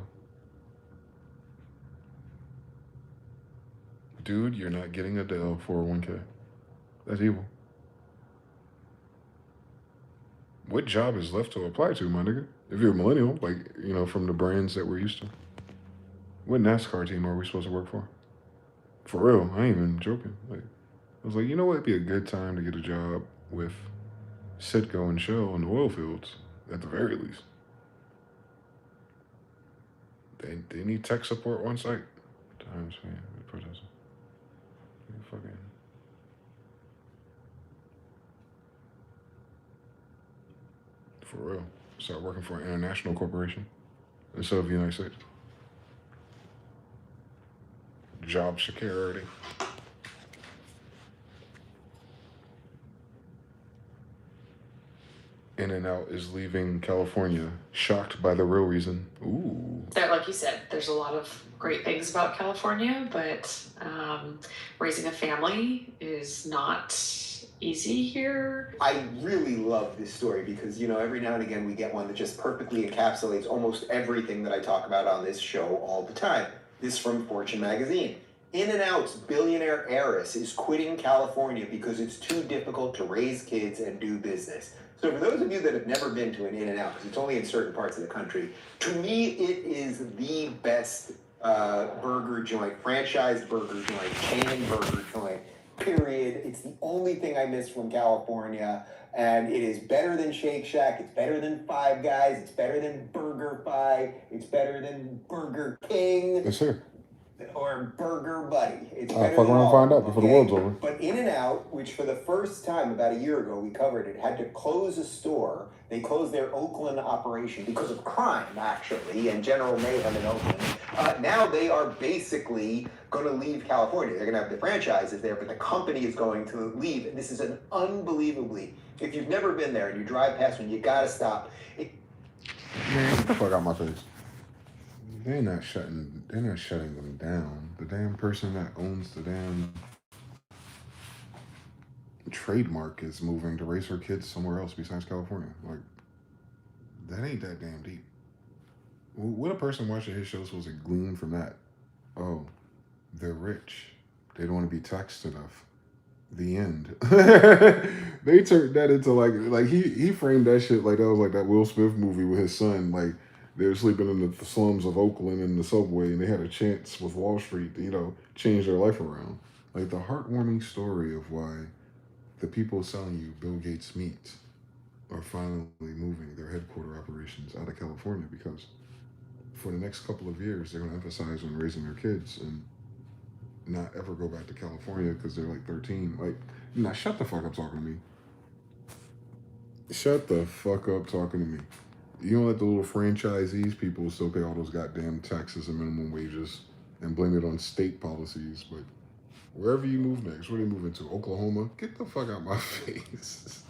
Dude, you're not getting a Dell 401k. That's evil. What job is left to apply to, my nigga? If you're a millennial, from the brands that we're used to. What NASCAR team are we supposed to work for? For real, I ain't even joking. I was like, you know what? It'd be a good time to get a job with Citgo and Shell in the oil fields, at the very least. They need tech support on site. Times, man, protesting. Fucking. For real. Start working for an international corporation instead of the United States. Job security. In-N-Out is leaving California, shocked by the real reason. Ooh. There, like you said, there's a lot of great things about California, but raising a family is not easy here. I really love this story because, every now and again we get one that just perfectly encapsulates almost everything that I talk about on this show all the time. This from Fortune magazine. In-N-Out's billionaire heiress is quitting California because it's too difficult to raise kids and do business. So for those of you that have never been to an In-N-Out, because it's only in certain parts of the country, to me it is the best burger joint, franchised burger joint, chain burger joint, period. It's the only thing I miss from California, and it is better than Shake Shack, it's better than Five Guys, it's better than BurgerFi, it's better than Burger King. Yes, sir. Or Burger Buddy. It's I'll better fuck than around and all, find out before the world's over. But In-N-Out, which for the first time about a year ago we covered it, had to close a store. They closed their Oakland operation because of crime, actually, and general mayhem in Oakland. Now they are basically going to leave California. They're going to have the franchises there, but the company is going to leave. And this is an unbelievably, if you've never been there and you drive past one, you got to stop. Man, get the fuck out my face. They're not shutting them down. The damn person that owns the damn trademark is moving to raise her kids somewhere else besides California. Like, that ain't that damn deep. What a person watching his show supposed to glean from that? Oh, they're rich. They don't want to be taxed enough. The end. They turned that into like he framed that shit like that was like that Will Smith movie with his son. Like, they were sleeping in the slums of Oakland in the subway, and they had a chance with Wall Street to, change their life around. Like, the heartwarming story of why the people selling you Bill Gates meat are finally moving their headquarter operations out of California because for the next couple of years, they're going to emphasize on raising their kids and not ever go back to California because they're like 13. Like, nah, shut the fuck up talking to me. Shut the fuck up talking to me. You don't let the little franchisees people still pay all those goddamn taxes and minimum wages and blame it on state policies. But wherever you move next, where they move into? Oklahoma? Get the fuck out my face.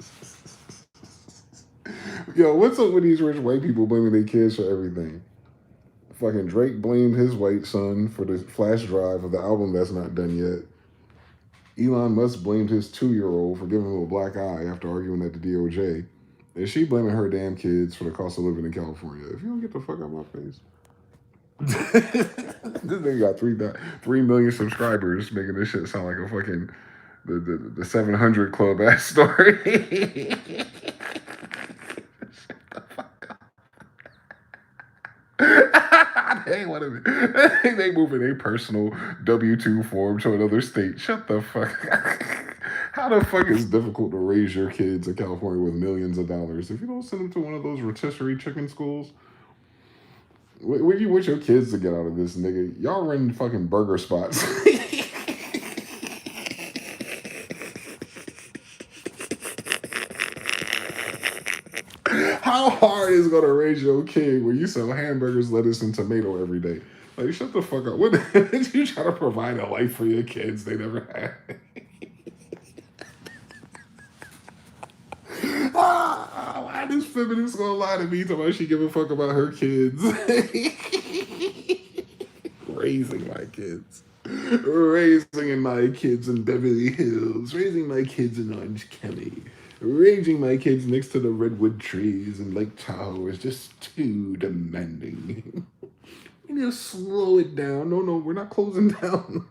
Yo, what's up with these rich white people blaming their kids for everything? Fucking Drake blamed his white son for the flash drive of the album that's not done yet. Elon Musk blamed his 2-year-old for giving him a black eye after arguing at the DOJ. And she blaming her damn kids for the cost of living in California. If you don't get the fuck out of my face. This nigga got 3 million subscribers, making this shit sound like a fucking the 700 Club ass story. They moving a personal W-2 form to another state. Shut the fuck up. How the fuck is it difficult to raise your kids in California with millions of dollars if you don't send them to one of those rotisserie chicken schools? What do you want your kids to get out of this, nigga? Y'all run fucking burger spots. How hard is it gonna raise your kid when you sell hamburgers, lettuce, and tomato every day? Like, shut the fuck up. What did you try to provide a life for your kids they never had? Why this feminist gonna lie to me talking about she give a fuck about her kids? Raising my kids. Raising my kids in Beverly Hills. Raising my kids in Orange County. Raising my kids next to the redwood trees in Lake Tahoe is just too demanding. We need to slow it down. No, we're not closing down.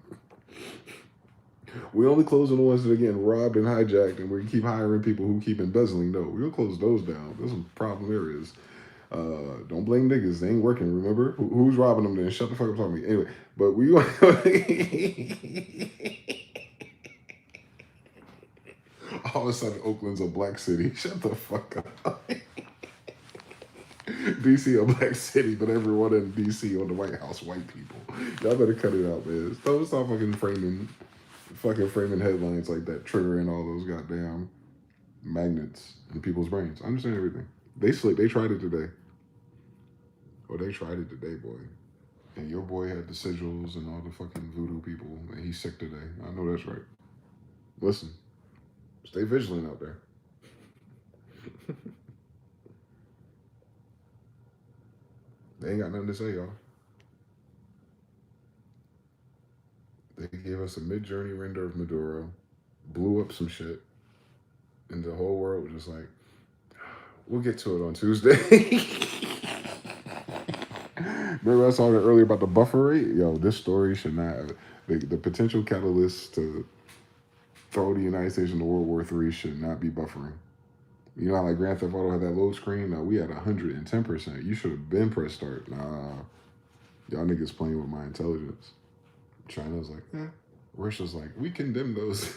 We only close on the ones that are getting robbed and hijacked, and we keep hiring people who keep embezzling. No, we'll close those down. There's some problem areas. Don't blame niggas. They ain't working, remember? Who's robbing them then? Shut the fuck up talking to me. Anyway, but we... All of a sudden, Oakland's a black city. Shut the fuck up. DC a black city, but everyone in DC on the White House, white people. Y'all better cut it out, man. Don't stop fucking framing headlines like that, triggering all those goddamn magnets in people's brains. I understand everything. They tried it today. Or they tried it today, boy. And your boy had the sigils and all the fucking voodoo people, and he's sick today. I know that's right. Listen. Stay vigilant out there. They ain't got nothing to say, y'all. They gave us a mid-journey render of Maduro, blew up some shit, and the whole world was just like, we'll get to it on Tuesday. Remember I was talking earlier about the buffer rate? Yo, this story should not have, the potential catalyst to throw the United States into World War III should not be buffering. You know how like Grand Theft Auto had that load screen? No, we had 110%. You should have been press start. Nah, y'all niggas playing with my intelligence. China's like, Russia's like, we condemn those.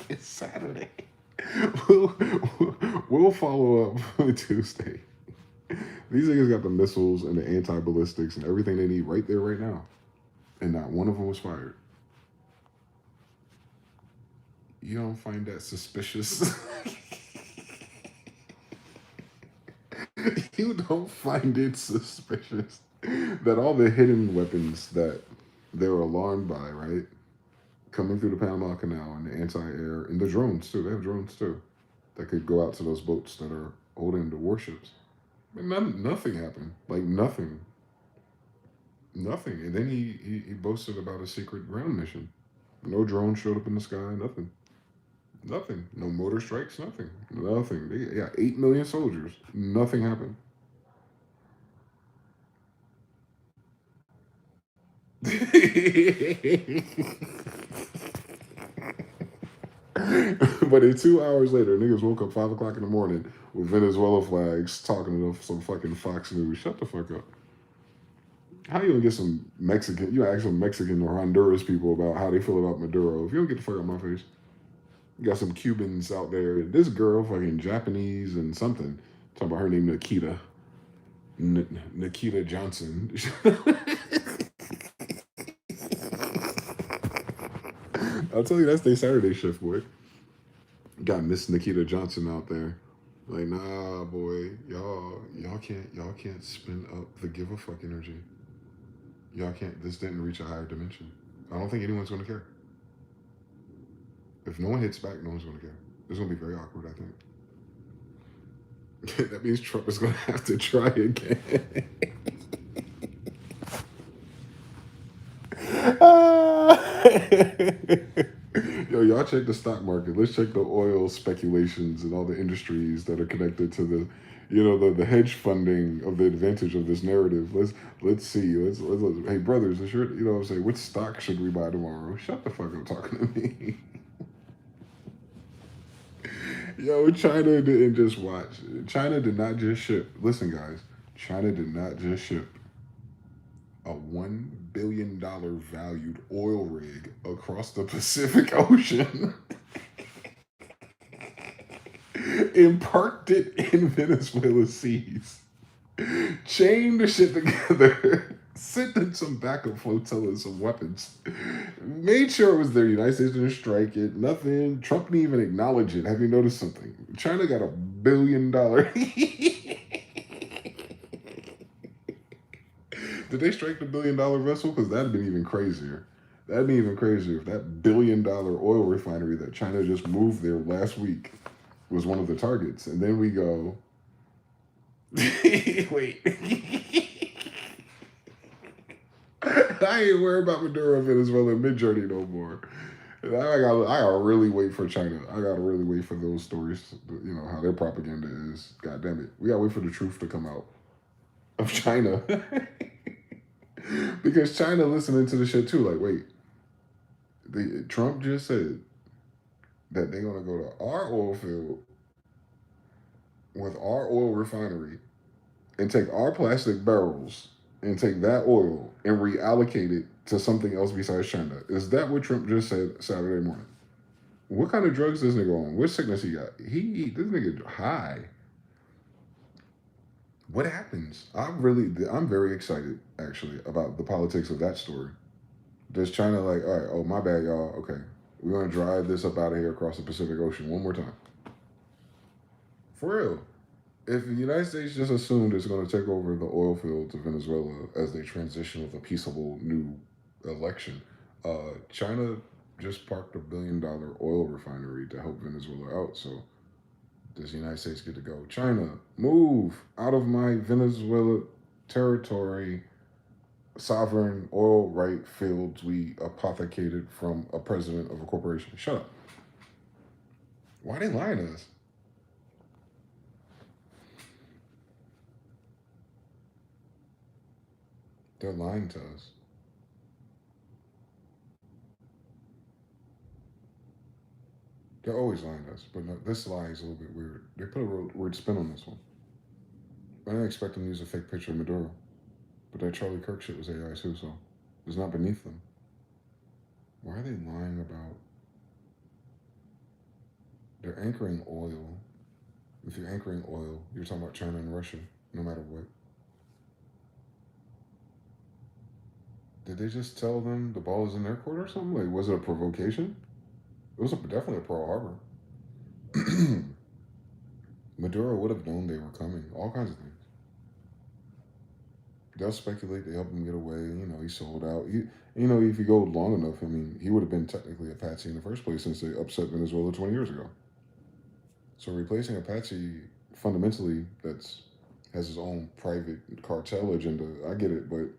It's Saturday. We'll follow up on Tuesday. These niggas got the missiles and the anti-ballistics and everything they need right there, right now. And not one of them was fired. You don't find that suspicious? You don't find it suspicious that all the hidden weapons that they were alarmed by, right? Coming through the Panama Canal and the anti-air and the drones too. They have drones too that could go out to those boats that are holding the warships. And nothing happened. Like nothing. And then he boasted about a secret ground mission. No drone showed up in the sky. Nothing. No motor strikes. Nothing. They got 8 million soldiers. Nothing happened. But then 2 hours later, niggas woke up 5 o'clock in the morning with Venezuela flags talking to some fucking Fox News. Shut the fuck up. How you gonna get some Mexican, you ask some Mexican or Honduras people about how they feel about Maduro. If you don't get the fuck out of my face. You got some Cubans out there. This girl, fucking Japanese and something. Talking about her name Nikita. Nikita Johnson. I'll tell you, that's their Saturday shift, boy. Got Miss Nikita Johnson out there. Like, nah, boy, y'all can't spin up the give a fuck energy. Y'all can't. This didn't reach a higher dimension. I don't think anyone's gonna care. If no one hits back, no one's gonna care. It's gonna be very awkward, I think. That means Trump is gonna have to try again. Yo, y'all check the stock market. Let's check the oil speculations and all the industries that are connected to the, the hedge funding of the advantage of this narrative. Let's see. Let's hey brothers, what I'm saying, which stock should we buy tomorrow? Shut the fuck up talking to me. Yo, China didn't just watch. China did not just ship. Listen, guys, China did not just ship a $1 billion valued oil rig across the Pacific Ocean and parked it in Venezuela's seas. Chained the shit together, sent in some backup flotillas, some weapons, made sure it was there. United States didn't strike it, nothing. Trump didn't even acknowledge it. Have you noticed something? China got $1 billion. Did they strike the $1 billion vessel? Because that'd been even crazier. That'd be even crazier if that $1 billion oil refinery that China just moved there last week was one of the targets. And then we go, wait. I ain't worried about Maduro and Venezuela mid-journey no more. I gotta really wait for China. I gotta really wait for those stories, how their propaganda is. God damn it. We gotta wait for the truth to come out of China. Because China listening to the shit too. Like, wait, Trump just said that they're gonna go to our oil field with our oil refinery and take our plastic barrels and take that oil and reallocate it to something else besides China. Is that what Trump just said Saturday morning? What kind of drugs this nigga on? What sickness he got? This nigga high. What happens? I'm very excited, actually, about the politics of that story. Does China all right, oh, my bad, y'all. Okay, we're going to drive this up out of here across the Pacific Ocean one more time. For real. If the United States just assumed it's going to take over the oil fields of Venezuela as they transition with a peaceable new election, China just parked $1 billion oil refinery to help Venezuela out, so does the United States get to go, China, move out of my Venezuela territory, sovereign oil right fields we apothecated from a president of a corporation. Shut up. Why are they lying to us? They're lying to us. They're always lying to us, but no, this lie is a little bit weird. They put a weird spin on this one. I didn't expect them to use a fake picture of Maduro, but that Charlie Kirk shit was AI too, so it's not beneath them. Why are they lying about? They're anchoring oil. If you're anchoring oil, you're talking about China and Russia, no matter what. Did they just tell them the ball is in their court or something? Like, was it a provocation? It was definitely a Pearl Harbor. Maduro would have known they were coming. All kinds of things. They'll speculate they helped him get away. He sold out. If you go long enough, he would have been technically a patsy in the first place since they upset Venezuela 20 years ago. So replacing a patsy fundamentally has his own private cartel agenda. I get it, but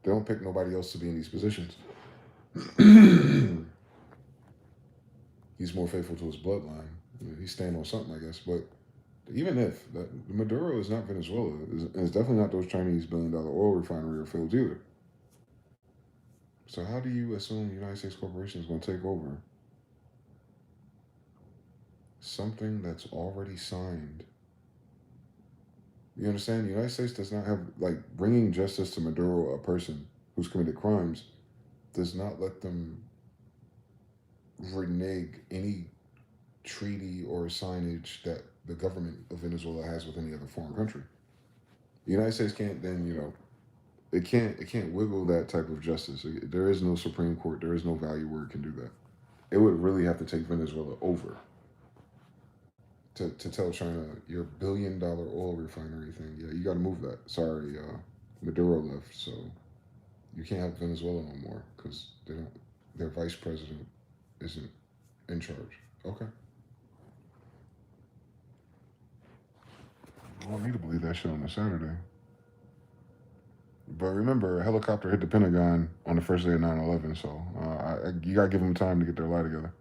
they don't pick nobody else to be in these positions. He's more faithful to his bloodline. He's staying on something, I guess. But even if Maduro is not Venezuela, it's definitely not those Chinese $1 billion oil refinery or fields either. So how do you assume the United States corporation is going to take over something that's already signed? You understand? The United States does not have, bringing justice to Maduro, a person who's committed crimes, does not let them renege any treaty or signage that the government of Venezuela has with any other foreign country. The United States can't then, it can't wiggle that type of justice. There is no Supreme Court. There is no value where it can do that. It would really have to take Venezuela over to tell China your $1 billion oil refinery thing. Yeah, you got to move that. Sorry, Maduro left, so you can't have Venezuela no more because their vice president isn't in charge. Okay. I want me to believe that shit on a Saturday. But remember, a helicopter hit the Pentagon on the first day of 9/11, so you gotta give them time to get their lie together.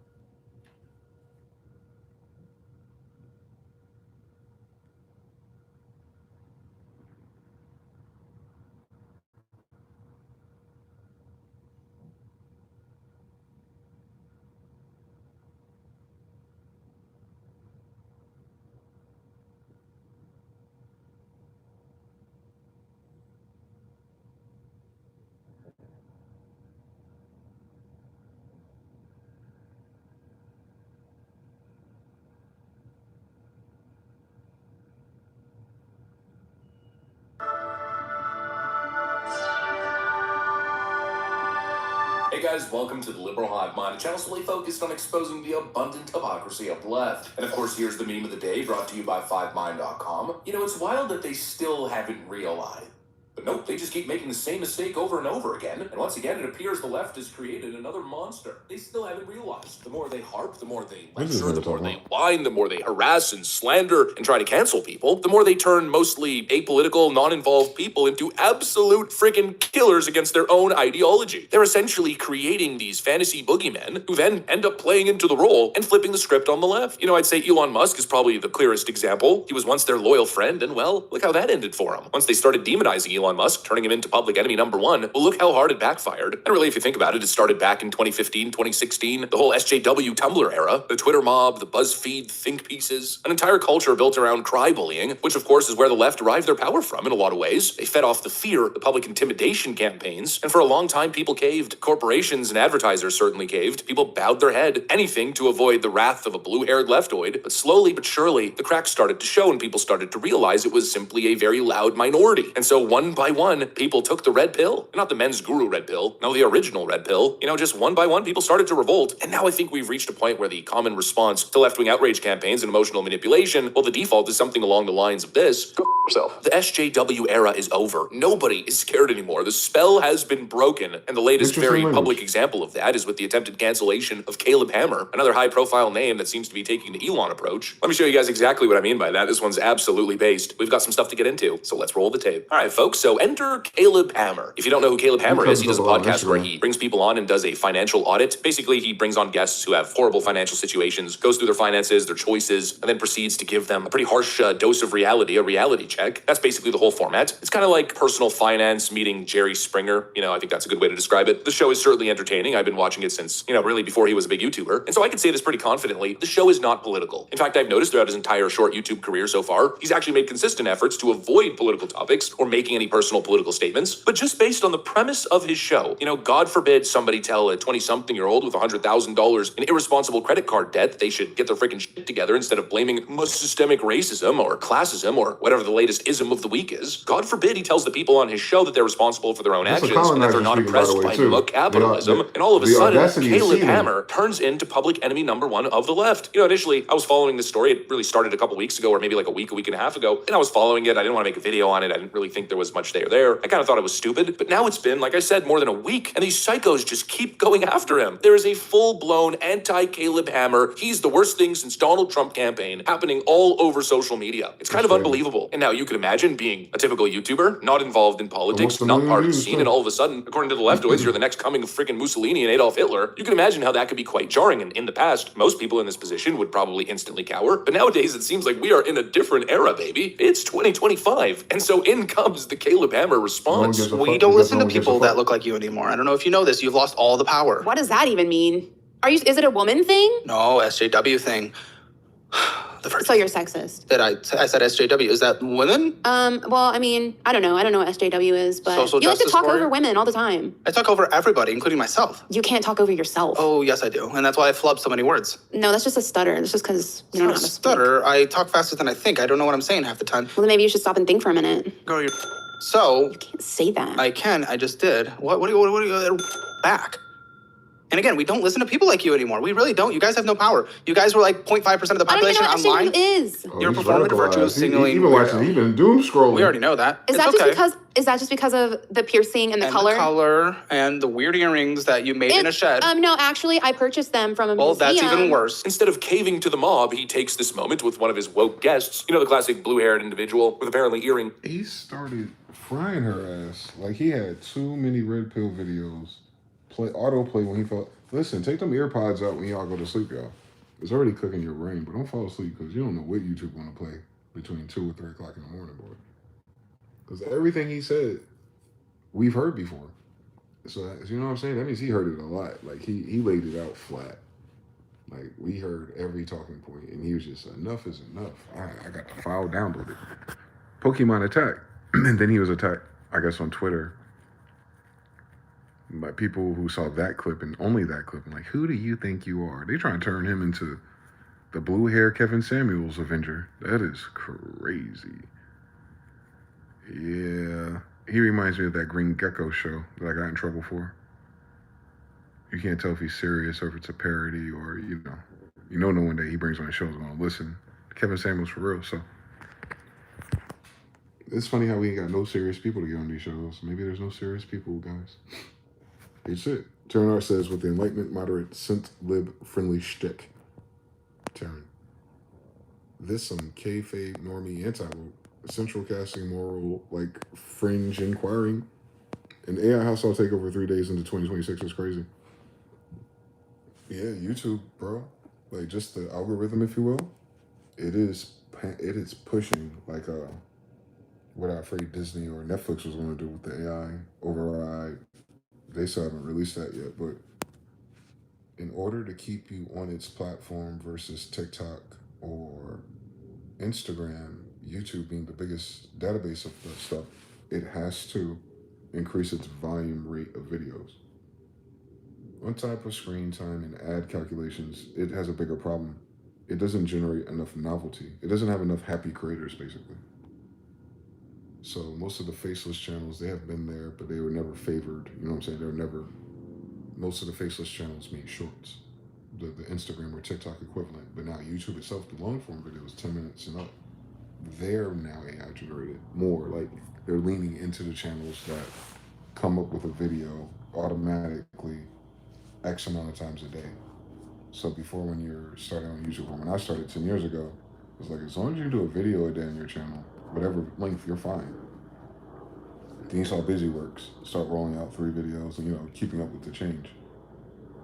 Hey guys, welcome to the Liberal Hive Mind, a channel solely focused on exposing the abundant hypocrisy of the left. And of course, here's the meme of the day, brought to you by 5mind.com. You know, it's wild that they still haven't realized. But nope, they just keep making the same mistake over and over again. And once again, it appears the left has created another monster. They still haven't realized. The more they harp, the more they lecture, the more they whine, the more they harass and slander and try to cancel people, the more they turn mostly apolitical, non-involved people into absolute freaking killers against their own ideology. They're essentially creating these fantasy boogeymen who then end up playing into the role and flipping the script on the left. You know, I'd say Elon Musk is probably the clearest example. He was once their loyal friend, and well, look how that ended for him. Once they started demonizing Elon Musk, turning him into public enemy number one, well, look how hard it backfired. And really, if you think about it, it started back in 2015, 2016, the whole SJW Tumblr era, the Twitter mob, the BuzzFeed think pieces, an entire culture built around cry-bullying, which of course is where the left derived their power from in a lot of ways. They fed off the fear, the public intimidation campaigns, and for a long time, people caved. Corporations and advertisers certainly caved. People bowed their head, anything to avoid the wrath of a blue-haired leftoid. But slowly but surely, the cracks started to show and people started to realize it was simply a very loud minority. And so one by one, people took the red pill. Not the men's guru red pill, no, the original red pill. You know, just one by one, people started to revolt. And now I think we've reached a point where the common response to left-wing outrage campaigns and emotional manipulation, well, the default is something along the lines of this. Go yourself. The SJW era is over. Nobody is scared anymore. The spell has been broken. And the latest very public example of that is with the attempted cancellation of Caleb Hammer, another high-profile name that seems to be taking the Elon approach. Let me show you guys exactly what I mean by that. This one's absolutely based. We've got some stuff to get into, so let's roll the tape. All right, folks, so enter Caleb Hammer. If you don't know who Caleb Hammer is, he does a podcast where he brings people on and does a financial audit. Basically, he brings on guests who have horrible financial situations, goes through their finances, their choices, and then proceeds to give them a pretty harsh dose of reality, a reality check. That's basically the whole format. It's kind of like personal finance meeting Jerry Springer. You know, I think that's a good way to describe it. The show is certainly entertaining. I've been watching it since, really before he was a big YouTuber. And so I can say this pretty confidently. The show is not political. In fact, I've noticed throughout his entire short YouTube career so far, he's actually made consistent efforts to avoid political topics or making any personal political statements. But just based on the premise of his show, God forbid somebody tell a 20-something-year-old with $100,000 in irresponsible credit card debt that they should get their freaking shit together instead of blaming systemic racism or classism or whatever the latest ism of the week is. God forbid he tells the people on his show that they're responsible for their own actions and that they're not impressed by capitalism. And all of a sudden, Caleb Hammer turns into public enemy number one of the left. Initially, I was following this story. It really started a couple weeks ago or maybe like a week and a half ago. And I was following it. I didn't want to make a video on it. I didn't really think there was much there. I kind of thought it was stupid. But now it's been, like I said, more than a week. And these psychos just keep going after him. There is a full-blown anti-Caleb Hammer. He's the worst thing since Donald Trump campaign happening all over social media. It's kind of unbelievable. And now you can imagine being a typical YouTuber, not involved in politics, not part of the scene, and all of a sudden, according to the leftoids, you're the next coming of freaking Mussolini and Adolf Hitler. You can imagine how that could be quite jarring. And in the past, most people in this position would probably instantly cower. But nowadays, it seems like we are in a different era, baby. It's 2025. And so in comes the Caleb Hammer response. We don't listen to people that look like you anymore. I don't know if you know this. You've lost all the power. What does that even mean? Is it a woman thing? No, SJW thing. the first. So you're sexist. I said SJW. Is that women? Well, I mean, I don't know. I don't know what SJW is, but Social you like to justice talk warrior? over women all the time. I talk over everybody, including myself. You can't talk over yourself. Oh, yes, I do. And that's why I flub so many words. No, that's just a stutter. That's just because you don't know how to stutter. I talk faster than I think. I don't know what I'm saying half the time. Well, then maybe you should stop and think for a minute. Girl, you're... So... You can't say that. I can. I just did. What do you... Back. And again, we don't listen to people like you anymore. We really don't. You guys have no power. You guys were like 0.5% of the population I don't even know online. what SJW is. You're he's performative virtue radicalized. signaling. He been doom scrolling. We already know that. Is that just because of the piercing and the color? The color and the weird earrings that you made in a shed. No, actually, I purchased them from a museum. Well, that's even worse. Instead of caving to the mob, he takes this moment with one of his woke guests. You know, the classic blue-haired individual with apparently earring. He started frying her ass. Like, he had too many red pill videos. Autoplay when he felt... Listen, take them earpods out when y'all go to sleep, y'all. It's already cooking your brain, but don't fall asleep because you don't know what YouTube want to play between 2 or 3 o'clock in the morning, boy. Because everything he said, we've heard before. So, you know what I'm saying? That means he heard it a lot. Like, he laid it out flat. Like, we heard every talking point, and he was just, enough is enough. I got the file downloaded. Pokemon attack. And then he was attacked, I guess, on Twitter by people who saw that clip and only that clip. I'm like, who do you think you are? They try to turn him into the blue hair Kevin Samuels Avenger. That is crazy. Yeah. He reminds me of that Green Gecko show that I got in trouble for. You can't tell if he's serious or if it's a parody or, no one day he brings on a show is going to listen. Kevin Samuels for real, so. It's funny how we ain't got no serious people to get on these shows. Maybe there's no serious people, guys. It's it. Terran says, with the Enlightenment, moderate, synth-lib-friendly shtick. Terran. This some kayfabe, normie, anti-woke, central casting, moral, like, fringe inquiring. An AI household takeover 3 days into 2026 is crazy. Yeah, YouTube, bro. Like, just the algorithm, if you will. It is pushing, like, what I'm afraid Disney or Netflix was going to do with the AI override. They still haven't released that yet, but in order to keep you on its platform versus TikTok or Instagram, YouTube being the biggest database of that stuff, it has to increase its volume rate of videos. On top of screen time and ad calculations, it has a bigger problem. It doesn't generate enough novelty. It doesn't have enough happy creators, basically. So most of the faceless channels, they have been there, but they were never favored. You know what I'm saying? They were never, most of the faceless channels made shorts, the Instagram or TikTok equivalent. But now YouTube itself, the long form videos, 10 minutes and up, they're now AI generated more. Like, they're leaning into the channels that come up with a video automatically X amount of times a day. So before, when you're starting on YouTube, or when I started 10 years ago, it was like, as long as you do a video a day on your channel, whatever length, you're fine. Then you saw BusyWorks start rolling out 3 videos and, keeping up with the change.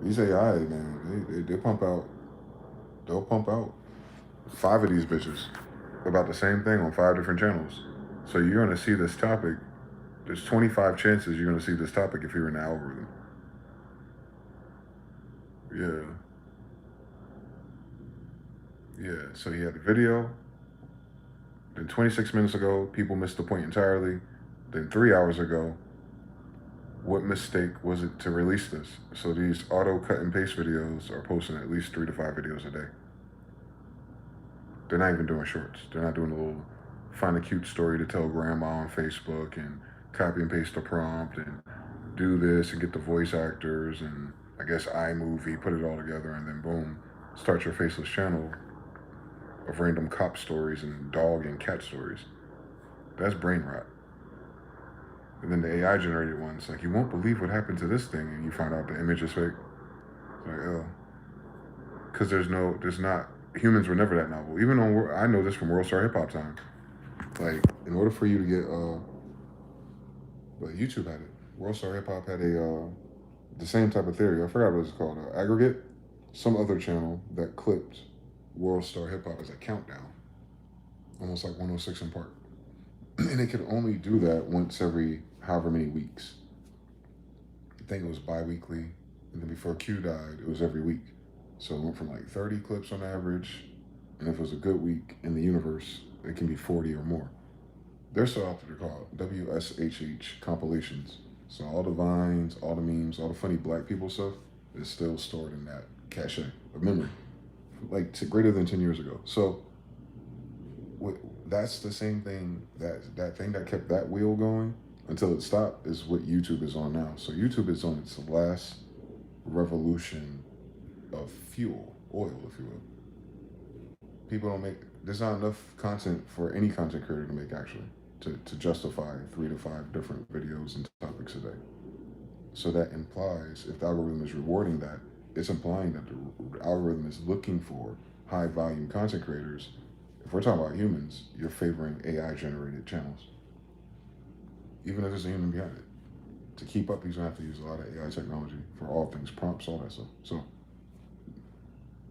These AI, man, they'll pump out 5 of these bitches about the same thing on 5 different channels. So you're going to see this topic. There's 25 chances you're going to see this topic if you're in the algorithm. Yeah, so he had the video. Then 26 minutes ago, people missed the point entirely. Then 3 hours ago, what mistake was it to release this? So these auto cut and paste videos are posting at least 3 to 5 videos a day. They're not even doing shorts. They're not doing a little find a cute story to tell grandma on Facebook and copy and paste the prompt and do this and get the voice actors and I guess iMovie, put it all together and then boom, start your faceless channel of random cop stories and dog and cat stories. That's brain rot. And then the AI generated ones, like, you won't believe what happened to this thing, and you find out the image is fake. Like, oh. Because humans were never that novel. Even on, I know this from World Star Hip Hop time. Like, in order for you to get, YouTube had it. World Star Hip Hop had the same type of theory. I forgot what it's called. Aggregate. Some other channel that clipped World Star Hip Hop as a countdown. Almost like 106 in Park. And it could only do that once every however many weeks. I think it was bi-weekly. And then before Q died, it was every week. So it went from like 30 clips on average And if it was a good week in the universe, it can be 40 or more. They're still out there called WSHH compilations. So all the vines, all the memes, all the funny black people stuff is still stored in that cache of memory, like greater than 10 years ago. So that's the same thing, that thing that kept that wheel going until it stopped is what YouTube is on now. So YouTube is on its last revolution of fuel, oil, if you will. There's not enough content for any content creator to make, actually, to justify 3 to 5 different videos and topics a day. So that implies, if the algorithm is rewarding that, it's implying that the algorithm is looking for high volume content creators. If we're talking about humans, you're favoring AI generated channels. Even if there's a human behind it. To keep up, he's gonna have to use a lot of AI technology for all things, prompts, all that stuff. So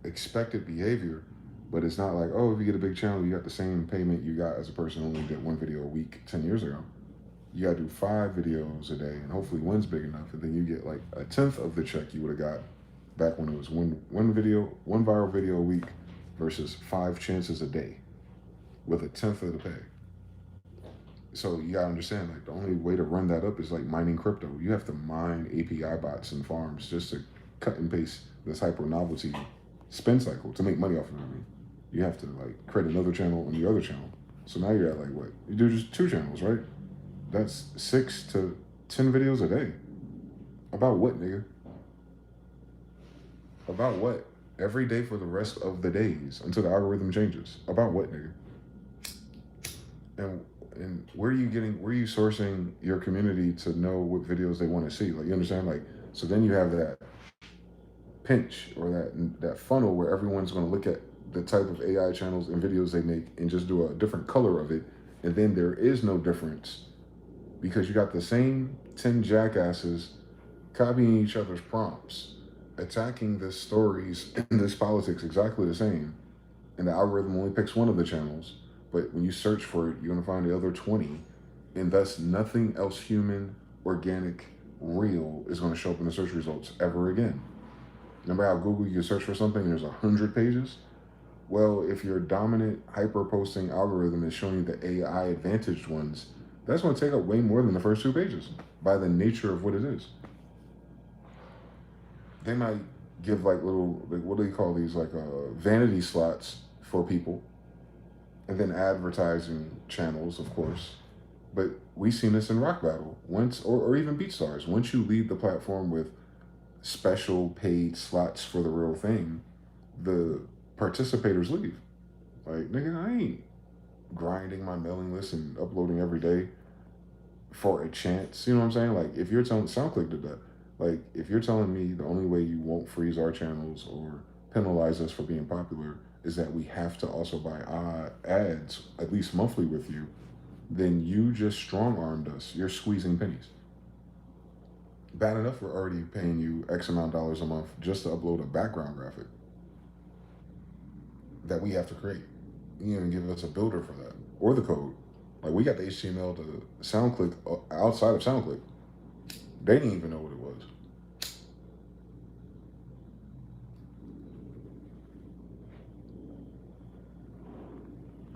expected behavior, but it's not like, oh, if you get a big channel, you got the same payment you got as a person who only did 1 video a week 10 years ago. You gotta do 5 videos a day, and hopefully one's big enough, and then you get like a 10th of the check you would have got back when it was one viral video a week versus 5 chances a day with a 10th of the pay. So you gotta understand, like, the only way to run that up is like mining crypto. You have to mine API bots and farms just to cut and paste this hyper novelty spin cycle to make money off of it. I mean, you have to like create another channel on the other channel. So now you're at like what? You do just 2 channels, right? That's 6 to 10 videos a day. About what, nigga? About what? Every day for the rest of the days until the algorithm changes. About what, nigga? And where are you sourcing your community to know what videos they want to see? Like, you understand? Like, so then you have that pinch or that funnel where everyone's going to look at the type of AI channels and videos they make and just do a different color of it. And then there is no difference because you got the same 10 jackasses copying each other's prompts, attacking the stories and this politics exactly the same. And the algorithm only picks one of the channels. But when you search for it, you're going to find the other 20. And thus nothing else human, organic, real is going to show up in the search results ever again. Remember how Google, you can search for something and there's 100 pages? Well, if your dominant hyper-posting algorithm is showing you the AI advantaged ones, that's going to take up way more than the first 2 pages by the nature of what it is. They might give like little, like, what do they call these? Like vanity slots for people. And then advertising channels, of course. But we've seen this in Rock Battle, or even BeatStars. Once you leave the platform with special paid slots for the real thing, the participators leave. Like, nigga, I ain't grinding my mailing list and uploading every day for a chance. You know what I'm saying? Like, if you're telling, SoundClick did that. Like, if you're telling me the only way you won't freeze our channels or penalize us for being popular is that we have to also buy ads, at least monthly with you, then you just strong-armed us. You're squeezing pennies. Bad enough we're already paying you X amount of dollars a month just to upload a background graphic that we have to create. You even give us a builder for that, or the code. Like, we got the HTML to SoundClick outside of SoundClick. They didn't even know what it was.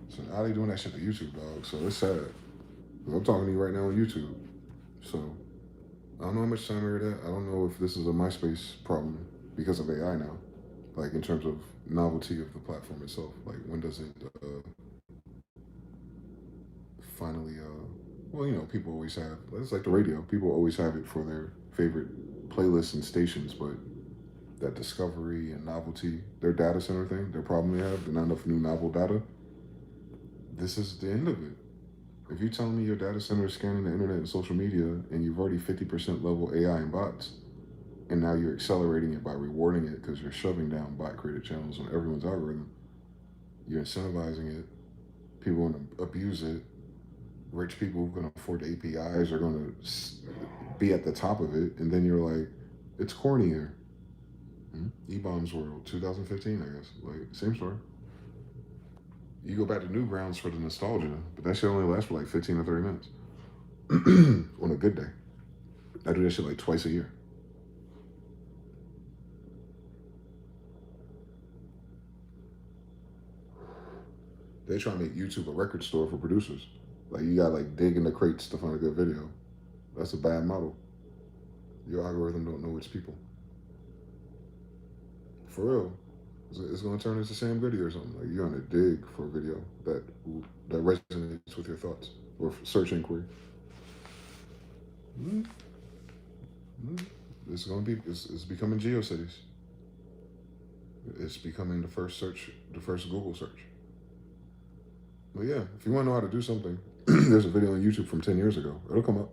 So now they doing that shit to YouTube, dog. So it's sad. I'm talking to you right now on YouTube. So I don't know how much time we're at. I don't know if this is a MySpace problem because of AI now. Like, in terms of novelty of the platform itself. Like, when does it finally, well, you know, people always have, it's like the radio. People always have it for their favorite playlists and stations, but that discovery and novelty, their data center thing, their problem they have, not enough new novel data, this is the end of it. If you're telling me your data center is scanning the internet and social media and you've already 50% level AI and bots, and now you're accelerating it by rewarding it because you're shoving down bot created channels on everyone's algorithm, you're incentivizing it, people want to abuse it, rich people who can afford the APIs are going to be at the top of it, and then you're like, it's corny here. E-Bombs World, 2015, I guess. Like, same story. You go back to Newgrounds for the nostalgia, but that shit only lasts for like 15 or 30 minutes. On a good day. I do that shit like twice a year. They try to make YouTube a record store for producers. Like, you got like dig in the crates to find a good video. That's a bad model. Your algorithm don't know its people. For real. It's going to turn into Sam Goody or something. Like, you're on a dig for a video that resonates with your thoughts or search inquiry. It's going to be. It's becoming GeoCities. It's becoming the first Google search. But yeah, if you want to know how to do something, there's a video on YouTube from 10 years ago. It'll come up.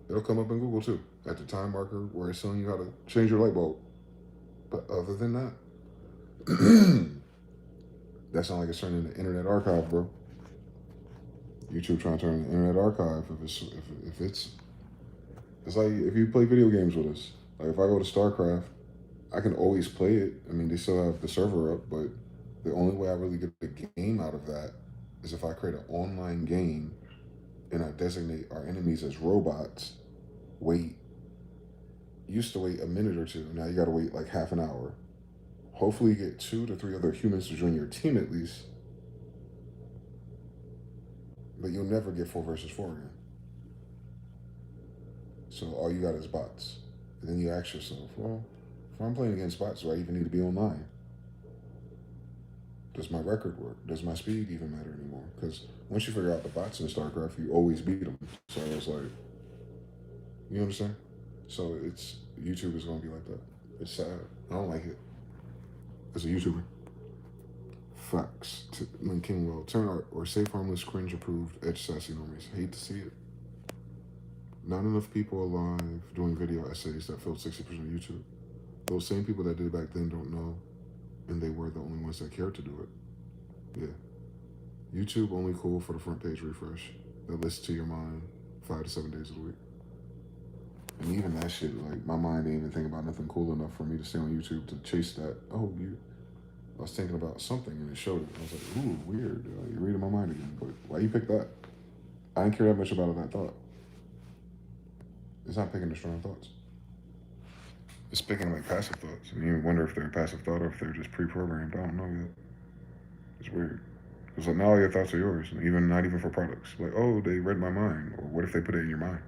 It'll come up in Google too, at the time marker where it's telling you how to change your light bulb. But other than that, that sounds like it's turning into Internet Archive, bro. YouTube trying to turn into Internet Archive. If it's like if you play video games with us. Like if I go to StarCraft, I can always play it. I mean, they still have the server up, but the only way I really get the game out of that is if I create an online game and I designate our enemies as robots. Used to wait a minute or two. Now you gotta wait like half an hour. Hopefully you get 2 to 3 other humans to join your team at least. But you'll never get 4 versus 4 again. So all you got is bots. And then you ask yourself, well, if I'm playing against bots, do I even need to be online? Does my record work? Does my speed even matter anymore? Because once you figure out the bots in StarCraft, you always beat them. So it's like, you understand? So YouTube is going to be like that. It's sad. I don't like it. As a YouTuber. Facts. Link Kingwell. Turn art or safe, harmless, cringe approved, edge sassy normies. Hate to see it. Not enough people alive doing video essays that filled 60% of YouTube. Those same people that did it back then don't know, and they were the only ones that cared to do it. Yeah. YouTube only cool for the front page refresh that lists to your mind 5 to 7 days of the week. And even that shit, like, my mind ain't even thinking about nothing cool enough for me to stay on YouTube to chase that. I was thinking about something and it showed it. I was like, ooh, weird. You're reading my mind again. But why you pick that? I didn't care that much about that thought. It's not picking the strong thoughts. It's picking like passive thoughts. And you wonder if they're passive thought or if they're just pre-programmed. I don't know yet. It's weird. Because like, now all your thoughts are yours. And not even for products. Like, oh, they read my mind. Or what if they put it in your mind?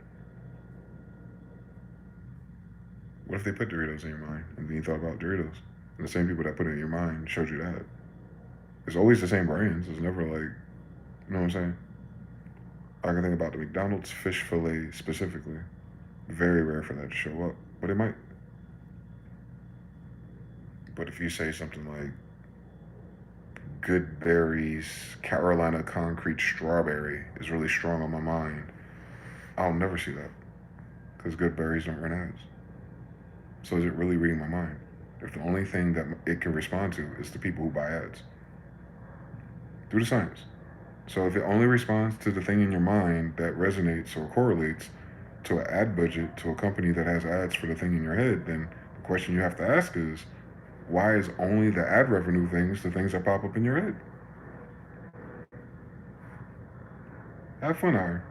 What if they put Doritos in your mind and then you thought about Doritos? And the same people that put it in your mind showed you that. It's always the same brands. It's never like, you know what I'm saying? I can think about the McDonald's fish fillet specifically. Very rare for that to show up, but it might. But if you say something like Good Berries, Carolina Concrete Strawberry is really strong on my mind, I'll never see that because Good Berries don't run ads. So is it really reading my mind? If the only thing that it can respond to is the people who buy ads. Do the science. So if it only responds to the thing in your mind that resonates or correlates to an ad budget to a company that has ads for the thing in your head, then the question you have to ask is, why is only the ad revenue things the things that pop up in your head? Have fun out here.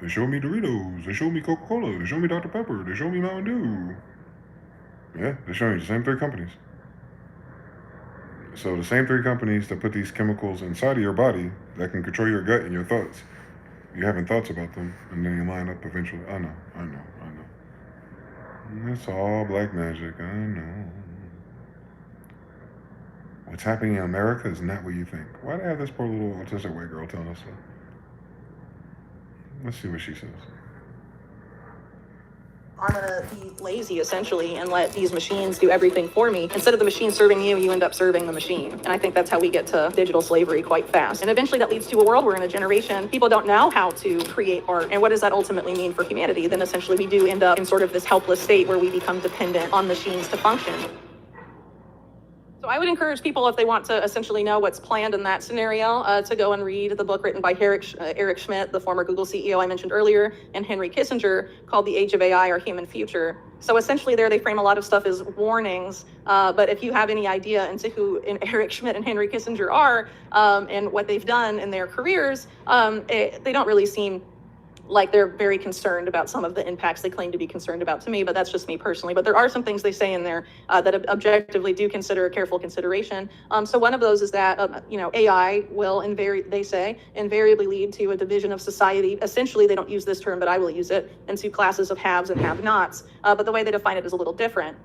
They show me Doritos, they show me Coca-Cola, they show me Dr. Pepper, they show me Mountain Dew. Yeah, they're showing you the same 3 companies. So the same 3 companies that put these chemicals inside of your body that can control your gut and your thoughts. You having thoughts about them, and then you line up eventually. I know. It's all black magic, I know. What's happening in America is not what you think. Why do they have this poor little autistic white girl telling us that? Let's see what she says. I'm gonna be lazy essentially and let these machines do everything for me. Instead of the machine serving you, you end up serving the machine. And I think that's how we get to digital slavery quite fast. And eventually that leads to a world where in a generation, people don't know how to create art. And what does that ultimately mean for humanity? Then essentially we do end up in sort of this helpless state where we become dependent on machines to function. So I would encourage people, if they want to essentially know what's planned in that scenario, to go and read the book written by Eric Schmidt, the former Google CEO I mentioned earlier, and Henry Kissinger, called The Age of AI, Our Human Future. So essentially there they frame a lot of stuff as warnings, but if you have any idea into who Eric Schmidt and Henry Kissinger are and what they've done in their careers, they don't really seem like they're very concerned about some of the impacts they claim to be concerned about to me, but that's just me personally. But there are some things they say in there that objectively do consider a careful consideration. So one of those is that, AI will they say, invariably lead to a division of society. Essentially, they don't use this term, but I will use it, into classes of haves and have-nots. But the way they define it is a little different.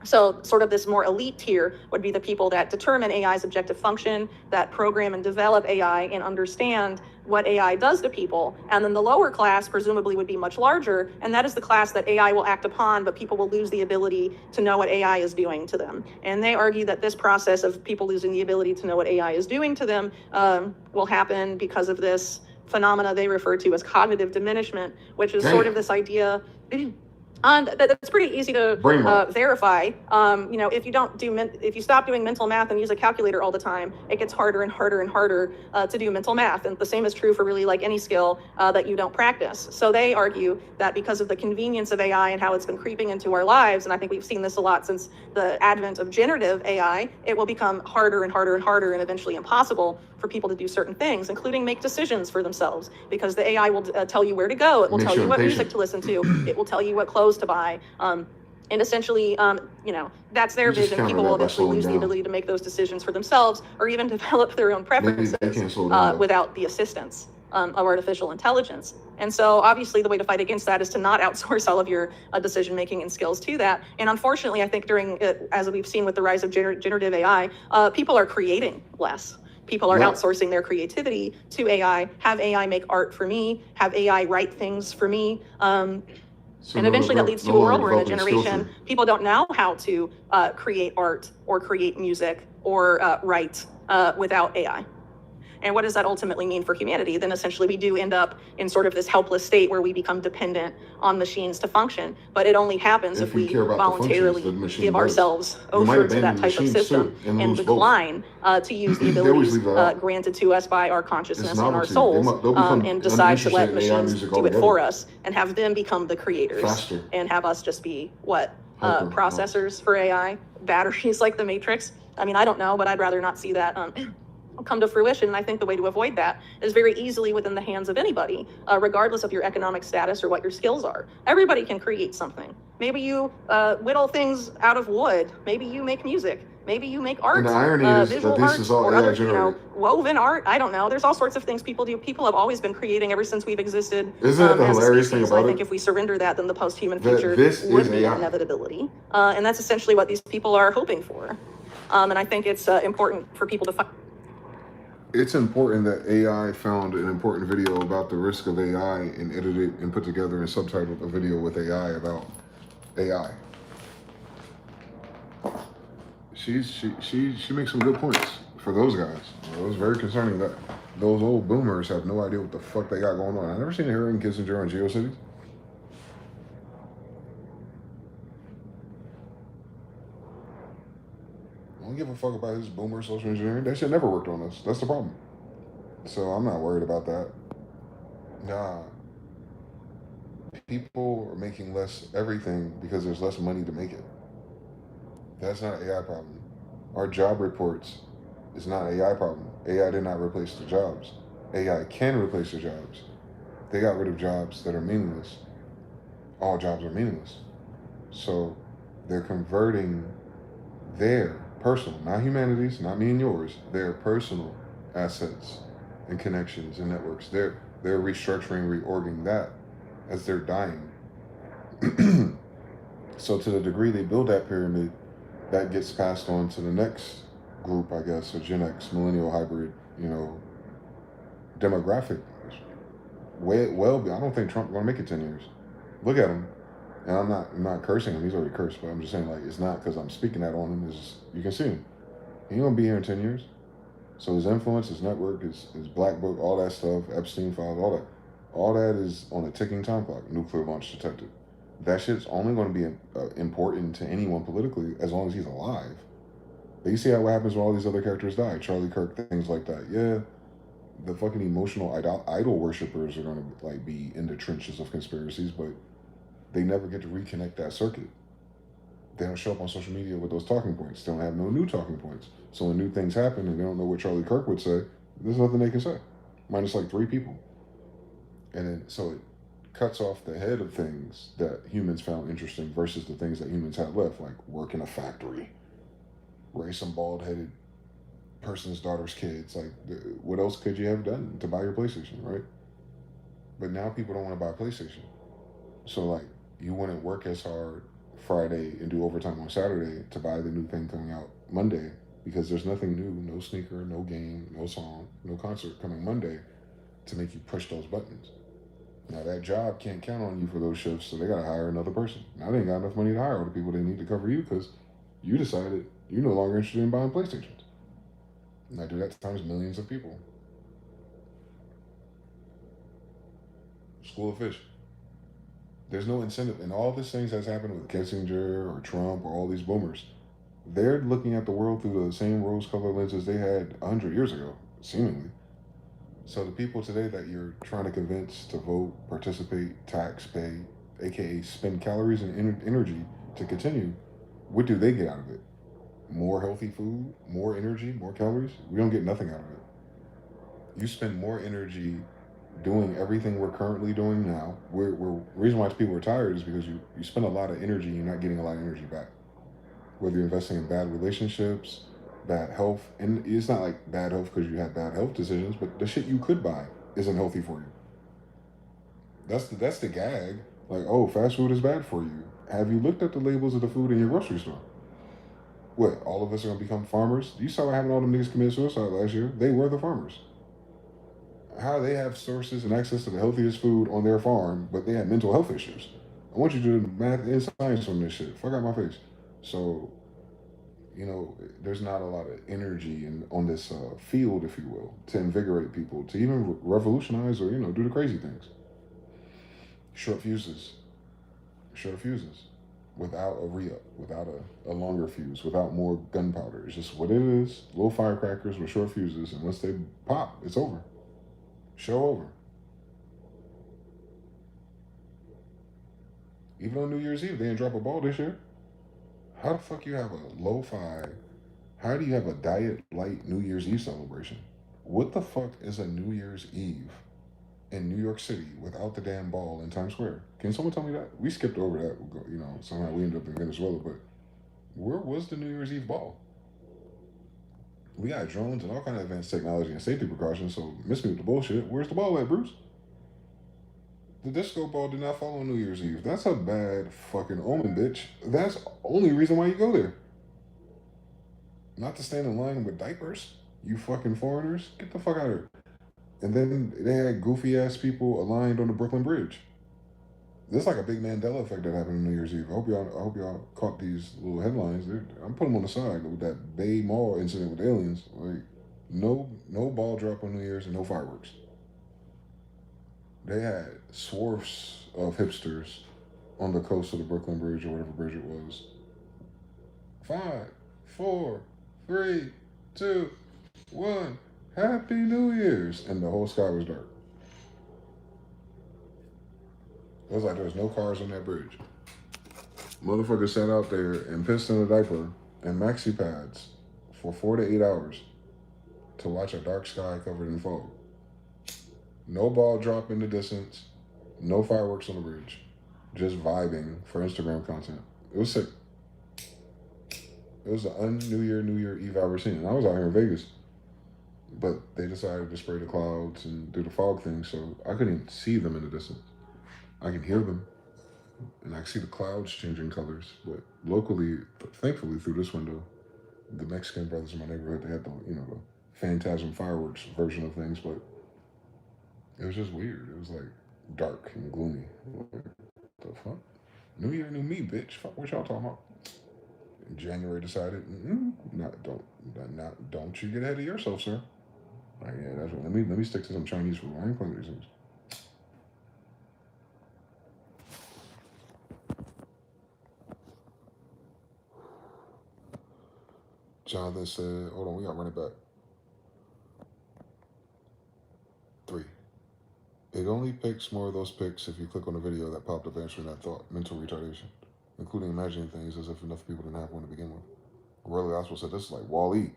So sort of this more elite tier would be the people that determine AI's objective function, that program and develop AI and understand what AI does to people. And then the lower class presumably would be much larger, and that is the class that AI will act upon, but people will lose the ability to know what AI is doing to them. And they argue that this process of people losing the ability to know what AI is doing to them will happen because of this phenomena they refer to as cognitive diminishment, which is sort of this idea. And that's pretty easy to verify. If you stop doing mental math and use a calculator all the time, it gets harder and harder and harder to do mental math. And the same is true for really like any skill that you don't practice. So they argue that because of the convenience of AI and how it's been creeping into our lives, and I think we've seen this a lot since the advent of generative AI, it will become harder and harder and harder and eventually impossible for people to do certain things, including make decisions for themselves, because the AI will tell you where to go. It will tell you what music to listen to. It will tell you what clothes to buy. And essentially, that's their vision. People will eventually lose the ability to make those decisions for themselves or even develop their own preferences without the assistance of artificial intelligence. And so obviously the way to fight against that is to not outsource all of your decision-making and skills to that. And unfortunately, I think as we've seen with the rise of generative AI, people are creating less. People are outsourcing their creativity to AI, have AI make art for me, have AI write things for me. And eventually that leads to a world where in a generation, people don't know how to create art or create music or write without AI. And what does that ultimately mean for humanity? Then essentially we do end up in sort of this helpless state where we become dependent on machines to function. But it only happens if we voluntarily give ourselves over to that type of system and decline to use the abilities granted to us by our consciousness and our souls, and decide to let machines do it for us and have them become the creators and have us just be processors for AI, batteries like the Matrix. I mean, I don't know, but I'd rather not see that come to fruition. And I think the way to avoid that is very easily within the hands of anybody, regardless of your economic status or what your skills are. Everybody can create something. Maybe you whittle things out of wood. Maybe you make music. Maybe you make art. And the irony is visual that this art, is all or AI other, generated. Woven art. I don't know. There's all sorts of things people do. People have always been creating ever since we've existed. Isn't that the as hilarious a species. thing So about I think it? if we surrender that, then the post-human future would be an inevitability. And that's essentially what these people are hoping for. And I think it's important for people to find. It's important that AI found an important video about the risk of AI and edited and put together and subtitled a video with AI about AI. She makes some good points for those guys. It was very concerning that those old boomers have no idea what the fuck they got going on. I never seen Harry and Kissinger on GeoCities. I don't give a fuck about his boomer social engineering. That shit never worked on us. That's the problem. So I'm not worried about that. Nah. People are making less everything because there's less money to make it. That's not an AI problem. Our job reports is not an AI problem. AI did not replace the jobs. AI can replace the jobs. They got rid of jobs that are meaningless. All jobs are meaningless. So they're converting their personal, not humanity's, not me and yours, their personal assets and connections and networks. They're restructuring, reorging that as they're dying. So to the degree they build that pyramid, that gets passed on to the next group, I guess, a Gen X, millennial hybrid, demographic. Well, I don't think Trump gonna make it 10 years. Look at him. And I'm not cursing him, he's already cursed, but I'm just saying, like, it's not because I'm speaking that on him, it's just, you can see him. He ain't gonna be here in 10 years. So his influence, his network, his black book, all that stuff, Epstein files, all that is on a ticking time clock, nuclear launch detected. That shit's only gonna be important to anyone politically as long as he's alive. But you see what happens when all these other characters die, Charlie Kirk, things like that. Yeah, the fucking emotional idol worshippers are gonna like be in the trenches of conspiracies, but they never get to reconnect that circuit. They don't show up on social media with those talking points. They don't have no new talking points. So when new things happen and they don't know what Charlie Kirk would say, there's nothing they can say. Minus like 3 people. And then, so cuts off the head of things that humans found interesting versus the things that humans had left, like work in a factory, raise some bald-headed person's daughter's kids. Like, what else could you have done to buy your PlayStation, right? But now people don't want to buy a PlayStation. So, like, you wouldn't work as hard Friday and do overtime on Saturday to buy the new thing coming out Monday because there's nothing new, no sneaker, no game, no song, no concert coming Monday to make you push those buttons. Now, that job can't count on you for those shifts, so they got to hire another person. Now, they ain't got enough money to hire all the people they need to cover you because you decided you're no longer interested in buying PlayStations. And I do that times millions of people. School of Fish. There's no incentive. And all these things that's happened with Kissinger or Trump or all these boomers, they're looking at the world through the same rose-colored lenses they had 100 years ago, seemingly. So the people today that you're trying to convince to vote, participate, tax, pay, aka spend calories and energy to continue, what do they get out of it? More healthy food, more energy, more calories? We don't get nothing out of it. You spend more energy doing everything we're currently doing now. The reason why people are tired is because you spend a lot of energy and you're not getting a lot of energy back. Whether you're investing in bad relationships, bad health, and it's not like bad health because you had bad health decisions, but the shit you could buy isn't healthy for you. That's the gag. Like, oh, fast food is bad for you. Have you looked at the labels of the food in your grocery store? What, all of us are gonna become farmers? You saw what happened to all them niggas commit suicide last year. They were the farmers. How they have sources and access to the healthiest food on their farm, but they have mental health issues. I want you to do math and science on this shit. Fuck out my face. So, you know, there's not a lot of energy on this field, if you will, to invigorate people, to even revolutionize or, you know, do the crazy things. Short fuses. Without a re-up, without a longer fuse, without more gunpowder. It's just what it is. Little firecrackers with short fuses, and once they pop, it's over. Show over. Even on New Year's Eve, they didn't drop a ball this year. How the fuck you have a lo-fi? How do you have a diet light New Year's Eve celebration? What the fuck is a New Year's Eve in New York City without the damn ball in Times Square? Can someone tell me that? We skipped over that. You know, somehow we ended up in Venezuela, but where was the New Year's Eve ball? We got drones and all kind of advanced technology and safety precautions, so miss me with the bullshit. Where's the ball at, Bruce? The disco ball did not fall on New Year's Eve. That's a bad fucking omen, bitch. That's the only reason why you go there. Not to stand in line with diapers, you fucking foreigners. Get the fuck out of here. And then they had goofy ass people aligned on the Brooklyn Bridge. This is like a big Mandela effect that happened on New Year's Eve. I hope y'all caught these little headlines. I'm putting them on the side with that Bay Mall incident with aliens. Like, no ball drop on New Year's and no fireworks. They had swaths of hipsters on the coast of the Brooklyn Bridge or whatever bridge it was. 5, 4, 3, 2, 1. Happy New Year's. And the whole sky was dark. It was like there was no cars on that bridge. Motherfuckers sat out there and pissed in a diaper and maxi pads for 4 to 8 hours to watch a dark sky covered in fog. No ball drop in the distance. No fireworks on the bridge. Just vibing for Instagram content. It was sick. It was the un-New Year Eve I've ever seen. And I was out here in Vegas. But they decided to spray the clouds and do the fog thing, so I couldn't even see them in the distance. I can hear them, and I can see the clouds changing colors. But locally, thankfully, through this window, the Mexican brothers in my neighborhood, they had the Phantasm fireworks version of things, but it was just weird. It was like dark and gloomy. What the fuck? New Year, new me, bitch. Fuck what y'all talking about? January decided, don't you get ahead of yourself, sir. Like, yeah, that's what. Let me stick to some Chinese food. I ain't playing these things. Jonathan said, hold on, we gotta run it back. 3. It only picks more of those pics if you click on the video that popped up answering that thought. Mental retardation. Including imagining things as if enough people didn't have one to begin with. Gorilla Gospel said this is like Wall-E.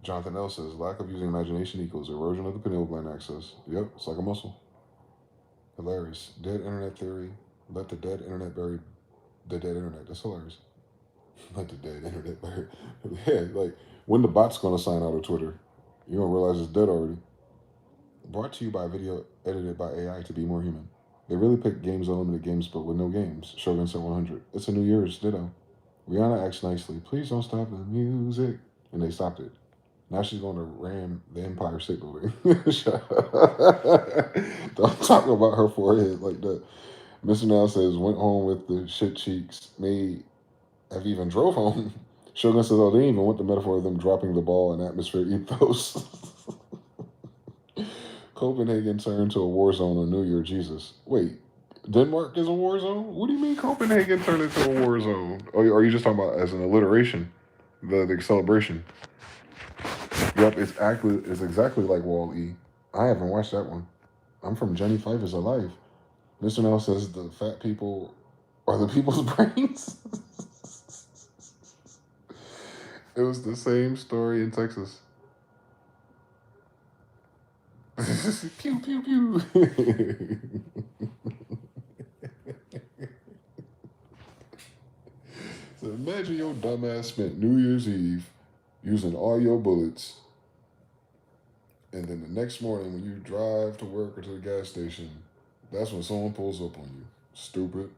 Jonathan L. says, lack of using imagination equals erosion of the pineal gland access. Yep, it's like a muscle. Hilarious. Dead internet theory. Let the dead internet bury the dead internet. That's hilarious. Let the dead internet bury. Yeah, like when the bot's gonna sign out of Twitter, you're gonna realize it's dead already. Brought to you by video edited by AI to be more human. They really picked games unlimited games, but with no games. Shogun 700. It's a New Year's ditto. Rihanna acts nicely. Please don't stop the music. And they stopped it. Now she's going to ram the Empire State Building. Don't talk about her forehead like that. Mr. Now says, went home with the shit cheeks. May have even drove home. Shogun says, oh, they didn't even want the metaphor of them dropping the ball in atmosphere ethos. Copenhagen turned to a war zone on New Year. Jesus. Wait, Denmark is a war zone? What do you mean Copenhagen turned into a war zone? Oh, are you just talking about as an alliteration? The celebration? Yep, it's exactly like Wall-E. I haven't watched that one. I'm from Jenny Five is Alive. Mr. Nell says the fat people are the people's brains. It was the same story in Texas. Pew, pew, pew. So imagine your dumbass spent New Year's Eve using all your bullets, and then the next morning when you drive to work or to the gas station, that's when someone pulls up on you. Stupid.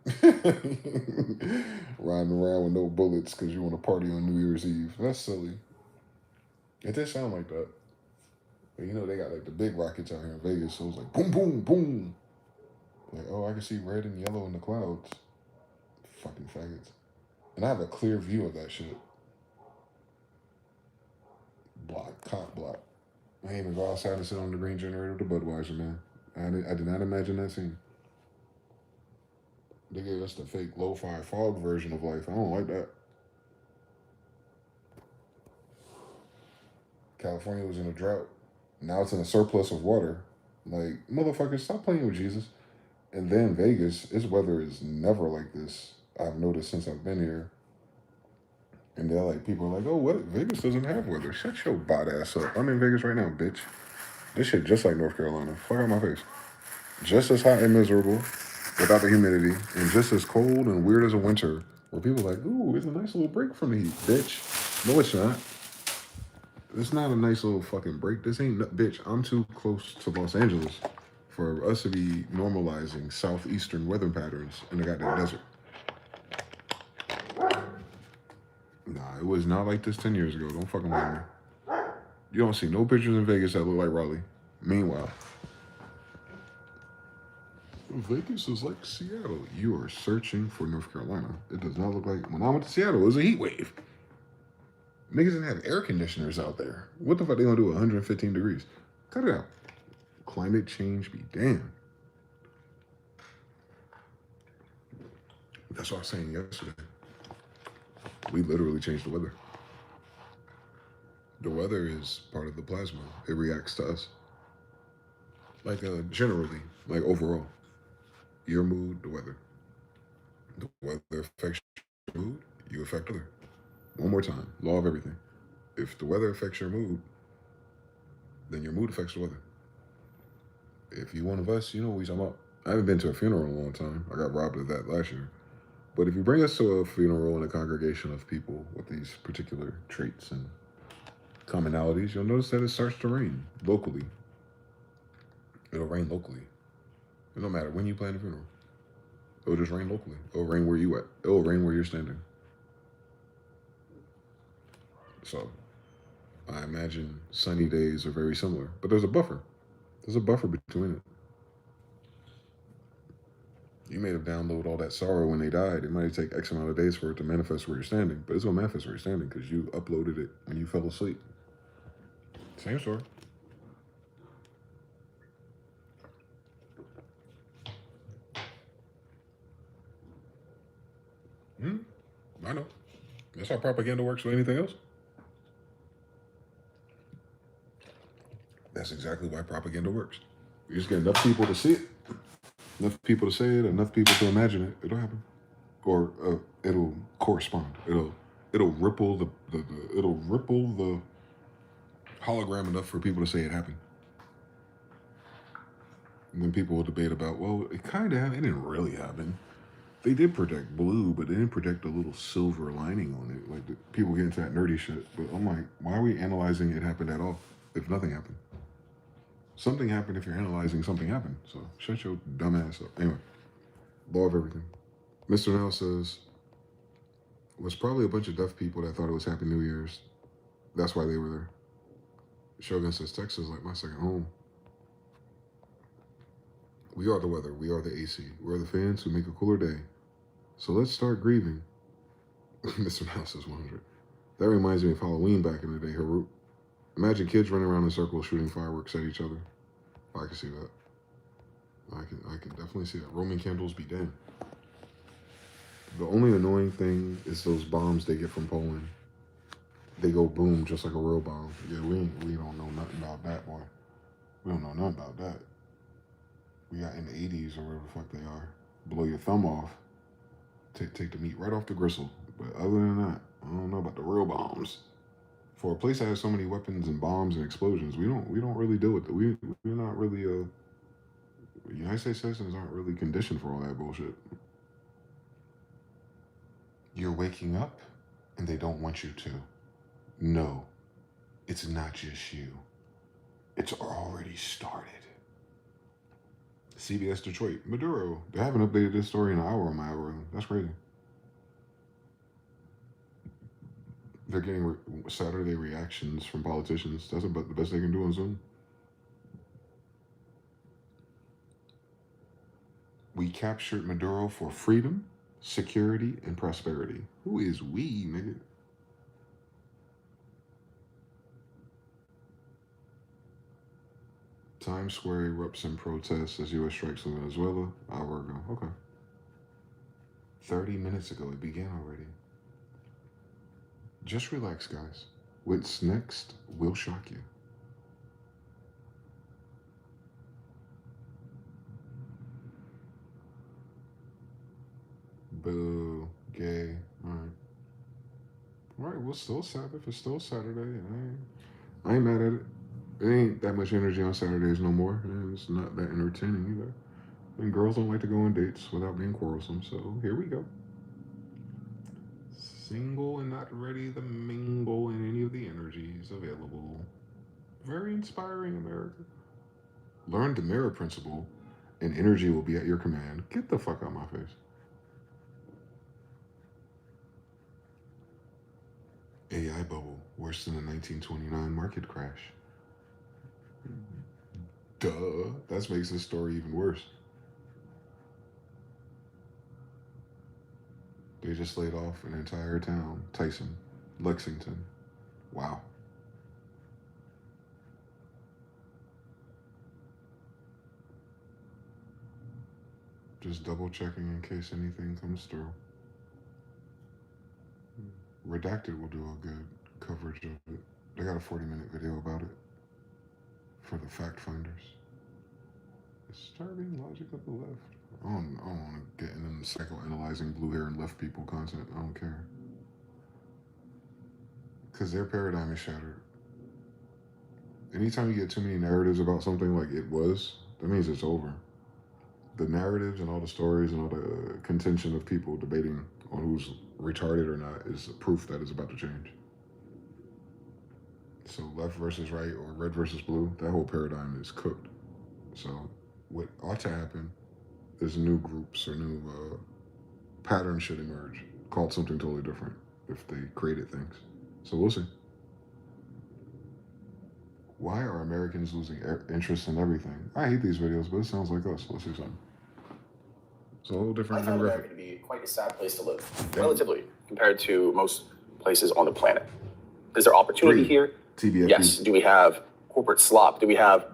Riding around with no bullets because you want to party on New Year's Eve. That's silly. It did sound like that. But you know, they got like the big rockets out here in Vegas, so it was like boom, boom, boom. Like, oh, I can see red and yellow in the clouds. Fucking faggots. And I have a clear view of that shit. Cock block. I ain't even go outside and sit on the green generator with the Budweiser, man. I did not imagine that scene. They gave us the fake lo-fi fog version of life. I don't like that. California was in a drought. Now it's in a surplus of water. Like, motherfuckers, stop playing with Jesus. And then Vegas, its weather is never like this. I've noticed since I've been here. And they're like, people are like, oh, what? Vegas doesn't have weather. Shut your bot ass up. I'm in Vegas right now, bitch. This shit just like North Carolina. Fuck out my face. Just as hot and miserable without the humidity, and just as cold and weird as a winter, where people are like, ooh, it's a nice little break from the heat, bitch. No, it's not. It's not a nice little fucking break. This ain't, bitch, I'm too close to Los Angeles for us to be normalizing southeastern weather patterns in the goddamn desert. Nah, it was not like this 10 years ago. Don't fucking mind me. You don't see no pictures in Vegas that look like Raleigh. Meanwhile, Vegas is like Seattle. You are searching for North Carolina. It does not look like, when I went to Seattle, it was a heat wave. Niggas didn't have air conditioners out there. What the fuck they gonna do 115 degrees? Cut it out. Climate change be damned. That's what I was saying yesterday. We literally changed the weather. The weather is part of the plasma. It reacts to us. Like generally, like overall. Your mood, the weather. The weather affects your mood, you affect other. One more time, law of everything. If the weather affects your mood, then your mood affects the weather. If you one of us, you know what we're talking about. I haven't been to a funeral in a long time. I got robbed of that last year. But if you bring us to a funeral in a congregation of people with these particular traits and commonalities, you'll notice that it starts to rain locally. It'll rain locally. It don't matter when you plan a funeral. It'll just rain locally. It'll rain where you at. It'll rain where you're standing. So, I imagine sunny days are very similar. But there's a buffer. There's a buffer between it. You may have downloaded all that sorrow when they died. It might take X amount of days for it to manifest where you're standing. But it's going to manifest where you're standing because you uploaded it when you fell asleep. Same story. I know. That's how propaganda works with anything else. That's exactly why propaganda works. You just get enough people to see it, enough people to say it, enough people to imagine it. It'll happen, or it'll correspond. It'll ripple the hologram enough for people to say it happened. And then people will debate about, well, it kind of, it didn't really happen. They did project blue, but they didn't project a little silver lining on it. Like, people get into that nerdy shit. But I'm like, why are we analyzing it happened at all if nothing happened? Something happened if you're analyzing something happened. So shut your dumb ass up. Anyway, law of everything. Mr. Now says, was probably a bunch of deaf people that thought it was Happy New Year's. That's why they were there. Shogun says, Texas is like my second home. We are the weather. We are the AC. We're the fans who make a cooler day. So let's start grieving. Mr. Mouse says 100. That reminds me of Halloween back in the day, Harut. Imagine kids running around in circles shooting fireworks at each other. I can see that. I can definitely see that. Roman candles be damned. The only annoying thing is those bombs they get from Poland. They go boom just like a real bomb. Yeah, we don't know nothing about that, boy. We don't know nothing about that. We got in the 80s or whatever the fuck they are. Blow your thumb off. Take the meat right off the gristle. But other than that, I don't know about the real bombs. For a place that has so many weapons and bombs and explosions, we don't really deal with it. We're not really United States citizens aren't really conditioned for all that bullshit. You're waking up and they don't want you to. No, it's not just you. It's already started. CBS Detroit, Maduro. They haven't updated this story in an hour on my algorithm. That's crazy. They're getting Saturday reactions from politicians. That's about the best they can do on Zoom. We captured Maduro for freedom, security, and prosperity. Who is we, nigga? Times Square erupts in protests as U.S. strikes in Venezuela. Hour ago. Okay. 30 minutes ago, it began already. Just relax, guys. What's next will shock you. Boo. Gay. Alright. Alright, well, still Sabbath. It's still Saturday. I ain't mad at it. There ain't that much energy on Saturdays no more. And it's not that entertaining either. And girls don't like to go on dates without being quarrelsome, so here we go. Single and not ready to mingle in any of the energies available. Very inspiring, America. Learn the mirror principle, and energy will be at your command. Get the fuck out of my face. AI bubble, worse than the 1929 market crash. Duh, that makes this story even worse. They just laid off an entire town. Tyson, Lexington. Wow. Just double checking in case anything comes through. Redacted will do a good coverage of it. They got a 40-minute video about it for the fact finders. Disturbing logic of the left. I don't want to get into the psychoanalyzing blue hair and left people content. I don't care. Because their paradigm is shattered. Anytime you get too many narratives about something like it was, that means it's over. The narratives and all the stories and all the contention of people debating on who's retarded or not is proof that it's about to change. So left versus right or red versus blue, that whole paradigm is cooked. So what ought to happen is new groups or new patterns should emerge called something totally different if they created things. So we'll see. Why are Americans losing interest in everything? I hate these videos, but it sounds like us. Let's see something. It's a whole different I find America to be quite a sad place to live, relatively, compared to most places on the planet. Is there opportunity here? TBFP. Yes. Do we have corporate slop? Do we have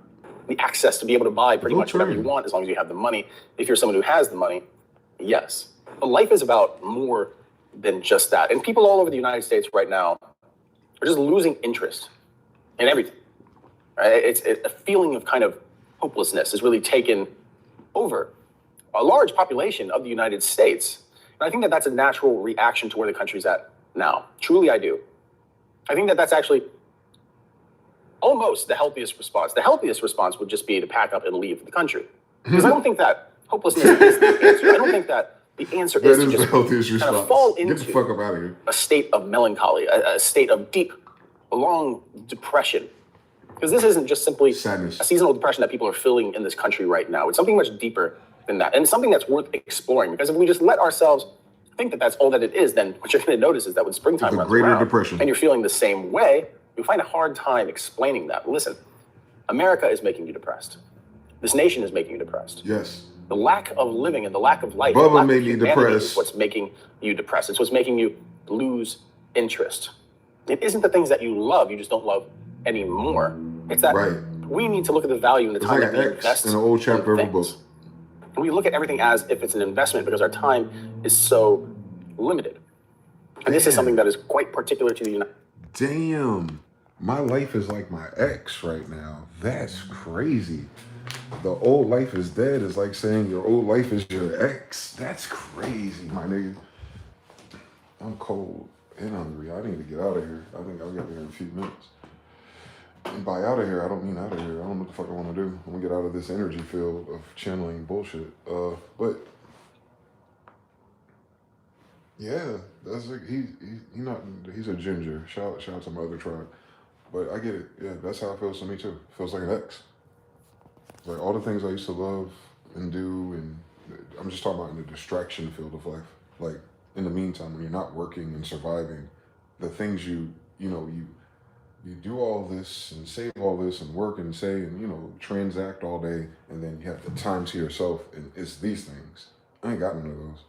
the access to be able to buy pretty much whatever you want as long as you have the money? If you're someone who has the money, yes. But life is about more than just that. And people all over the United States right now are just losing interest in everything. Right? It's a feeling of kind of hopelessness has really taken over a large population of the United States. And I think that that's a natural reaction to where the country's at now. Truly, I do. I think that that's actually almost the healthiest response. The healthiest response would just be to pack up and leave the country. Because I don't think that hopelessness is the answer. I don't think that the answer is to just kind of fall into Get the fuck up out of here. a state of melancholy, a state of deep, long depression. Because this isn't just simply sadness, a seasonal depression that people are feeling in this country right now. It's something much deeper than that. And it's something that's worth exploring. Because if we just let ourselves think that that's all that it is, then what you're going to notice is that when springtime runs around and you're feeling the same way, you find a hard time explaining that. Listen, America is making you depressed. This nation is making you depressed. Yes. The lack of living and the lack of life, Bubba made me depressed. Is what's making you depressed. It's what's making you lose interest. It isn't the things that you love, you just don't love anymore. It's that we need to look at the value and the time that we invest in an old chapter of a book. And we look at everything as if it's an investment because our time is so limited. And this is something that is quite particular to the United States. Damn. My life is like my ex right now. That's crazy. The old life is dead is like saying your old life is your ex. That's crazy, my nigga. I'm cold and hungry. I need to get out of here. I think I'll get there in a few minutes. And by out of here, I don't mean out of here. I don't know what the fuck I want to do. I'm gonna get out of this energy field of channeling bullshit. But yeah, that's like he's a ginger. Shout out to my other tribe. But I get it. Yeah, that's how it feels to me too. It feels like an ex. It's like all the things I used to love and do, and I'm just talking about in the distraction field of life. Like in the meantime, when you're not working and surviving, the things you do all this and save all this and work and say and transact all day, and then you have the time to yourself, and it's these things. I ain't got none of those.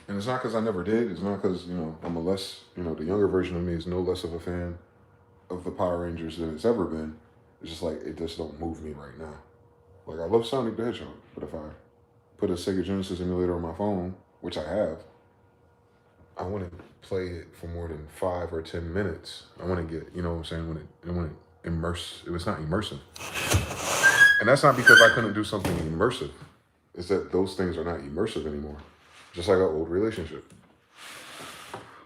And it's not because I never did. It's not because, I'm a less, the younger version of me is no less of a fan of the Power Rangers than it's ever been. It's just like, it just don't move me right now. Like, I love Sonic the Hedgehog, but if I put a Sega Genesis emulator on my phone, which I have, I wouldn't play it for more than 5 or 10 minutes. I want to get, when it was not immersive. And that's not because I couldn't do something immersive. It's that those things are not immersive anymore. Just like an old relationship.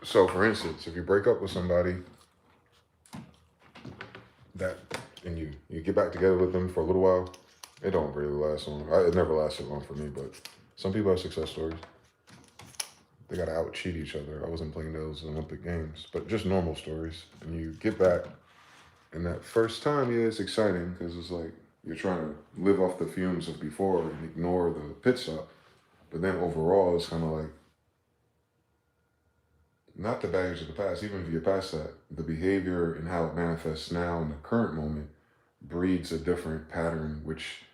So, for instance, if you break up with somebody and you get back together with them for a little while, it don't really last long. It never lasted long for me, but some people have success stories. They got to out-cheat each other. I wasn't playing those Olympic Games, but just normal stories. And you get back, and that first time, it's exciting because it's like you're trying to live off the fumes of before and ignore the pit stop. But then overall, it's kind of like, not the baggage of the past, even if you get past that, the behavior and how it manifests now in the current moment breeds a different pattern, which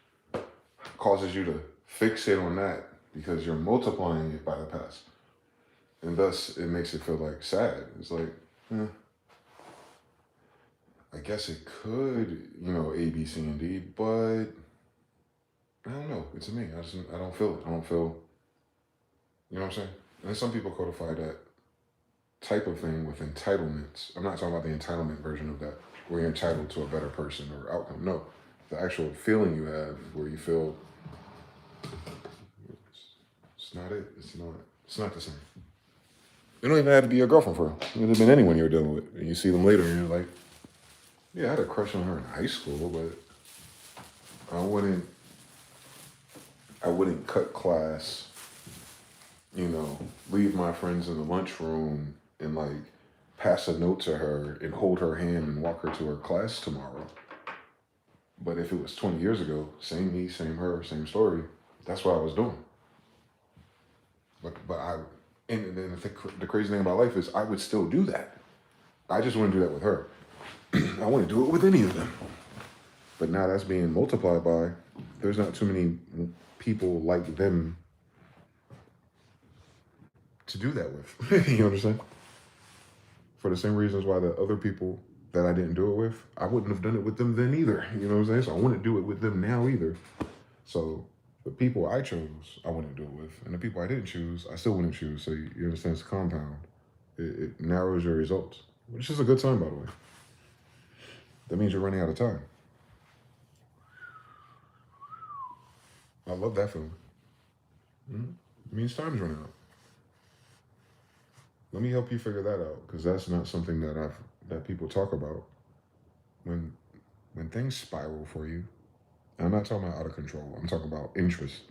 causes you to fixate on that because you're multiplying it by the past. And thus, it makes it feel like sad. It's like, I guess it could, A, B, C, and D, but I don't know. It's me. I don't feel it. I don't feel, you know what I'm saying? And some people codify that type of thing with entitlements. I'm not talking about the entitlement version of that, where you're entitled to a better person or outcome. No, the actual feeling you have where you feel it's not it. It's not the same. You don't even have to be your girlfriend for real. It could have been anyone you're dealing with. And you see them later and you're like, yeah, I had a crush on her in high school, but I wouldn't cut class, leave my friends in the lunchroom and pass a note to her and hold her hand and walk her to her class tomorrow. But if it was 20 years ago, same me, same her, same story, that's what I was doing. And the crazy thing about life is I would still do that. I just wouldn't do that with her. I wouldn't do it with any of them. But now that's being multiplied by, there's not too many people like them to do that with. You understand? For the same reasons why the other people that I didn't do it with, I wouldn't have done it with them then either. You know what I'm saying? So I wouldn't do it with them now either. So the people I chose, I wouldn't do it with. And the people I didn't choose, I still wouldn't choose. So you understand, it's compound. It narrows your results, which is a good sign, by the way. That means you're running out of time. I love that feeling. It means time's running out. Let me help you figure that out, because that's not something that people talk about. When things spiral for you, And I'm not talking about out of control. I'm talking about interest.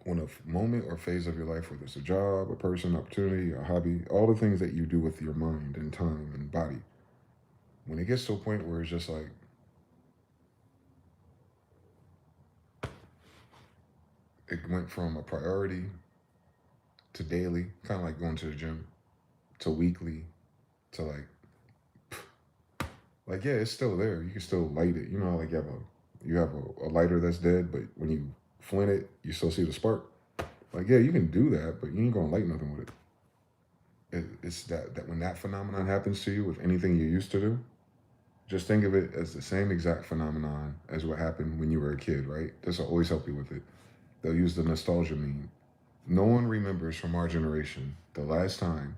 When a moment or phase of your life, whether it's a job, a person, opportunity, a hobby, all the things that you do with your mind and time and body, when it gets to a point where it's just like, it went from a priority to daily, kind of like going to the gym, to weekly, to like yeah, it's still there. You can still light it. You know, like you have a lighter that's dead, but when you flint it, you still see the spark. Like yeah, you can do that, but you ain't gonna light nothing with it. It's that when that phenomenon happens to you with anything you used to do, just think of it as the same exact phenomenon as what happened when you were a kid, right? This will always help you with it. They'll use the nostalgia meme. No one remembers from our generation the last time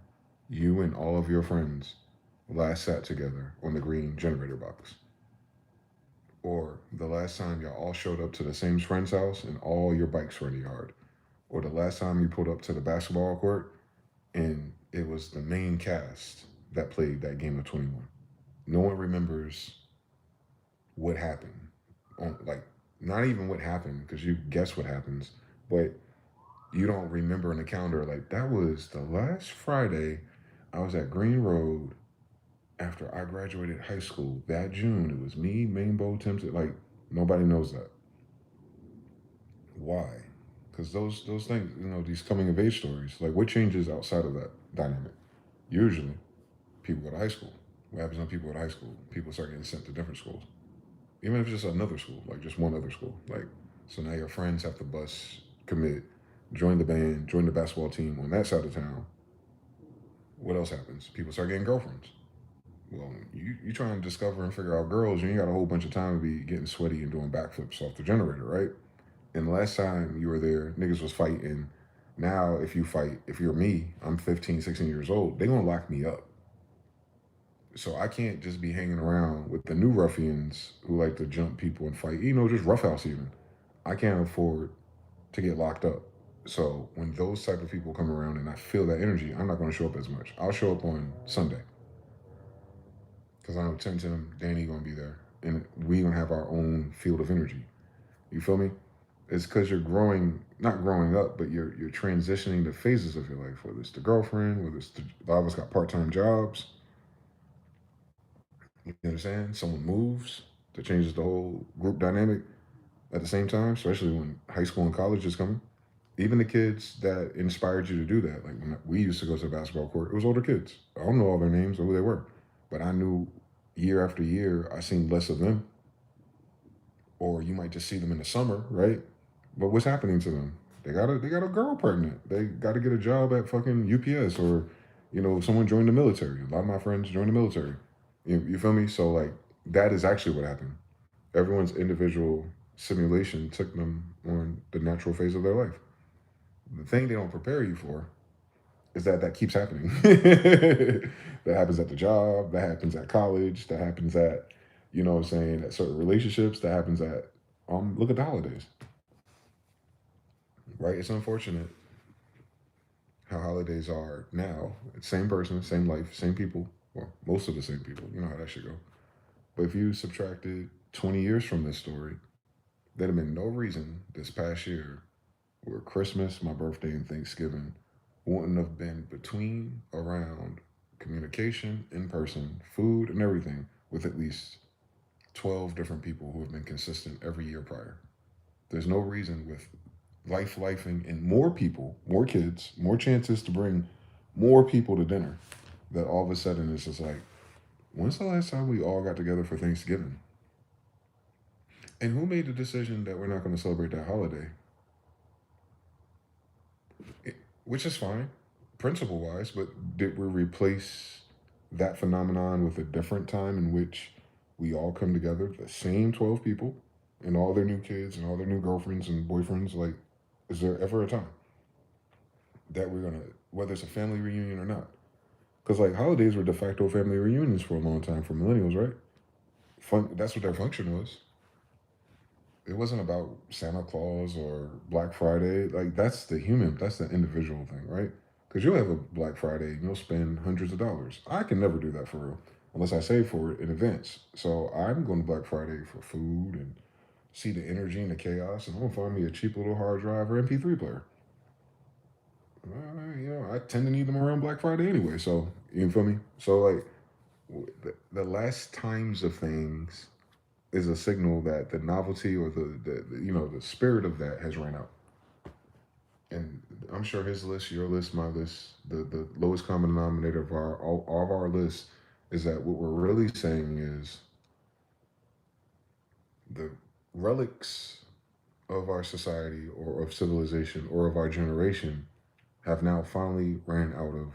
you and all of your friends last sat together on the green generator box. Or the last time y'all all showed up to the same friend's house and all your bikes were in the yard. Or the last time you pulled up to the basketball court and it was the main cast that played that game of 21. No one remembers what happened. Like, not even what happened, because you guess what happens, but you don't remember in the calendar, like, that was the last Friday I was at Green Road after I graduated high school. That June, it was me, Mainbow, Tempted. Like, nobody knows that. Why? Because those things, you know, these coming of age stories, like, what changes outside of that dynamic? Usually, people go to high school. What happens when people go to high school? People start getting sent to different schools. Even if it's just another school, like just one other school. Like, so now your friends have to bust, commit, join the band, join the basketball team on that side of town. What else happens? People start getting girlfriends. Well, you try and discover and figure out girls, you ain't got a whole bunch of time to be getting sweaty and doing backflips off the generator, right? And the last time you were there, niggas was fighting. Now, if you fight, if you're me, I'm 15, 16 years old, they gonna lock me up. So I can't just be hanging around with the new ruffians who like to jump people and fight, you know, just roughhouse even. I can't afford to get locked up. So when those type of people come around and I feel that energy, I'm not going to show up as much. I'll show up on Sunday. Because I know Tim, Danny going to be there. And we going to have our own field of energy. You feel me? It's because you're growing, not growing up, but you're transitioning the phases of your life, whether it's the girlfriend, whether it's a lot of us got part-time jobs. You understand? Someone moves that changes the whole group dynamic at the same time, especially when high school and college is coming. Even the kids that inspired you to do that, like when we used to go to the basketball court, it was older kids. I don't know all their names or who they were, but I knew year after year, I seen less of them. Or you might just see them in the summer, right? But what's happening to them? They got a girl pregnant. They got to get a job at fucking UPS, or, you know, someone joined the military. A lot of my friends joined the military. You feel me? So, like, that is actually what happened. Everyone's individual simulation took them on the natural phase of their life. The thing they don't prepare you for is that keeps happening. That happens at the job, that happens at college, that happens at, you know what I'm saying, at certain relationships, that happens at, look at the holidays. Right? It's unfortunate how holidays are now. It's same person, same life, same people. Well, most of the same people. You know how that should go. But if you subtracted 20 years from this story, there'd have been no reason this past year where Christmas, my birthday, and Thanksgiving wouldn't have been between, around, communication, in person, food, and everything with at least 12 different people who have been consistent every year prior. There's no reason with lifing, and more people, more kids, more chances to bring more people to dinner, that all of a sudden it's just like, when's the last time we all got together for Thanksgiving? And who made the decision that we're not going to celebrate that holiday? Which is fine, principle-wise, but did we replace that phenomenon with a different time in which we all come together, the same 12 people, and all their new kids and all their new girlfriends and boyfriends? Like, is there ever a time that we're going to, whether it's a family reunion or not? Because, like, holidays were de facto family reunions for a long time for millennials, right? That's what their function was. It wasn't about Santa Claus or Black Friday. Like, that's the individual thing, right? Because you'll have a Black Friday and you'll spend hundreds of dollars. I can never do that for real. unless I save for it in advance. So I'm going to Black Friday for food and see the energy and the chaos, and I'm going to find me a cheap little hard drive or MP3 player. I tend to need them around Black Friday anyway, so you feel me? So like the last times of things is a signal that the novelty or the spirit of that has ran out. And I'm sure his list, your list, my list, the lowest common denominator of all of our lists is that what we're really saying is the relics of our society or of civilization or of our generation have now finally ran out of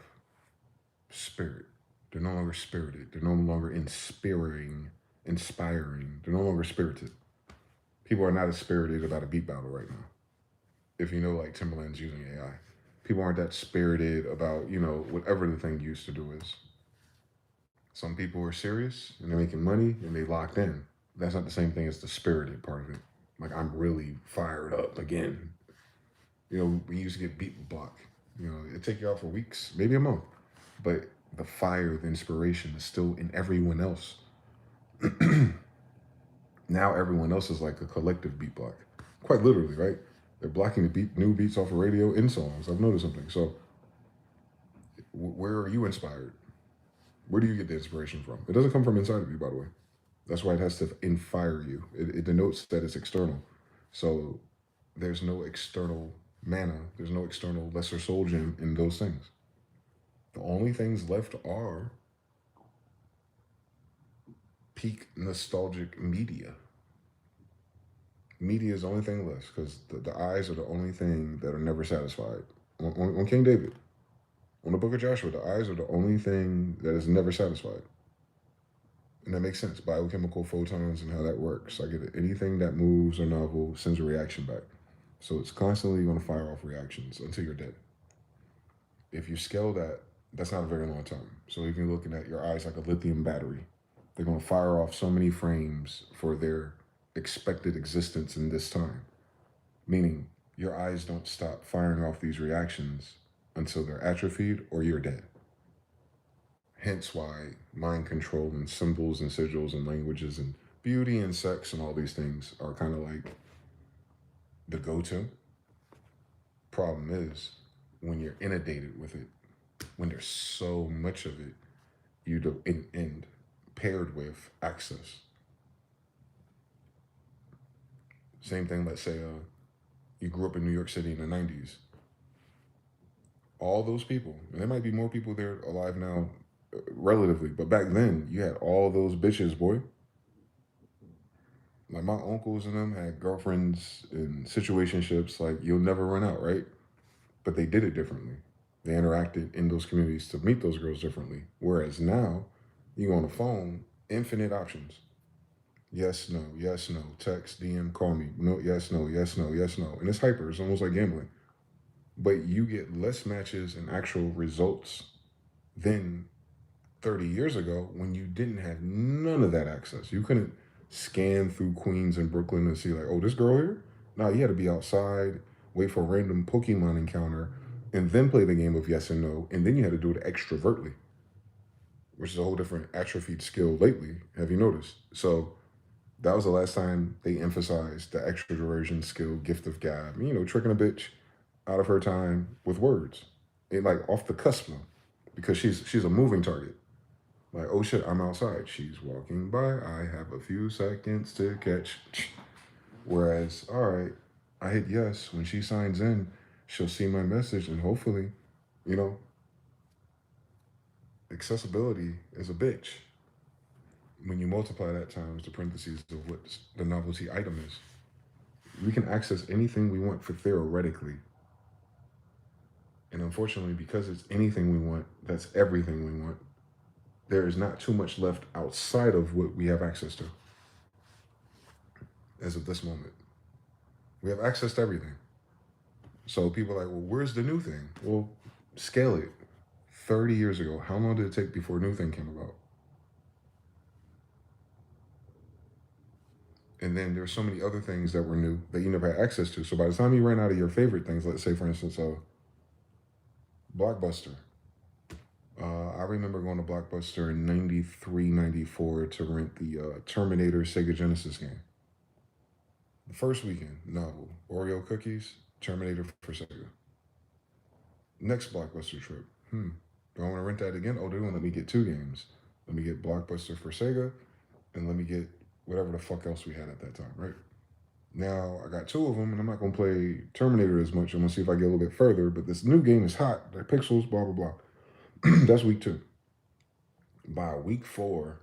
spirit. They're no longer spirited. They're no longer inspiring. They're no longer spirited. People are not as spirited about a beat battle right now. If you know, like Timberland's using AI. People aren't that spirited about, whatever the thing used to do is. Some people are serious and they're making money and they locked in. That's not the same thing as the spirited part of it. Like, I'm really fired up again. We used to get beat with block. It'd take you out for weeks, maybe a month. But the fire, the inspiration is still in everyone else. Now everyone else is like a collective beat block. Quite literally, right? They're blocking the new beats off of radio in songs. I've noticed something. So where are you inspired? Where do you get the inspiration from? It doesn't come from inside of you, by the way. That's why it has to infire you. It denotes that it's external. So there's no external manna. There's no external lesser soul gem in those things. The only things left are peak nostalgic media. Media is the only thing left because the eyes are the only thing that are never satisfied. On King David, on the book of Joshua, the eyes are the only thing that is never satisfied. And that makes sense. Biochemical photons and how that works. I get it. Anything that moves or novel sends a reaction back. So it's constantly going to fire off reactions until you're dead. If you scale that, that's not a very long time. So if you're looking at your eyes like a lithium battery, they're going to fire off so many frames for their expected existence in this time. Meaning your eyes don't stop firing off these reactions until they're atrophied or you're dead. Hence why mind control and symbols and sigils and languages and beauty and sex and all these things are kind of like the go-to. Problem is, when you're inundated with it, when there's so much of it, you do end paired with access. Same thing, let's say you grew up in New York City in the 90s. All those people, and there might be more people there alive now, relatively, but back then, you had all those bitches, boy. Like, my uncles and them had girlfriends in situationships like you'll never run out, right? But they did it differently. They interacted in those communities to meet those girls differently. Whereas now, you go on the phone, infinite options. Yes, no, text, DM, call me. No, yes, no. And it's hyper, it's almost like gambling. But you get less matches and actual results than 30 years ago when you didn't have none of that access. You couldn't scan through Queens and Brooklyn and see like, oh, this girl here? No, you had to be outside, wait for a random Pokemon encounter, and then play the game of yes and no, and then you had to do it extrovertly, which is a whole different atrophied skill lately. Have you noticed? So that was the last time they emphasized the extroversion skill, gift of gab, tricking a bitch out of her time with words. It like off the cusp now, because she's a moving target. Like, oh shit, I'm outside. She's walking by. I have a few seconds to catch. Whereas, all right, I hit yes. When she signs in, she'll see my message and hopefully, accessibility is a bitch. When you multiply that times the parentheses of what the novelty item is, we can access anything we want for theoretically. And unfortunately, because it's anything we want, that's everything we want, there is not too much left outside of what we have access to. As of this moment, we have access to everything. So people are like, well, where's the new thing? Well, scale it. 30 years ago, how long did it take before a new thing came about? And then there's so many other things that were new that you never had access to. So by the time you ran out of your favorite things, let's say, for instance, Blockbuster, I remember going to Blockbuster in 93, 94 to rent the Terminator Sega Genesis game. The first weekend, novel, Oreo cookies, Terminator for Sega. Next Blockbuster trip, do I want to rent that again? Oh, they're gonna let me get 2 games. Let me get Blockbuster for Sega, and let me get whatever the fuck else we had at that time, right? Now, I got 2 of them, and I'm not gonna play Terminator as much. I'm gonna see if I get a little bit further, but this new game is hot. The pixels, blah, blah, blah. That's week 2. By week 4,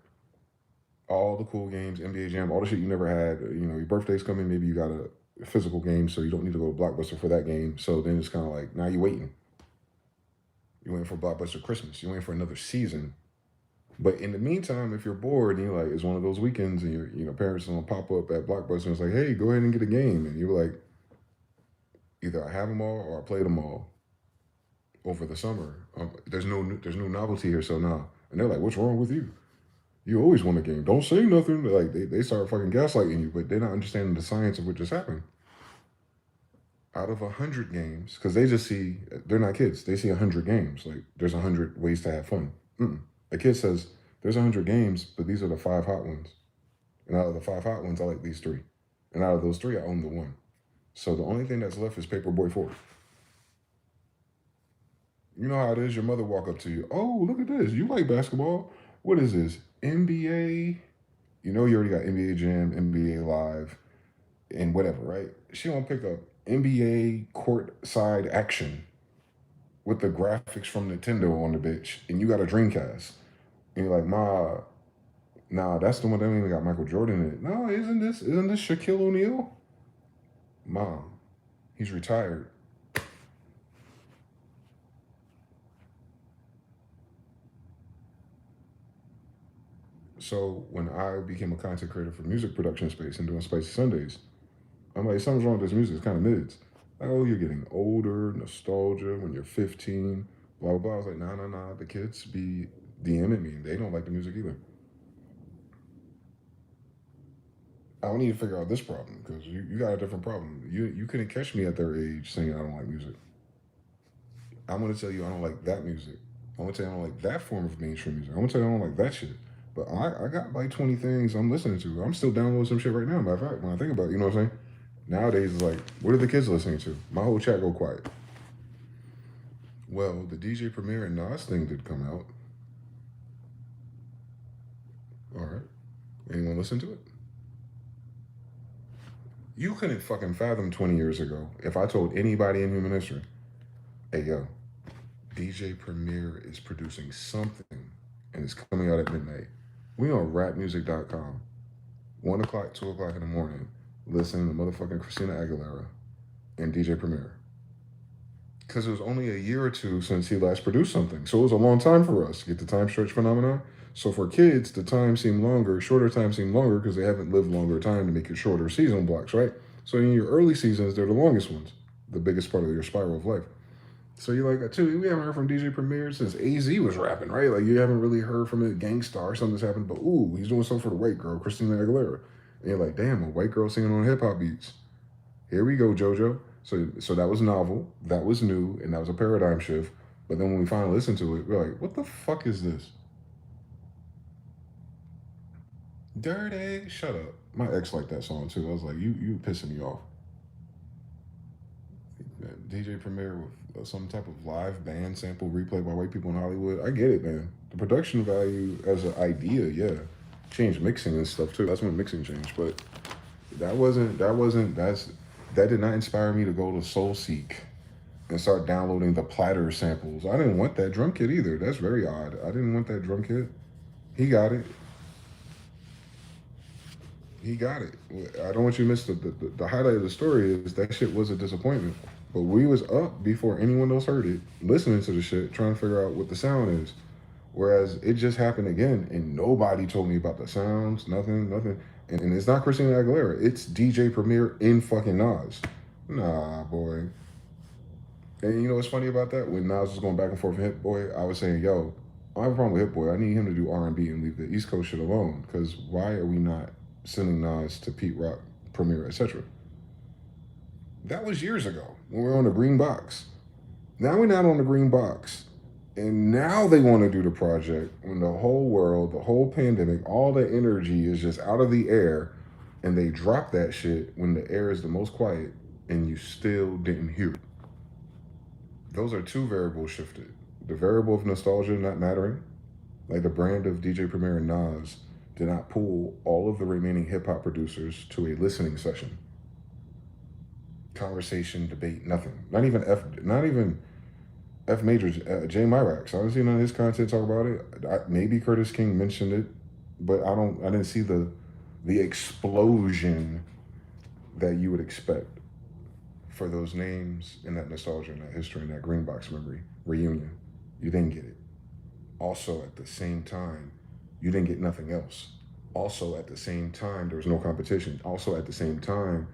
all the cool games, NBA Jam, all the shit you never had, your birthday's coming, maybe you got a physical game, so you don't need to go to Blockbuster for that game. So then it's kind of like, now you're waiting. You're waiting for Blockbuster Christmas. You're waiting for another season. But in the meantime, if you're bored and you're like, it's one of those weekends and your parents are gonna pop up at Blockbuster and it's like, hey, go ahead and get a game. And you're like, either I have them all or I played them all over the summer. There's no novelty here, so now. And they're like, what's wrong with you? You always want a game. Don't say nothing. Like they start fucking gaslighting you, but they're not understanding the science of what just happened. Out of 100 games, because they just see, they're not kids. They see 100 games. Like there's 100 ways to have fun. A kid says, there's 100 games, but these are the 5 hot ones. And out of the 5 hot ones, I like these 3. And out of those 3, I own the 1. So the only thing that's left is Paperboy 4. You know how it is? Your mother walk up to you. Oh, look at this. You like basketball? What is this? NBA? You know you already got NBA Jam, NBA Live, and whatever, right? She gonna pick up NBA courtside action with the graphics from Nintendo on the bitch, and you got a Dreamcast. And you're like, Ma, nah, that's the one that ain't even got Michael Jordan in it. No, isn't this Shaquille O'Neal? Mom, he's retired. So when I became a content creator for music production space and doing Spicy Sundays, I'm like, something's wrong with this music. It's kind of mids. Like, oh, you're getting older, nostalgia when you're 15, blah, blah, blah. I was like, nah. The kids be DMing me. They don't like the music either. I don't need to figure out this problem because you got a different problem. You couldn't catch me at their age saying I don't like music. I'm going to tell you I don't like that music. I'm going to tell you I don't like that form of mainstream music. I'm going to tell you I don't like that shit. But I got like 20 things I'm listening to. I'm still downloading some shit right now. Matter of fact, when I think about it, you know what I'm saying? Nowadays, it's like, what are the kids listening to? My whole chat go quiet. Well, the DJ Premier and Nas thing did come out. All right. Anyone listen to it? You couldn't fucking fathom 20 years ago if I told anybody in human history, hey, yo, DJ Premier is producing something and it's coming out at midnight. We on rapmusic.com, 1 o'clock, 2 o'clock in the morning, listening to motherfucking Christina Aguilera and DJ Premier. Because it was only a year or 2 since he last produced something. So it was a long time for us. Get the time stretch phenomenon? So for kids, the time seemed longer, shorter time seemed longer because they haven't lived longer time to make it shorter season blocks, right? So in your early seasons, they're the longest ones, the biggest part of your spiral of life. So you're like, we haven't heard from DJ Premier since AZ was rapping, right? Like you haven't really heard from it, Gangstar, something's happened, but ooh, he's doing something for the white girl, Christina Aguilera. And you're like, damn, a white girl singing on hip hop beats. Here we go, JoJo. So that was novel, that was new, and that was a paradigm shift. But then when we finally listened to it, we're like, what the fuck is this? Dirty, shut up. My ex liked that song too. I was like, you pissing me off. DJ Premier with some type of live band sample replay by white people in Hollywood. I get it, man. The production value as an idea, yeah. Changed mixing and stuff too. That's when mixing changed. But that did not inspire me to go to SoulSeek and start downloading the Platter samples. I didn't want that drum kit either. That's very odd. I didn't want that drum kit. He got it. He got it. I don't want you to miss the highlight of the story is that shit was a disappointment. But we was up before anyone else heard it, listening to the shit, trying to figure out what the sound is. Whereas it just happened again, and nobody told me about the sounds, nothing. And it's not Christina Aguilera. It's DJ Premier in fucking Nas. Nah, boy. And you know what's funny about that? When Nas was going back and forth with Hit Boy, I was saying, yo, I have a problem with Hit Boy. I need him to do R&B and leave the East Coast shit alone. Because why are we not sending Nas to Pete Rock, Premier, etc.? That was years ago when we were on the green box. Now we're not on the green box. And now they want to do the project when the whole world, the whole pandemic, all the energy is just out of the air, and they drop that shit when the air is the most quiet and you still didn't hear it. Those are two variables shifted. The variable of nostalgia not mattering, like the brand of DJ Premier and Nas did not pull all of the remaining hip-hop producers to a listening session. Conversation, debate, nothing. Not even F Major, J Myrax. I don't see none of his content talk about it. Maybe Curtis King mentioned it, but I didn't see the explosion that you would expect for those names and that nostalgia and that history and that green box memory reunion. You didn't get it. Also, at the same time, you didn't get nothing else. Also, at the same time, there was no competition. Also, at the same time,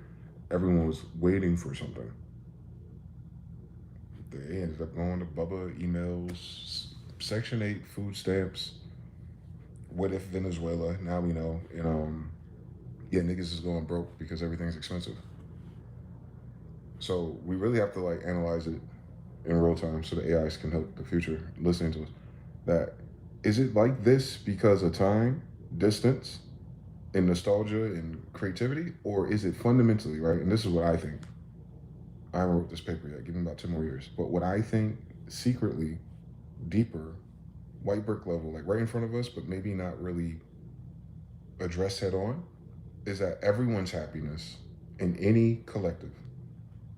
everyone was waiting for something. They ended up going to Bubba emails, Section 8 food stamps. What if Venezuela? Now we know. And yeah, niggas is going broke because everything's expensive. So we really have to like analyze it in real time so the AIs can help the future listening to us. That is it like this because of time, distance, and nostalgia and creativity, or is it fundamentally, right? And this is what I think. I haven't wrote this paper yet, give me about 10 more years. But what I think secretly, deeper, white brick level, like right in front of us, but maybe not really addressed head on, is that everyone's happiness in any collective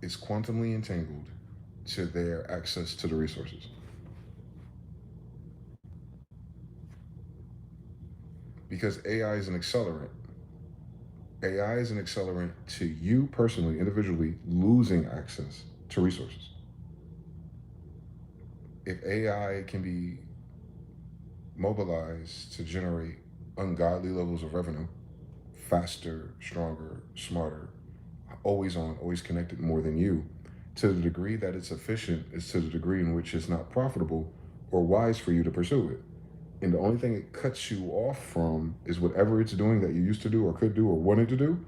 is quantumly entangled to their access to the resources. Because AI is an accelerant. AI is an accelerant to you personally, individually, losing access to resources. If AI can be mobilized to generate ungodly levels of revenue, faster, stronger, smarter, always on, always connected more than you, to the degree that it's efficient is to the degree in which it's not profitable or wise for you to pursue it. And the only thing it cuts you off from is whatever it's doing that you used to do or could do or wanted to do,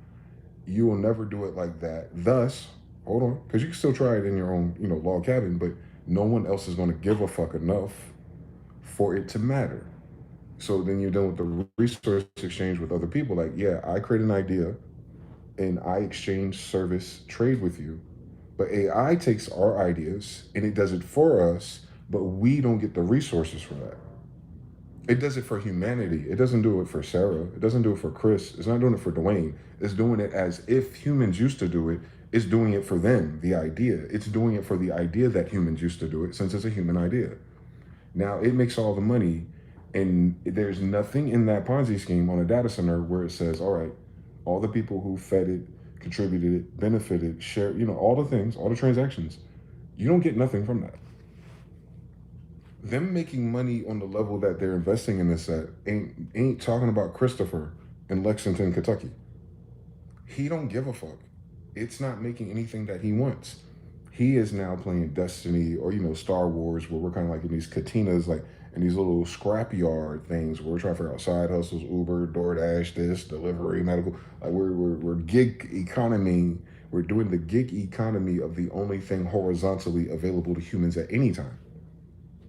you will never do it like that. Thus, hold on, because you can still try it in your own, log cabin, but no one else is going to give a fuck enough for it to matter. So then you're dealing with the resource exchange with other people. Like, yeah, I create an idea and I exchange service trade with you, but AI takes our ideas and it does it for us, but we don't get the resources for that. It does it for humanity. It doesn't do it for Sarah. It doesn't do it for Chris. It's not doing it for Dwayne. It's doing it as if humans used to do it. It's doing it for them, the idea. It's doing it for the idea that humans used to do it, since it's a human idea. Now, it makes all the money, and there's nothing in that Ponzi scheme on a data center where it says, all right, all the people who fed it, contributed it, benefited, shared, all the things, all the transactions, you don't get nothing from that. Them making money on the level that they're investing in this at ain't talking about Christopher in Lexington, Kentucky. He don't give a fuck. It's not making anything that he wants. He is now playing Destiny or, Star Wars, where we're kind of like in these katinas, like in these little scrapyard things where we're trying to figure out side hustles, Uber, DoorDash, this, delivery, medical. Like we're gig economy. We're doing the gig economy of the only thing horizontally available to humans at any time.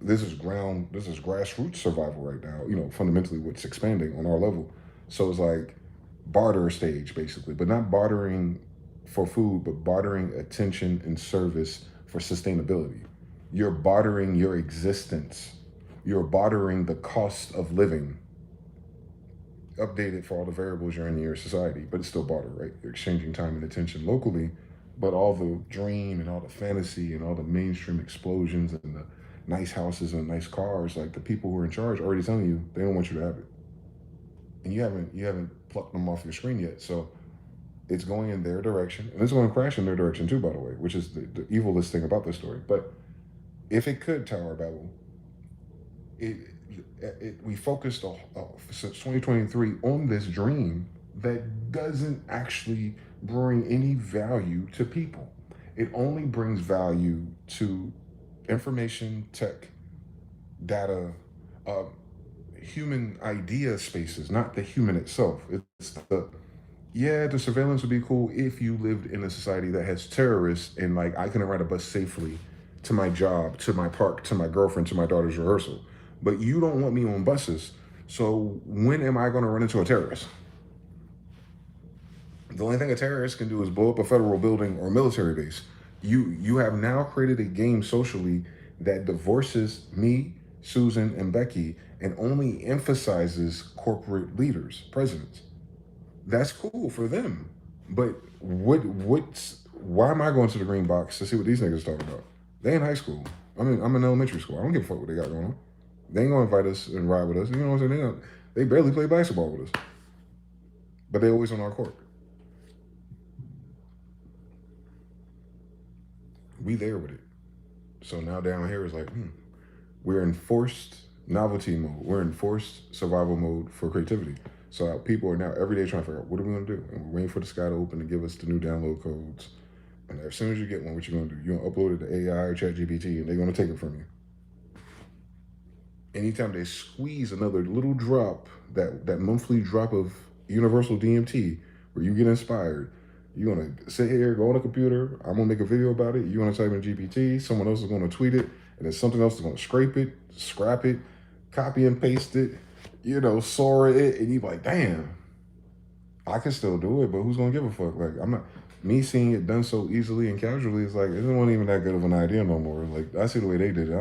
This is grassroots survival right now, fundamentally what's expanding on our level. So it's like barter stage, basically, but not bartering for food, but bartering attention and service for sustainability. You're bartering your existence. You're bartering the cost of living. Updated for all the variables you're in your society, but it's still barter, right? You're exchanging time and attention locally, but all the dream and all the fantasy and all the mainstream explosions and the nice houses and nice cars, like the people who are in charge are already telling you they don't want you to have it. And you haven't plucked them off your screen yet. So it's going in their direction, and it's going to crash in their direction too, by the way, which is the evilest thing about this story. But if it could Tower Babel, we focused since 2023 on this dream that doesn't actually bring any value to people. It only brings value to information, tech, data, human idea spaces, not the human itself. It's the surveillance would be cool if you lived in a society that has terrorists and like I couldn't ride a bus safely to my job, to my park, to my girlfriend, to my daughter's rehearsal. But you don't want me on buses. So when am I going to run into a terrorist? The only thing a terrorist can do is blow up a federal building or military base. You have now created a game socially that divorces me, Susan, and Becky, and only emphasizes corporate leaders, presidents. That's cool for them. But why am I going to the green box to see what these niggas talking about? They in high school. I'm in elementary school. I don't give a fuck what they got going on. They ain't gonna invite us and ride with us. You know what I'm saying? They barely play basketball with us. But they always on our court. We there with it. So now down here is like, we're in forced novelty mode. We're in forced survival mode for creativity. So people are now every day trying to figure out, what are we gonna do? And we're waiting for the sky to open to give us the new download codes. And as soon as you get one, what you gonna do? You're gonna upload it to AI or ChatGPT, and they're gonna take it from you. Anytime they squeeze another little drop, that monthly drop of universal DMT, where you get inspired, you're gonna sit here, go on the computer, I'm gonna make a video about it, you're gonna type in GPT, someone else is gonna tweet it, and then something else is gonna scrape it, scrap it, copy and paste it, Sora it, and you're like, damn, I can still do it, but who's gonna give a fuck? Like, me seeing it done so easily and casually, it's like, it wasn't even that good of an idea no more. Like, I see the way they did it,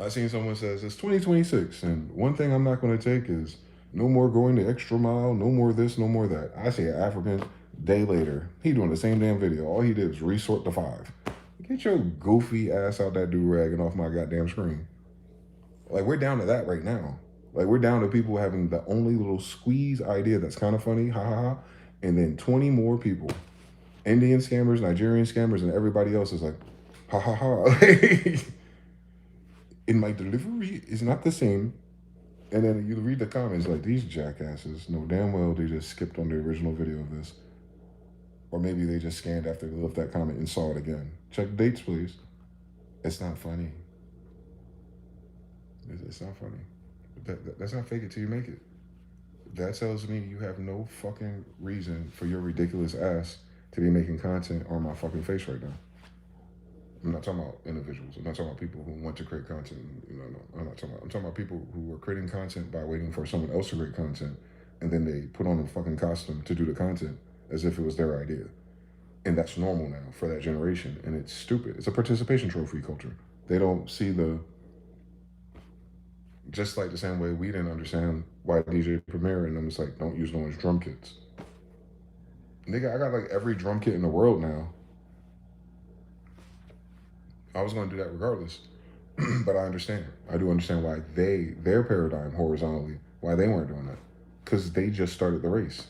I seen someone says, it's 2026, and one thing I'm not gonna take is no more going the extra mile, no more this, no more that. I see an African, day later, he doing the same damn video. All he did was resort to 5. Get your goofy ass out that do-rag and off my goddamn screen. Like, we're down to that right now. Like, we're down to people having the only little squeeze idea that's kind of funny, ha ha ha, and then 20 more people, Indian scammers, Nigerian scammers, and everybody else is like, ha ha ha. And my delivery is not the same. And then you read the comments like, these jackasses know damn well they just skipped on the original video of this. Or maybe they just scanned after they left that comment and saw it again. Check dates, please. It's not funny. It's not funny. That's not fake it till you make it. That tells me you have no fucking reason for your ridiculous ass to be making content on my fucking face right now. I'm not talking about individuals. I'm not talking about people who want to create content. No, I'm not talking about. I'm talking about people who are creating content by waiting for someone else to create content, and then they put on a fucking costume to do the content as if it was their idea. And that's normal now for that generation, and it's stupid. It's a participation trophy culture. They don't see just like the same way we didn't understand why DJ Premier and them is like, don't use no one's drum kits. Nigga, I got like every drum kit in the world now. I was going to do that regardless, but I understand. I do understand why their paradigm horizontally, why they weren't doing that. Because they just started the race.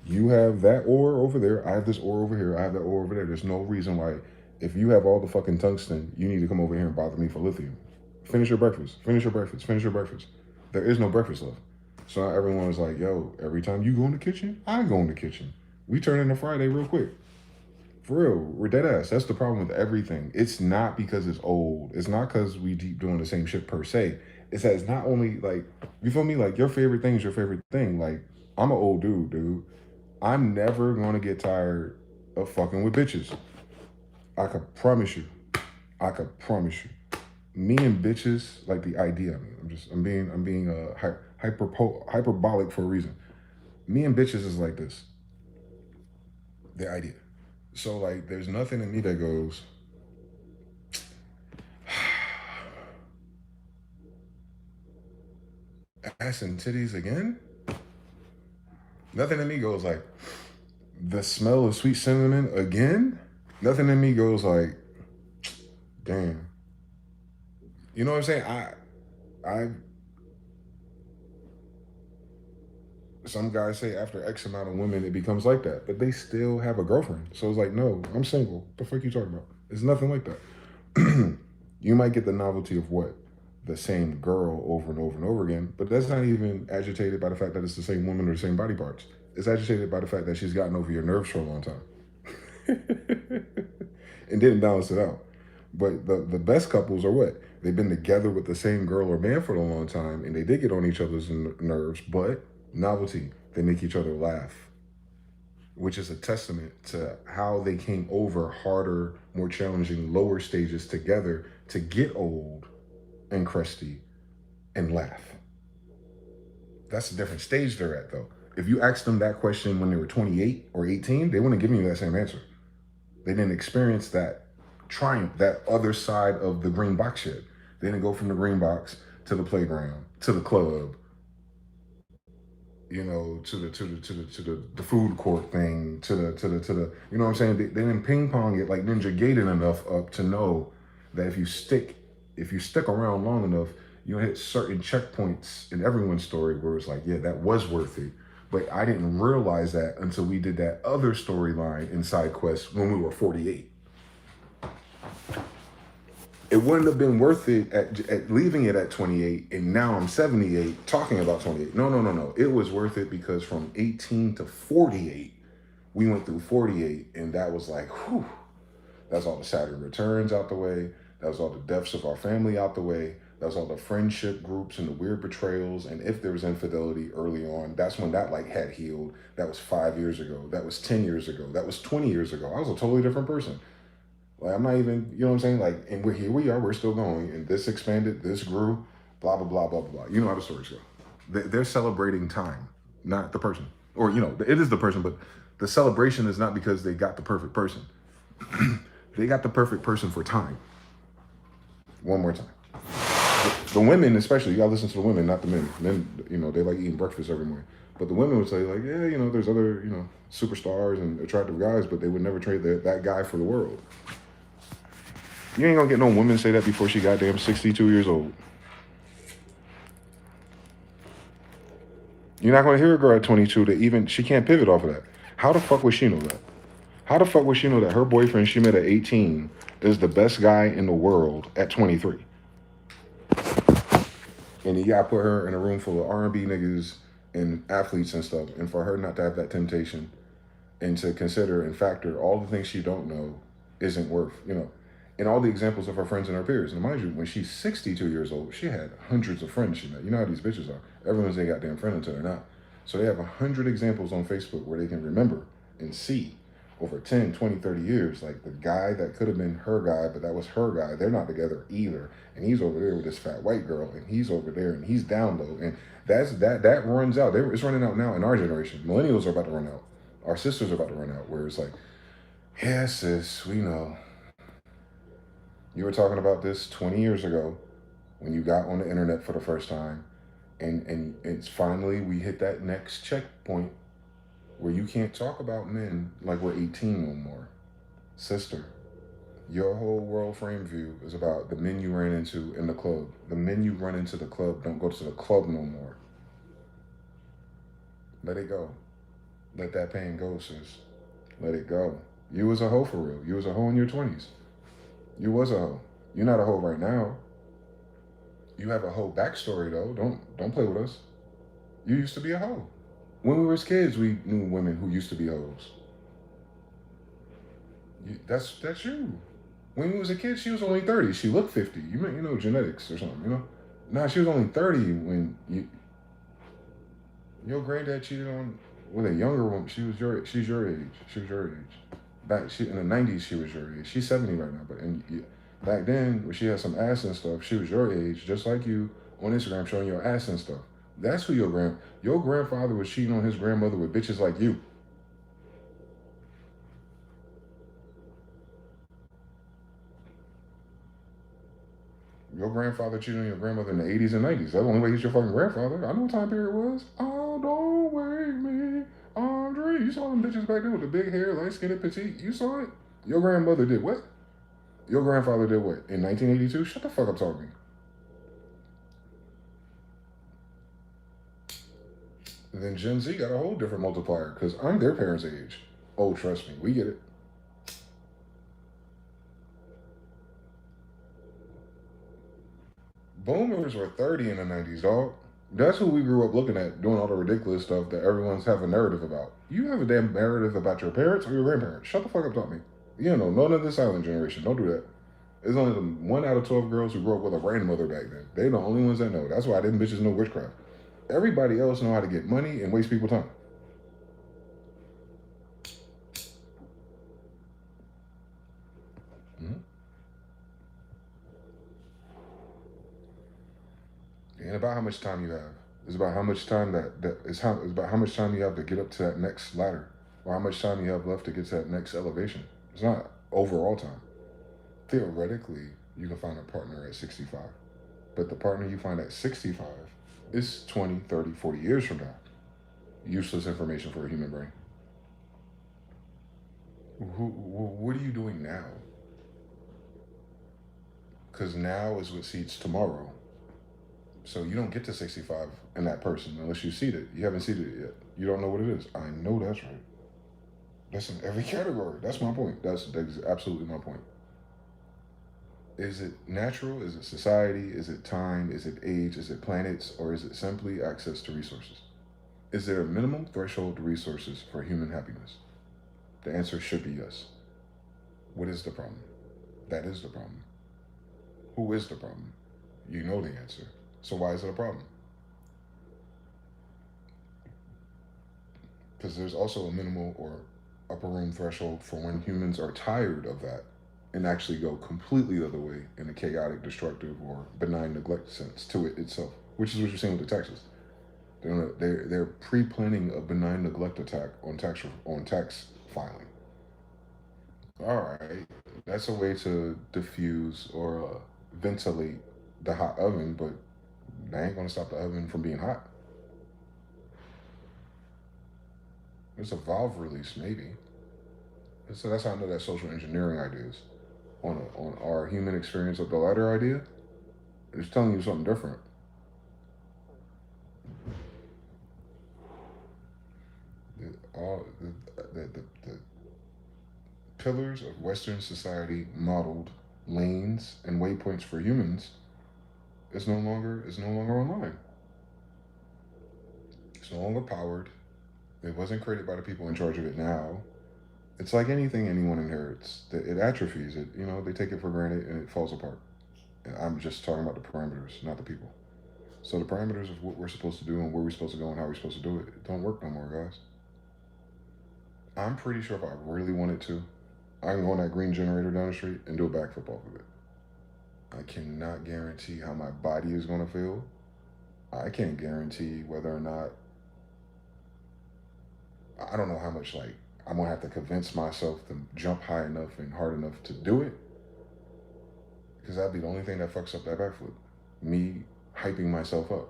You have that ore over there, I have this ore over here, I have that ore over there. There's no reason why, if you have all the fucking tungsten, you need to come over here and bother me for lithium. Finish your breakfast, finish your breakfast, finish your breakfast. There is no breakfast left. So now everyone is like, yo, every time you go in the kitchen, I go in the kitchen. We turn into Friday real quick. For real, we're dead ass. That's the problem with everything. It's not because it's old. It's not because we keep doing the same shit per se. It's that it's not only like, you feel me? Like, your favorite thing is your favorite thing. Like, I'm an old dude. I'm never going to get tired of fucking with bitches. I could promise you. Me and bitches, like the idea. I'm being hyperbolic for a reason. Me and bitches is like this. The idea. So, like, there's nothing in me that goes, ass and titties again? Nothing in me goes like, the smell of sweet cinnamon again? Nothing in me goes like, damn. You know what I'm saying? Some guys say after X amount of women, it becomes like that, but they still have a girlfriend. So it's like, no, I'm single. What the fuck you talking about? It's nothing like that. You might get the novelty of what? The same girl over and over and over again, but that's not even agitated by the fact that it's the same woman or the same body parts. It's agitated by the fact that she's gotten over your nerves for a long time and didn't balance it out. But the best couples are what? They've been together with the same girl or man for a long time, and they did get on each other's nerves, but novelty, they make each other laugh. which is a testament to how they came over harder, more challenging, lower stages together to get old and crusty and laugh. That's a different stage they're at, though. If you asked them that question when they were 28 or 18, they wouldn't give you that same answer. They didn't experience that triumph, that other side of the green box yet. They didn't go from the green box to the playground, to the club, you know, to the food court thing, to the you know what I'm saying? They didn't ping pong it like Ninja Gaiden enough up to know that if you stick around long enough, you'll hit certain checkpoints in everyone's story where it's like, yeah, that was worth it. But I didn't realize that until we did that other storyline in Side Quest when we were 48. It wouldn't have been worth it at leaving it at 28, and now I'm 78 talking about 28. No. It was worth it because from 18 to 48, we went through 48, and that was like, whew. That's all the Saturn returns out the way. That was all the deaths of our family out the way. That was all the friendship groups and the weird betrayals. And if there was infidelity early on, that's when that like had healed. That was 5 years ago. That was 10 years ago. That was 20 years ago. I was a totally different person. Like, I'm not even, you know what I'm saying? Like, and here we are, we're still going. And this expanded, this grew, blah, blah, blah, blah, blah. You know how the stories go. They're celebrating time, not the person. Or, you know, it is the person, but the celebration is not because they got the perfect person. They got the perfect person for time. One more time. The women, especially, you gotta listen to the women, not the men. Men, you know, they like eating breakfast every morning. But the women would say, like, yeah, you know, there's other, you know, superstars and attractive guys, but they would never trade that guy for the world. You ain't gonna get no woman say that before she goddamn 62 years old. You're not gonna hear a girl at 22 that even, she can't pivot off of that. How the fuck would she know that? How the fuck would she know that her boyfriend she met at 18 is the best guy in the world at 23? And you gotta put her in a room full of R&B niggas and athletes and stuff, and for her not to have that temptation and to consider and factor all the things she don't know isn't worth, you know, and all the examples of her friends and her peers. And mind you, when she's 62 years old, she had hundreds of friends she met. You know how these bitches are. Everyone's a goddamn friend until they're not. So they have 100 examples on Facebook where they can remember and see over 10, 20, 30 years, like the guy that could have been her guy, but that was her guy, they're not together either. And he's over there with this fat white girl, and he's over there, and he's down low. And that runs out. It's running out now in our generation. Millennials are about to run out. Our sisters are about to run out, where it's like, yeah, sis, we know. You were talking about this 20 years ago when you got on the internet for the first time. And it's finally, we hit that next checkpoint where you can't talk about men like we're 18 no more. Sister, your whole world frame view is about the men you ran into in the club. The men you run into the club don't go to the club no more. Let it go. Let that pain go, sis. Let it go. You was a hoe for real. You was a hoe in your 20s. You was a hoe. You're not a hoe right now. You have a hoe backstory though. Don't play with us. You used to be a hoe. When we were kids, we knew women who used to be hoes. That's you. When we was a kid, she was only 30. She looked 50. You know, genetics or something, you know? Nah, she was only 30 when your granddad cheated on with a younger woman. She's your age. She was your age. In the 90s, she was your age. She's 70 right now, but back then, when she had some ass and stuff, she was your age, just like you on Instagram showing your ass and stuff. That's who your grandfather was cheating on his grandmother with bitches like you. Your grandfather cheated on your grandmother in the 80s and 90s. That's the only way he's your fucking grandfather. I know what time period it was. Oh, don't wake me, Andre. You saw them bitches back then with the big hair, light skinned, petite. You saw it? Your grandmother did what? Your grandfather did what? In 1982? Shut the fuck up talking. And then Gen Z got a whole different multiplier because I'm their parents' age. Oh, trust me, we get it. Boomers were 30 in the 90s, dog. That's who we grew up looking at, doing all the ridiculous stuff that everyone's have a narrative about. You have a damn narrative about your parents or your grandparents. Shut the fuck up, talk me. You know, none of the silent generation. Don't do that. There's only 1 out of 12 girls who grew up with a grandmother back then. They're the only ones that know. That's why them bitches know witchcraft. Everybody else know how to get money and waste people's time. much time you have. It's about how much time it's about how much time you have to get up to that next ladder, or how much time you have left to get to that next elevation. It's not overall time. Theoretically, you can find a partner at 65, but the partner you find at 65 is 20, 30, 40 years from now. Useless information for a human brain. What are you doing now? Because now is what seeds tomorrow. So you don't get to 65 in that person unless you seed it. You haven't seeded it yet. You don't know what it is. I know that's right. That's in every category. That's my point. That's absolutely my point. Is it natural? Is it society? Is it time? Is it age? Is it planets? Or is it simply access to resources? Is there a minimum threshold to resources for human happiness? The answer should be yes. What is the problem? That is the problem. Who is the problem? You know the answer. So why is it a problem? Because there's also a minimal or upper room threshold for when humans are tired of that and actually go completely the other way in a chaotic, destructive, or benign neglect sense to it itself, which is what you're seeing with the taxes. They're pre-planning a benign neglect attack on tax filing. All right, that's a way to diffuse or ventilate the hot oven, but that ain't gonna stop the oven from being hot. It's a valve release, maybe. So that's how I know that social engineering ideas on our human experience of the ladder idea is telling you something different. The pillars of Western society modeled lanes and waypoints for humans is no longer online. It's no longer powered. It wasn't created by the people in charge of it now. It's like anything anyone inherits. It atrophies. They take it for granted and it falls apart. And I'm just talking about the parameters, not the people. So the parameters of what we're supposed to do and where we're supposed to go and how we're supposed to do it don't work no more, guys. I'm pretty sure if I really wanted to, I can go on that green generator down the street and do a backflip off of it. I cannot guarantee how my body is going to feel. I can't guarantee whether or not, I don't know how much I'm going to have to convince myself to jump high enough and hard enough to do it. Because that'd be the only thing that fucks up that backflip. Me hyping myself up.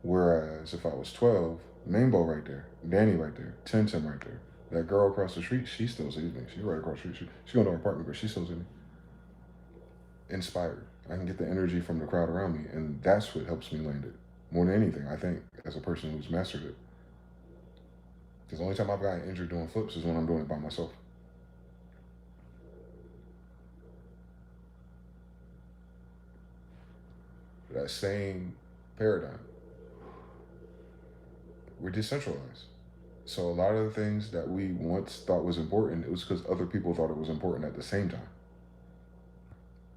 Whereas if I was 12, Mainbow right there, Danny right there, Tintin right there, that girl across the street, she still sees me. She's right across the street. She's going to her apartment, but she still sees me. Inspired. I can get the energy from the crowd around me, and that's what helps me land it. More than anything, I think, as a person who's mastered it. Because the only time I've gotten injured doing flips is when I'm doing it by myself. That same paradigm. We're decentralized. So a lot of the things that we once thought was important, it was because other people thought it was important at the same time.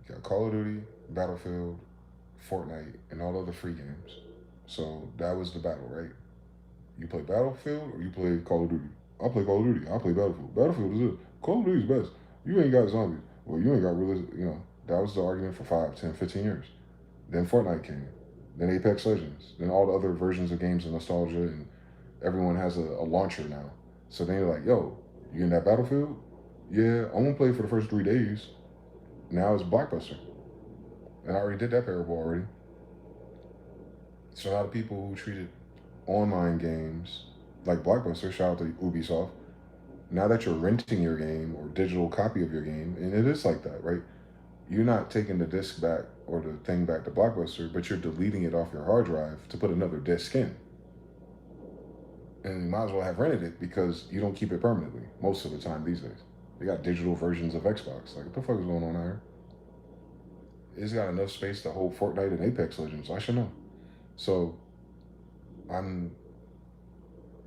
You got Call of Duty, Battlefield, Fortnite, and all other free games. So that was the battle, right? You play Battlefield or you play Call of Duty? I play Call of Duty. I play Battlefield. Battlefield is it. Call of Duty is best. You ain't got zombies. Well, you ain't got that was the argument for 5, 10, 15 years. Then Fortnite came. Then Apex Legends. Then all the other versions of games and nostalgia, and everyone has a launcher now. So then you're like, yo, you in that Battlefield? Yeah, I won't play for the first 3 days. Now it's Blockbuster. And I already did that parable already. So a lot of people who treated online games like Blockbuster, shout out to Ubisoft, now that you're renting your game or digital copy of your game, and it is like that, right? You're not taking the disc back or the thing back to Blockbuster, but you're deleting it off your hard drive to put another disc in. And you might as well have rented it because you don't keep it permanently most of the time these days. They got digital versions of Xbox. Like, what the fuck is going on out here? It's got enough space to hold Fortnite and Apex Legends. I should know. So, I'm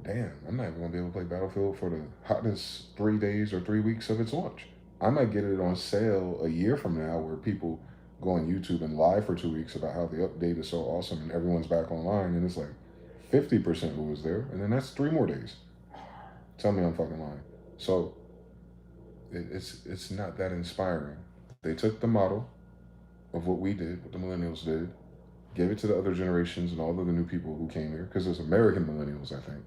not even going to be able to play Battlefield for the hottest 3 days or 3 weeks of its launch. I might get it on sale a year from now where people go on YouTube and live for 2 weeks about how the update is so awesome and everyone's back online and it's like 50% who was there, and then that's 3 more days. Tell me I'm fucking lying. So, it's not that inspiring. They took the model of what we did, what the millennials did, gave it to the other generations and all of the new people who came here, because there's American millennials, I think,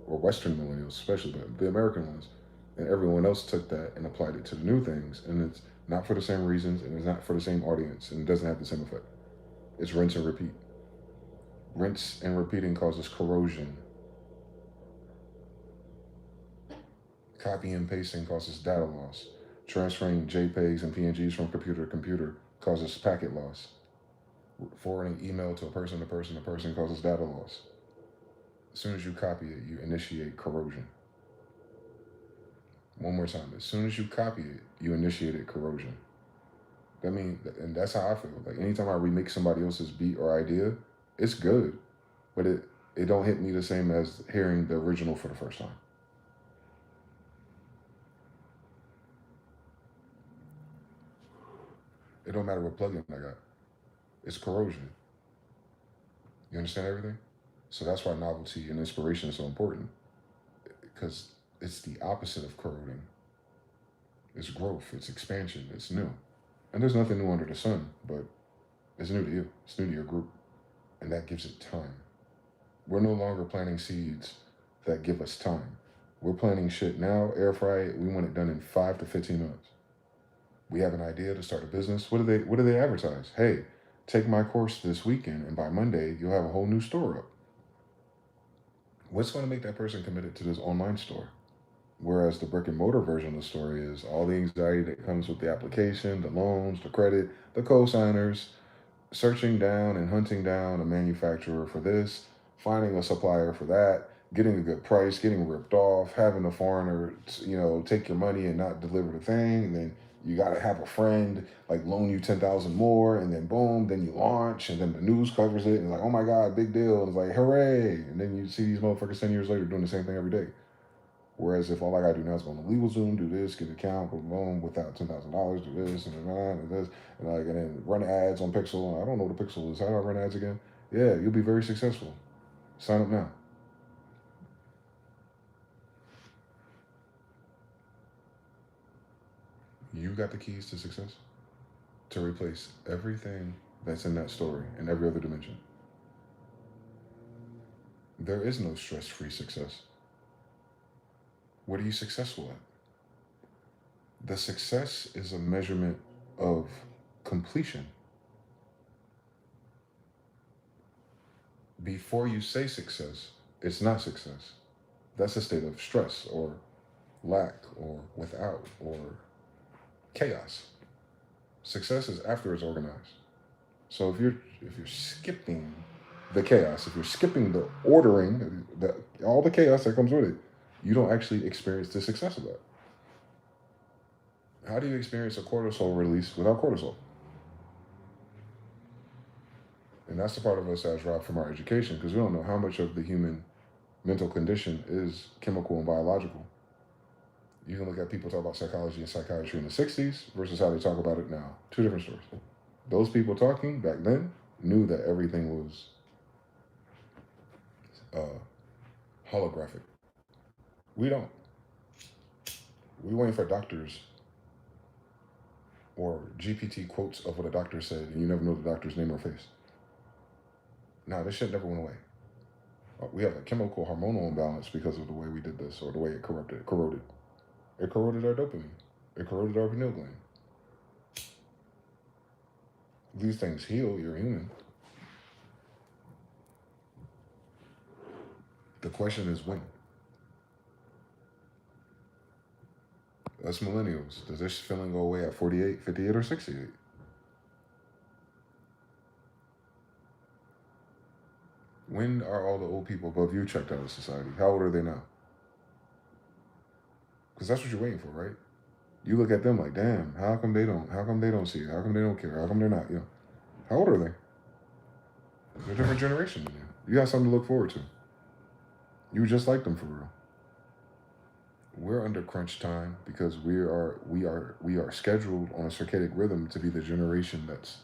or Western millennials especially, but the American ones. And everyone else took that and applied it to the new things. And it's not for the same reasons, and it's not for the same audience, and it doesn't have the same effect. It's rinse and repeat. Rinse and repeating causes corrosion. Copy and pasting causes data loss. Transferring JPEGs and PNGs from computer to computer causes packet loss. Forwarding email to person to person causes data loss. As soon as you copy it, you initiate corrosion. One more time. As soon as you copy it, you initiated corrosion. That means, and that's how I feel. Like anytime I remake somebody else's beat or idea, it's good, but it don't hit me the same as hearing the original for the first time. It don't matter what plugin I got. It's corrosion. You understand everything? So that's why novelty and inspiration is so important, because it's the opposite of corroding. It's growth, it's expansion, it's new. And there's nothing new under the sun, but it's new to you. It's new to your group. And that gives it time. We're no longer planting seeds that give us time. We're planting shit now, air fry it. We want it done in 5 to 15 minutes. We have an idea to start a business. What do they advertise? Hey, take my course this weekend, and by Monday, you'll have a whole new store up. What's going to make that person committed to this online store? Whereas the brick and mortar version of the story is all the anxiety that comes with the application, the loans, the credit, the co-signers, searching down and hunting down a manufacturer for this, finding a supplier for that, getting a good price, getting ripped off, having a foreigner, take your money and not deliver the thing, and then you got to have a friend like loan you 10,000 more, and then boom, then you launch, and then the news covers it, and it's like, oh my God, big deal, and it's like, hooray, and then you see these motherfuckers 10 years later doing the same thing every day. Whereas if all I gotta do now is go on the LegalZoom, do this, get an account, boom, without $10,000, do this and this, and then run ads on Pixel. I don't know what a Pixel is. How do I run ads again? Yeah, you'll be very successful. Sign up now. You got the keys to success to replace everything that's in that story in every other dimension. There is no stress-free success. What are you successful at? The success is a measurement of completion. Before you say success, it's not success. That's a state of stress or lack or without or chaos. Success is after it's organized. So if you're skipping the chaos, if you're skipping the ordering, all the chaos that comes with it, you don't actually experience the success of that. How do you experience a cortisol release without cortisol? And that's the part of us that's robbed from our education, because we don't know how much of the human mental condition is chemical and biological. You can look at people talk about psychology and psychiatry in the 60s versus how they talk about it now. Two different stories. Those people talking back then knew that everything was holographic. We don't. We're waiting for doctors or GPT quotes of what a doctor said, and you never know the doctor's name or face. Nah, this shit never went away. We have a chemical hormonal imbalance because of the way we did this, or the way it corroded. It corroded our dopamine. It corroded our pineal gland. These things heal, you're human. The question is when. Us millennials, does this feeling go away at 48, 58, or 68? When are all the old people above you checked out of society? How old are they now? Because that's what you're waiting for, right? You look at them like, damn, how come they don't see it? How come they don't care? How come they're not, How old are they? They're a different generation than you. You got something to look forward to. You just like them for real. We're under crunch time because we are scheduled on a circadian rhythm to be the generation that's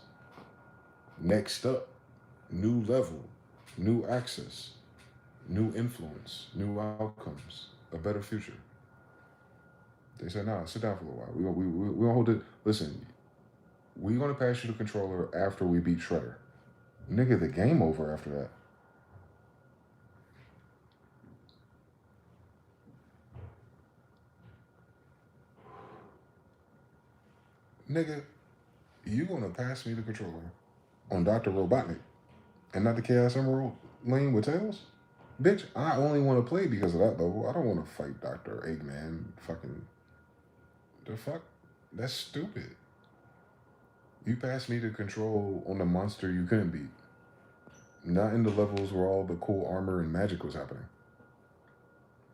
next up, new level, new access, new influence, new outcomes, a better future. They said, nah, sit down for a little while. We don't hold it. Listen, we're going to pass you the controller after we beat Shredder. Nigga, the game over after that. Nigga, you gonna pass me the controller on Dr. Robotnik and not the Chaos Emerald lane with Tails? Bitch, I only want to play because of that level. I don't want to fight Dr. Eggman. Fucking... The fuck? That's stupid. You passed me the control on the monster you couldn't beat. Not in the levels where all the cool armor and magic was happening.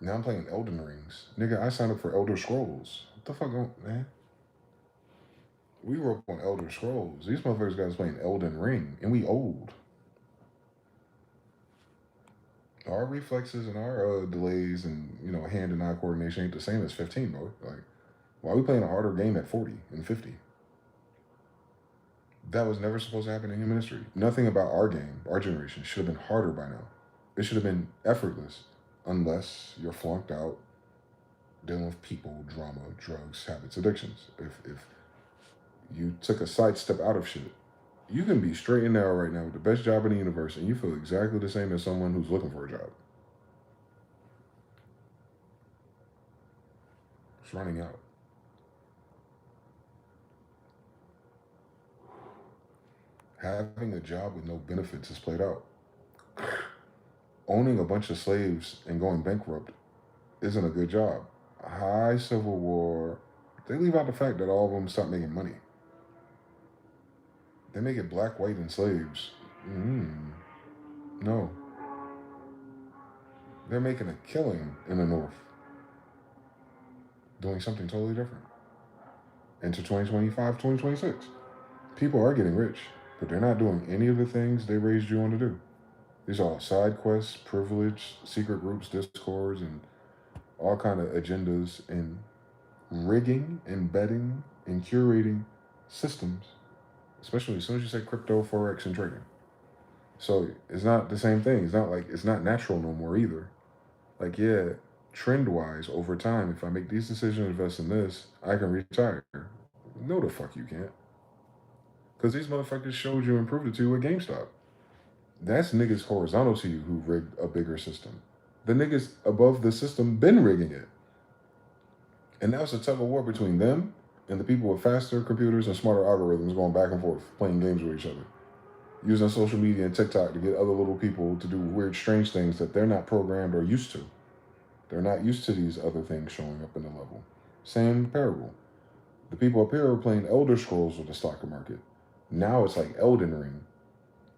Now I'm playing Elden Rings. Nigga, I signed up for Elder Scrolls. What the fuck, man? We grew up on Elder Scrolls. These motherfuckers got us playing Elden Ring, and we old. Our reflexes and our delays and, you know, hand and eye coordination ain't the same as 15, bro. Like, why are we playing a harder game at 40 and 50? That was never supposed to happen in human history. Nothing about our game, our generation, should have been harder by now. It should have been effortless, unless you're flunked out, dealing with people, drama, drugs, habits, addictions. If you took a sidestep out of shit, you can be straight and narrow right now with the best job in the universe, and you feel exactly the same as someone who's looking for a job. It's running out. Having a job with no benefits is played out. Owning a bunch of slaves and going bankrupt isn't a good job. High Civil War, they leave out the fact that all of them stopped making money. They make it black, white, and slaves. No. They're making a killing in the North. Doing something totally different. Into 2025, 2026. People are getting rich, but they're not doing any of the things they raised you on to do. These are all side quests, privilege, secret groups, discords, and all kind of agendas and rigging and betting and curating systems, especially as soon as you say crypto, forex, and trading. So it's not the same thing. It's not like, it's not natural no more either. Like, yeah, trend-wise, over time, if I make these decisions, invest in this, I can retire. No, the fuck you can't. Because these motherfuckers showed you and proved it to you at GameStop. That's niggas horizontal to you who rigged a bigger system. The niggas above the system been rigging it. And now it's a tug of war between them and the people with faster computers and smarter algorithms going back and forth, playing games with each other. Using social media and TikTok to get other little people to do weird, strange things that they're not programmed or used to. They're not used to these other things showing up in the level. Same parable. The people up here are playing Elder Scrolls with the stock market. Now it's like Elden Ring.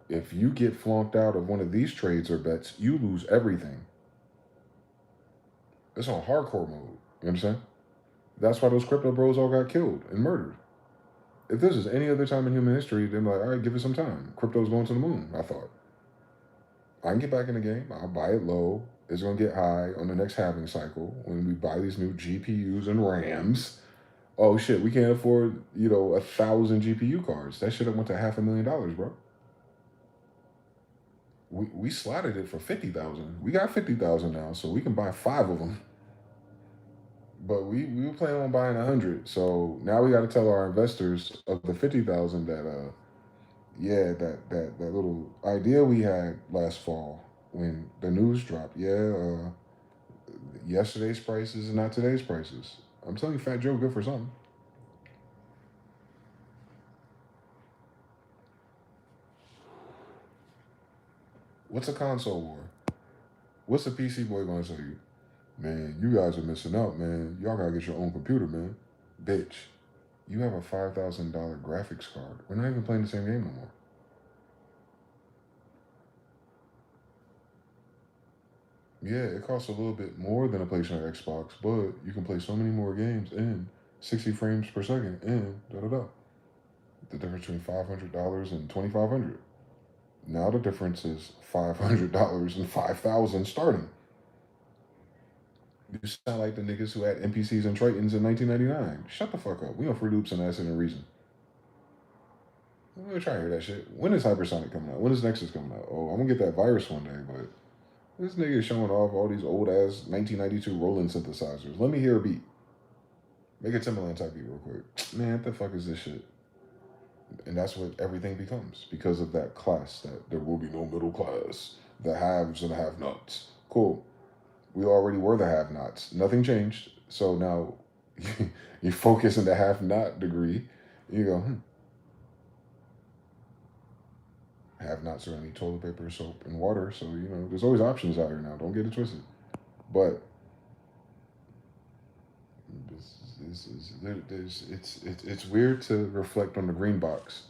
If you get flunked out of one of these trades or bets, you lose everything. It's on hardcore mode. You understand? That's why those crypto bros all got killed and murdered. If this is any other time in human history, they're like, all right, give it some time. Crypto's going to the moon, I thought. I can get back in the game. I'll buy it low. It's going to get high on the next halving cycle when we buy these new GPUs and RAMs. Oh, shit, we can't afford, 1,000 GPU cards. That shit went to $500,000, bro. We slotted it for 50,000. We got 50,000 now, so we can buy 5 of them. But we were planning on buying 100. So now we got to tell our investors of the 50,000 that that little idea we had last fall when the news dropped. Yesterday's prices and not today's prices. I'm telling you, Fat Joe good for something. What's a console war? What's a PC boy gonna tell you? Man, you guys are missing out, man. Y'all gotta get your own computer, man. Bitch, you have a $5,000 graphics card. We're not even playing the same game no more. Yeah, it costs a little bit more than a PlayStation or Xbox, but you can play so many more games in 60 frames per second and da-da-da. The difference between $500 and $2,500. Now the difference is $500 and $5,000 starting. You sound like the niggas who had NPCs and Tritons in 1999. Shut the fuck up. We on Fruit Loops and Acid and Reason. We'll try to hear that shit. When is Hypersonic coming out? When is Nexus coming out? Oh, I'm gonna get that virus one day, but this nigga is showing off all these old ass 1992 Roland synthesizers. Let me hear a beat. Make a Timbaland type beat real quick. Man, what the fuck is this shit? And that's what everything becomes because of that class, that there will be no middle class, the haves and the have-nots. Cool. We already were the have-nots. Nothing changed. So now you focus in the have-not degree. You go, have-nots are going to need toilet paper, soap, and water. So, there's always options out here now. Don't get it twisted. But it's weird to reflect on the green box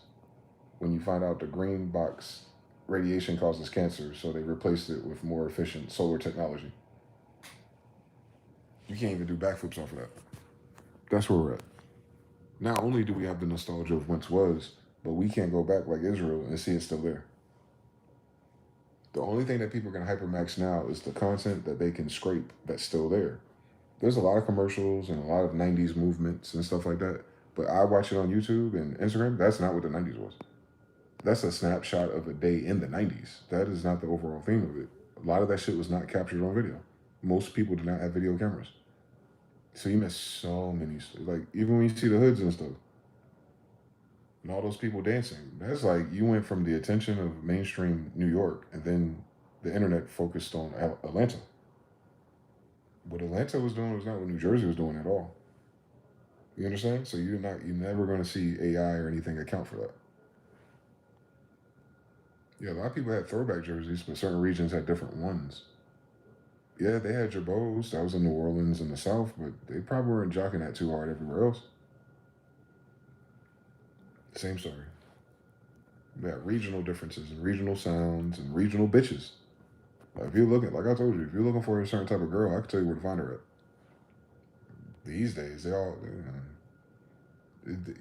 when you find out the green box radiation causes cancer, so they replaced it with more efficient solar technology. You can't even do backflips off of that. That's where we're at. Not only do we have the nostalgia of once was, but we can't go back like Israel and see it's still there. The only thing that people can hypermax now is the content that they can scrape that's still there. There's a lot of commercials and a lot of 90s movements and stuff like that, but I watch it on YouTube and Instagram. That's not what the 90s was. That's a snapshot of a day in the 90s. That is not the overall theme of it. A lot of that shit was not captured on video. Most people do not have video cameras. So you miss so many, like, even when you see the hoods and stuff, and all those people dancing, that's like, you went from the attention of mainstream New York, and then the internet focused on Atlanta. What Atlanta was doing was not what New Jersey was doing at all. You understand? So you're never going to see AI or anything account for that. Yeah, a lot of people had throwback jerseys, but certain regions had different ones. Yeah, they had Jabos. That was in New Orleans and the South, but they probably weren't jocking that too hard everywhere else. Same story. We got regional differences and regional sounds and regional bitches. Like, if you're looking, like I told you, if you're looking for a certain type of girl, I can tell you where to find her at. These days,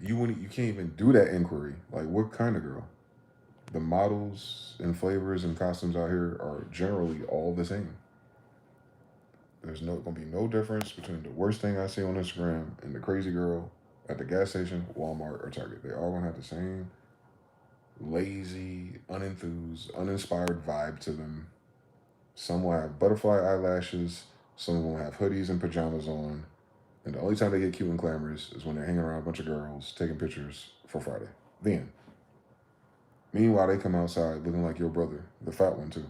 you can't even do that inquiry. Like, what kind of girl? The models and flavors and costumes out here are generally all the same. There's going to be no difference between the worst thing I see on Instagram and the crazy girl at the gas station, Walmart, or Target. They all going to have the same lazy, unenthused, uninspired vibe to them. Some will have butterfly eyelashes. Some will have hoodies and pajamas on. And the only time they get cute and glamorous is when they're hanging around a bunch of girls, taking pictures for Friday. Then. Meanwhile, they come outside looking like your brother, the fat one, too.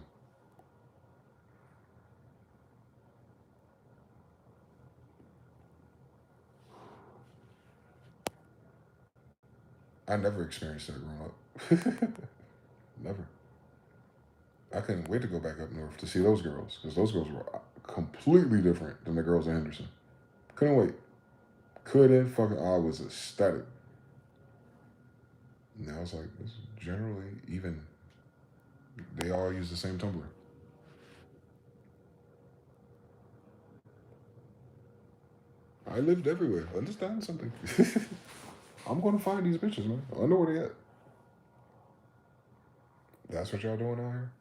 I never experienced that growing up. Never. I couldn't wait to go back up north to see those girls, because those girls were completely different than the girls in Henderson. Couldn't wait. I was ecstatic. And I was like, this is generally even. They all use the same Tumblr. I lived everywhere. Understand something. I'm going to find these bitches, man. I know where they at. That's what y'all doing out here?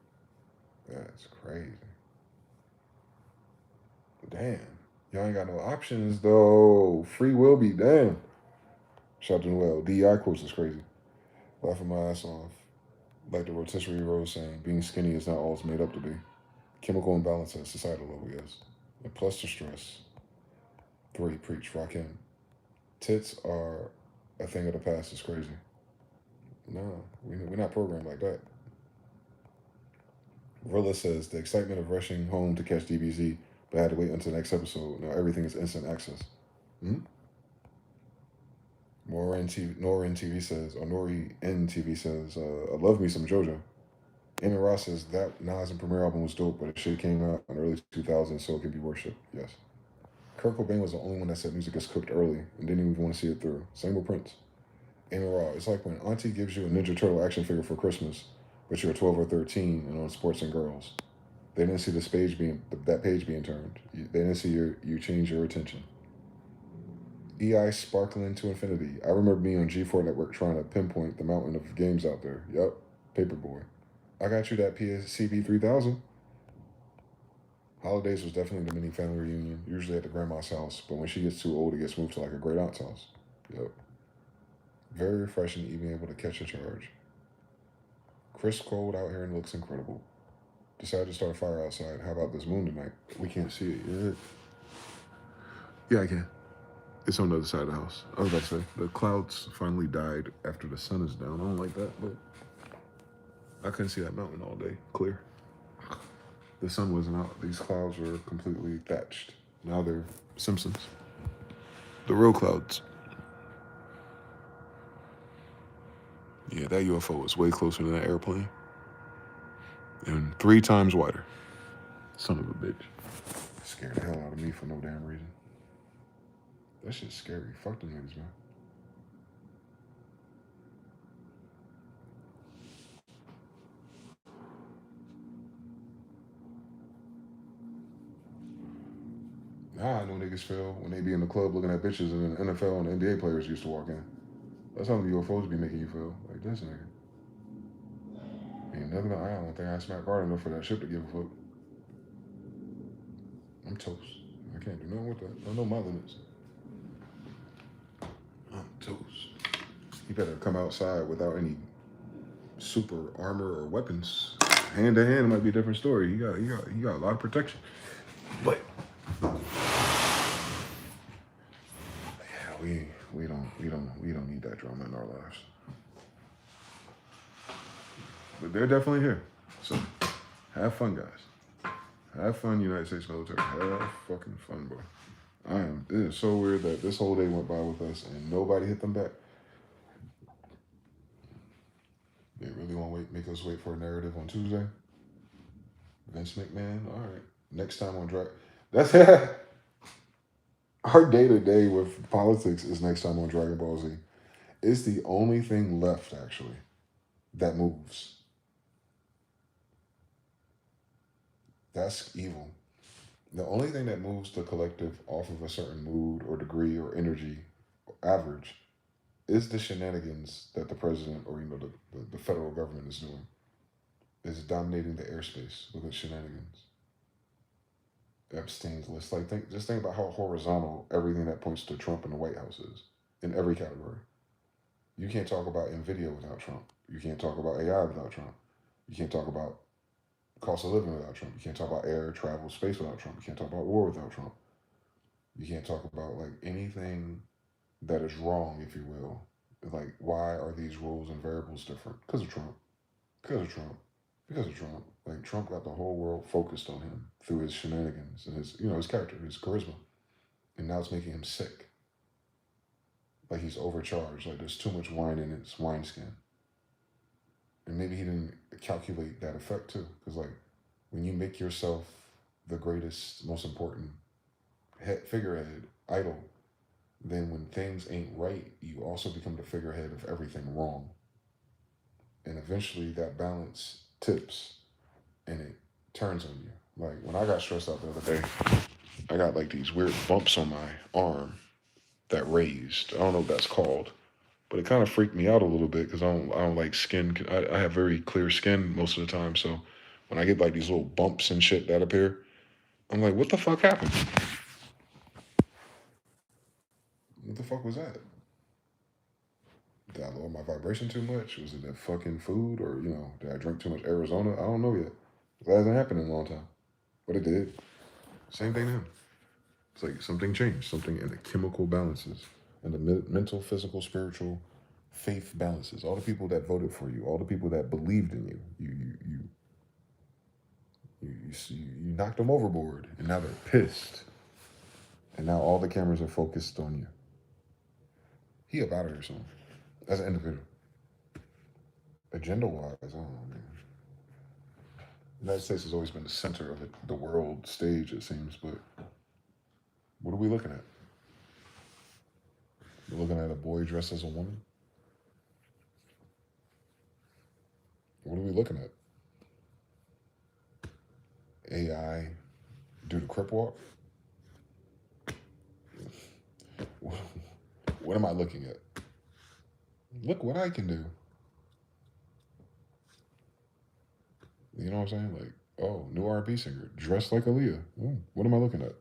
That's crazy. Damn. Y'all ain't got no options, though. Free will be damn. Shout out to Noel. DEI quotes is crazy. Laughing my ass off. Like the rotisserie rose saying, being skinny is not all it's made up to be. Chemical imbalance at societal level, yes. And plus the stress. 3, preach, rock him. Tits are a thing of the past is crazy. No, we're not programmed like that. Rilla says, the excitement of rushing home to catch DBZ, but I had to wait until the next episode. Now everything is instant access. Nori NTV says, I love me some JoJo. Amy Ross says, that Nas and Premiere album was dope, but it shit came out in the early 2000s, so it can be worshipped. Yes. Kurt Cobain was the only one that said music is cooked early and didn't even want to see it through. Same with Prince. Amy Ross, it's like when Auntie gives you a Ninja Turtle action figure for Christmas, but you're 12 or 13 and on Sports and Girls. They didn't see that page being turned. They didn't see you change your attention. EI sparkling to infinity. I remember being on G4 Network trying to pinpoint the mountain of games out there. Yup, Paperboy. I got you that PSCB 3000. Holidays was definitely the mini family reunion, usually at the grandma's house, but when she gets too old, it gets moved to like a great aunt's house. Yup. Very refreshing even able to catch a charge. Crisp cold out here and looks incredible. Decided to start a fire outside. How about this moon tonight? We can't see it yet. Yeah, I can. It's on the other side of the house. I was about to say, the clouds finally died after the sun is down. I don't like that, but I couldn't see that mountain all day, clear. The sun wasn't out. These clouds were completely thatched. Now they're Simpsons. The real clouds. Yeah, that UFO was way closer than that airplane. And 3 times wider. Son of a bitch. Scared the hell out of me for no damn reason. That shit's scary. Fuck them niggas, man. Nah, I know niggas feel when they be in the club looking at bitches and the NFL and the NBA players used to walk in. That's how the UFOs be making you feel. Like, this nigga. Ain't nothing. I don't think I smacked hard enough for that ship to give a fuck. I'm toast. I can't do nothing with that. I know my limits. I'm toast. You better come outside without any super armor or weapons. Hand to hand might be a different story. You got a lot of protection. But yeah, we don't need that drama in our lives. But they're definitely here. So have fun, guys. Have fun, United States military. Have fucking fun, bro. It is so weird that this whole day went by with us and nobody hit them back. They really want to make us wait for a narrative on Tuesday? Vince McMahon? All right. Next time on Dragon... That's our day-to-day with politics is next time on Dragon Ball Z. It's the only thing left, actually, that moves. That's evil. The only thing that moves the collective off of a certain mood or degree or energy or average is the shenanigans that the president or the federal government is doing. Is dominating the airspace with its shenanigans. Epstein's list. Like just think about how horizontal everything that points to Trump in the White House is in every category. You can't talk about NVIDIA without Trump. You can't talk about AI without Trump. You can't talk about cost of living without Trump. You can't talk about air, travel, space without Trump. You can't talk about war without Trump. You can't talk about like anything that is wrong, if you will. Like, why are these rules and variables different? Because of Trump. Because of Trump. Because of Trump. Like, Trump got the whole world focused on him through his shenanigans and his character, his charisma. And now it's making him sick. Like, he's overcharged. Like, there's too much wine in his wineskin. And maybe he didn't calculate that effect, too. Because, like, when you make yourself the greatest, most important figurehead, idol, then when things ain't right, you also become the figurehead of everything wrong. And eventually that balance tips and it turns on you. Like when I got stressed out the other day, I got like these weird bumps on my arm that raised. I don't know what that's called, but it kind of freaked me out a little bit because I don't like skin. I have very clear skin most of the time. So when I get like these little bumps and shit that appear, I'm like, what the fuck happened? What the fuck was that? Did I lower my vibration too much? Was it that fucking food? Or, did I drink too much Arizona? I don't know yet. That hasn't happened in a long time. But it did. Same thing to him. It's like something changed. Something in the chemical balances. And the mental, physical, spiritual, faith balances. All the people that voted for you. All the people that believed in you. You knocked them overboard. And now they're pissed. And now all the cameras are focused on you. He up out of here soon. As an individual. Agenda-wise, I don't know, man. The United States has always been the center of the world stage, it seems, but what are we looking at? We're looking at a boy dressed as a woman? What are we looking at? AI do the crip walk? What am I looking at? Look what I can do. You know what I'm saying? Like, oh, new R&B singer, dressed like Aaliyah. What am I looking at?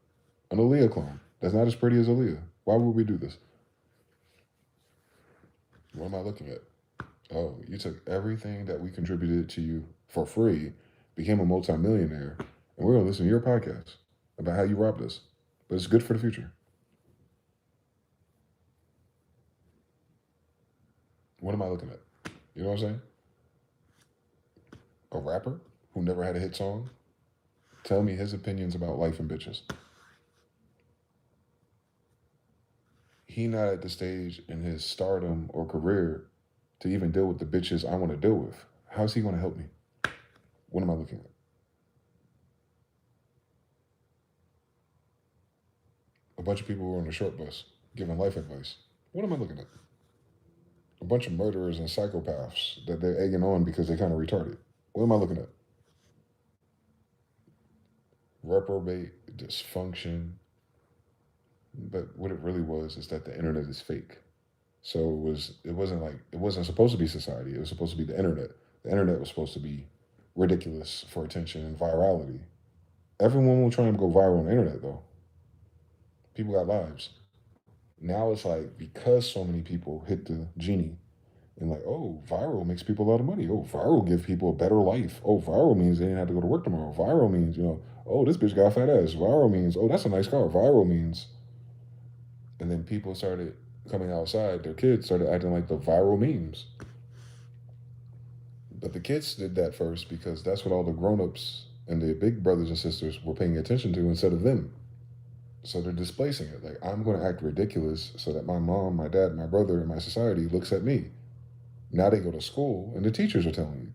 An Aaliyah clone. That's not as pretty as Aaliyah. Why would we do this? What am I looking at? Oh, you took everything that we contributed to you for free, became a multimillionaire, and we're going to listen to your podcast about how you robbed us. But it's good for the future. What am I looking at? You know what I'm saying? A rapper who never had a hit song? Tell me his opinions about life and bitches. He not at the stage in his stardom or career to even deal with the bitches I want to deal with. How's he going to help me? What am I looking at? A bunch of people who are on the short bus giving life advice. What am I looking at? A bunch of murderers and psychopaths that they're egging on because they're kind of retarded. What am I looking at? Reprobate, dysfunction. But what it really was is that the internet is fake. So it wasn't supposed to be society. It was supposed to be the internet. The internet was supposed to be ridiculous for attention and virality. Everyone will try and go viral on the internet though. People got lives. Now it's like, because so many people hit the genie and like, oh, viral makes people a lot of money. Oh, viral give people a better life. Oh, viral means they didn't have to go to work tomorrow. Viral means, oh, this bitch got a fat ass. Viral means, oh, that's a nice car. Viral means. And then people started coming outside. Their kids started acting like the viral memes. But the kids did that first because that's what all the grown-ups and their big brothers and sisters were paying attention to instead of them. So they're displacing it. Like, I'm going to act ridiculous so that my mom, my dad, my brother, and my society looks at me. Now they go to school and the teachers are telling you.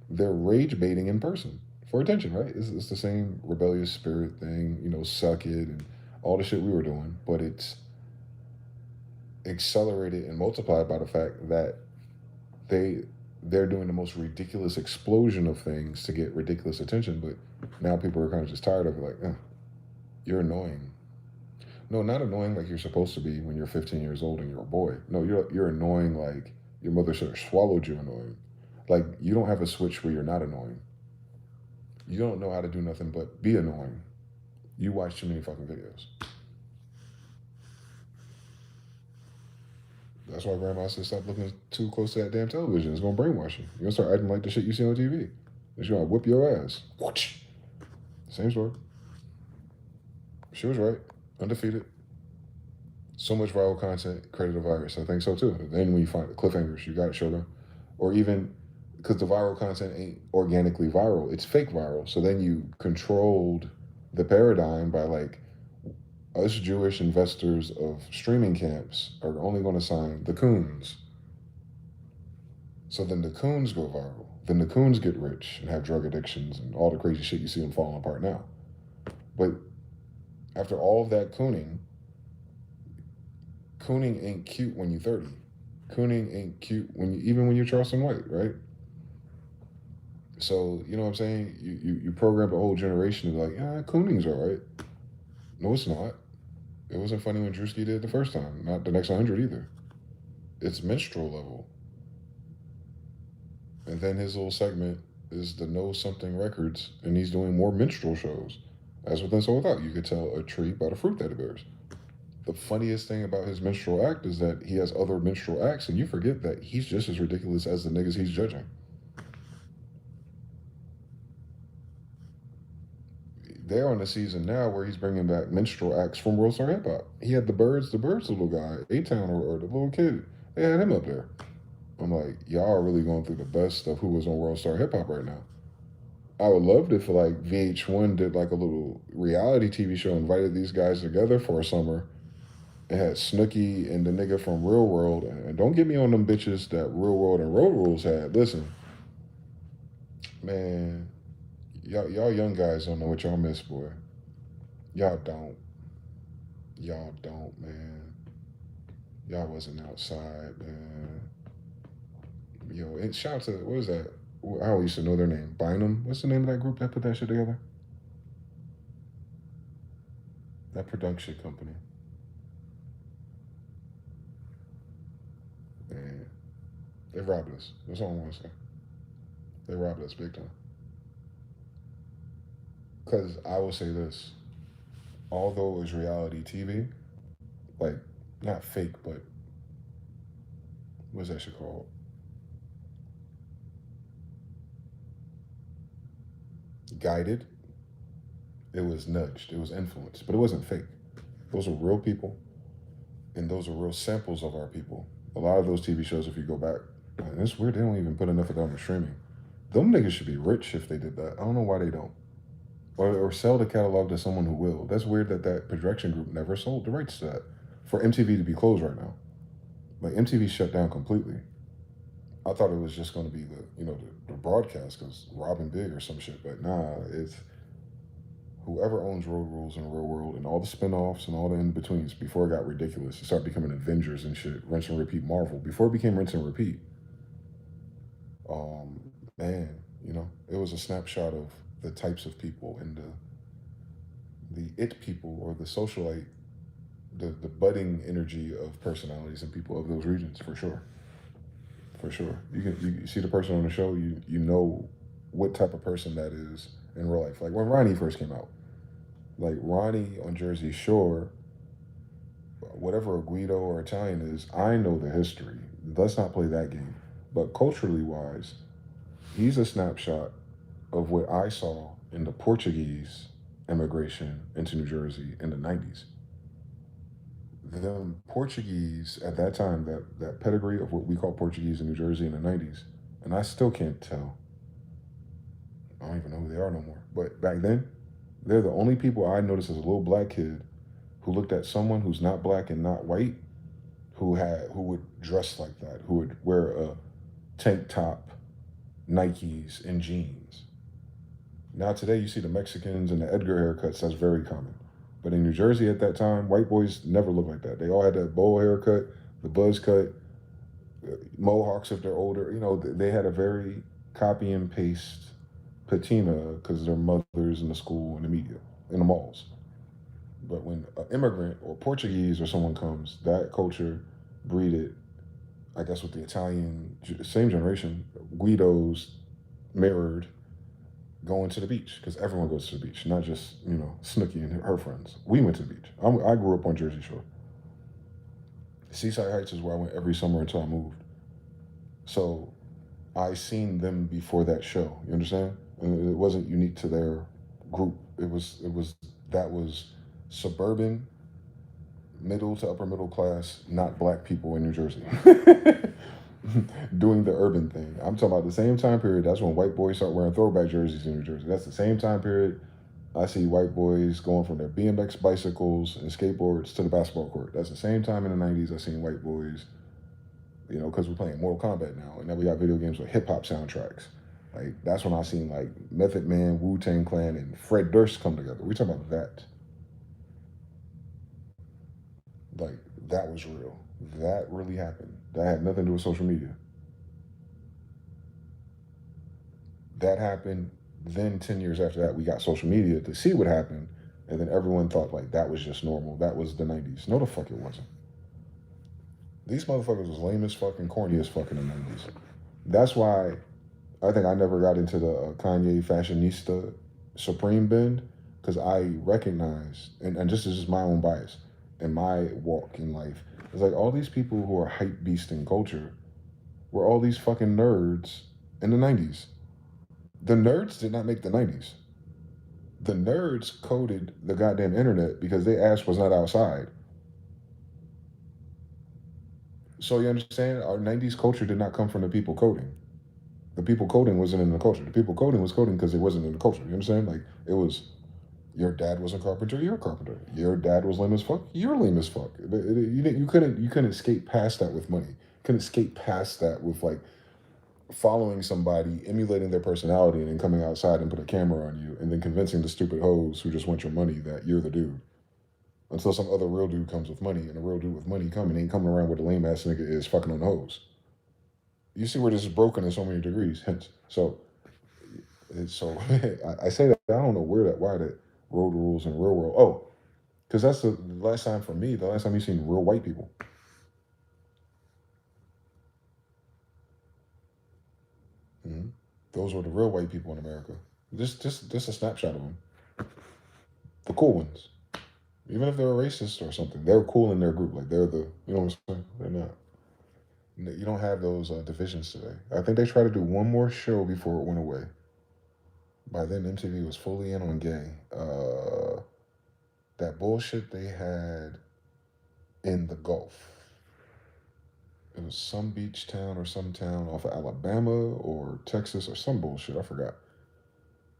They're rage baiting in person for attention, right? It's the same rebellious spirit thing, suck it and all the shit we were doing. But it's accelerated and multiplied by the fact that they're doing the most ridiculous explosion of things to get ridiculous attention. But now people are kind of just tired of it, like, you're annoying. No, not annoying like you're supposed to be when you're 15 years old and you're a boy. No, you're annoying like your mother should have swallowed you annoying. Like, you don't have a switch where you're not annoying. You don't know how to do nothing but be annoying. You watch too many fucking videos. That's why grandma said stop looking too close to that damn television. It's going to brainwash you. You're going to start acting like the shit you see on TV. It's going to whip your ass. Watch. Same story. She was right. Undefeated. So much viral content created a virus. I think so too. Then when you find the cliffhangers, you got to show them. Or even, because the viral content ain't organically viral, it's fake viral. So then you controlled the paradigm by like, us Jewish investors of streaming camps are only going to sign the coons. So then the coons go viral. Then the coons get rich and have drug addictions and all the crazy shit you see them falling apart now. But after all of that cooning ain't cute when you're 30. Cooning ain't cute even when you're Charleston White, right? So, you know what I'm saying? You programmed a whole generation to be like, cooning's all right. No, it's not. It wasn't funny when Drewski did it the first time. Not the next 100 either. It's minstrel level. And then his little segment is the Know Something Records, and he's doing more minstrel shows. As Within, So Without. You could tell a tree by the fruit that it bears. The funniest thing about his minstrel act is that he has other minstrel acts, and you forget that he's just as ridiculous as the niggas he's judging. They're on the season now where he's bringing back minstrel acts from World Star Hip Hop. He had the Birds little guy, A-Town, or the little kid. They had him up there. I'm like, y'all are really going through the best of who was on World Star Hip Hop right now. I would love if like VH1 did like a little reality TV show, invited these guys together for a summer. It had Snooki and the nigga from Real World. And don't get me on them bitches that Real World and Road Rules had. Listen, man, y'all young guys don't know what y'all miss, boy. Y'all don't. Y'all don't, man. Y'all wasn't outside, man. Yo, and shout out to, what was that? I always used to know their name. Bynum? What's the name of that group that put that shit together? That production company. Man, they robbed us. That's all I want to say. They robbed us big time. Because I will say this. Although it was reality TV, like, not fake, but what's that shit called? Guided. It was nudged. It was influenced. But it wasn't fake. Those are real people. And those are real samples of our people. A lot of those TV shows, if you go back, and it's weird they don't even put enough of them on streaming. Them niggas should be rich if they did that. I don't know why they don't. Or sell the catalog to someone who will. That's weird that projection group never sold the rights to that. For MTV to be closed right now. Like, MTV shut down completely. I thought it was just going to be the broadcast because Robin Big or some shit. But nah, it's whoever owns Road Rules in Real World and all the spinoffs and all the in-betweens before it got ridiculous. It started becoming Avengers and shit. Rinse and repeat Marvel. Before it became rinse and repeat. Man, it was a snapshot of the types of people and the it people or the socialite, the budding energy of personalities and people of those regions, for sure. For sure. You see the person on the show, you know what type of person that is in real life. Like when Ronnie first came out. Like Ronnie on Jersey Shore, whatever a Guido or Italian is, I know the history. Let's not play that game. But culturally wise, he's a snapshot of what I saw in the Portuguese immigration into New Jersey in the 90s. The Portuguese at that time, that pedigree of what we call Portuguese in New Jersey in the 90s, and I still can't tell. I don't even know who they are no more. But back then, they're the only people I noticed as a little black kid who looked at someone who's not black and not white, who would dress like that, who would wear a tank top, Nikes, and jeans. Now today you see the Mexicans and the Edgar haircuts, that's very common. But in New Jersey at that time, white boys never looked like that. They all had that bowl haircut, the buzz cut, mohawks if they're older. They had a very copy and paste patina because their mothers in the school and the media, in the malls. But when an immigrant or Portuguese or someone comes, that culture breeded, I guess with the Italian, same generation, Guidos mirrored going to the beach, because everyone goes to the beach, not just, Snooki and her friends. We went to the beach. I grew up on Jersey Shore. Seaside Heights is where I went every summer until I moved. So I seen them before that show, you understand? And it wasn't unique to their group. That was suburban, middle to upper middle class, not black people in New Jersey. Doing the urban thing. I'm talking about the same time period. That's when white boys start wearing throwback jerseys in New Jersey. That's the same time period I see white boys going from their BMX bicycles and skateboards to the basketball court. That's the same time in the 90s I seen white boys, because we're playing Mortal Kombat now. And now we got video games with hip hop soundtracks. Like, that's when I seen like Method Man, Wu-Tang Clan, and Fred Durst come together. We talking about that. Like, that was real. That really happened. That had nothing to do with social media. That happened. Then 10 years after that, we got social media to see what happened. And then everyone thought like that was just normal. That was the 90s. No, the fuck it wasn't. These motherfuckers was lame as fuck and corny as fuck in the 90s. That's why I think I never got into the Kanye fashionista supreme bend, because I recognized, and this is just my own bias and my walk in life, it's like all these people who are hype beast in culture were all these fucking nerds in the 90s. The nerds did not make the 90s. The nerds coded the goddamn internet because their ass was not outside. So you understand? Our 90s culture did not come from the people coding. The people coding wasn't in the culture. The people coding was coding because it wasn't in the culture. You understand? Like, it was, your dad was a carpenter, you're a carpenter. Your dad was lame as fuck, you're lame as fuck. You couldn't escape past that with money. You couldn't escape past that with like following somebody, emulating their personality, and then coming outside and put a camera on you, and then convincing the stupid hoes who just want your money that you're the dude. Until some other real dude comes with money, and a real dude with money ain't coming around with a lame ass nigga is fucking on the hoes. You see where this is broken in so many degrees. Hence, I say that I don't know why that Road Rules in Real World. Oh, because that's the last time for me. The last time you seen real white people. Mm-hmm. Those were the real white people in America. Just a snapshot of them. The cool ones. Even if they're racist or something, they're cool in their group. Like, they're the, you know what I'm saying? They're not. You don't have those divisions today. I think they tried to do one more show before it went away. By then, MTV was fully in on gay. That bullshit they had in the Gulf. it was some beach town or some town off of Alabama or Texas or some bullshit. I forgot.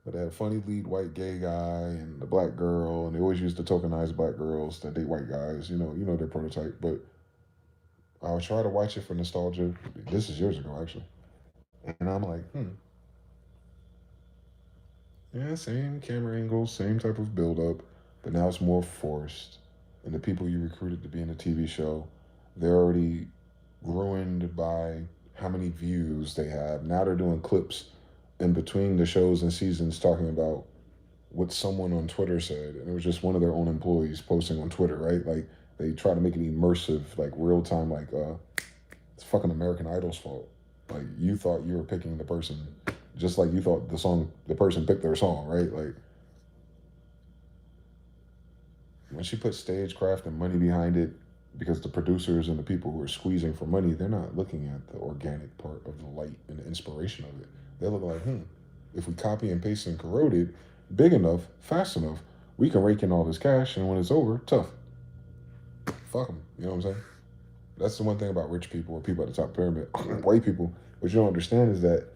But they had a funny lead white gay guy and the black girl, and they always used to tokenize black girls that date white guys. You know their prototype. But I would try to watch it for nostalgia. This is years ago, actually. And I'm like, yeah, same camera angles, same type of build up, but now it's more forced. And the people you recruited to be in the TV show, they're already ruined by how many views they have. Now they're doing clips in between the shows and seasons talking about what someone on Twitter said. And it was just one of their own employees posting on Twitter, right? Like they try to make it immersive, like real time, like it's fucking American Idol's fault. Like you thought you were picking the person just like you thought the person picked their song, right? Like when she put stagecraft and money behind it, because the producers and the people who are squeezing for money, they're not looking at the organic part of the light and the inspiration of it. They're looking like, if we copy and paste and corrode it big enough, fast enough, we can rake in all this cash, and when it's over, tough. Fuck them. You know what I'm saying? That's the one thing about rich people or people at the top of the pyramid, white people. What you don't understand is that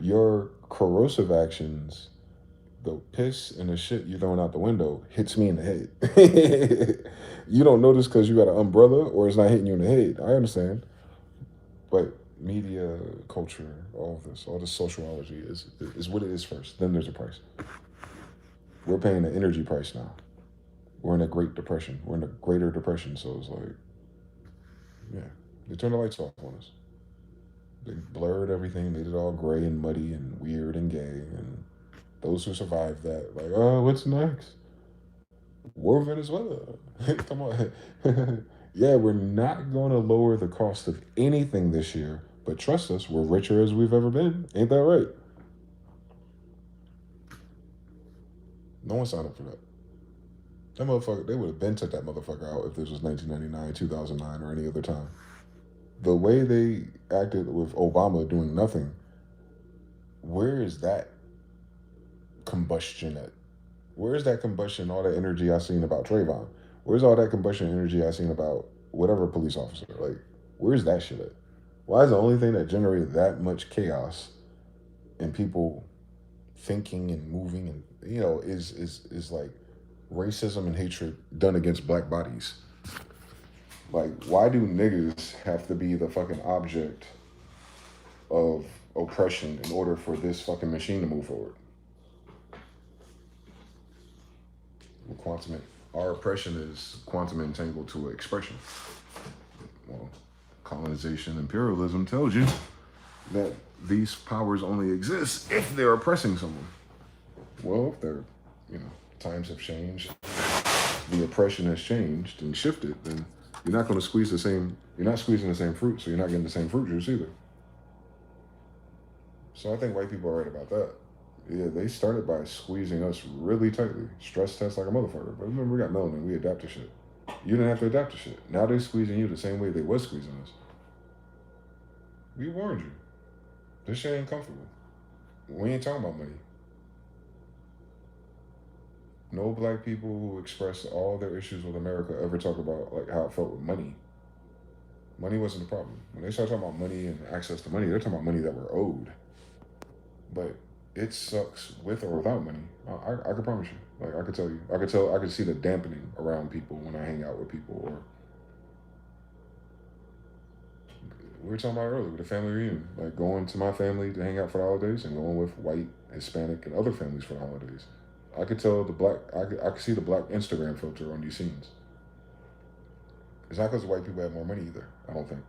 your corrosive actions, the piss and the shit you're throwing out the window, hits me in the head. You don't notice because you got an umbrella or it's not hitting you in the head. I understand. But media, culture, all of this sociology is what it is first. Then there's a price. We're paying the energy price now. We're in a Great Depression. We're in a Greater Depression. So it's like, yeah, they turned the lights off on us. They blurred everything, made it all gray and muddy and weird and gay. And those who survived that, like, oh, what's next? War in Venezuela. Come on. Yeah, we're not going to lower the cost of anything this year, but trust us, we're richer as we've ever been. Ain't that right? No one signed up for that. That motherfucker, they would have been took that motherfucker out if this was 1999, 2009, or any other time. The way they acted with Obama doing nothing, where is that combustion at? Where's that combustion, all that energy I seen about Trayvon? Where's all that combustion energy I seen about whatever police officer? Like, where's that shit at? Why is the only thing that generated that much chaos and people thinking and moving and, is like racism and hatred done against black bodies? Like, why do niggas have to be the fucking object of oppression in order for this fucking machine to move forward? Our oppression is quantum entangled to expression. Well, colonization, imperialism tells you that these powers only exist if they're oppressing someone. Well, if they're, times have changed, the oppression has changed and shifted, then you're not going to squeeze you're not squeezing the same fruit, so you're not getting the same fruit juice either. So I think white people are right about that. Yeah, they started by squeezing us really tightly. Stress test like a motherfucker. But remember, we got melanin. We adapt to shit. You didn't have to adapt to shit. Now they're squeezing you the same way they was squeezing us. We warned you. This shit ain't comfortable. We ain't talking about money. No black people who express all their issues with America ever talk about like how it felt with money. Money wasn't the problem. When they start talking about money and access to money, they're talking about money that we're owed. But it sucks with or without money. I can promise you. Like I could tell you. I could see the dampening around people when I hang out with people. Or we were talking about earlier with the family reunion. Like going to my family to hang out for the holidays and going with white, Hispanic, and other families for the holidays. I could tell I could see the black Instagram filter on these scenes. It's not because the white people have more money either, I don't think.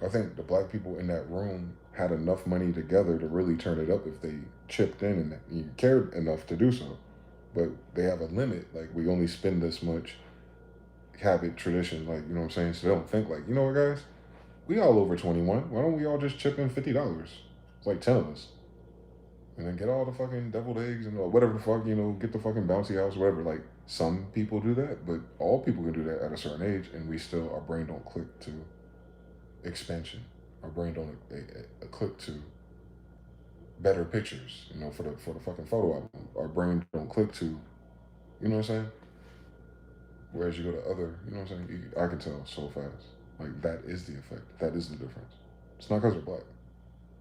I think the black people in that room had enough money together to really turn it up if they chipped in and cared enough to do so. But they have a limit, like we only spend this much, habit, tradition, like, you know what I'm saying? So they don't think like, you know what guys, we all over 21, why don't we all just chip in $50? It's like 10 of us. And then get all the fucking deviled eggs and whatever the fuck, get the fucking bouncy house, whatever. Like, some people do that, but all people can do that at a certain age, and our brain don't click to expansion. Our brain don't click to better pictures, for the fucking photo album. Our brain don't click to, you know what I'm saying? Whereas you go to other, you know what I'm saying? I can tell so fast. Like, that is the effect. That is the difference. It's not because they're black,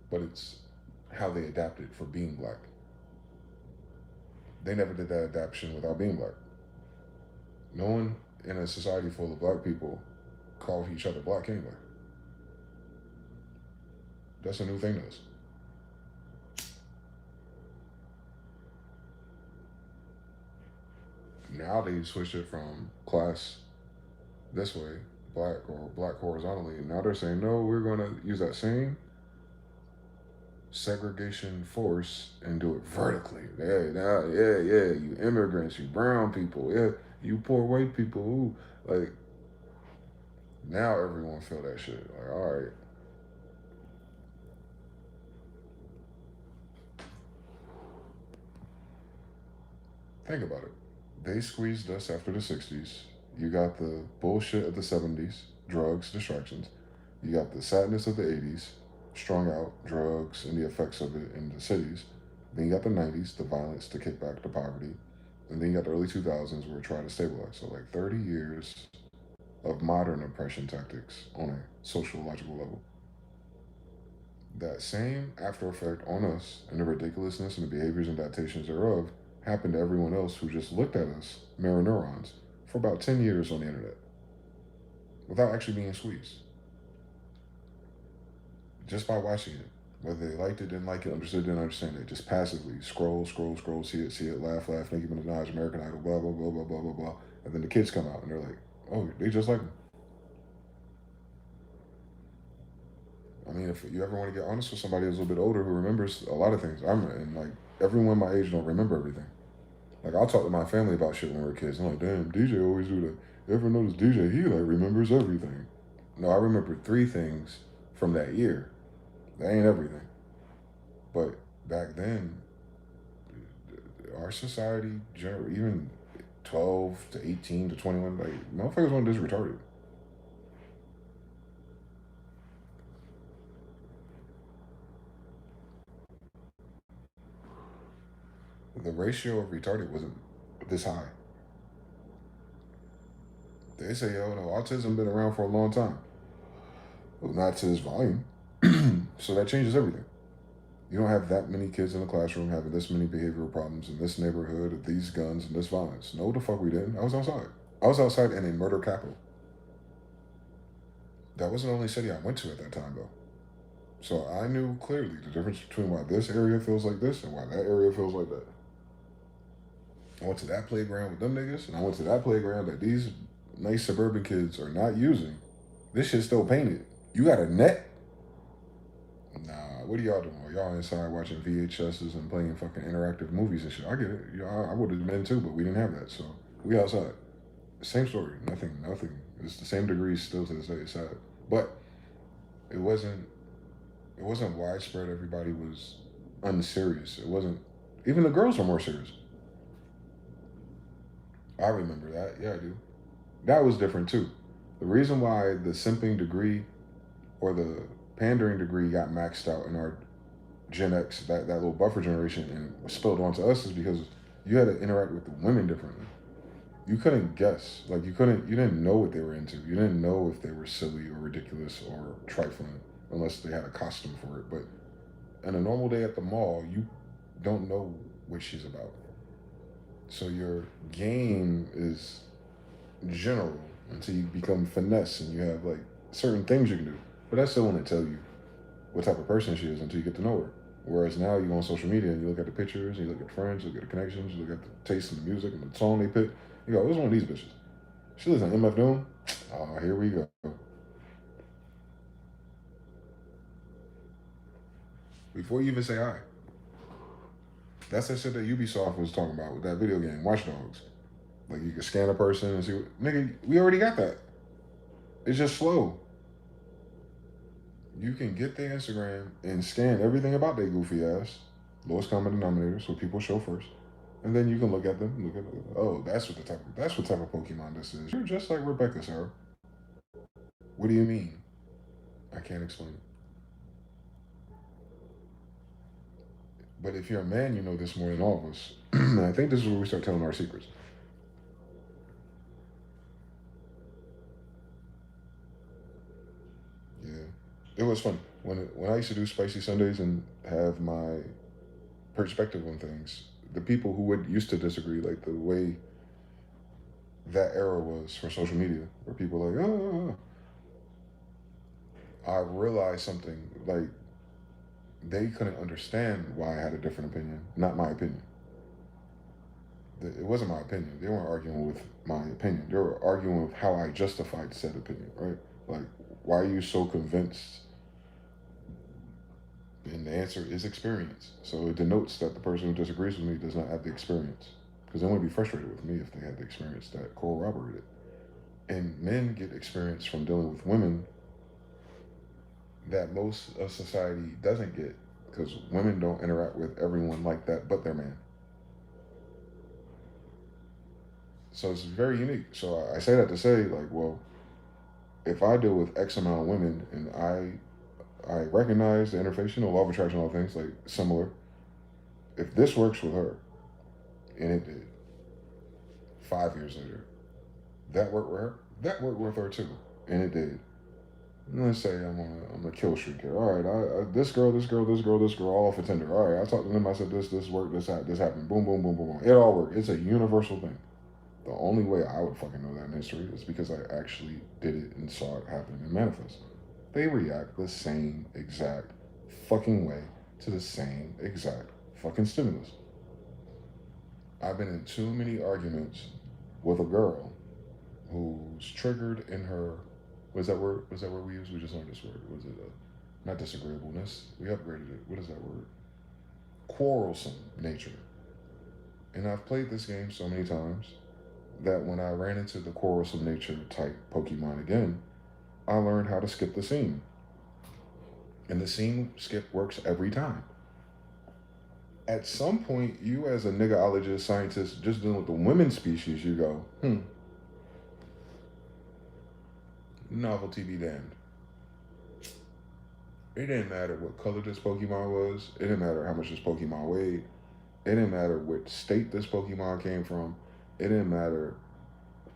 but it's how they adapted for being black. They never did that adaptation without being black. No one in a society full of black people call each other black anyway. That's a new thing to us. Now they switched it from class this way, black or black horizontally, and now they're saying, no, we're going to use that same segregation force and do it vertically. Yeah, you immigrants, you brown people, yeah, you poor white people, ooh. Like, now everyone feel that shit. Like, all right. Think about it. They squeezed us after the 60s. You got the bullshit of the 70s, drugs, distractions. You got the sadness of the 80s, strung out, drugs, and the effects of it in the cities. Then you got the 90s, the violence, the kickback, the poverty. And then you got the early 2000s where it tried to stabilize. So like 30 years of modern oppression tactics on a sociological level. That same after effect on us and the ridiculousness and the behaviors and adaptations thereof happened to everyone else who just looked at us, mirror neurons, for about 10 years on the internet without actually being squeezed. Just by watching it. Whether they liked it, didn't like it, understood, didn't understand it. Just passively scroll, see it, laugh, Nicki Minaj, American Idol, blah, blah, blah, blah, blah, blah, blah. And then the kids come out and they're like, oh, they just like them. I mean, if you ever want to get honest with somebody who's a little bit older who remembers a lot of things, and like, everyone my age don't remember everything. Like, I'll talk to my family about shit when we were kids. I'm like, damn, DJ always do that. You ever notice DJ, he like remembers everything. No, I remember 3 things from that year. That ain't everything. But back then, our society, even 12 to 18 to 21, like, motherfuckers weren't this retarded. The ratio of retarded wasn't this high. They say, yo, no, autism been around for a long time. Well, not to this volume. So that changes everything. You don't have that many kids in the classroom having this many behavioral problems in this neighborhood, of these guns and this violence. No, the fuck we didn't. I was outside. I was outside in a murder capital. That wasn't the only city I went to at that time, though. So I knew clearly the difference between why this area feels like this and why that area feels like that. I went to that playground with them niggas, and I went to that playground that these nice suburban kids are not using. This shit's still painted. You got a net? Nah, what are y'all doing? Y'all inside watching VHSs and playing fucking interactive movies and shit. I get it. I would have been too, but we didn't have that. So we outside. Same story. Nothing. It's the same degrees still to this day. It's sad. But it wasn't widespread. Everybody was unserious. It wasn't, even the girls were more serious. I remember that. Yeah, I do. That was different too. The reason why the simping degree or the pandering degree got maxed out in our Gen X, that little buffer generation, and was spilled onto us is because you had to interact with the women differently. You couldn't guess. Like, you didn't know what they were into. You didn't know if they were silly or ridiculous or trifling unless they had a costume for it. But on a normal day at the mall, you don't know what she's about. So your game is general until you become finesse and you have like certain things you can do. But that still won't tell you what type of person she is until you get to know her. Whereas now you go on social media and you look at the pictures, you look at friends, you look at the connections, you look at the taste in the music and the song they pick. You go, who's one of these bitches? She lives in MF Doom. Oh, here we go. Before you even say hi. That's that shit that Ubisoft was talking about with that video game, Watch Dogs. Like, you can scan a person and see what, nigga, we already got that. It's just slow. You can get their Instagram and scan everything about their goofy ass, lowest common denominators, what people show first. And then you can look at them, oh, that's what type of Pokemon this is. You're just like Rebecca, Sarah. What do you mean? I can't explain it. But if you're a man, you know this more than all of us. And I think this is where we start telling our secrets. It was fun when I used to do Spicy Sundays and have my perspective on things. The people who would used to disagree, like the way that era was for social media, where people were like, oh, I realized something, like they couldn't understand why I had a different opinion, not my opinion. It wasn't my opinion. They weren't arguing with my opinion. They were arguing with how I justified said opinion, right? Like, why are you so convinced? And the answer is experience. So it denotes that the person who disagrees with me does not have the experience. Because they wouldn't be frustrated with me if they had the experience that corroborated. And men get experience from dealing with women that most of society doesn't get, because women don't interact with everyone like that but their man. So it's very unique. So I say that to say, like, well, if I deal with X amount of women and I recognize the interface, law of attraction, all things like similar. If this works with her, and it did, 5 years later, that worked with her. That worked with her too, and it did. Let's say I'm a kill streak here. All right, this girl, all off a Tinder. All right, I talked to them. I said this worked. This happened. Boom, boom, boom, boom, boom. It all worked. It's a universal thing. The only way I would fucking know that in history is because I actually did it and saw it happen and manifest. They react the same exact fucking way to the same exact fucking stimulus. I've been in too many arguments with a girl who's triggered in her, was that word we used? We just learned this word. Was it not disagreeableness? We upgraded it. What is that word? Quarrelsome nature. And I've played this game so many times that when I ran into the quarrelsome nature type Pokemon again, I learned how to skip the scene. And the scene skip works every time. At some point, you as a niggaologist, scientist, just dealing with the women species, you go, novelty be damned. It didn't matter what color this Pokemon was. It didn't matter how much this Pokemon weighed. It didn't matter what state this Pokemon came from. It didn't matter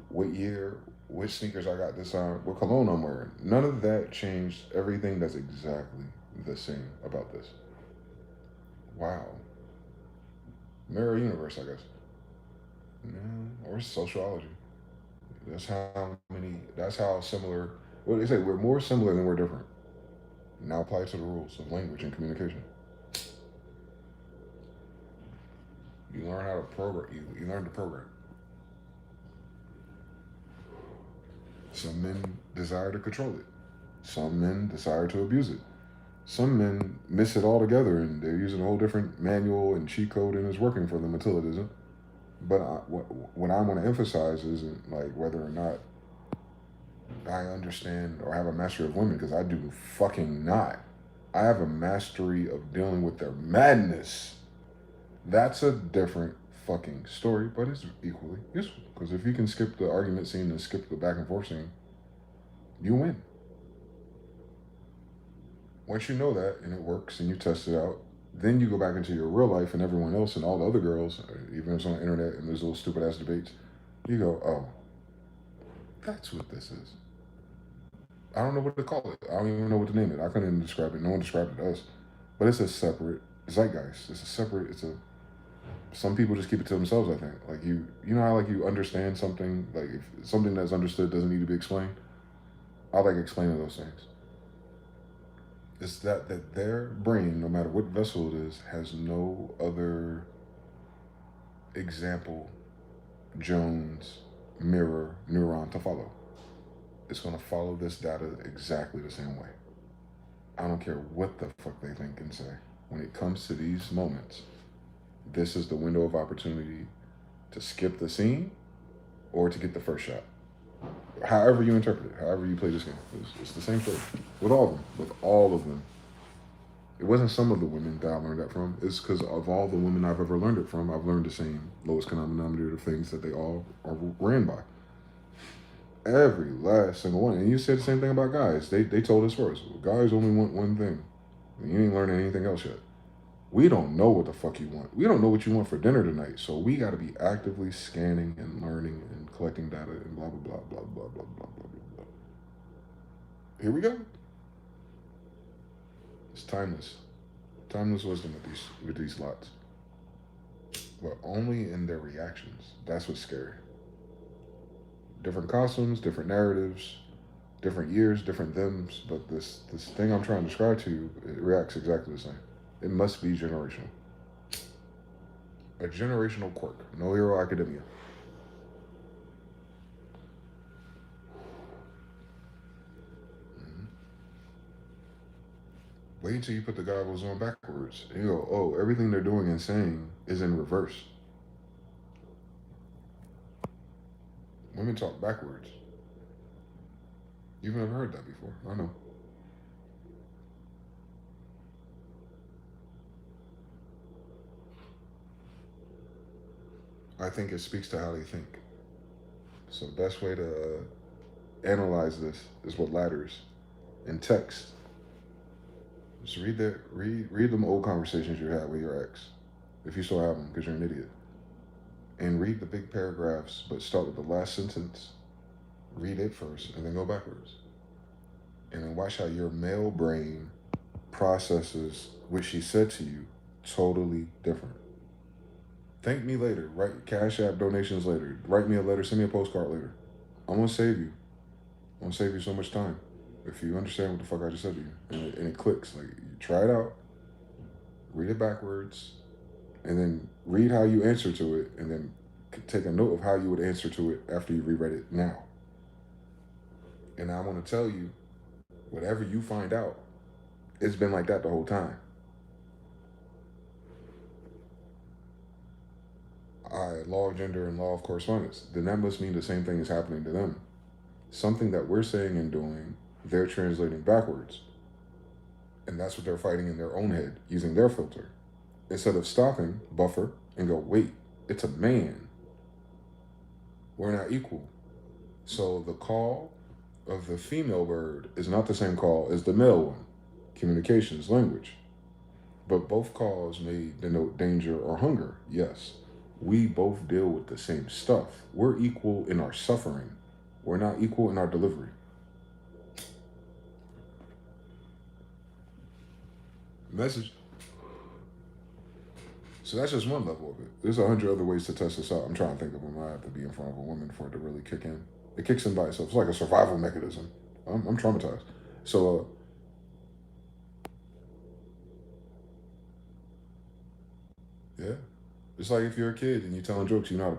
what year, which sneakers I got this time, what cologne I'm wearing. None of that changed everything that's exactly the same about this. Wow. Mirror universe, I guess. Or sociology. That's how similar, well, they say we're more similar than we're different. Now apply to the rules of language and communication. You learn how to program, you learn to program. Some men desire to control it. Some men desire to abuse it. Some men miss it all together and they're using a whole different manual and cheat code and it's working for them until it isn't. But what I want to emphasize isn't like whether or not I understand or have a mastery of women, because I do fucking not. I have a mastery of dealing with their madness. That's a different fucking story, but it's equally useful. Because if you can skip the argument scene and skip the back and forth scene, you win. Once you know that and it works and you test it out, then you go back into your real life and everyone else and all the other girls, even if it's on the internet and there's little stupid ass debates, you go, oh, that's what this is. I don't know what to call it. I don't even know what to name it. I couldn't even describe it. No one described it to us. But it's a separate zeitgeist. Some people just keep it to themselves, I think. Like you know how like you understand something, like if something that's understood doesn't need to be explained? I like explaining those things. It's that their brain, no matter what vessel it is, has no other example, Jones, mirror, neuron to follow. It's going to follow this data exactly the same way. I don't care what the fuck they think and say. When it comes to these moments, this is the window of opportunity to skip the scene or to get the first shot. However you interpret it, however you play this game, it's the same thing. With all of them. It wasn't some of the women that I learned that from. It's because of all the women I've ever learned it from, I've learned the same lowest common denominator of things that they all are ran by. Every last single one. And you said the same thing about guys. They told us first. Guys only want one thing. You ain't learning anything else yet. We don't know what the fuck you want. We don't know what you want for dinner tonight. So we got to be actively scanning and learning and collecting data and blah, blah, blah, blah, blah, blah, blah, blah, blah, blah. Here we go. It's timeless. Timeless wisdom with these lots. But only in their reactions. That's what's scary. Different costumes, different narratives, different years, different thems, but this thing I'm trying to describe to you, it reacts exactly the same. It must be generational. A generational quirk. No Hero Academia. Wait until you put the goggles on backwards and you go, oh, everything they're doing and saying is in reverse. Women talk backwards. You've never heard that before. I know. I think it speaks to how they think. So the best way to analyze this is with ladders and text. Just read them old conversations you had with your ex, if you still have them, because you're an idiot. And read the big paragraphs, but start with the last sentence. Read it first, and then go backwards. And then watch how your male brain processes what she said to you totally different. Thank me later. Write Cashapp donations later. Write me a letter. Send me a postcard later. I'm going to save you. I'm going to save you so much time. If you understand what the fuck I just said to you. And it clicks. Like, you try it out. Read it backwards. And then read how you answer to it. And then take a note of how you would answer to it after you reread it now. And I want to tell you, whatever you find out, it's been like that the whole time. Law of gender and law of correspondence. Then that must mean the same thing is happening to them. Something that we're saying and doing, they're translating backwards. And that's what they're fighting in their own head, using their filter. Instead of stopping, buffer, and go, wait, it's a man. We're not equal. So the call of the female bird is not the same call as the male one. Communications, language. But both calls may denote danger or hunger, yes. We both deal with the same stuff. We're equal in our suffering. We're not equal in our delivery. Message. So that's just one level of it. There's 100 other ways to test this out. I'm trying to think of them. I have to be in front of a woman for it to really kick in. It kicks in by itself. It's like a survival mechanism. I'm traumatized. So, yeah. It's like if you're a kid and you're telling jokes, you know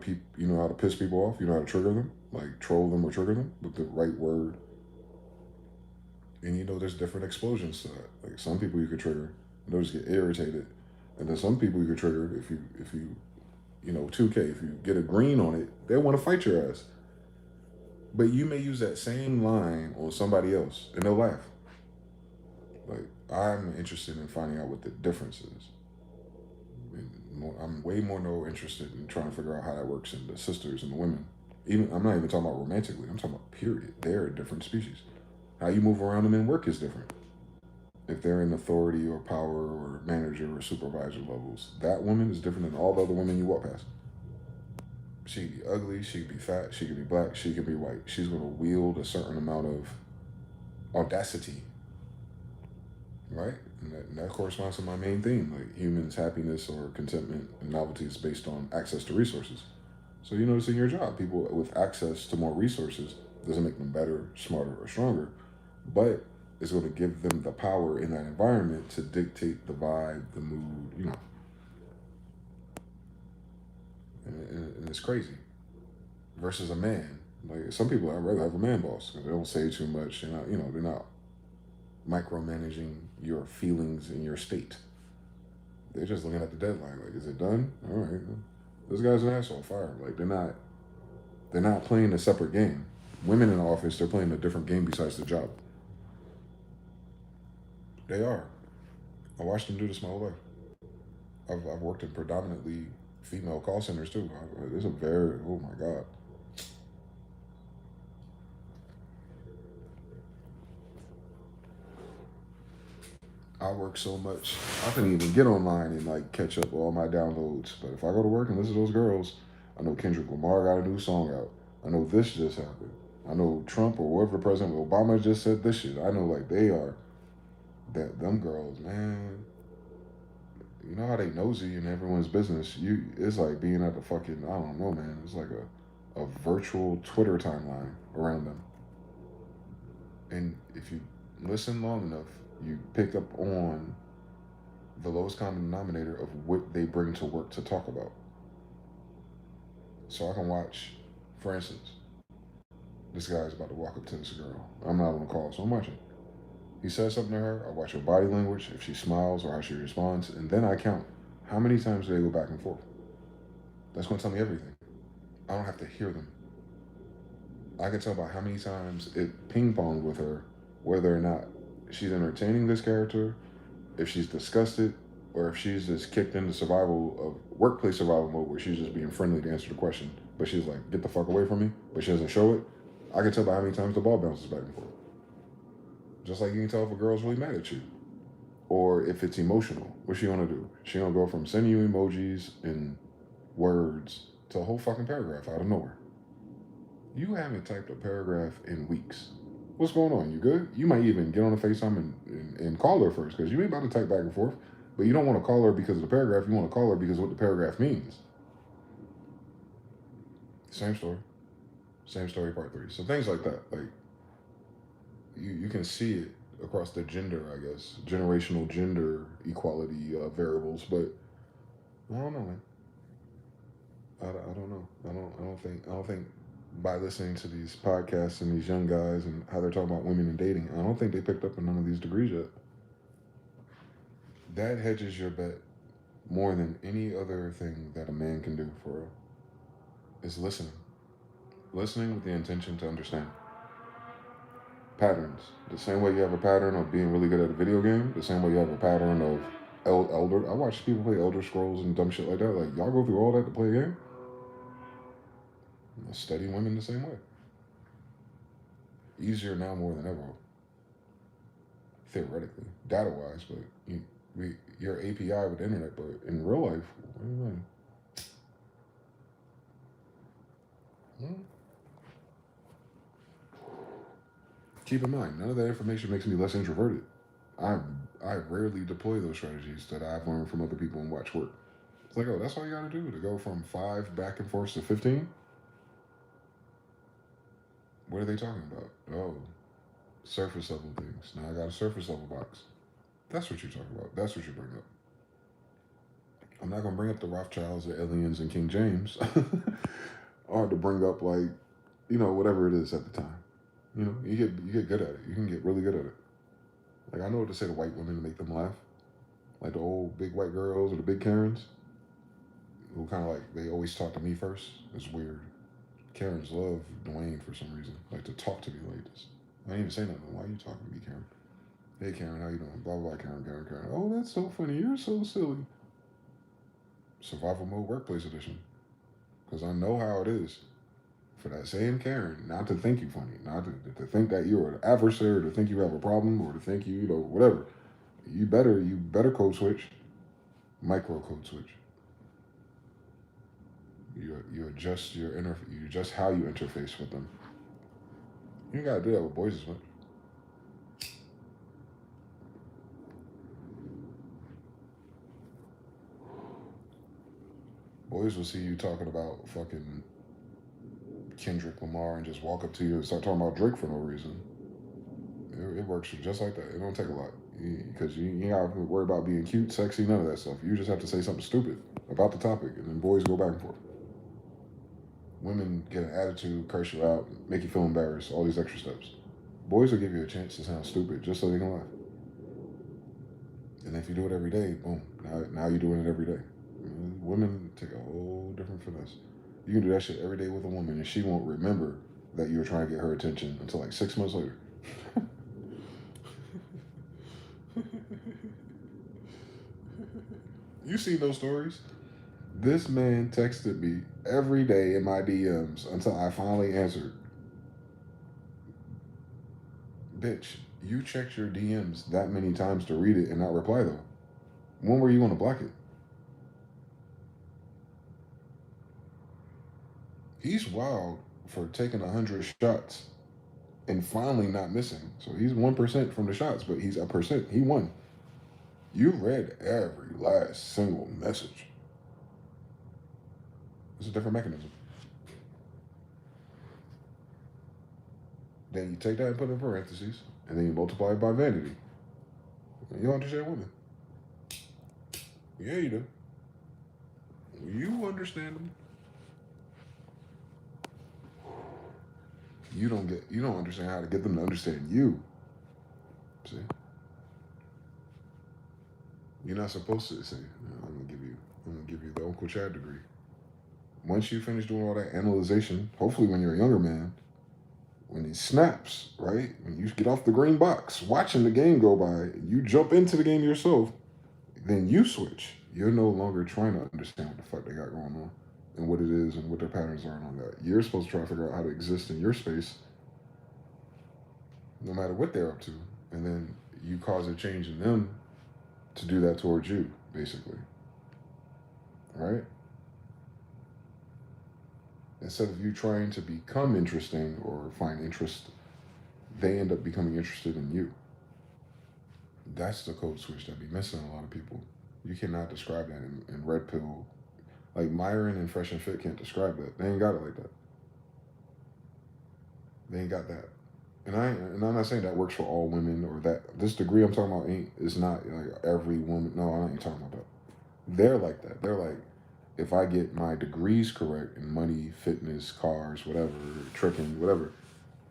how to piss people off, you know how to trigger them, like troll them or trigger them with the right word. And you know there's different explosions to that. Like some people you could trigger, and they'll just get irritated. And then some people you could trigger if you 2K, if you get a green on it, they want to fight your ass. But you may use that same line on somebody else and they'll laugh. Like, I'm interested in finding out what the difference is. I'm way more interested in trying to figure out how that works in the sisters and the women. I'm not even talking about romantically. I'm talking about period. They're a different species. How you move around them in work is different. If they're in authority or power or manager or supervisor levels, that woman is different than all the other women you walk past. She could be ugly, she could be fat, she could be black, she could be white. She's going to wield a certain amount of audacity, right? And that corresponds to my main theme, like humans' happiness or contentment and novelty is based on access to resources. So you notice in your job, people with access to more resources doesn't make them better, smarter, or stronger, but it's going to give them the power in that environment to dictate the vibe, the mood, And it's crazy. Versus a man. Like some people, I'd rather have a man boss because they don't say too much. They're not micromanaging your feelings and your state. They're just looking at the deadline. Like, is it done? All right. This guy's an asshole. Fire him. Like they're not playing a separate game. Women in the office, they're playing a different game besides the job. They are. I watched them do this my whole life. I've worked in predominantly female call centers too. It's oh my God. I work so much, I couldn't even get online and catch up all my downloads. But if I go to work and listen to those girls, I know Kendrick Lamar got a new song out. I know this just happened. I know Trump or whatever President Obama just said this shit. I know they are that them girls, man, you know how they nosy in everyone's business. It's like being at the fucking, I don't know, man. It's like a virtual Twitter timeline around them. And if you listen long enough, you pick up on the lowest common denominator of what they bring to work to talk about. So I can watch, for instance, this guy's about to walk up to this girl. I'm not on the call, so I'm watching. He says something to her. I watch her body language, if she smiles or how she responds, and then I count how many times do they go back and forth. That's going to tell me everything. I don't have to hear them. I can tell by how many times it ping-ponged with her whether or not she's entertaining this character, if she's disgusted, or if she's just kicked into workplace survival mode where she's just being friendly to answer the question, but she's like, get the fuck away from me, but she doesn't show it. I can tell by how many times the ball bounces back and forth. Just like you can tell if a girl's really mad at you. Or if it's emotional. What's she gonna do? She gonna go from sending you emojis and words to a whole fucking paragraph out of nowhere. You haven't typed a paragraph in weeks. What's going on? You good? You might even get on the FaceTime and call her first, because you ain't about to type back and forth. But you don't want to call her because of the paragraph. You want to call her because of what the paragraph means. Same story. Same story, part 3. So things like that. Like, you can see it across the gender, I guess, generational gender equality variables, but I don't know, man. I don't know. I don't think by listening to these podcasts and these young guys and how they're talking about women and dating, I don't think they picked up on none of these degrees yet. That hedges your bet more than any other thing that a man can do for real. Is listening. Listening with the intention to understand. Patterns. The same way you have a pattern of being really good at a video game, the same way you have a pattern of Elder. I watch people play Elder Scrolls and dumb shit like that. Like, y'all go through all that to play a game? Study women the same way. Easier now more than ever. Theoretically. Data-wise, but your API with the internet, but in real life, what do you mean? Keep in mind, none of that information makes me less introverted. I rarely deploy those strategies that I've learned from other people and watch work. It's like, oh, that's all you gotta do to go from 5 back and forth to 15? What are they talking about? Oh, surface level things. Now I got a surface level box. That's what you're talking about. That's what you bring up. I'm not gonna bring up the Rothschilds, the aliens, and King James. Or to bring up, like, whatever it is at the time. You get good at it. You can get really good at it. Like, I know what to say to white women to make them laugh. Like the old big white girls or the big Karens. Who kind of like, they always talk to me first. It's weird. Karens love Dwayne for some reason. Like to talk to me like this. I didn't even say nothing. Why are you talking to me, Karen? Hey, Karen, how you doing? Blah, blah, blah, Karen. Oh, that's so funny. You're so silly. Survival Mode Workplace Edition. Because I know how it is for that same Karen not to think you funny, not to think that you're an adversary, to think you have a problem, or to think you, whatever. You better code switch, micro code switch. You adjust you adjust how you interface with them. You gotta do that with boys as much. Boys will see you talking about fucking Kendrick Lamar and just walk up to you and start talking about Drake for no reason. It works just like that. It don't take a lot. Because you ain't got to worry about being cute, sexy, none of that stuff. You just have to say something stupid about the topic, and then boys go back and forth. Women get an attitude, curse you out, make you feel embarrassed, all these extra steps. Boys will give you a chance to sound stupid just so they can laugh. And if you do it every day, boom, now you're doing it every day. Women take a whole different finesse. You can do that shit every day with a woman, and she won't remember that you were trying to get her attention until like 6 months later. You seen those stories? This man texted me every day in my DMs until I finally answered. Bitch, you checked your DMs that many times to read it and not reply though. When were you going to block it? He's wild for taking 100 shots and finally not missing. So he's 1% from the shots, but he's a percent. He won. You read every last single message. It's a different mechanism. Then you take that and put it in parentheses, and then you multiply it by vanity. You understand women. Yeah, you do. You understand them. You don't understand how to get them to understand you. See? You're not supposed to say, I'm gonna give you the Uncle Chad degree. Once you finish doing all that analyzation, hopefully when you're a younger man, when he snaps, right? When you get off the green box, watching the game go by, you jump into the game yourself, then you switch. You're no longer trying to understand what the fuck they got going on and what it is and what their patterns are and all that. You're supposed to try to figure out how to exist in your space, no matter what they're up to. And then you cause a change in them to do that towards you, basically. Right? Instead of you trying to become interesting or find interest, they end up becoming interested in you. That's the code switch that be missing a lot of people. You cannot describe that in Red Pill. Like Myron and Fresh and Fit can't describe that. They ain't got it like that. They ain't got that. And I'm not saying that works for all women or that this degree I'm talking about is not like every woman. No, I ain't talking about that. They're like that. They're like, if I get my degrees correct in money, fitness, cars, whatever, tricking, whatever,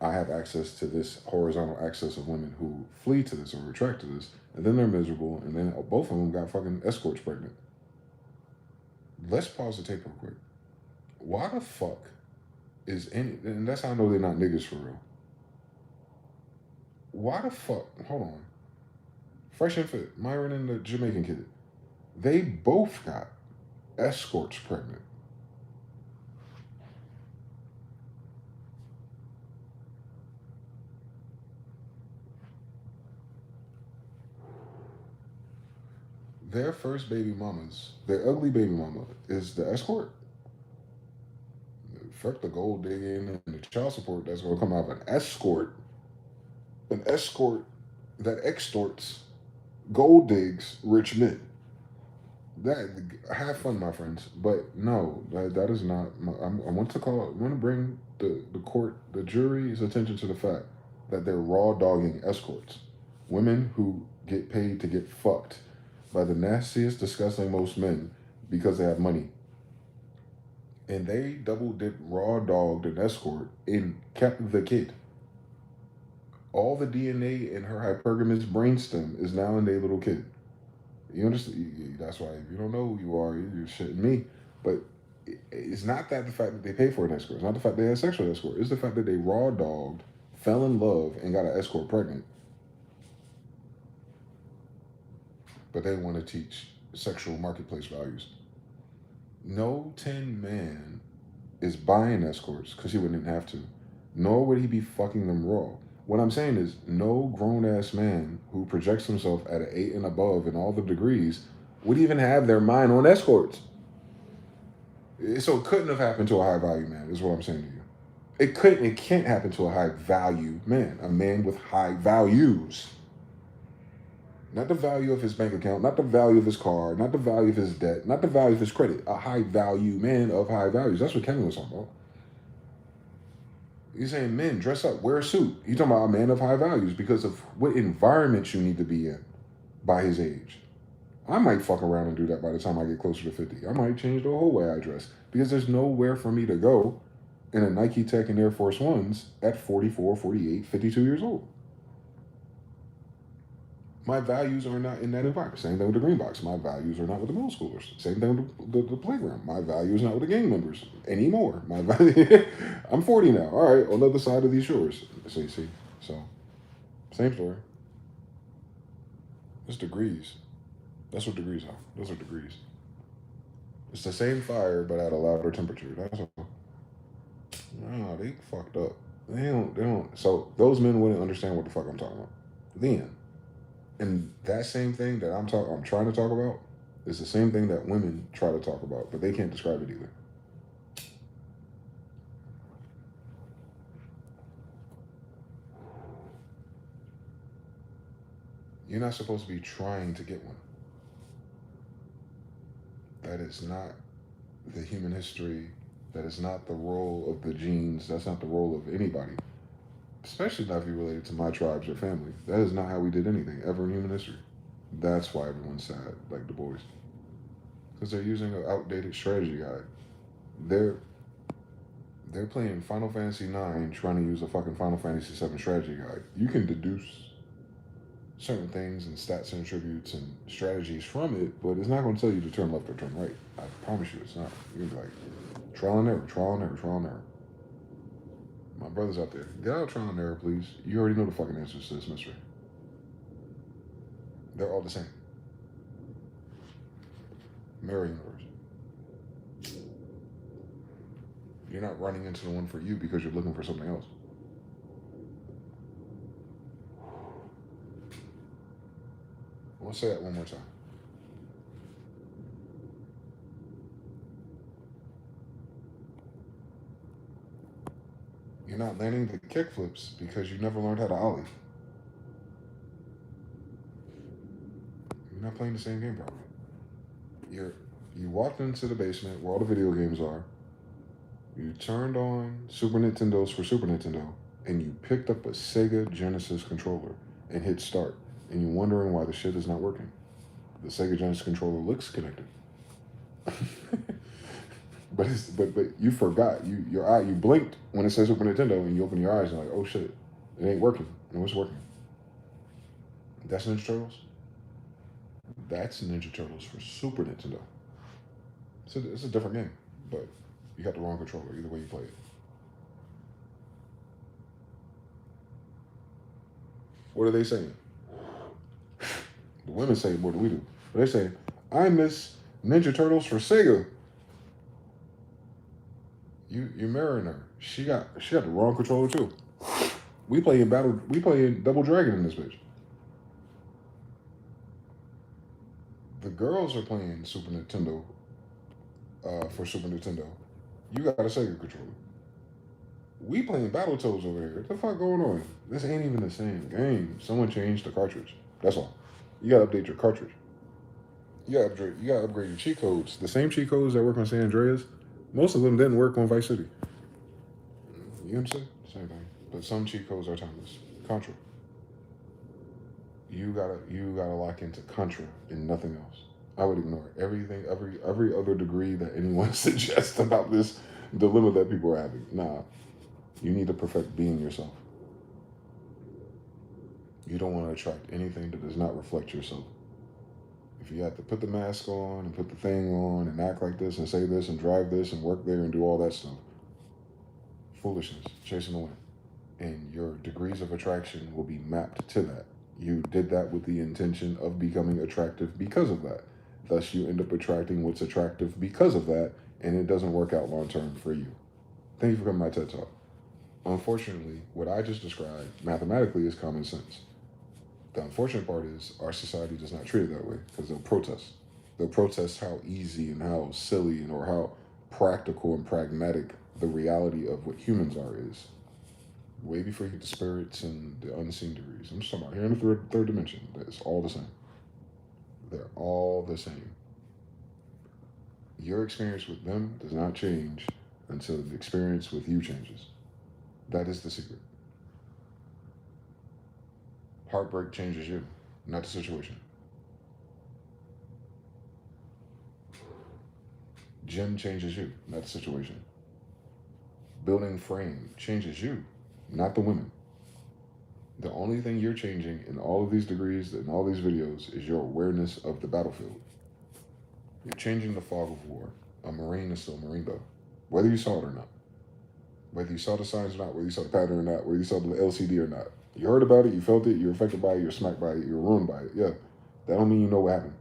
I have access to this horizontal access of women who flee to this or attract to this, and then they're miserable, and then both of them got fucking escorts pregnant. Let's pause the tape real quick. Why the fuck is and that's how I know they're not niggas for real. Why the fuck, hold on. Fresh and Fit, Myron and the Jamaican kid, they both got escorts pregnant. Their first baby mamas, their ugly baby mama, is the escort. Fuck the gold digging and the child support that's going to come out of an escort. An escort that extorts, gold digs rich men. That, have fun, my friends. But no, that is not. I want to bring the jury's attention to the fact that they're raw dogging escorts, women who get paid to get fucked by the nastiest, disgusting most men because they have money. And they double dip raw dogged an escort and kept the kid. All the DNA in her hypergamous brainstem is now in their little kid. You understand? That's why if you don't know who you are, you're shitting me. But it's not that the fact that they pay for an escort. It's not the fact they had sexual escort. It's the fact that they raw dogged, fell in love, and got an escort pregnant. But they want to teach sexual marketplace values. No 10 man is buying escorts because he wouldn't have to. Nor would he be fucking them raw. What I'm saying is no grown-ass man who projects himself at an 8 and above in all the degrees would even have their mind on escorts. So it couldn't have happened to a high-value man, is what I'm saying to you. It can't happen to a high-value man, a man with high values. Not the value of his bank account, not the value of his car, not the value of his debt, not the value of his credit. A high-value man of high values. That's what Kevin was talking about. He's saying, men, dress up, wear a suit. He's talking about a man of high values because of what environment you need to be in by his age. I might fuck around and do that by the time I get closer to 50. I might change the whole way I dress because there's nowhere for me to go in a Nike Tech and Air Force Ones at 44, 48, 52 years old. My values are not in that environment. Same thing with the green box. My values are not with the middle schoolers. Same thing with the playground. My value is not with the gang members anymore. My value, I'm 40 now. All right, on the other side of these shores. See, so same story. It's degrees. That's what degrees are. Those are degrees. It's the same fire, but at a louder temperature. That's all. No, they fucked up. They don't. So those men wouldn't understand what the fuck I'm talking about. Then. And that same thing that I'm trying to talk about is the same thing that women try to talk about, but they can't describe it either. You're not supposed to be trying to get one. That is not the human history. That is not the role of the genes. That's not the role of anybody. Especially not if you're related to my tribes or family. That is not how we did anything ever in human history. That's why everyone's sad, like the boys. Because they're using an outdated strategy guide. They're playing Final Fantasy IX trying to use a fucking Final Fantasy VII strategy guide. You can deduce certain things and stats and attributes and strategies from it, but it's not going to tell you to turn left or turn right. I promise you it's not. You're going to be like, trial and error, trial and error, trial and error. My brothers out there, get out of trial and error, please. You already know the fucking answers to this mystery. They're all the same. Mirror universe. You're not running into the one for you because you're looking for something else. I want to say that one more time. You're not landing the kickflips because you never learned how to ollie. You're not playing the same game properly. You walked into the basement where all the video games are. You turned on Super Nintendos for Super Nintendo, and you picked up a Sega Genesis controller and hit start, and you're wondering why the shit is not working. The Sega Genesis controller looks connected, but you forgot. You blinked when it says Super Nintendo, and you open your eyes and you're like, oh shit, it ain't working. No, it's working. That's Ninja Turtles. That's Ninja Turtles for Super Nintendo. It's a different game, but you got the wrong controller either way you play it. What are they saying? The women say it more than we do. But they say, I miss Ninja Turtles for Sega. You're mirroring her. She got the wrong controller too. We playing Double Dragon in this bitch. The girls are playing Super Nintendo for Super Nintendo. You got a Sega controller. We playing Battletoads over here. What the fuck going on? This ain't even the same game. Someone changed the cartridge. That's all. You gotta update your cartridge. You gotta upgrade your cheat codes. The same cheat codes that work on San Andreas, most of them didn't work on Vice City. You understand? Same thing. But some cheat codes are timeless. Contra. You gotta lock into Contra and nothing else. I would ignore everything, every other degree that anyone suggests about this dilemma that people are having. Nah, you need to perfect being yourself. You don't want to attract anything that does not reflect yourself. If you have to put the mask on and put the thing on and act like this and say this and drive this and work there and do all that stuff, foolishness, chasing the wind. And your degrees of attraction will be mapped to that. You did that with the intention of becoming attractive because of that. Thus, you end up attracting what's attractive because of that, and it doesn't work out long term for you. Thank you for coming to my TED Talk. Unfortunately, what I just described mathematically is common sense. The unfortunate part is our society does not treat it that way because they'll protest. They'll protest how easy and how silly or how practical and pragmatic the reality of what humans are is. Way before you get the spirits and the unseen degrees. I'm just talking about here in the third dimension. It's all the same. They're all the same. Your experience with them does not change until the experience with you changes. That is the secret. Heartbreak changes you, not the situation. Gym changes you, not the situation. Building frame changes you, not the women. The only thing you're changing in all of these degrees and all these videos is your awareness of the battlefield. You're changing the fog of war. A Marine is still a Marine though, whether you saw it or not. Whether you saw the signs or not, whether you saw the pattern or not, whether you saw the LCD or not. You heard about it, you felt it, you're affected by it, you're smacked by it, you're ruined by it. Yeah, that don't mean you know what happened.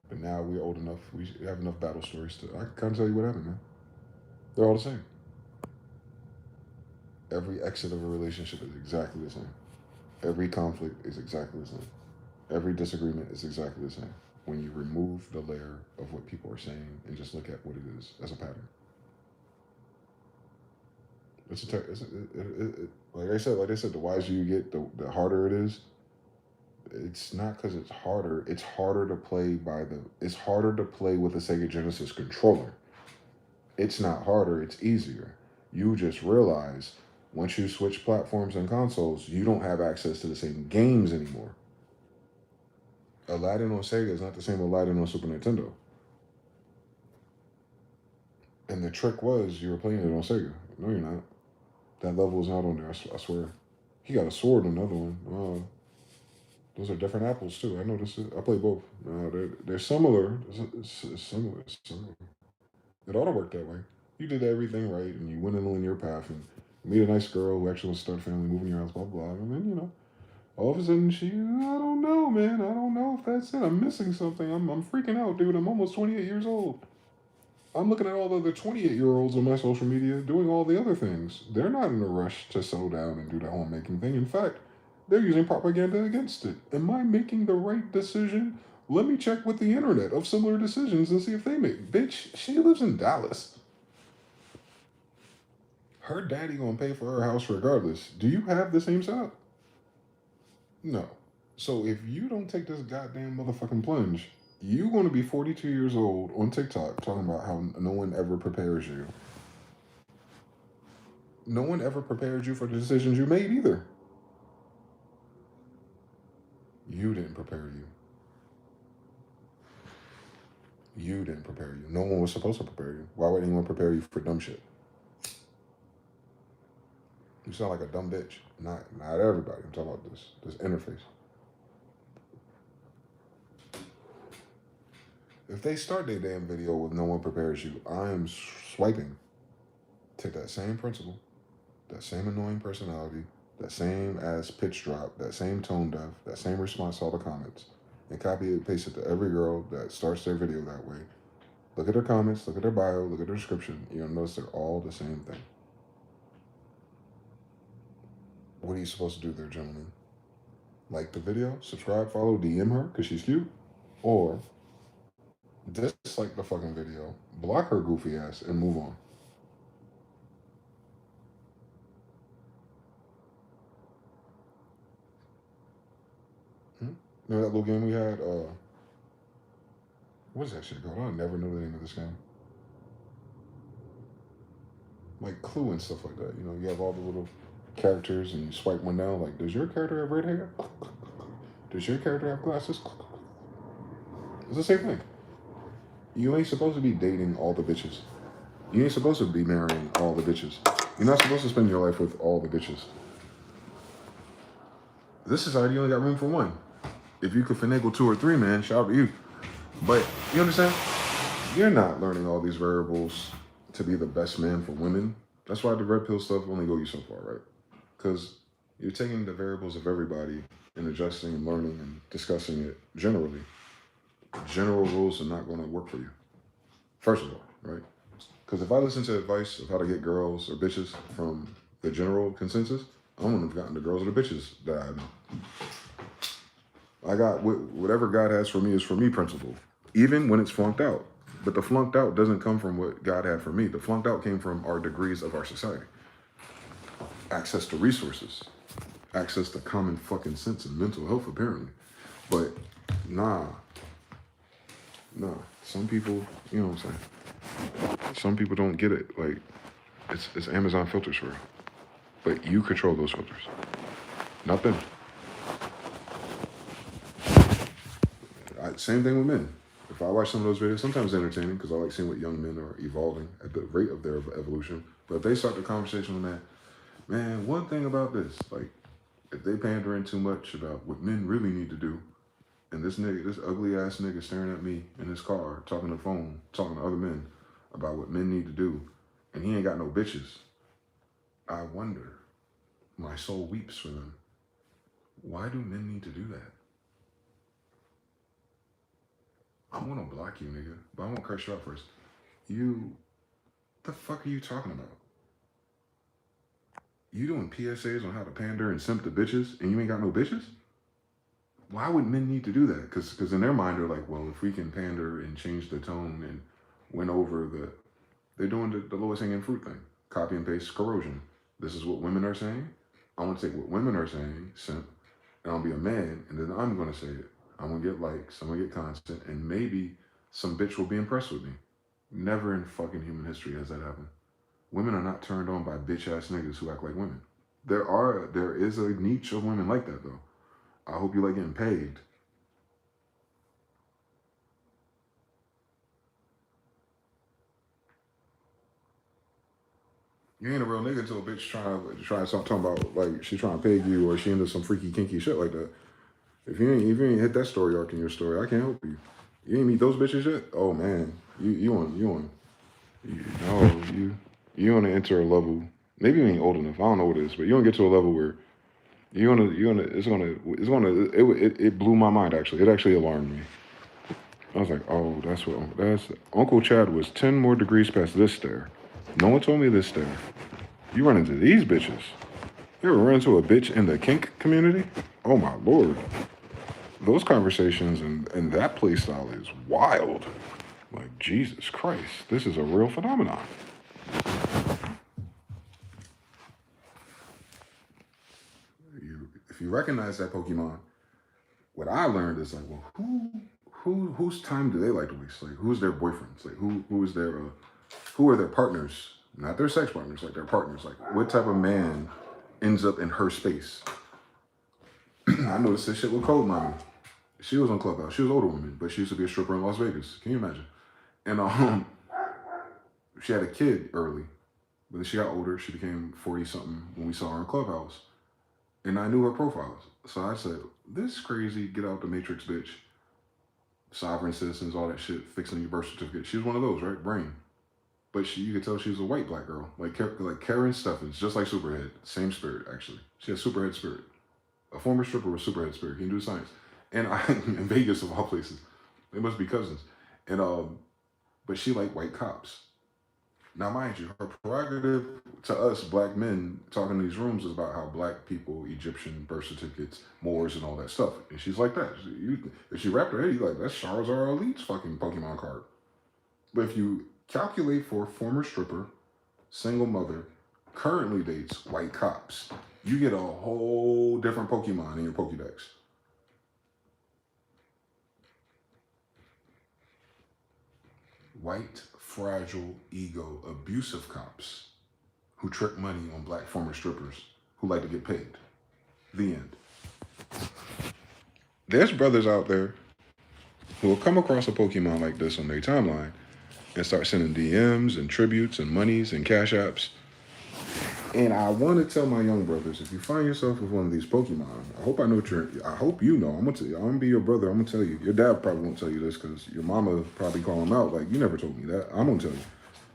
But now we're old enough, we have enough battle stories I can kind of tell you what happened, man. They're all the same. Every exit of a relationship is exactly the same. Every conflict is exactly the same. Every disagreement is exactly the same. When you remove the layer of what people are saying and just look at what it is as a pattern. Like I said, the wiser you get, the harder it is. It's not because it's harder. It's harder to play It's harder to play with a Sega Genesis controller. It's not harder. It's easier. You just realize once you switch platforms and consoles, you don't have access to the same games anymore. Aladdin on Sega is not the same Aladdin on Super Nintendo. And the trick was you were playing it on Sega. No, you're not. That level is not on there. I swear. He got a sword in another one. Those are different apples too. I know this. I play both. They're similar. It's similar. It ought to work that way. You did everything right, and you went in a linear path, and meet a nice girl who actually wants to start a family, moving your house, blah blah. And then all of a sudden I don't know, man. I don't know if that's it. I'm missing something. I'm freaking out, dude. I'm almost 28 years old. I'm looking at all the other 28-year-olds on my social media doing all the other things. They're not in a rush to settle down and do the homemaking thing. In fact, they're using propaganda against it. Am I making the right decision? Let me check with the internet of similar decisions and see if they make. Bitch, she lives in Dallas. Her daddy gonna pay for her house regardless. Do you have the same setup? No. So if you don't take this goddamn motherfucking plunge, you're gonna be 42 years old on TikTok talking about how no one ever prepares you. No one ever prepared you for the decisions you made either. You didn't prepare you. You didn't prepare you. No one was supposed to prepare you. Why would anyone prepare you for dumb shit? You sound like a dumb bitch. Not everybody. I'm talking about this interface. If they start their damn video with no one prepares you, I am swiping. Take that same principle, that same annoying personality, that same ass pitch drop, that same tone deaf, that same response to all the comments, and copy it and paste it to every girl that starts their video that way. Look at their comments, look at their bio, look at their description. You'll notice they're all the same thing. What are you supposed to do there, gentlemen? Like the video, subscribe, follow, DM her because she's cute, or dislike the fucking video, block her goofy ass, and move on. Remember that little game we had? What is that shit called? I never knew the name of this game. Like Clue and stuff like that. You have all the little characters and you swipe one down. Like, does your character have red hair? Does your character have glasses? It's the same thing. You ain't supposed to be dating all the bitches. You ain't supposed to be marrying all the bitches. You're not supposed to spend your life with all the bitches. This society only got room for one. If you could finagle 2 or 3, man, shout out to you. But, you understand? You're not learning all these variables to be the best man for women. That's why the red pill stuff only go you so far, right? Because you're taking the variables of everybody and adjusting and learning and discussing it generally. General rules are not going to work for you. First of all, right? Because if I listen to advice of how to get girls or bitches from the general consensus, I wouldn't have gotten the girls or the bitches that I know. I got whatever God has for me is for me principle, even when it's flunked out. But the flunked out doesn't come from what God had for me. The flunked out came from our degrees of our society. Access to resources. Access to common fucking sense and mental health, apparently. But nah. Some people, you know what I'm saying? Some people don't get it. Like, it's Amazon filters for real. But you control those filters. Not them. Same thing with men. If I watch some of those videos, sometimes they're entertaining because I like seeing what young men are evolving at the rate of their evolution. But if they start the conversation with that, man, one thing about this, like, if they pandering too much about what men really need to do, and this ugly ass nigga staring at me in his car, talking on the phone, talking to other men about what men need to do, and he ain't got no bitches, I wonder, my soul weeps for them. Why do men need to do that? I want to block you, nigga, but I want to curse you out first. The fuck are you talking about? You doing PSAs on how to pander and simp to bitches, and you ain't got no bitches? Why would men need to do that? Because in their mind, they're like, well, if we can pander and change the tone and win over they're doing the lowest hanging fruit thing. Copy and paste corrosion. This is what women are saying. I want to take what women are saying, simp, and I'll be a man, and then I'm going to say it. I'm going to get likes, I'm going to get content, and maybe some bitch will be impressed with me. Never in fucking human history has that happened. Women are not turned on by bitch-ass niggas who act like women. There is a niche of women like that, though. I hope you like getting paid. You ain't a real nigga until a bitch trying to start talking about like she trying to peg you or she into some freaky kinky shit like that. If you ain't hit that story arc in your story, I can't help you. You ain't meet those bitches yet? Oh man, you on enter a level. Maybe you ain't old enough. I don't know what it is, but you gonna get to a level where it blew my mind actually. It actually alarmed me. I was like, oh, that's Uncle Chad was 10 more degrees past this stair. No one told me this stair. You run into these bitches. You ever run into a bitch in the kink community? Oh my Lord. Those conversations and that play style is wild. Like, Jesus Christ, this is a real phenomenon. If you recognize that Pokemon, what I learned is like, well, whose time do they like to waste? Like, who's their boyfriends? Like, who are their partners? Not their sex partners, like their partners. Like, what type of man ends up in her space? I noticed this shit with Cold Mommy. She was on Clubhouse. She was an older woman, but she used to be a stripper in Las Vegas. Can you imagine? And she had a kid early, but then she got older. She became 40-something when we saw her in Clubhouse. And I knew her profiles. So I said, this crazy, get out the matrix bitch. Sovereign citizens, all that shit, fixing your birth certificate. She was one of those, right? Brain. But you could tell she was a white black girl. Like Karen Steffens, just like Superhead. Same spirit, actually. She has Superhead spirit. A former stripper with Superhead spirit. He can do science. And in Vegas, of all places. They must be cousins. And but she liked white cops. Now, mind you, her prerogative to us black men talking in these rooms is about how black people, Egyptian birth certificates, Moors, and all that stuff. And she's like that. If she wrapped her head, you're like, that's Charizard Elite's fucking Pokemon card. But if you calculate for former stripper, single mother, currently dates white cops, you get a whole different Pokemon in your Pokédex. White, fragile, ego, abusive cops who trick money on black former strippers who like to get paid. The end. There's brothers out there who will come across a Pokemon like this on their timeline and start sending DMs and tributes and monies and cash apps. And I want to tell my young brothers, if you find yourself with one of these Pokemon, I hope you know. I'm going to tell you. I'm going to be your brother. I'm going to tell you. Your dad probably won't tell you this because your mama probably call him out. Like, you never told me that. I'm going to tell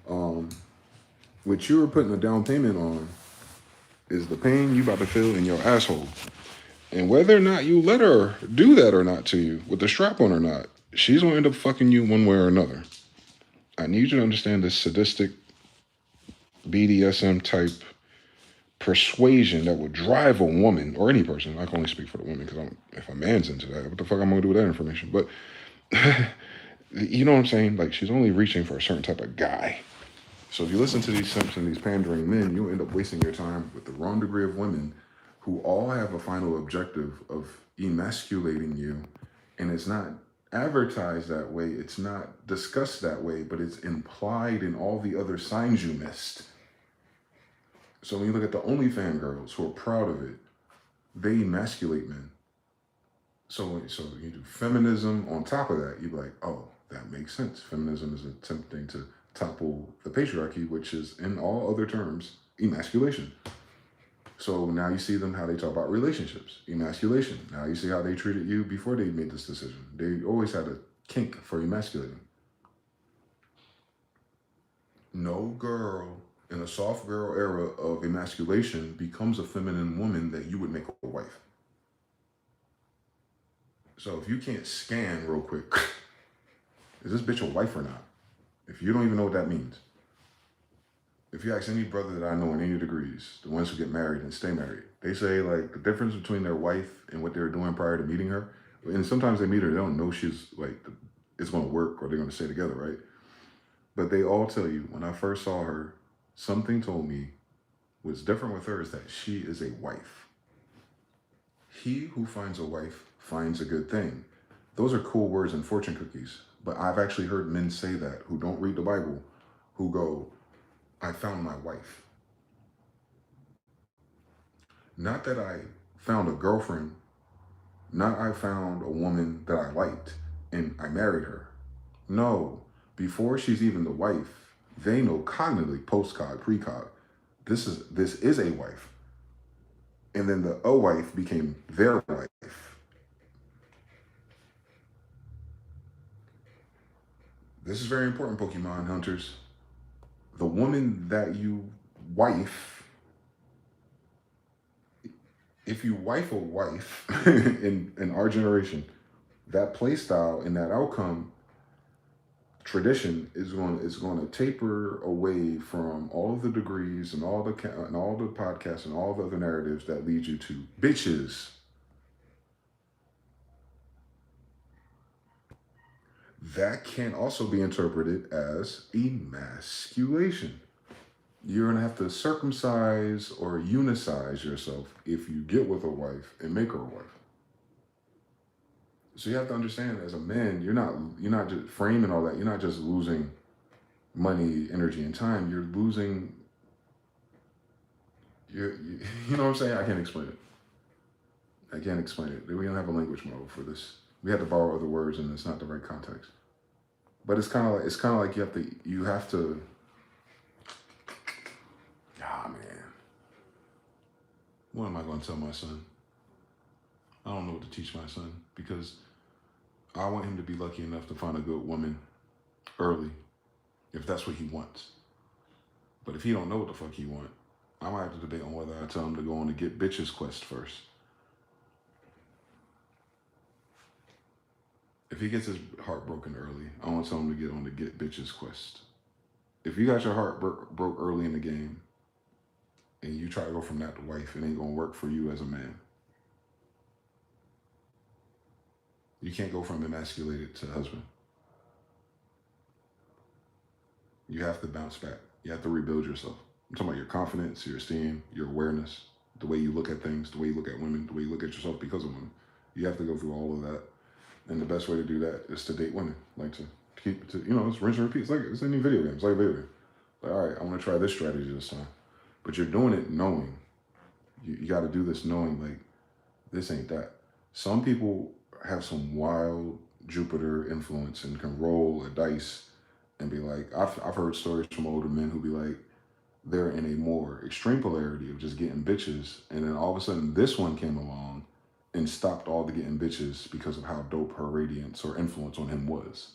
you. What you're putting a down payment on is the pain you about to feel in your asshole. And whether or not you let her do that or not to you, with the strap on or not, she's going to end up fucking you one way or another. I need you to understand this sadistic BDSM type persuasion that would drive a woman or any person. I can only speak for the women because if a man's into that, what the fuck I'm gonna do with that information? But you know what I'm saying? Like, she's only reaching for a certain type of guy. So if you listen to these simps and these pandering men, you'll end up wasting your time with the wrong degree of women who all have a final objective of emasculating you, and it's not advertised that way, it's not discussed that way, but it's implied in all the other signs you missed. So when you look at the OnlyFans girls who are proud of it, they emasculate men. So you do feminism on top of that, you'd be like, oh, that makes sense. Feminism is attempting to topple the patriarchy, which is, in all other terms, emasculation. So now you see them how they talk about relationships, emasculation. Now you see how they treated you before they made this decision. They always had a kink for emasculating. No girl in a soft girl era of emasculation becomes a feminine woman that you would make a wife. So if you can't scan real quick, is this bitch a wife or not? If you don't even know what that means. If you ask any brother that I know in any degrees, the ones who get married and stay married, they say like the difference between their wife and what they were doing prior to meeting her, and sometimes they meet her, they don't know she's like, it's gonna work or they're gonna stay together, right? But they all tell you, when I first saw her, something told me What's different with her is that she is a wife. He who finds a wife finds a good thing. Those are cool words and fortune cookies. But I've actually heard men say that who don't read the Bible, who go, I found my wife. Not that I found a girlfriend, not I found a woman that I liked and I married her. No, before she's even the wife, they know cognitively, post-cog, pre-cog, this is a wife. And then the a wife became their wife. This is very important, Pokemon hunters. The woman that you wife, if you wife a wife in our generation, that play style and that outcome tradition is going to taper away from all of the degrees and all the podcasts and all the other narratives that lead you to bitches. That can also be interpreted as emasculation. You're gonna have to circumcise or unicize yourself if you get with a wife and make her a wife. So you have to understand, as a man, you're not just framing all that. You're not just losing money, energy, and time. You're losing. You know what I'm saying? I can't explain it. I can't explain it. We don't have a language model for this. We have to borrow other words, and it's not the right context. But it's kind of like you have to. Ah, man. What am I going to tell my son? I don't know what to teach my son, because I want him to be lucky enough to find a good woman early, if that's what he wants. But if he don't know what the fuck he want, I might have to debate on whether I tell him to go on the get bitches quest first. If he gets his heart broken early, I want to tell him to get on the get bitches quest. If you got your heart broke early in the game, and you try to go from that to wife, it ain't gonna work for you as a man. You can't go from emasculated to husband. You have to bounce back. You have to rebuild yourself. I'm talking about your confidence, your esteem, your awareness, the way you look at things, the way you look at women, the way you look at yourself because of women. You have to go through all of that. And the best way to do that is to date women. Like to keep, it's rinse and repeat. It's like it's any video game. It's like a video game. Like, all right, I want to try this strategy this time. But you're doing it knowing. You got to do this knowing, like, this ain't that. Some people have some wild Jupiter influence and can roll a dice and be like, I've heard stories from older men who be like, they're in a more extreme polarity of just getting bitches, and then all of a sudden this one came along and stopped all the getting bitches because of how dope her radiance or influence on him was.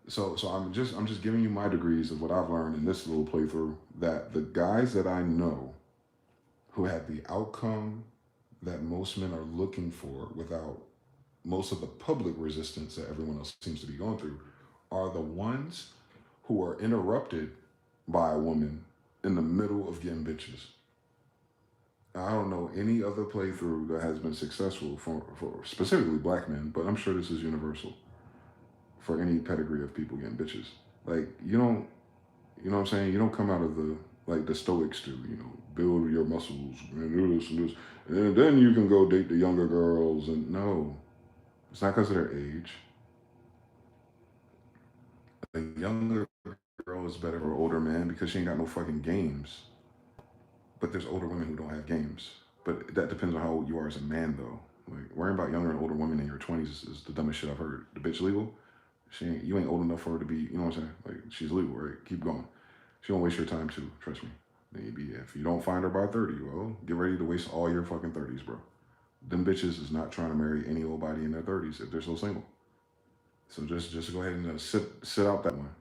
So I'm just giving you my degrees of what I've learned in this little playthrough, that the guys that I know who have the outcome that most men are looking for without most of the public resistance that everyone else seems to be going through are the ones who are interrupted by a woman in the middle of getting bitches. I don't know any other playthrough that has been successful for specifically black men, but I'm sure this is universal for any pedigree of people getting bitches. Like, you know what I'm saying? You don't come out of the Stoics do, build your muscles and do this and this, and then you can go date the younger girls. And no, it's not because of their age. A younger girl is better for older man because she ain't got no fucking games. But there's older women who don't have games. But that depends on how old you are as a man, though. Like, worrying about younger and older women in your 20s is the dumbest shit I've heard. The bitch legal? You ain't old enough for her to be, you know what I'm saying? Like, she's legal, right? Keep going. She won't waste your time too, trust me. Maybe if you don't find her by 30, well, get ready to waste all your fucking 30s, bro. Them bitches is not trying to marry any old body in their 30s if they're so single. So just go ahead and sit out that one.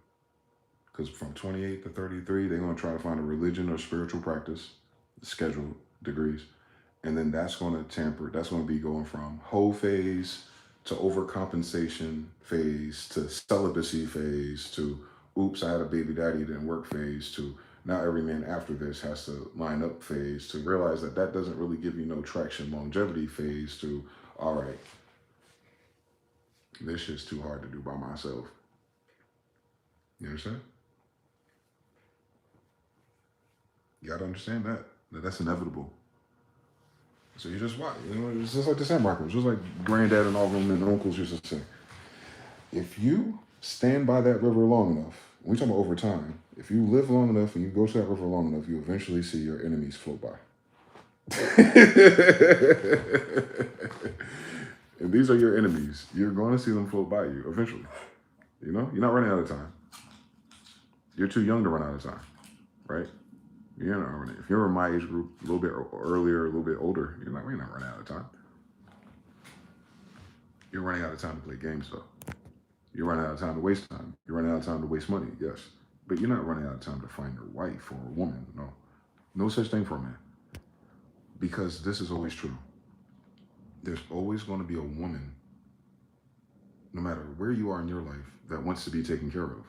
Because from 28 to 33, they're going to try to find a religion or spiritual practice, scheduled degrees. And then that's going to be going from hoe phase to overcompensation phase to celibacy phase to oops, I had a baby daddy, didn't work phase to now every man after this has to line up phase to realize that doesn't really give you no traction longevity phase to, all right, this shit's too hard to do by myself. You understand? You gotta understand that that's inevitable. So you just watch. It's just like the Sandmarkers. It's just like granddad and all of them and uncles used to say. If you stand by that river long enough, we talking about over time. If you live long enough and you go to that river long enough, you eventually see your enemies float by. And these are your enemies. You're going to see them float by you eventually. You're not running out of time. You're too young to run out of time, right? You're not running. If you're in my age group, a little bit earlier, a little bit older, you're not running out of time. You're running out of time to play games, though. You're running out of time to waste time. You're running out of time to waste money, yes. But you're not running out of time to find your wife or a woman, no. No such thing for a man. Because this is always true. There's always going to be a woman, no matter where you are in your life, that wants to be taken care of.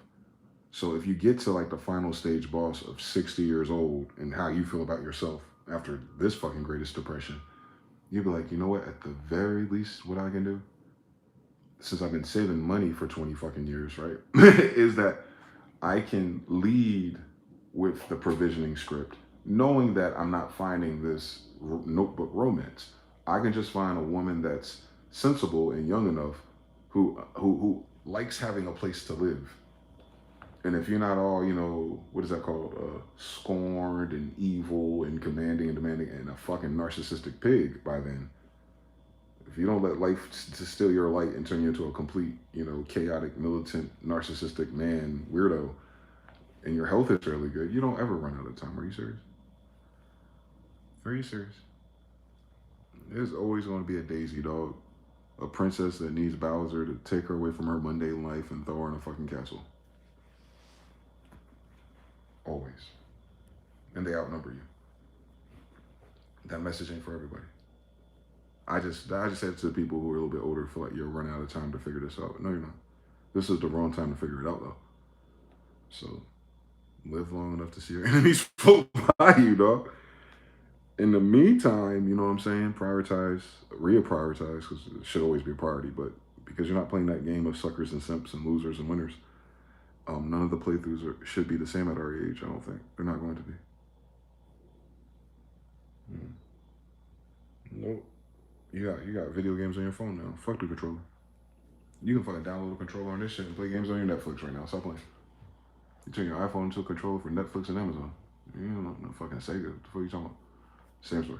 So if you get to like the final stage boss of 60 years old and how you feel about yourself after this fucking greatest depression, you'd be like, you know what, at the very least, what I can do, since I've been saving money for 20 fucking years, right, is that I can lead with the provisioning script, knowing that I'm not finding this notebook romance. I can just find a woman that's sensible and young enough who likes having a place to live. And if you're not all, what is that called? Scorned and evil and commanding and demanding and a fucking narcissistic pig by then, if you don't let life steal your light and turn you into a complete, chaotic, militant, narcissistic man, weirdo, and your health is fairly good, you don't ever run out of time. Are you serious? Are you serious? There's always going to be a Daisy, dog. A princess that needs Bowser to take her away from her mundane life and throw her in a fucking castle. Always. And they outnumber you. That message ain't for everybody. I just said to the people who are a little bit older, feel like you're running out of time to figure this out. No, you're not. This is the wrong time to figure it out, though. So, live long enough to see your enemies float by you, dog. In the meantime, you know what I'm saying? Prioritize, reprioritize, because it should always be a priority, but because you're not playing that game of suckers and simps and losers and winners, none of the playthroughs should be the same at our age, I don't think. They're not going to be. Nope. You got video games on your phone now. Fuck the controller. You can fucking download a controller on this shit and play games on your Netflix right now. Stop playing. You turn your iPhone into a controller for Netflix and Amazon. You don't know no fucking Sega. What the fuck are you talking about? Same story.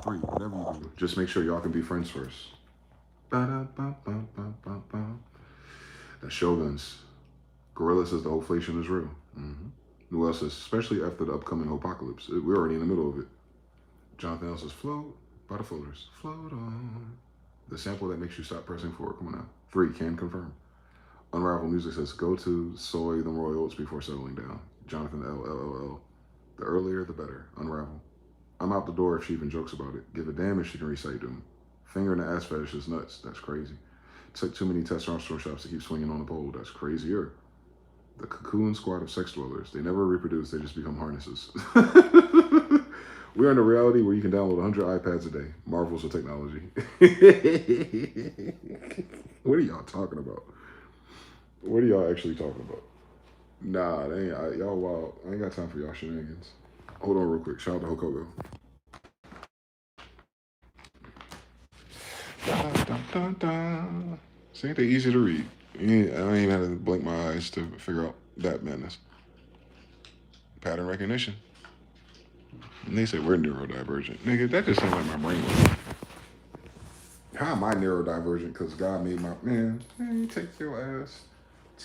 3, whatever you do. Just make sure y'all can be friends first. The Shoguns. Gorilla says the inflation is real. Who else says, especially after the upcoming apocalypse? We're already in the middle of it. Jonathan L says, float by the floaters. Float on. The sample that makes you stop pressing forward. Come on now. 3, can confirm. Unravel Music says, go to soy them royal oats before settling down. Jonathan L. The earlier, the better. Unravel. I'm out the door if she even jokes about it. Give a damn if she can recite them. Finger in the ass fetish is nuts. That's crazy. Took too many testosterone shots to keep swinging on the pole. That's crazier. The cocoon squad of sex dwellers. They never reproduce. They just become harnesses. We're in a reality where you can download 100 iPads a day. Marvels of technology. What are y'all talking about? What are y'all actually talking about? Nah, they ain't, y'all wild. I ain't got time for y'all shenanigans. Hold on real quick. Shout out to Hokogo. See, they're easy to read. I ain't even had to blink my eyes to figure out that madness. Pattern recognition. And they say we're neurodivergent. Nigga, that just sounds like my brain. How am I neurodivergent? Because God made my... Man, take your ass.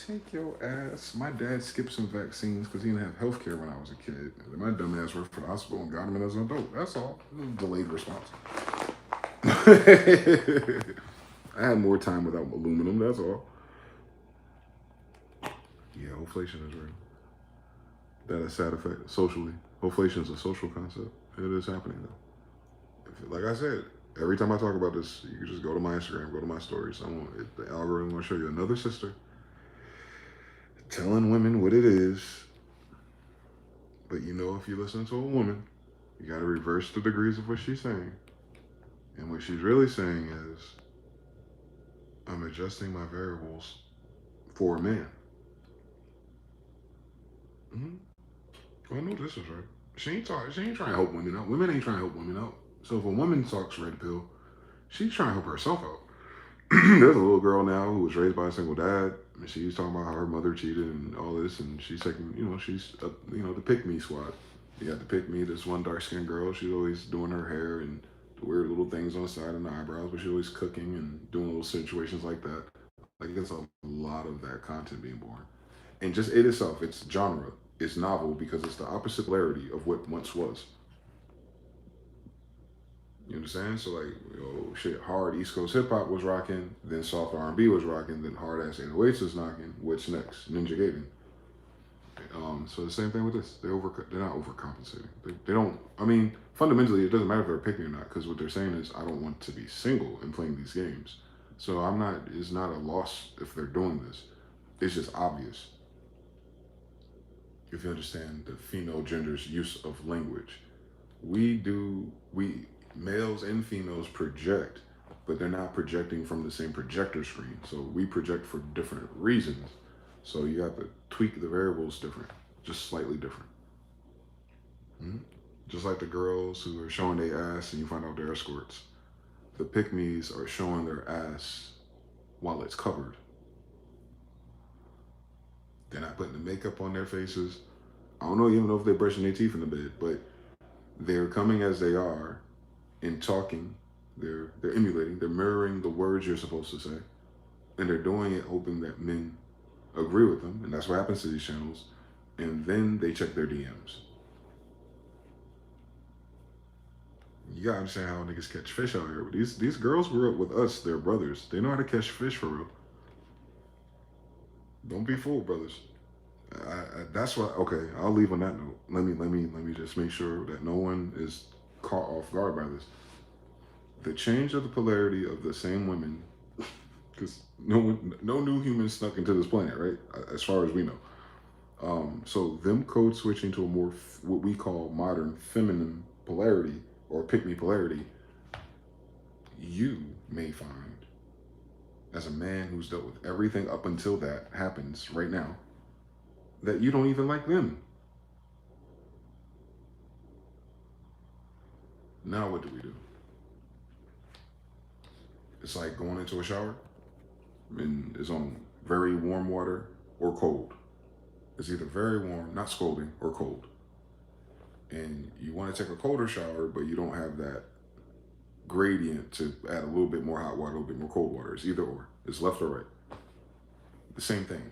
Take your ass. My dad skipped some vaccines because he didn't have health care when I was a kid. My dumb ass worked for the hospital and got him in as an adult. That's all. It was a delayed response. I had more time without aluminum, that's all. Yeah, inflation is real. That has sad effect socially. Inflation is a social concept. It is happening though. Like I said, every time I talk about this, you can just go to my Instagram, go to my stories. The algorithm will show you another sister telling women what it is. But if you listen to a woman, you got to reverse the degrees of what she's saying. And what she's really saying is, I'm adjusting my variables for a man. Well, no, this is right. She ain't trying to help women out. Women ain't trying to help women out. So if a woman talks red pill, she's trying to help herself out. There's a little girl now who was raised by a single dad, and she's talking about how her mother cheated and all this, and she's taking, she's, the pick-me squad. You got the pick-me, this one dark-skinned girl, she's always doing her hair and the weird little things on the side and the eyebrows, but she's always cooking and doing little situations like that. Like, there's a lot of that content being born. And just it itself, it's genre, it's novel because it's the opposite polarity of what once was. You understand? So like, hard East Coast hip hop was rocking, then soft R&B was rocking, then hard ass 808s was knocking. What's next? Ninja Gaiden. So the same thing with this. They're not overcompensating. They don't. I mean, fundamentally, it doesn't matter if they're picking or not, because what they're saying is, I don't want to be single and playing these games. So I'm not. It's not a loss if they're doing this. It's just obvious. If you understand the female gender's use of language, males and females project, but they're not projecting from the same projector screen. So we project for different reasons. So you have to tweak the variables different, just slightly different. Just like the girls who are showing their ass and you find out they're escorts. The pick-me's are showing their ass while it's covered. They're not putting the makeup on their faces. I don't even know if they're brushing their teeth in the bed, but they're coming as they are and talking. They're emulating, they're mirroring the words you're supposed to say. And they're doing it hoping that men agree with them. And that's what happens to these channels. And then they check their DMs. You gotta understand how niggas catch fish out here. These girls grew up with us, their brothers. They know how to catch fish for real. Don't be fooled, brothers. That's why. Okay, I'll leave on that note. Let me just make sure that no one is caught off guard by this. The change of the polarity of the same women, because no new humans snuck into this planet, right? As far as we know. So them code switching to a more what we call modern feminine polarity or pick-me polarity, you may find, as a man who's dealt with everything up until that happens right now, that you don't even like them. Now what do we do? It's like going into a shower and it's on very warm water or cold. It's either very warm, not scalding, or cold. And you want to take a colder shower, but you don't have that gradient to add a little bit more hot water, a little bit more cold water. It's either or. It's left or right. The same thing.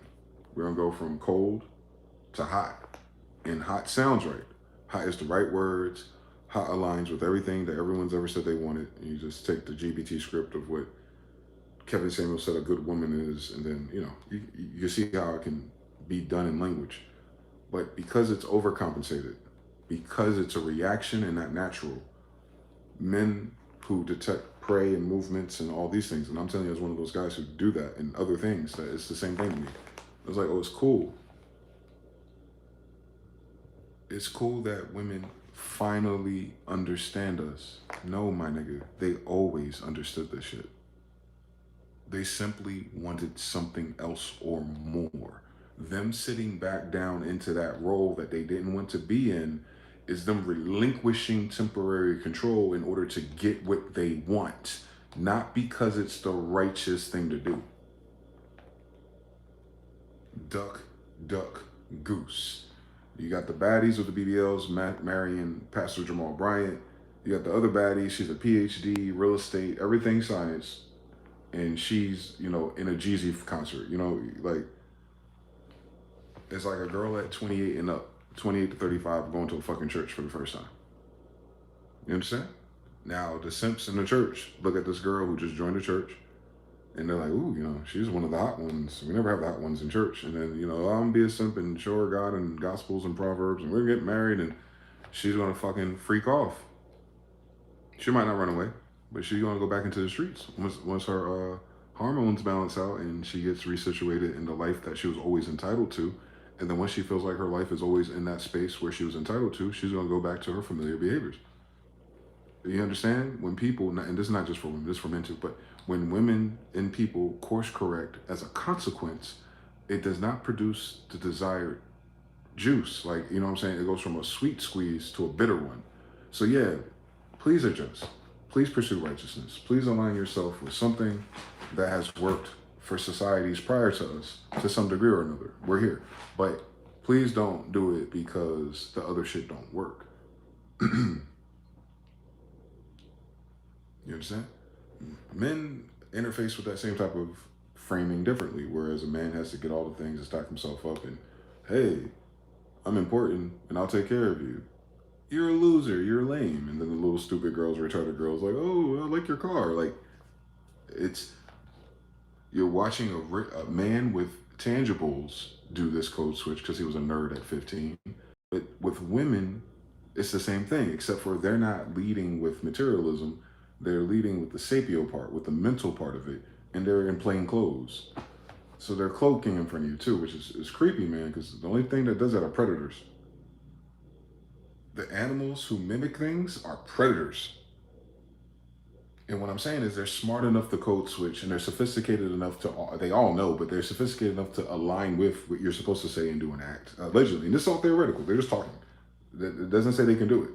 We're going to go from cold to hot. And hot sounds right. Hot is the right words. Hot aligns with everything that everyone's ever said they wanted. And you just take the GBT script of what Kevin Samuel said a good woman is, and then, you see how it can be done in language. But because it's overcompensated, because it's a reaction and not natural, men who detect prey and movements and all these things, and I'm telling you as one of those guys who do that and other things, that it's the same thing to me. I was like, oh, it's cool. It's cool that women finally understand us. No, my nigga, they always understood this shit. They simply wanted something else or more. Them sitting back down into that role that they didn't want to be in is them relinquishing temporary control in order to get what they want, not because it's the righteous thing to do. Duck, duck, goose. You got the baddies with the BBLs marrying Pastor Jamal Bryant. You got the other baddie, she's a PhD, real estate, everything science, and she's, in a Jeezy concert, like, it's like a girl at 28 and up, 28 to 35 going to a fucking church for the first time. You understand? Now, the simps in the church look at this girl who just joined the church, and they're like, ooh, she's one of the hot ones. We never have the hot ones in church. And then, I'm gonna be a simp and show her God and Gospels and Proverbs, and we're gonna get married, and she's gonna fucking freak off. She might not run away, but she's gonna go back into the streets once her hormones balance out and she gets resituated in the life that she was always entitled to. And then once she feels like her life is always in that space where she was entitled to, she's going to go back to her familiar behaviors. You understand? When people, and this is not just for women, this is for men too, but when women and people course correct as a consequence, it does not produce the desired juice. Like, you know what I'm saying? It goes from a sweet squeeze to a bitter one. So yeah, please adjust. Please pursue righteousness. Please align yourself with something that has worked for societies prior to us to some degree or another. We're here. But please don't do it because the other shit don't work. You understand? Men interface with that same type of framing differently, whereas a man has to get all the things and stack himself up and, hey, I'm important and I'll take care of you. You're a loser, you're lame. And then the little stupid girls, retarded girls, like, oh, I like your car. Like, you're watching a man with tangibles do this code switch because he was a nerd at 15. But with women, it's the same thing, except for they're not leading with materialism. They're leading with the sapio part, with the mental part of it. And they're in plain clothes. So they're cloaking in front of you too, which is creepy, man, because the only thing that does that are predators. The animals who mimic things are predators. And what I'm saying is they're smart enough to code switch and they're sophisticated enough to, they all know, but they're sophisticated enough to align with what you're supposed to say and do and act. Allegedly. And this is all theoretical. They're just talking. It doesn't say they can do it.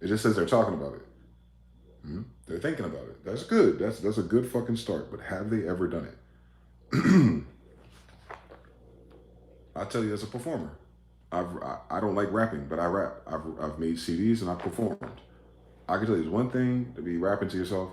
It just says they're talking about it. They're thinking about it. That's good. That's a good fucking start. But have they ever done it? I'll tell you as a performer. I don't like rapping, but I rap. I've made CDs and I've performed. I can tell you it's one thing to be rapping to yourself.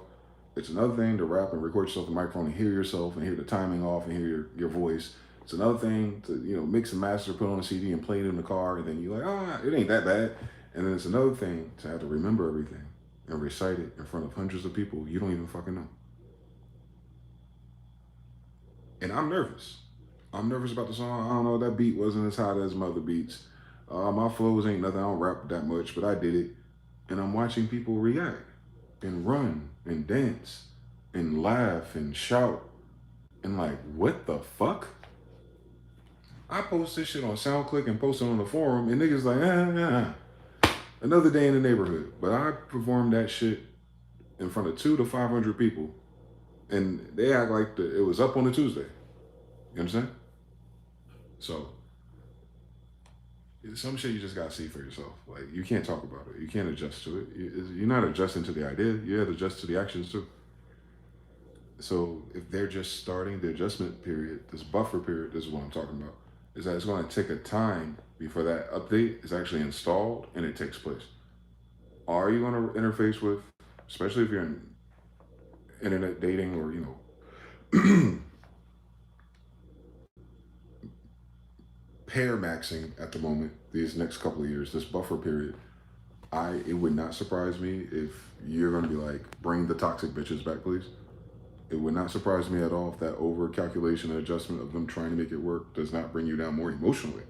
It's another thing to rap and record yourself in the microphone and hear yourself and hear the timing off and hear your voice. It's another thing to, mix and master, put on a CD and play it in the car, and then you're like, it ain't that bad. And then it's another thing to have to remember everything and recite it in front of hundreds of people you don't even fucking know. And I'm nervous. I'm nervous about the song. I don't know, that beat wasn't as hot as my other beats. My flows ain't nothing. I don't rap that much, but I did it. And I'm watching people react and run and dance and laugh and shout. And like, what the fuck? I post this shit on SoundClick and post it on the forum, and niggas like, another day in the neighborhood. But I performed that shit in front of 200 to 500 people, and they act like it was up on a Tuesday. You understand? So, some shit you just gotta see for yourself. Like, you can't talk about it. You can't adjust to it. You're not adjusting to the idea. You have to adjust to the actions too. So, if they're just starting the adjustment period, this buffer period, this is what I'm talking about, is that it's gonna take a time before that update is actually installed and it takes place. Are you gonna interface with, especially if you're in internet dating or, pair maxing at the moment, these next couple of years, this buffer period, it would not surprise me if you're going to be like, bring the toxic bitches back, please. It would not surprise me at all if that over calculation and adjustment of them trying to make it work does not bring you down more emotionally.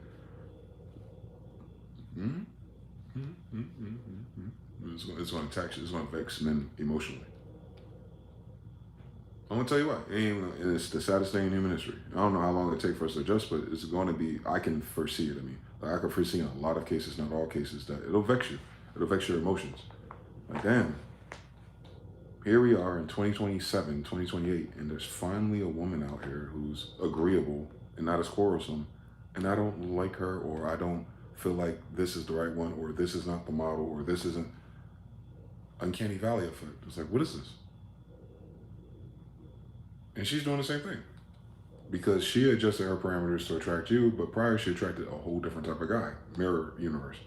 It's going to tax you. It's going to vex men emotionally. I'm gonna tell you what, it's the saddest thing in human history. I don't know how long it'll take for us to adjust, but it's going to be, I can foresee it. I can foresee in a lot of cases, not all cases, that it'll vex you. It'll vex your emotions. Like, damn, here we are in 2027, 2028, and there's finally a woman out here who's agreeable and not as quarrelsome, and I don't like her, or I don't feel like this is the right one, or this is not the model, or this isn't. Uncanny Valley effect. It's like, what is this? And she's doing the same thing because she adjusted her parameters to attract you, but prior she attracted a whole different type of guy, mirror universe.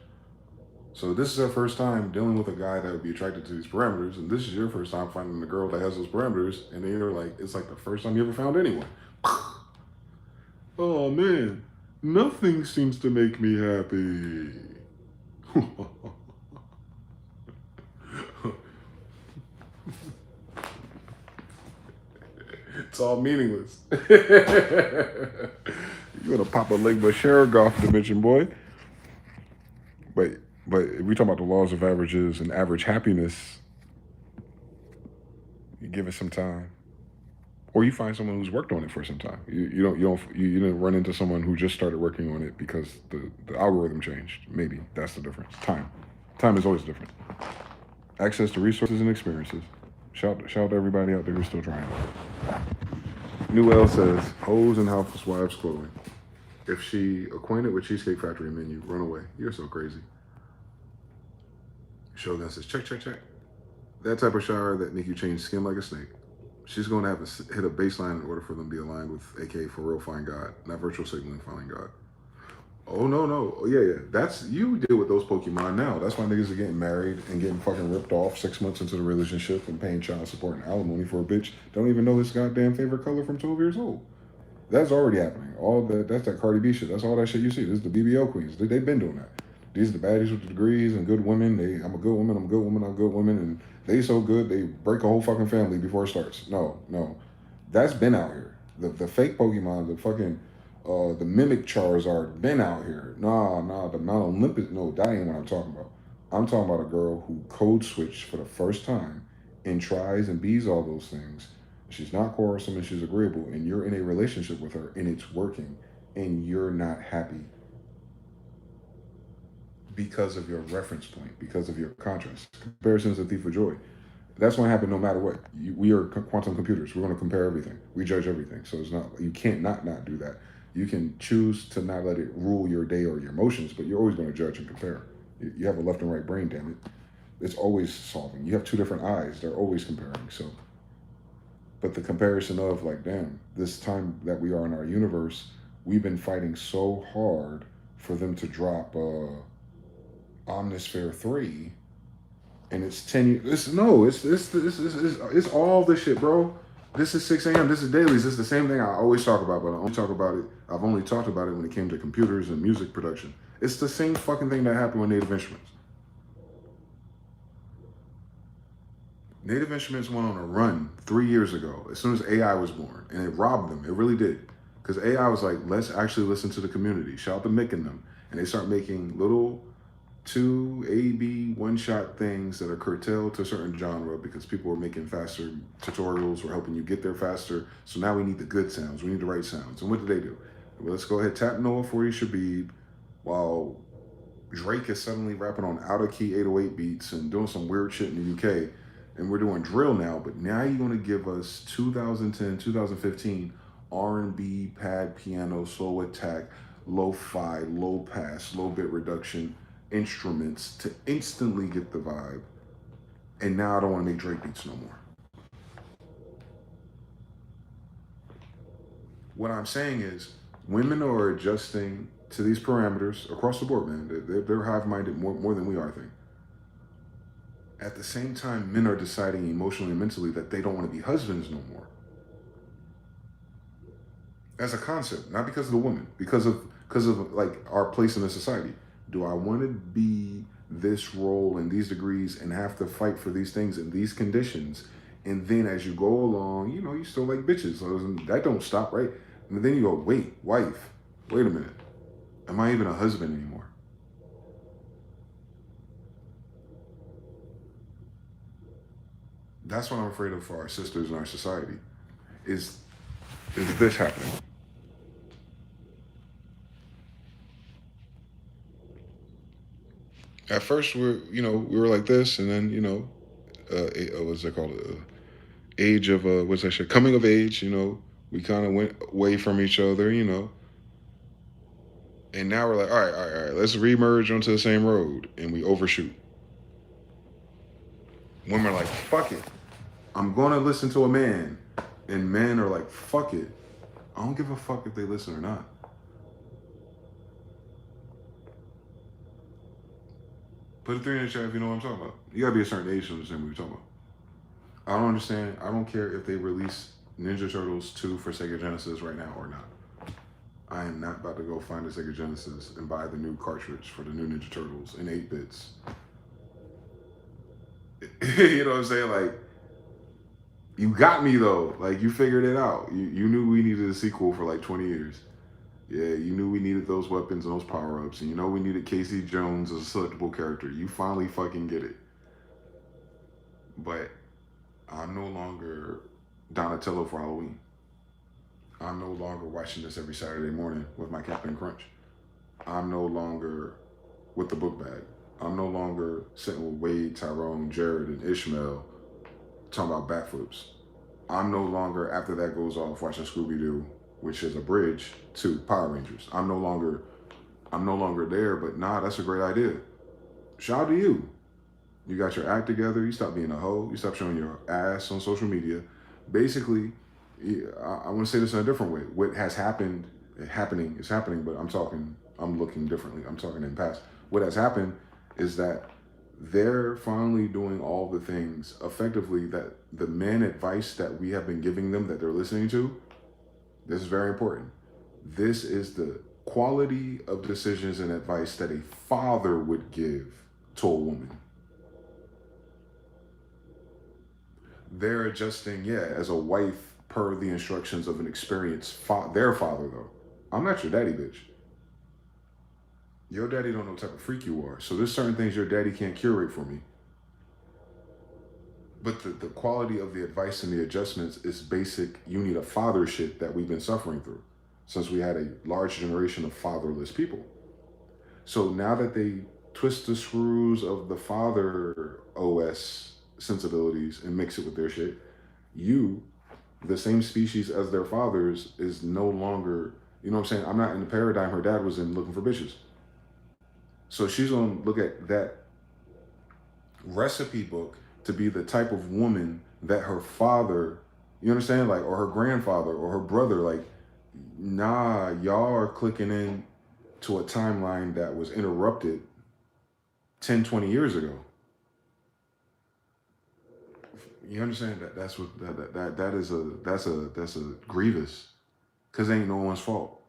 So this is her first time dealing with a guy that would be attracted to these parameters, and this is your first time finding a girl that has those parameters, and then you're like, it's like the first time you ever found anyone. Oh man, nothing seems to make me happy. It's all meaningless. You're gonna pop a leg but Shergoff dimension, boy. But if we talk about the laws of averages and average happiness, you give it some time, or you find someone who's worked on it for some time. You didn't run into someone who just started working on it because the algorithm changed. Maybe that's the difference. Time is always different. Access to resources and experiences. Shout to everybody out there who's still trying. New L says, hoes and housewives clothing. If she acquainted with Cheesecake Factory menu, run away. You're so crazy. Shogun says, check, check, check. That type of shower that make you change skin like a snake. She's going to have to hit a baseline in order for them to be aligned with AK for real find God, not virtual signaling find God. Oh, no, no. Oh, yeah. That's, you deal with those Pokemon now. That's why niggas are getting married and getting fucking ripped off 6 months into the relationship and paying child support and alimony for a bitch. Don't even know his goddamn favorite color from 12 years old. That's already happening. That's that Cardi B shit. That's all that shit you see. This is the BBL queens. They've been doing that. These are the baddies with the degrees and good women. I'm a good woman, I'm a good woman, I'm a good woman. And they so good, they break a whole fucking family before it starts. No. That's been out here. The fake Pokemon, the fucking, the mimic Charizard been out here. Nah, the Mount Olympus, no, that ain't what I'm talking about. I'm talking about a girl who code switched for the first time and tries and bees all those things. She's not quarrelsome and she's agreeable, and you're in a relationship with her and it's working and you're not happy because of your reference point, because of your contrast. Comparison is a thief of joy. That's going to happen no matter what. We are quantum computers. We're going to compare everything. We judge everything. So it's not, you can't not do that. You can choose to not let it rule your day or your emotions, but you're always going to judge and compare. You have a left and right brain, damn it. It's always solving. You have two different eyes. They're always comparing. So, but the comparison of like, damn, this time that we are in our universe, we've been fighting so hard for them to drop Omnisphere 3, and it's 10 years. It's all this shit, bro. This is 6 a.m. This is dailies. This is the same thing I always talk about, but I've only talked about it when it came to computers and music production. It's the same fucking thing that happened with Native Instruments. Native Instruments went on a run 3 years ago, as soon as AI was born, and it robbed them. It really did. Because AI was like, let's actually listen to the community. Shout out to Mick and them. And they start making little 2 one-shot things that are curtailed to a certain genre because people were making faster tutorials or helping you get there faster. So now we need the good sounds. We need the right sounds. And what did they do? Well, let's go ahead, tap Noah 40 Shabib while Drake is suddenly rapping on out-of-key 808 beats and doing some weird shit in the UK. And we're doing drill now, but now you're going to give us 2010, 2015 R&B, pad piano, slow attack, lo-fi, low pass, low bit reduction instruments to instantly get the vibe. And now I don't want to make Drake beats no more. What I'm saying is women are adjusting to these parameters across the board, man. They're hive-minded more than we are, I think. At the same time, men are deciding emotionally and mentally that they don't want to be husbands no more. As a concept, not because of the woman, because of like our place in the society. Do I want to be this role and these degrees and have to fight for these things in these conditions? And then as you go along, you know, you still like bitches. So that don't stop, right? And then you go, wait, wife, wait a minute. Am I even a husband anymore? That's what I'm afraid of for our sisters in our society, is this happening. At first, we were like this, and then, what's that called? Age of, what's that shit? Coming of age, we kind of went away from each other, and now we're like, all right, let's re-merge onto the same road, and we overshoot. Women are like, fuck it. I'm going to listen to a man. And men are like, fuck it. I don't give a fuck if they listen or not. Put a 3 in the chat if you know what I'm talking about. You gotta be a certain age to understand what we're talking about. I don't understand. I don't care if they release Ninja Turtles 2 for Sega Genesis right now or not. I am not about to go find a Sega Genesis and buy the new cartridge for the new Ninja Turtles in 8 bits. You know what I'm saying? Like, you got me though. Like, you figured it out. You knew we needed a sequel for like 20 years. Yeah, you knew we needed those weapons and those power-ups, and you know we needed Casey Jones as a selectable character. You finally fucking get it. But I'm no longer Donatello for Halloween. I'm no longer watching this every Saturday morning with my Captain Crunch. I'm no longer with the book bag. I'm no longer sitting with Wade, Tyrone, Jared, and Ishmael talking about backflips. I'm no longer, after that goes off, watching Scooby-Doo which is a bridge to Power Rangers. I'm no longer there, but nah, that's a great idea. Shout out to you. You got your act together. You stop being a hoe. You stop showing your ass on social media. Basically, I want to say this in a different way. What has happened, is happening, but I'm looking differently. I'm talking in the past. What has happened is that they're finally doing all the things effectively that the men advice that we have been giving them that they're listening to. This is very important. This is the quality of decisions and advice that a father would give to a woman. They're adjusting, as a wife per the instructions of an experienced their father, though. I'm not your daddy, bitch. Your daddy don't know what type of freak you are. So there's certain things your daddy can't curate for me. But the quality of the advice and the adjustments is basic. You need a father shit that we've been suffering through since we had a large generation of fatherless people. So now that they twist the screws of the father OS sensibilities and mix it with their shit, the same species as their fathers, is no longer, you know what I'm saying? I'm not in the paradigm her dad was in looking for bitches. So she's gonna look at that recipe book to be the type of woman that her father, you understand? Like, or her grandfather or her brother, like, nah, y'all are clicking in to a timeline that was interrupted 10, 20 years ago. You understand that that's what that's a grievous, because it ain't no one's fault.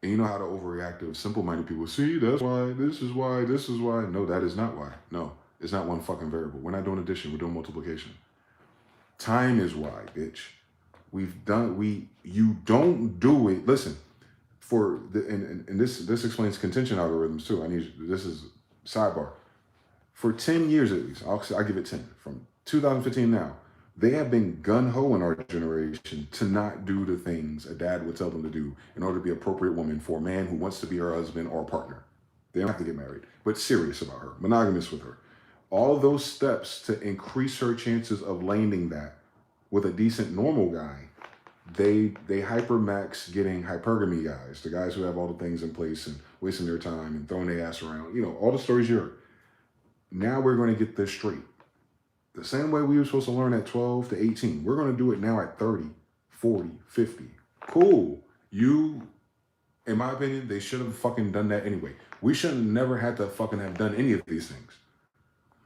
And you know how the overreactive, simple-minded people, see, that's why, this is why, this is why. No, that is not why. No, it's not one fucking variable. We're not doing addition, we're doing multiplication. Time is why, bitch. You don't do it. Listen, and this explains contention algorithms too. This is sidebar. For 10 years at least, I'll give it 10. From 2015 now, they have been gun-ho in our generation to not do the things a dad would tell them to do in order to be an appropriate woman for a man who wants to be her husband or partner. They don't have to get married, but serious about her, monogamous with her. All of those steps to increase her chances of landing that with a decent normal guy, they hypermax getting hypergamy guys, the guys who have all the things in place and wasting their time and throwing their ass around. You know, all the stories you heard. Now we're going to get this straight. The same way we were supposed to learn at 12 to 18. We're going to do it now at 30, 40, 50. Cool. In my opinion, they should have fucking done that anyway. We should have never had to fucking have done any of these things.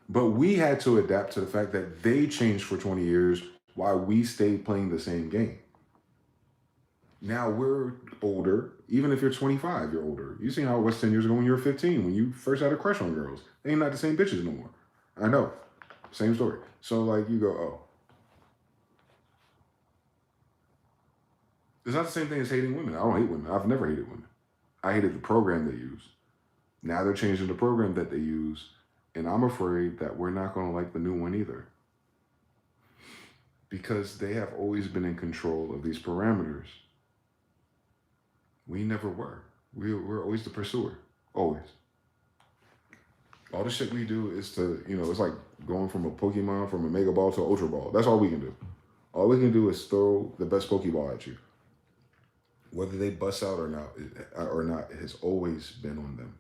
But we had to adapt to the fact that they changed for 20 years while we stayed playing the same game. Now we're older. Even if you're 25, you're older. You seen how it was 10 years ago when you were 15, when you first had a crush on girls. They ain't not the same bitches no more. I know. Same story. So like you go, oh. It's not the same thing as hating women. I don't hate women. I've never hated women. I hated the program they use. Now they're changing the program that they use. And I'm afraid that we're not going to like the new one either. Because they have always been in control of these parameters. We never were. We're always the pursuer. Always. All the shit we do is to, it's like going from a Pokemon, from a Mega Ball to an Ultra Ball. That's all we can do. All we can do is throw the best Pokeball at you. Whether they bust out or not, it has always been on them.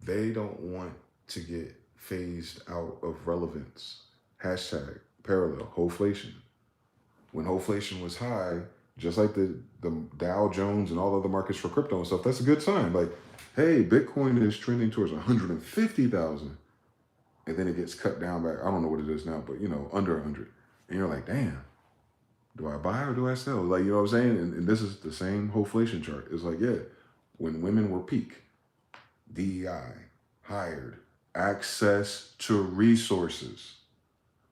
They don't want to get phased out of relevance. Hashtag parallel, hoflation. When hoflation was high, just like the Dow Jones and all other markets for crypto and stuff, that's a good sign. Like, hey, Bitcoin is trending towards 150,000. And then it gets cut down back. I don't know what it is now, but under 100. And you're like, damn, do I buy or do I sell? Like, you know what I'm saying? And this is the same hoflation chart. It's like, yeah, when women were peak, DEI, hired, access to resources.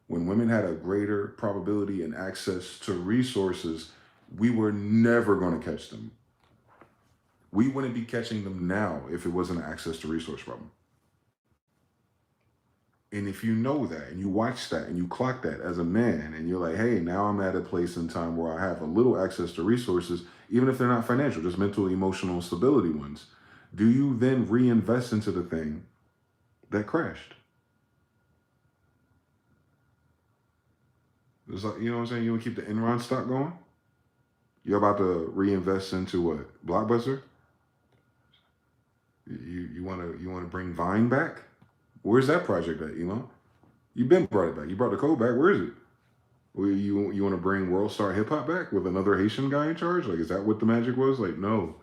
When women had a greater probability and access to resources, we were never going to catch them. We wouldn't be catching them now if it wasn't an access to resource problem. And if you know that and you watch that and you clock that as a man and you're like, hey, now I'm at a place in time where I have a little access to resources, even if they're not financial, just mental, emotional stability ones, do you then reinvest into the thing that crashed? It's like, you know what I'm saying? You want to keep the Enron stock going? You're about to reinvest into what? Blockbuster? You wanna bring Vine back? Where's that project at, Elon? You've been brought it back. You brought the code back. Where is it? You want to bring World Star Hip Hop back with another Haitian guy in charge? Like, is that what the magic was? Like, no.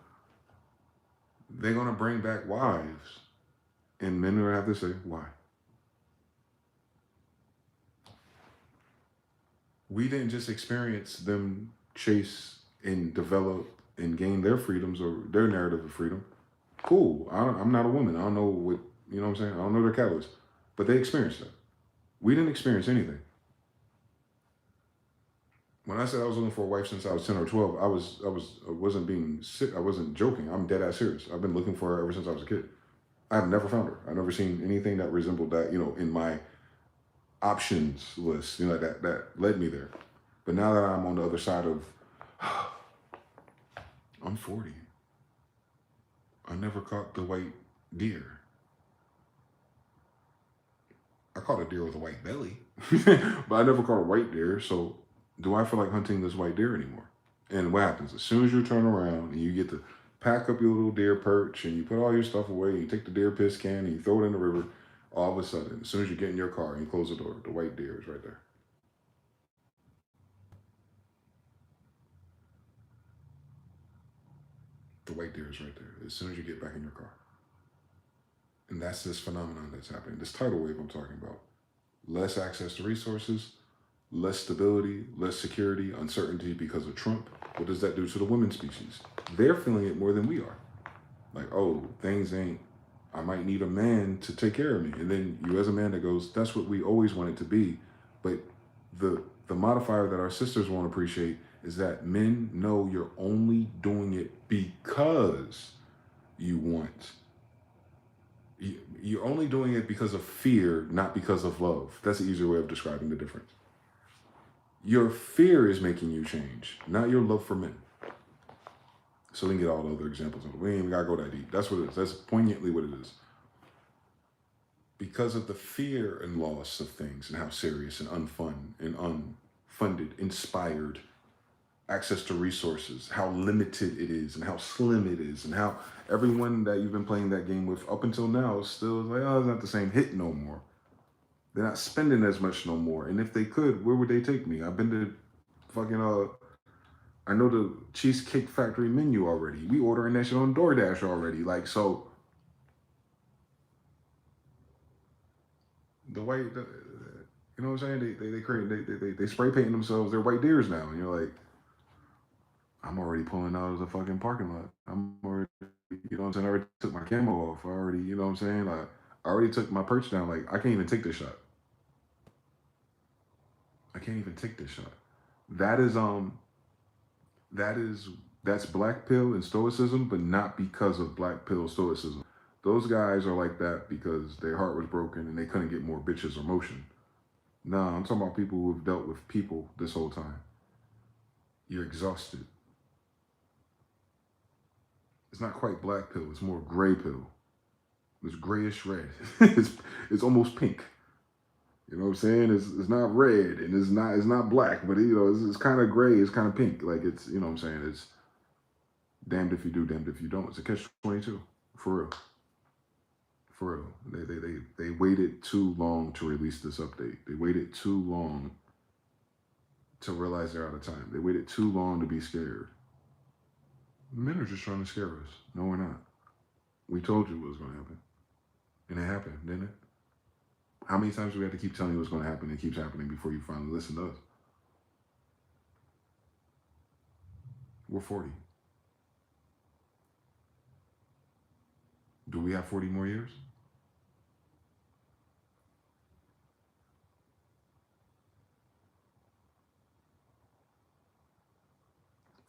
They're gonna bring back wives, and men are gonna have to say why. We didn't just experience them chase and develop and gain their freedoms or their narrative of freedom. Cool. I'm not a woman. I don't know what, you know what I'm saying? I don't know their catalyst. But they experienced that. We didn't experience anything. When I said I was looking for a wife since I was 10 or 12, I wasn't being sick. I wasn't joking. I'm dead ass serious. I've been looking for her ever since I was a kid. I've never found her. I've never seen anything that resembled that, you know, in my options list, you know, that led me there. But now that I'm on the other side of, I'm 40. I never caught the white deer. I caught a deer with a white belly, but I never caught a white deer. So do I feel like hunting this white deer anymore? And what happens? As soon as you turn around and you get to pack up your little deer perch and you put all your stuff away, and you take the deer piss can and you throw it in the river, all of a sudden, as soon as you get in your car and you close the door, the white deer is right there. The white deer is right there as soon as you get back in your car. And that's this phenomenon that's happening. This tidal wave I'm talking about. Less access to resources, less stability, less security, uncertainty because of Trump. What does that do to the women species? They're feeling it more than we are. Like, oh, things ain't, I might need a man to take care of me. And then you as a man that goes, that's what we always want it to be. But the modifier that our sisters won't appreciate is that men know you're only doing it because you want. You're only doing it because of fear, not because of love. That's an easier way of describing the difference. Your fear is making you change, not your love for men. So we can get all the other examples of it. We ain't even gotta go that deep. That's what it is. That's poignantly what it is. Because of the fear and loss of things and how serious and unfun and unfunded, inspired, access to resources, how limited it is and how slim it is and how everyone that you've been playing that game with up until now is still like, oh, it's not the same hit no more. They're not spending as much no more. And if they could, where would they take me? I've been to fucking, I know the Cheesecake Factory menu already. We ordering that shit on DoorDash already. Like, so the white, you know what I'm saying? They spray painting themselves. They're white deers now. And you're like, I'm already pulling out of the fucking parking lot. I'm already, you know what I'm saying? I already took my camo off. I already, you know what I'm saying? Like, I already took my perch down. Like, I can't even take this shot. I can't even take this shot. That's black pill and stoicism, but not because of black pill stoicism. Those guys are like that because their heart was broken and they couldn't get more bitches or motion. Nah, I'm talking about people who have dealt with people this whole time. You're exhausted. It's not quite black pill, it's more gray pill. It's grayish red. it's almost pink. You know what I'm saying? It's not red and it's not black, but you know, it's kind of gray, it's kind of pink. Like it's, you know what I'm saying? It's damned if you do, damned if you don't. It's a catch-22, for real. For real. They waited too long to release this update. They waited too long to realize they're out of time. They waited too long to be scared. Men are just trying to scare us. No, we're not. We told you what was going to happen. And it happened, didn't it? How many times do we have to keep telling you what's going to happen? It keeps happening before you finally listen to us. We're 40. Do we have 40 more years?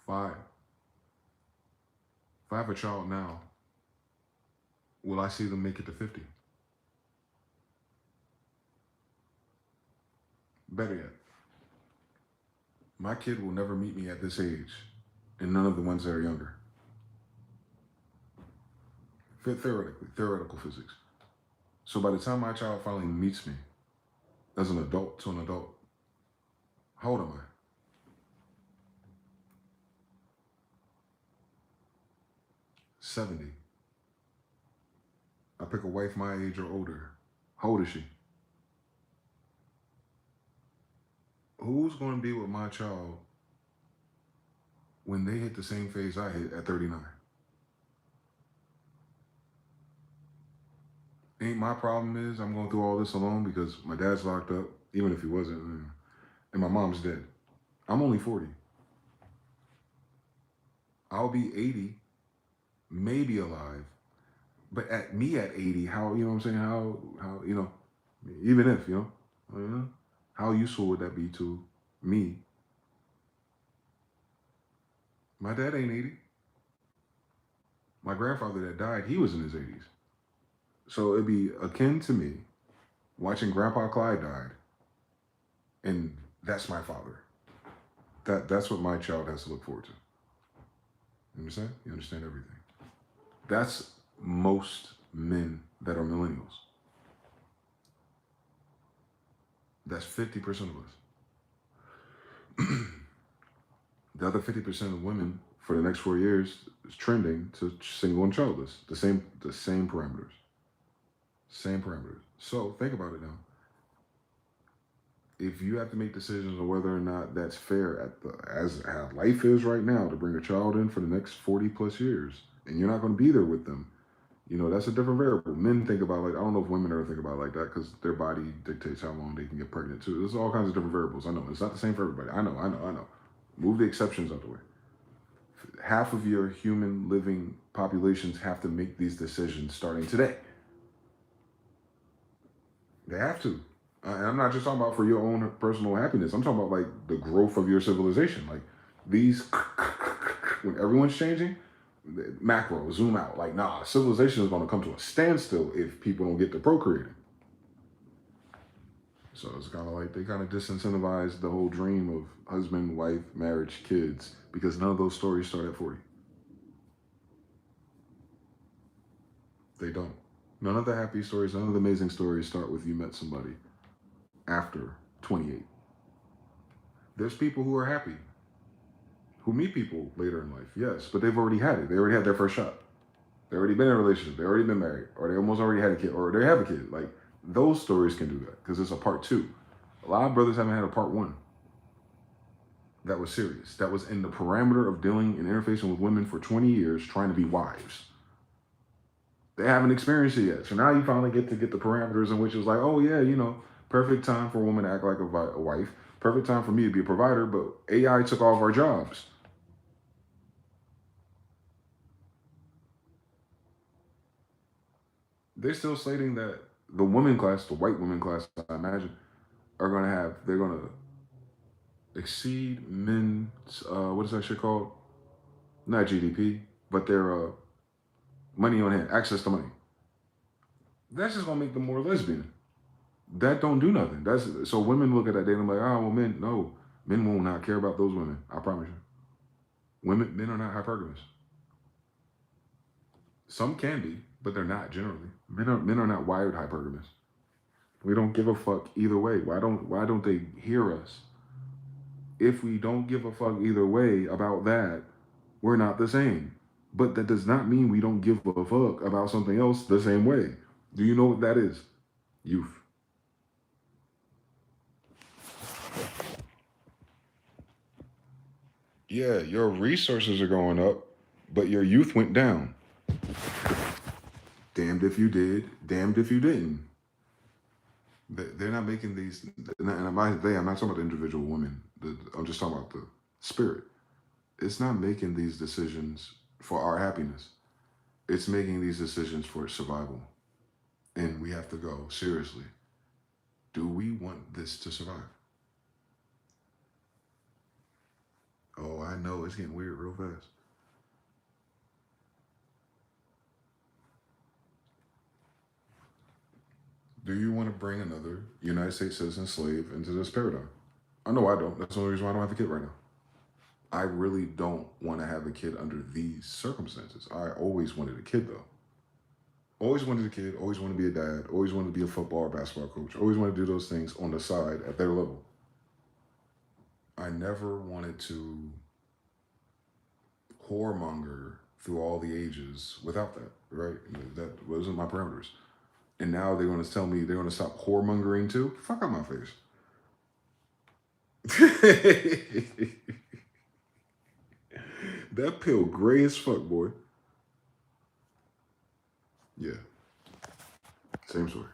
Five. If I have a child now, will I see them make it to 50? Better yet, my kid will never meet me at this age, and none of the ones that are younger. Theoretical physics. So by the time my child finally meets me as an adult to an adult, how old am I? 70. I pick a wife my age or older. How old is she? Who's going to be with my child when they hit the same phase I hit at 39? Ain't my problem is I'm going through all this alone because my dad's locked up, even if he wasn't, and my mom's dead. I'm only 40. I'll be 80, maybe alive, but at 80, how, you know what I'm saying? How, you know, even if, you know, how useful would that be to me? My dad ain't 80. My grandfather that died, he was in his 80s. So it'd be akin to me watching Grandpa Clyde died, and that's my father. That's what my child has to look forward to. You understand? You understand everything. That's most men that are millennials. That's 50% of us. The other 50% of women for the next 4 years is trending to single and childless. The same parameters. Same parameters. So think about it now. If you have to make decisions on whether or not that's fair as how life is right now to bring a child in for the next 40 plus years, and you're not going to be there with them, you know, that's a different variable. Men think about I don't know if women ever think about it like that because their body dictates how long they can get pregnant too. There's all kinds of different variables. I know it's not the same for everybody. I know. Move the exceptions out the way. Half of your human living populations have to make these decisions starting today. They have to. And I'm not just talking about for your own personal happiness. I'm talking about the growth of your civilization. These, when everyone's changing, macro, zoom out. Civilization is going to come to a standstill if people don't get to procreating. So it's kind of they kind of disincentivize the whole dream of husband, wife, marriage, kids, because none of those stories start at 40. They don't. None of the happy stories, none of the amazing stories start with you met somebody after 28. There's people who are happy, who meet people later in life, yes, but they've already had it. They already had their first shot. They already been in a relationship. They already been married, or they almost already had a kid, or they have a kid. Those stories can do that because it's a part 2. A lot of brothers haven't had a part 1 that was serious, that was in the parameter of dealing and interfacing with women for 20 years, trying to be wives. They haven't experienced it yet. So now you finally get the parameters in which it's oh yeah, you know, perfect time for a woman to act like a wife, perfect time for me to be a provider, but AI took all of our jobs. They're still stating that the women class, the white women class, I imagine, they're going to exceed men's, what is that shit called? Not GDP, but their money on hand, access to money. That's just going to make them more lesbian. That don't do nothing. So women look at that data and well, men will not care about those women. I promise you. Men are not hypergamous. Some can be, but they're not generally. Men are not wired hypergamous. We don't give a fuck either way. Why don't they hear us? If we don't give a fuck either way about that, we're not the same. But that does not mean we don't give a fuck about something else the same way. Do you know what that is? Youth. Yeah, your resources are going up, but your youth went down. Damned if you did, damned if you didn't. They're not making these, and I'm not talking about the individual women. I'm just talking about the spirit. It's not making these decisions for our happiness. It's making these decisions for survival. And we have to go, seriously, do we want this to survive? Oh, I know, it's getting weird real fast. Do you want to bring another United States citizen slave into this paradigm? I know I don't. That's the only reason why I don't have a kid right now. I really don't want to have a kid under these circumstances. I always wanted a kid, though. Always wanted a kid, always wanted to be a dad, always wanted to be a football or basketball coach, always wanted to do those things on the side at their level. I never wanted to whoremonger through all the ages without that, right? That wasn't my parameters. And now they're going to tell me they're going to stop whoremongering too? Fuck out my face. That pill gray as fuck, boy. Yeah. Same story.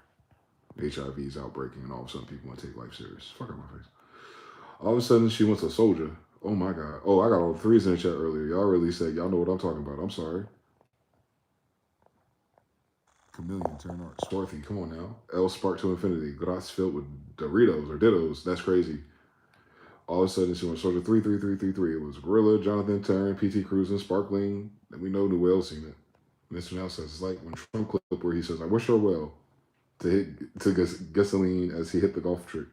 HIV is outbreaking and all of a sudden people want to take life serious. Fuck out my face. All of a sudden she wants a soldier. Oh my God. Oh, I got all the threes in the chat earlier. Y'all really said y'all know what I'm talking about. I'm sorry. Chameleon, turn art. Swarthy, come on now. L spark to infinity. Grass filled with Doritos or Dittos. That's crazy. All of a sudden, she went soldier 33333. It was Gorilla, Jonathan, Turn, PT Cruising, Sparkling. And we know Noel seen it. Mr. Now says it's like when Trump clip where he says, "I wish her well," to hit gasoline as he hit the golf trick.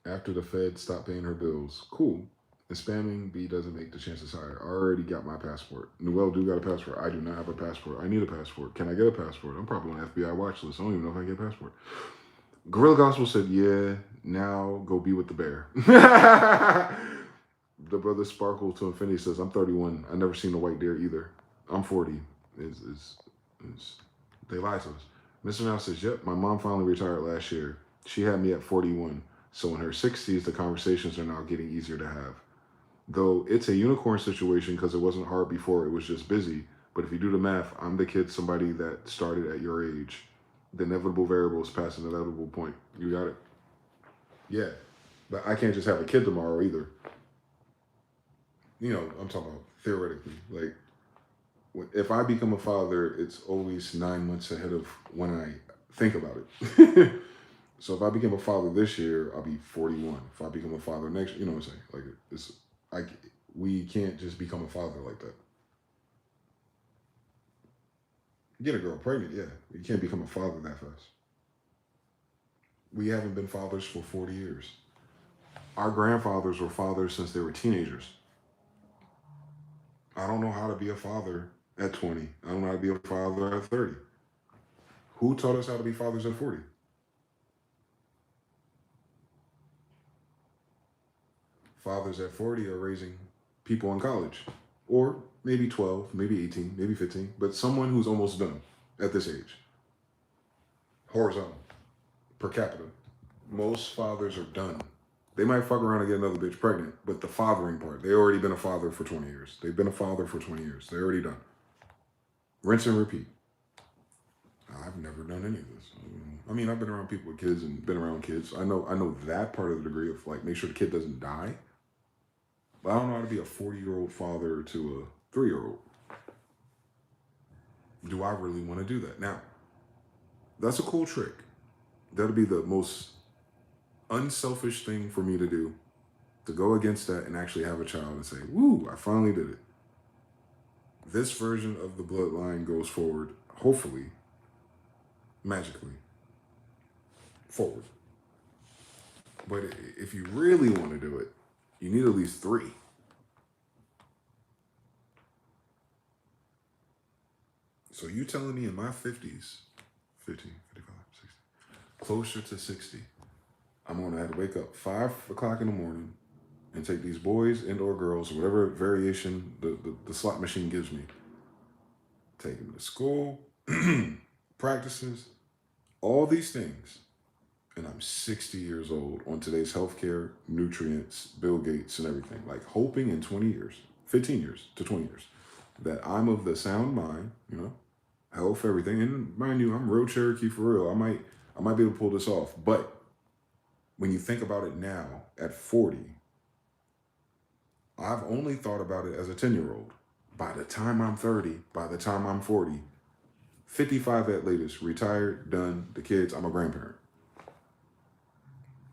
After the Fed stopped paying her bills. Cool. And spamming B doesn't make the chances higher. I already got my passport. Noel do got a passport. I do not have a passport. I need a passport. Can I get a passport? I'm probably on the FBI watch list. I don't even know if I can get a passport. Gorilla Gospel said, yeah, now go be with the bear. The brother Sparkle to Infinity says, I'm 31. I never seen a white deer either. I'm 40. They lied to us. Mr. Now says, yep, my mom finally retired last year. She had me at 41. So in her 60s, the conversations are now getting easier to have. Though it's a unicorn situation because it wasn't hard before, it was just busy. But if you do the math, I'm the kid somebody that started at your age. The inevitable variable is past an inevitable point. You got it? Yeah. But I can't just have a kid tomorrow either. You know, I'm talking about theoretically. Like, if I become a father, it's always 9 months ahead of when I think about it. So if I become a father this year, I'll be 41. If I become a father next year, you know what I'm saying? Like, we can't just become a father like that. Get a girl pregnant, yeah. You can't become a father that fast. We haven't been fathers for 40 years. Our grandfathers were fathers since they were teenagers. I don't know how to be a father at 20. I don't know how to be a father at 30. Who taught us how to be fathers at 40? Fathers at 40 are raising people in college. Or maybe 12, maybe 18, maybe 15. But someone who's almost done at this age. Horizontal. Per capita. Most fathers are done. They might fuck around and get another bitch pregnant, but the fathering part, they already been a father for 20 years. They've been a father for 20 years. They're already done. Rinse and repeat. I've never done any of this. I mean, I've been around people with kids and been around kids. I know that part of the degree of like, make sure the kid doesn't die. But I don't know how to be a 40-year-old father to a 3-year-old. Do I really want to do that? Now, that's a cool trick. That'll be the most unselfish thing for me to do, to go against that and actually have a child and say, woo, I finally did it. This version of the bloodline goes forward, hopefully, magically, forward. But if you really want to do it, you need at least 3. So you telling me in my 50s, 50, 55, 60, closer to 60, I'm going to have to wake up 5 o'clock in the morning and take these boys and or girls, whatever variation the slot machine gives me, take them to school, practices, all these things. And I'm 60 years old on today's healthcare, nutrients, Bill Gates and everything, like hoping in 20 years, 15 years to 20 years, that I'm of the sound mind, you know, health, everything. And mind you, I'm real Cherokee for real. I might be able to pull this off. But when you think about it now at 40, I've only thought about it as a 10-year-old. By the time I'm 30, by the time I'm 40, 55 at latest, retired, done, the kids, I'm a grandparent.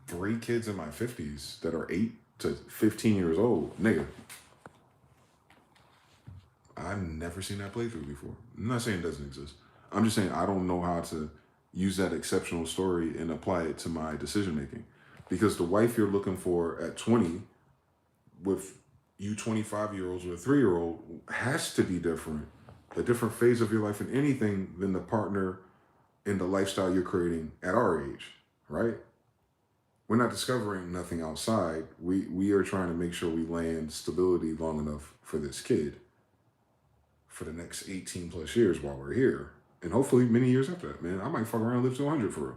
3 kids in my 50s that are 8 to 15 years old, nigga. I've never seen that playthrough before. I'm not saying it doesn't exist. I'm just saying I don't know how to use that exceptional story and apply it to my decision making. Because the wife you're looking for at 20 with you 25-year-olds with a 3-year-old has to be different. A different phase of your life in anything than the partner and the lifestyle you're creating at our age, right? We're not discovering nothing outside. We are trying to make sure we land stability long enough for this kid. for the next 18 plus years while we're here. And hopefully many years after that, man. I might fuck around and live to 100 for real.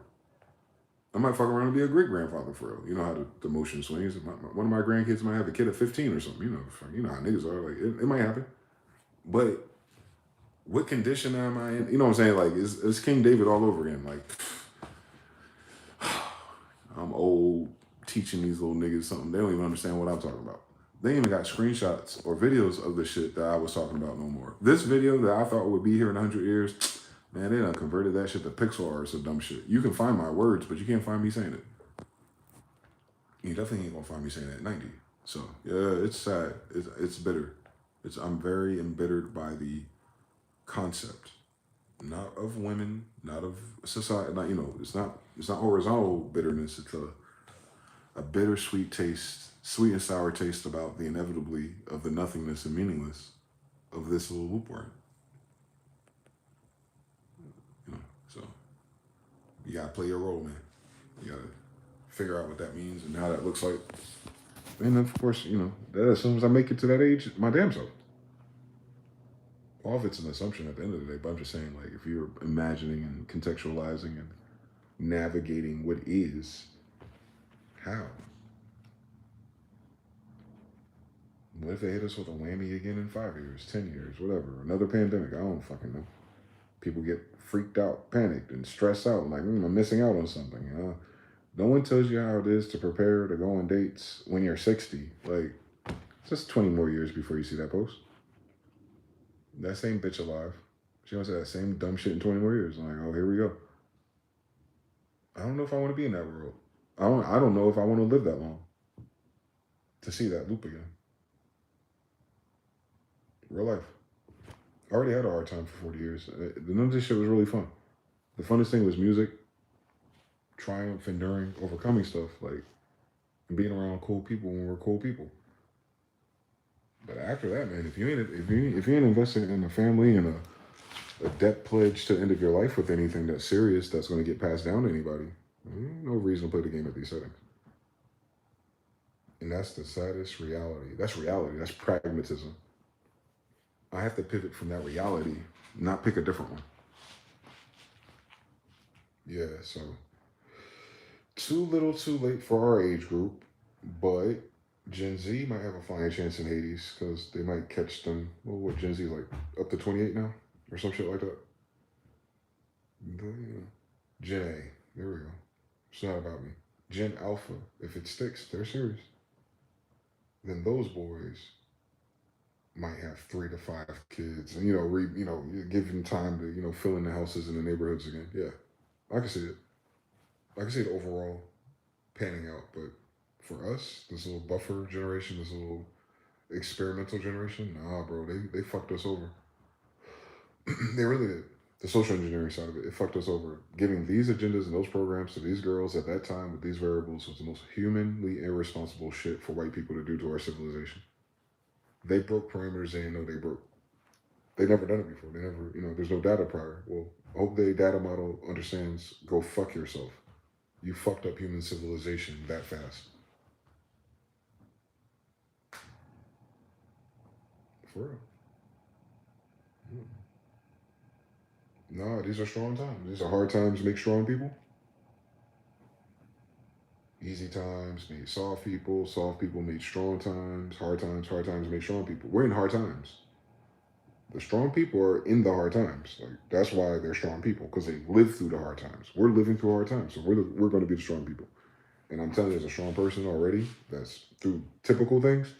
I might fuck around and be a great-grandfather for real. You know how the motion swings. One of my grandkids might have a kid at 15 or something. You know how niggas are. Like, it might happen. But what condition am I in? You know what I'm saying? Like, it's King David all over again. Like, I'm old teaching these little niggas something. They don't even understand what I'm talking about. They ain't even got screenshots or videos of the shit that I was talking about no more. This video that I thought would be here in 100 years, man, they done converted that shit to pixel art or some dumb shit. You can find my words, but you can't find me saying it. You definitely ain't gonna find me saying that at 90. So, yeah, it's sad. It's bitter. I'm very embittered by the concept. Not of women, not of society, not, it's not horizontal bitterness. It's a bittersweet taste, sweet and sour taste about the inevitably of the nothingness and meaningless of this little loop we're in. So you gotta play your role, man. You gotta figure out what that means and how that looks like. And then, of course, that as soon as I make it to that age, my damn self. All of it's an assumption at the end of the day, but I'm just saying, like, if you're imagining and contextualizing and navigating what is, how? What if they hit us with a whammy again in 5 years, 10 years, whatever? Another pandemic, I don't fucking know. People get freaked out, panicked, and stressed out, like, I'm missing out on something, No one tells you how it is to prepare to go on dates when you're 60. Like, it's just 20 more years before you see that post. That same bitch alive. She gonna say that same dumb shit in 20 more years. I'm like, oh, here we go. I don't know if I want to be in that world. I don't know if I want to live that long to see that loop again. Real life. I already had a hard time for 40 years. None of this shit was really fun. The funnest thing was music, triumph, enduring, overcoming stuff, like, and being around cool people when we're cool people. But after that, man, if you ain't invested in a family and a debt pledge to the end of your life with anything that's serious that's going to get passed down to anybody, ain't no reason to play the game at these settings. And that's the saddest reality. That's reality. That's pragmatism. I have to pivot from that reality, not pick a different one. Yeah, so too little too late for our age group, but Gen Z might have a flying chance in Hades because they might catch them. Well, what Gen Z like up to 28 now or some shit like that. Gen A, there we go. It's not about me. Gen Alpha, if it sticks, they're serious. Then those boys might have 3 to 5 kids, and you give them time to fill in the houses in the neighborhoods again. Yeah, I can see it. I can see it overall panning out, but for us, this little buffer generation, this little experimental generation, nah, bro, they fucked us over. They really did. The social engineering side of it fucked us over. Giving these agendas and those programs to these girls at that time with these variables was the most humanly irresponsible shit for white people to do to our civilization. They broke parameters they didn't know they broke. They never done it before. They never, there's no data prior. Well, I hope the data model understands, go fuck yourself. You fucked up human civilization that fast. For real. No, these are strong times. These are hard times make strong people. Easy times made soft people made strong times. Hard times made strong people. We're in hard times. The strong people are in the hard times. Like, that's why they're strong people, because they live through the hard times. We're living through hard times, so we're going to be the strong people. And I'm telling you, as a strong person already, that's through typical things,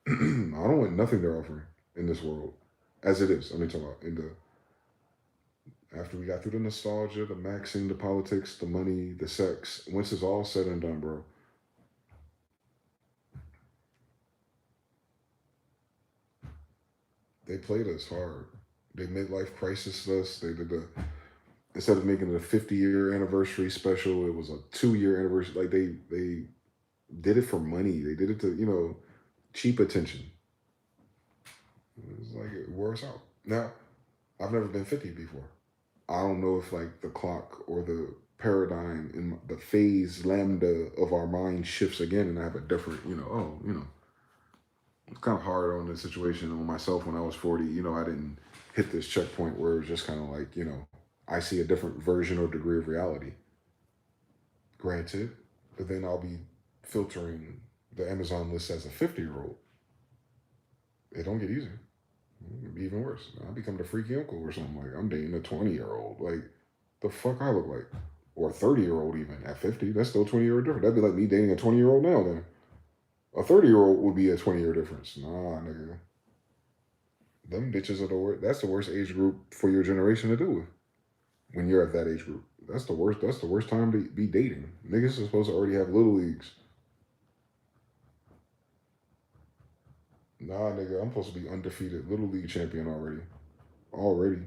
I don't want nothing they're offering in this world, as it is. I mean, talking about after we got through the nostalgia, the maxing, the politics, the money, the sex, once it's all said and done, bro, they played us hard. They midlife crisis us. They did instead of making it a 50-year anniversary special, it was a 2-year anniversary. Like, they did it for money. They did it to, cheap attention. It's like it wore us out. Now, I've never been 50 before. I don't know if like the clock or the paradigm in the phase lambda of our mind shifts again and I have a different, it's kind of hard on the situation on myself when I was 40. You know, I didn't hit this checkpoint where it was just kind of like, you know, I see a different version or degree of reality. Granted, but then I'll be filtering the Amazon list as a 50-year-old. It don't get easier. It'd be even worse. I become the freaky uncle or something. Like, I'm dating a 20-year-old. Like, the fuck I look like? Or a 30-year-old even at 50. That's still 20-year difference. That'd be like me dating a 20-year-old now then. A 30-year-old would be a 20-year difference. Nah, nigga. Them bitches are the worst. That's the worst age group for your generation to deal with. When you're at that age group. That's the worst time to be dating. Niggas are supposed to already have little leagues. Nah, nigga, I'm supposed to be undefeated. Little league champion already.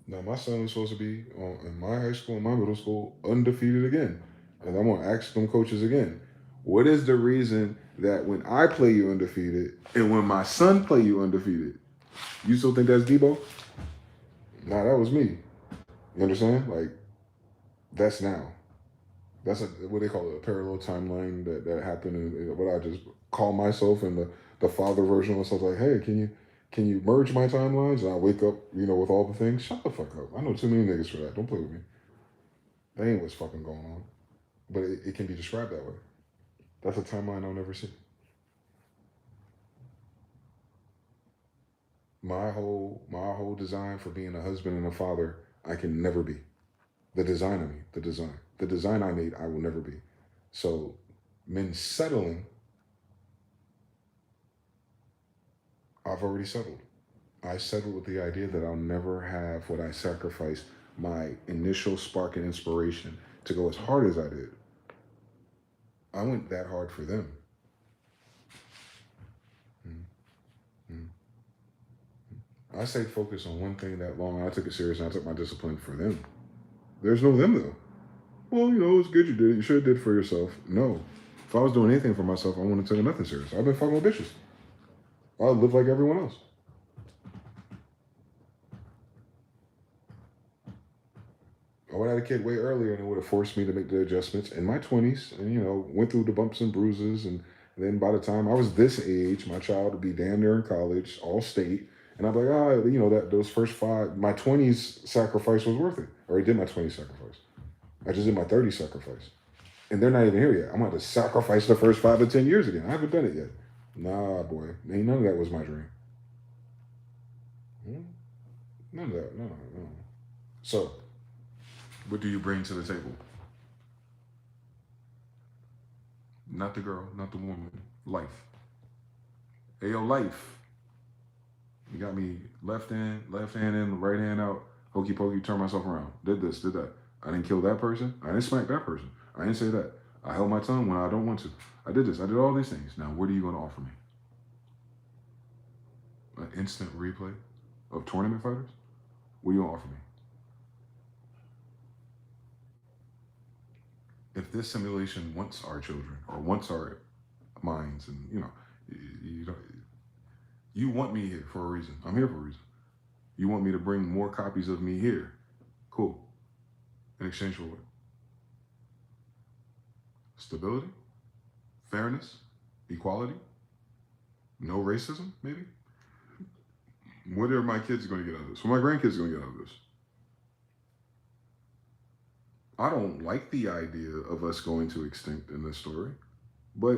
Now, my son is supposed to be in my high school and my middle school undefeated again. And I'm going to ask them coaches again, what is the reason that when I play you undefeated and when my son play you undefeated, you still think that's Debo? Nah, that was me. You understand? Like, that's now. That's what they call it, a parallel timeline that happened. And what I just call myself and the father version of myself, like, hey, can you merge my timelines? And I wake up, you know, with all the things. Shut the fuck up. I know too many niggas for that. Don't play with me. That ain't what's fucking going on. But it can be described that way. That's a timeline I'll never see. My whole design for being a husband and a father, I can never be. The design of me, the design I made, I will never be. So, men settling, I've already settled. I settled with the idea that I'll never have what I sacrificed my initial spark and inspiration to go as hard as I did. I went that hard for them. I stayed focused on one thing that long, and I took it serious, and I took my discipline for them. There's no them, though. Well, you know, it's good you did it. You should have did it for yourself. No. If I was doing anything for myself, I wouldn't have taken nothing serious. I've been fucking with bitches. I live like everyone else. I would have had a kid way earlier, and it would have forced me to make the adjustments in my 20s, and, you know, went through the bumps and bruises, and then by the time I was this age, my child would be damn near in college, all state, and I'd be like, you know, those first 5, my 20s sacrifice was worth it. I already did my 20s sacrifice. I just did my 30s sacrifice. And they're not even here yet. I'm going to sacrifice the first 5 or 10 years again. I haven't done it yet. Nah, boy. Ain't none of that was my dream. None of that. No. So, what do you bring to the table? Not the girl, not the woman. Life. Hey, yo, life. You got me left hand in, right hand out, hokey pokey, turn myself around. Did this, did that. I didn't kill that person. I didn't smack that person. I didn't say that. I held my tongue when I don't want to. I did this. I did all these things. Now, what are you going to offer me? An instant replay of tournament fighters? What are you going to offer me? If this simulation wants our children or wants our minds, and, you know, you want me here for a reason. I'm here for a reason. You want me to bring more copies of me here. Cool. In exchange for what? Stability? Fairness? Equality? No racism, maybe? What are my kids going to get out of this? What are my grandkids going to get out of this? I don't like the idea of us going to extinct in this story, but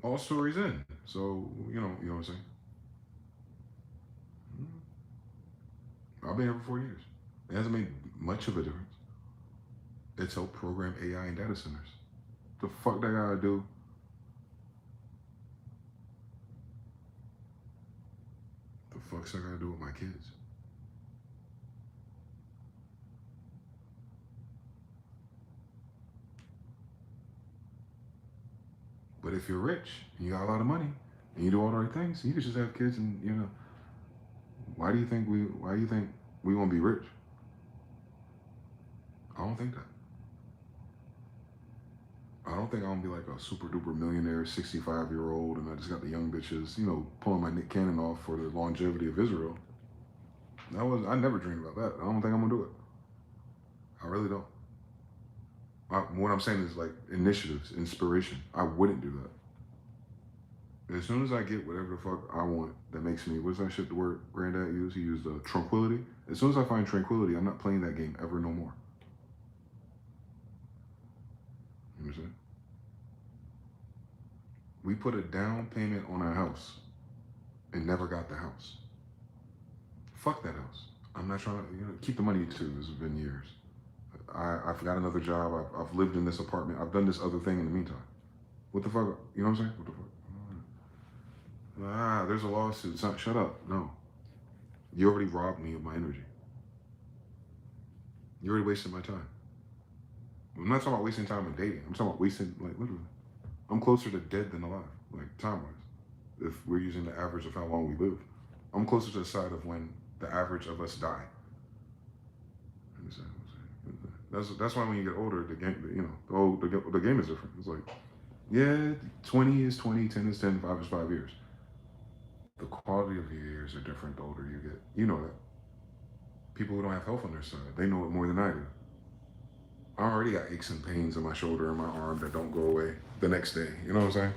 all stories end. So, you know what I'm saying? I've been here for 4 years. It hasn't made much of a difference. It's helped program AI in data centers. The fuck that gotta do? The fuck's that gotta do with my kids? But if you're rich and you got a lot of money and you do all the right things, you could just have kids, and, you know, why do you think we want to be rich? I don't think that. I don't think I'm gonna be like a super duper millionaire 65-year-old and I just got the young bitches, you know, pulling my Nick Cannon off for the longevity of Israel. I never dreamed about that. I don't think I'm gonna do it. I really don't. What I'm saying is like initiatives, inspiration. I wouldn't do that. As soon as I get whatever the fuck I want that makes me, what's that shit the word Granddad used? He used tranquility. As soon as I find tranquility, I'm not playing that game ever no more. You understand? We put a down payment on our house and never got the house. Fuck that house. I'm not trying to, keep the money too. This has been years. I've got another job. I've lived in this apartment. I've done this other thing in the meantime. What the fuck? You know what I'm saying? What the fuck? There's a lawsuit. Shut up. No. You already robbed me of my energy. You already wasted my time. I'm not talking about wasting time in dating. I'm talking about wasting, like, literally. I'm closer to dead than alive, like, time-wise. If we're using the average of how long we live. I'm closer to the side of when the average of us die. That's why when you get older, the game, the game is different. It's like, yeah, 20 is 20, 10 is 10, 5 is 5 years. The quality of your years are different the older you get. You know that. People who don't have health on their side, they know it more than I do. I already got aches and pains in my shoulder and my arm that don't go away the next day. You know what I'm saying?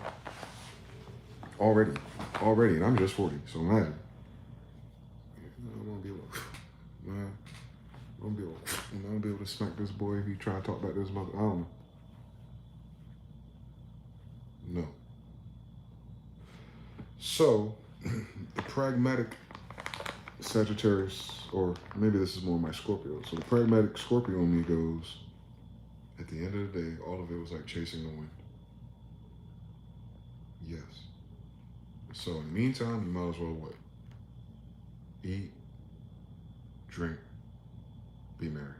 Already, and I'm just 40, so imagine. I'm gonna be able to smack this boy if he try to talk about this mother. I don't know. No. So, the pragmatic Sagittarius, or maybe this is more my Scorpio. So the pragmatic Scorpio in me goes, at the end of the day, all of it was like chasing the wind. Yes. So in the meantime, you might as well what? Eat, drink, be merry.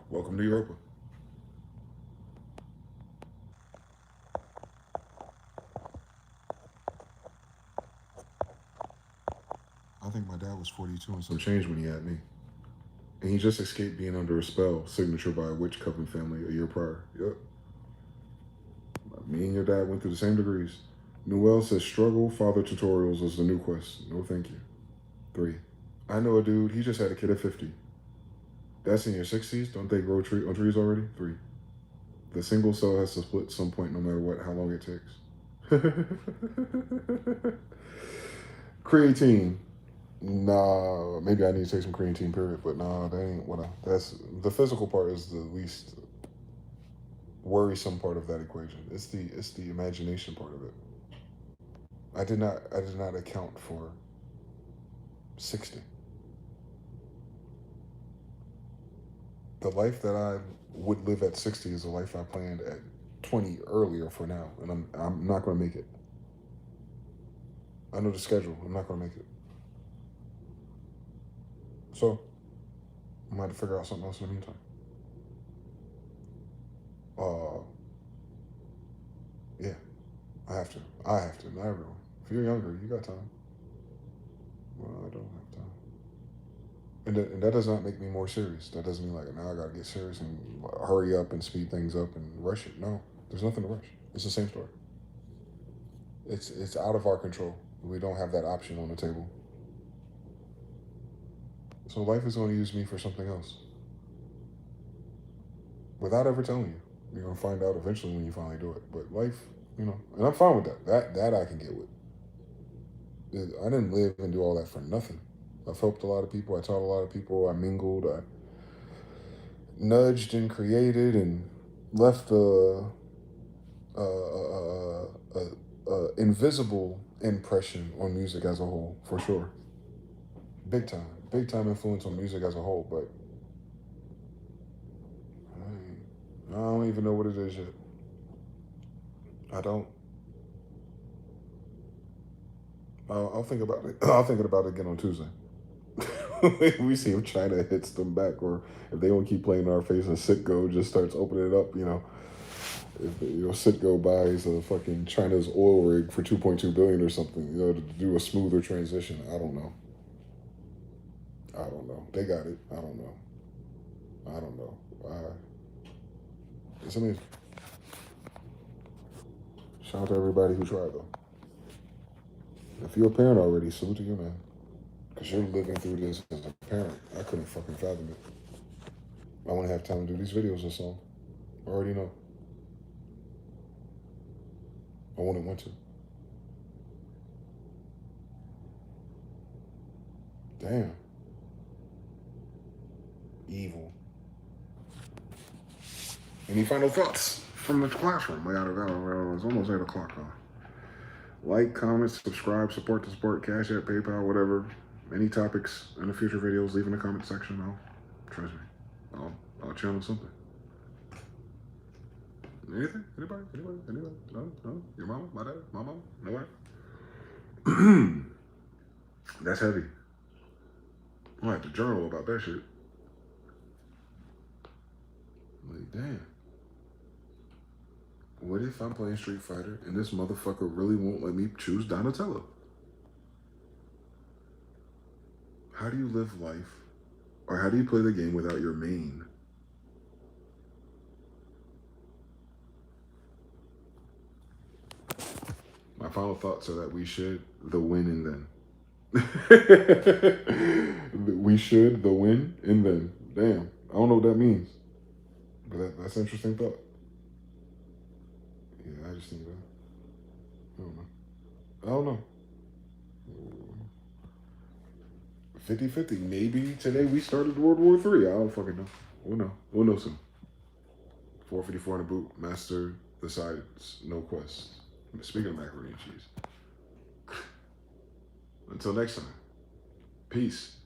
Welcome to Europa. I think my dad was 42 and some change when he had me. And he just escaped being under a spell, signature by a witch coven family a year prior. Yep. Me and your dad went through the same degrees. Noel says struggle, father tutorials is the new quest. No thank you. 3. I know a dude, he just had a kid at 50. That's in your 60s? Don't they grow on trees already? 3. The single cell has to split some point no matter what, how long it takes. Creatine. Nah, maybe I need to take some creatine, period. But nah, that ain't what that's the physical part is the least worrisome part of that equation. It's the imagination part of it. I did not account for 60. The life that I would live at 60 is a life I planned at 20 earlier for now, and I'm not going to make it. I know the schedule. I'm not going to make it. So, I might have to figure out something else in the meantime. Yeah, I have to. Not everyone. If you're younger, you got time. Well, I don't have time. And that does not make me more serious. That doesn't mean like, now I got to get serious and hurry up and speed things up and rush it. No, there's nothing to rush. It's the same story. It's out of our control. We don't have that option on the table. So life is going to use me for something else. Without ever telling you. You're going to find out eventually when you finally do it. But life, and I'm fine with that. That I can get with. I didn't live and do all that for nothing. I've helped a lot of people. I taught a lot of people. I mingled. I nudged and created and left a invisible impression on music as a whole, for sure. Big time influence on music as a whole, but I don't even know what it is yet. I don't. I'll think about it. I'll think about it again on Tuesday. We see if China hits them back, or if they don't keep playing in our face and Citgo just starts opening it up, If Citgo buys a fucking China's oil rig for $2.2 billion or something, to do a smoother transition. I don't know. They got it. I don't know. It's amazing. Shout out to everybody who tried though. If you're a parent already, salute to you, man. Because you're living through this as a parent. I couldn't fucking fathom it. I want to have time to do these videos or so. I already know. I wouldn't want to. Damn. Evil. Any final thoughts from the classroom? It's almost 8 o'clock, huh? Like, comment, subscribe, support the sport, Cashapp, PayPal, whatever. Any topics in the future videos, leave in the comment section. Trust me, I'll channel something. Anything? Anybody? No? Your mama? My dad? My mama? Nobody? That's heavy. I'm gonna have to journal about that shit. Like, damn. What if I'm playing Street Fighter and this motherfucker really won't let me choose Donatello? How do you live life? Or how do you play the game without your main? My final thoughts are that we should the win and then. We should the win and then. Damn. I don't know what that means. But that's an interesting thought. Yeah, I just think that. I don't know. 50-50. Maybe today we started World War III. I don't fucking know. We'll know. We'll know soon. 454 in the boot. Master the sides. No quest. Speaking of macaroni and cheese. Until next time. Peace.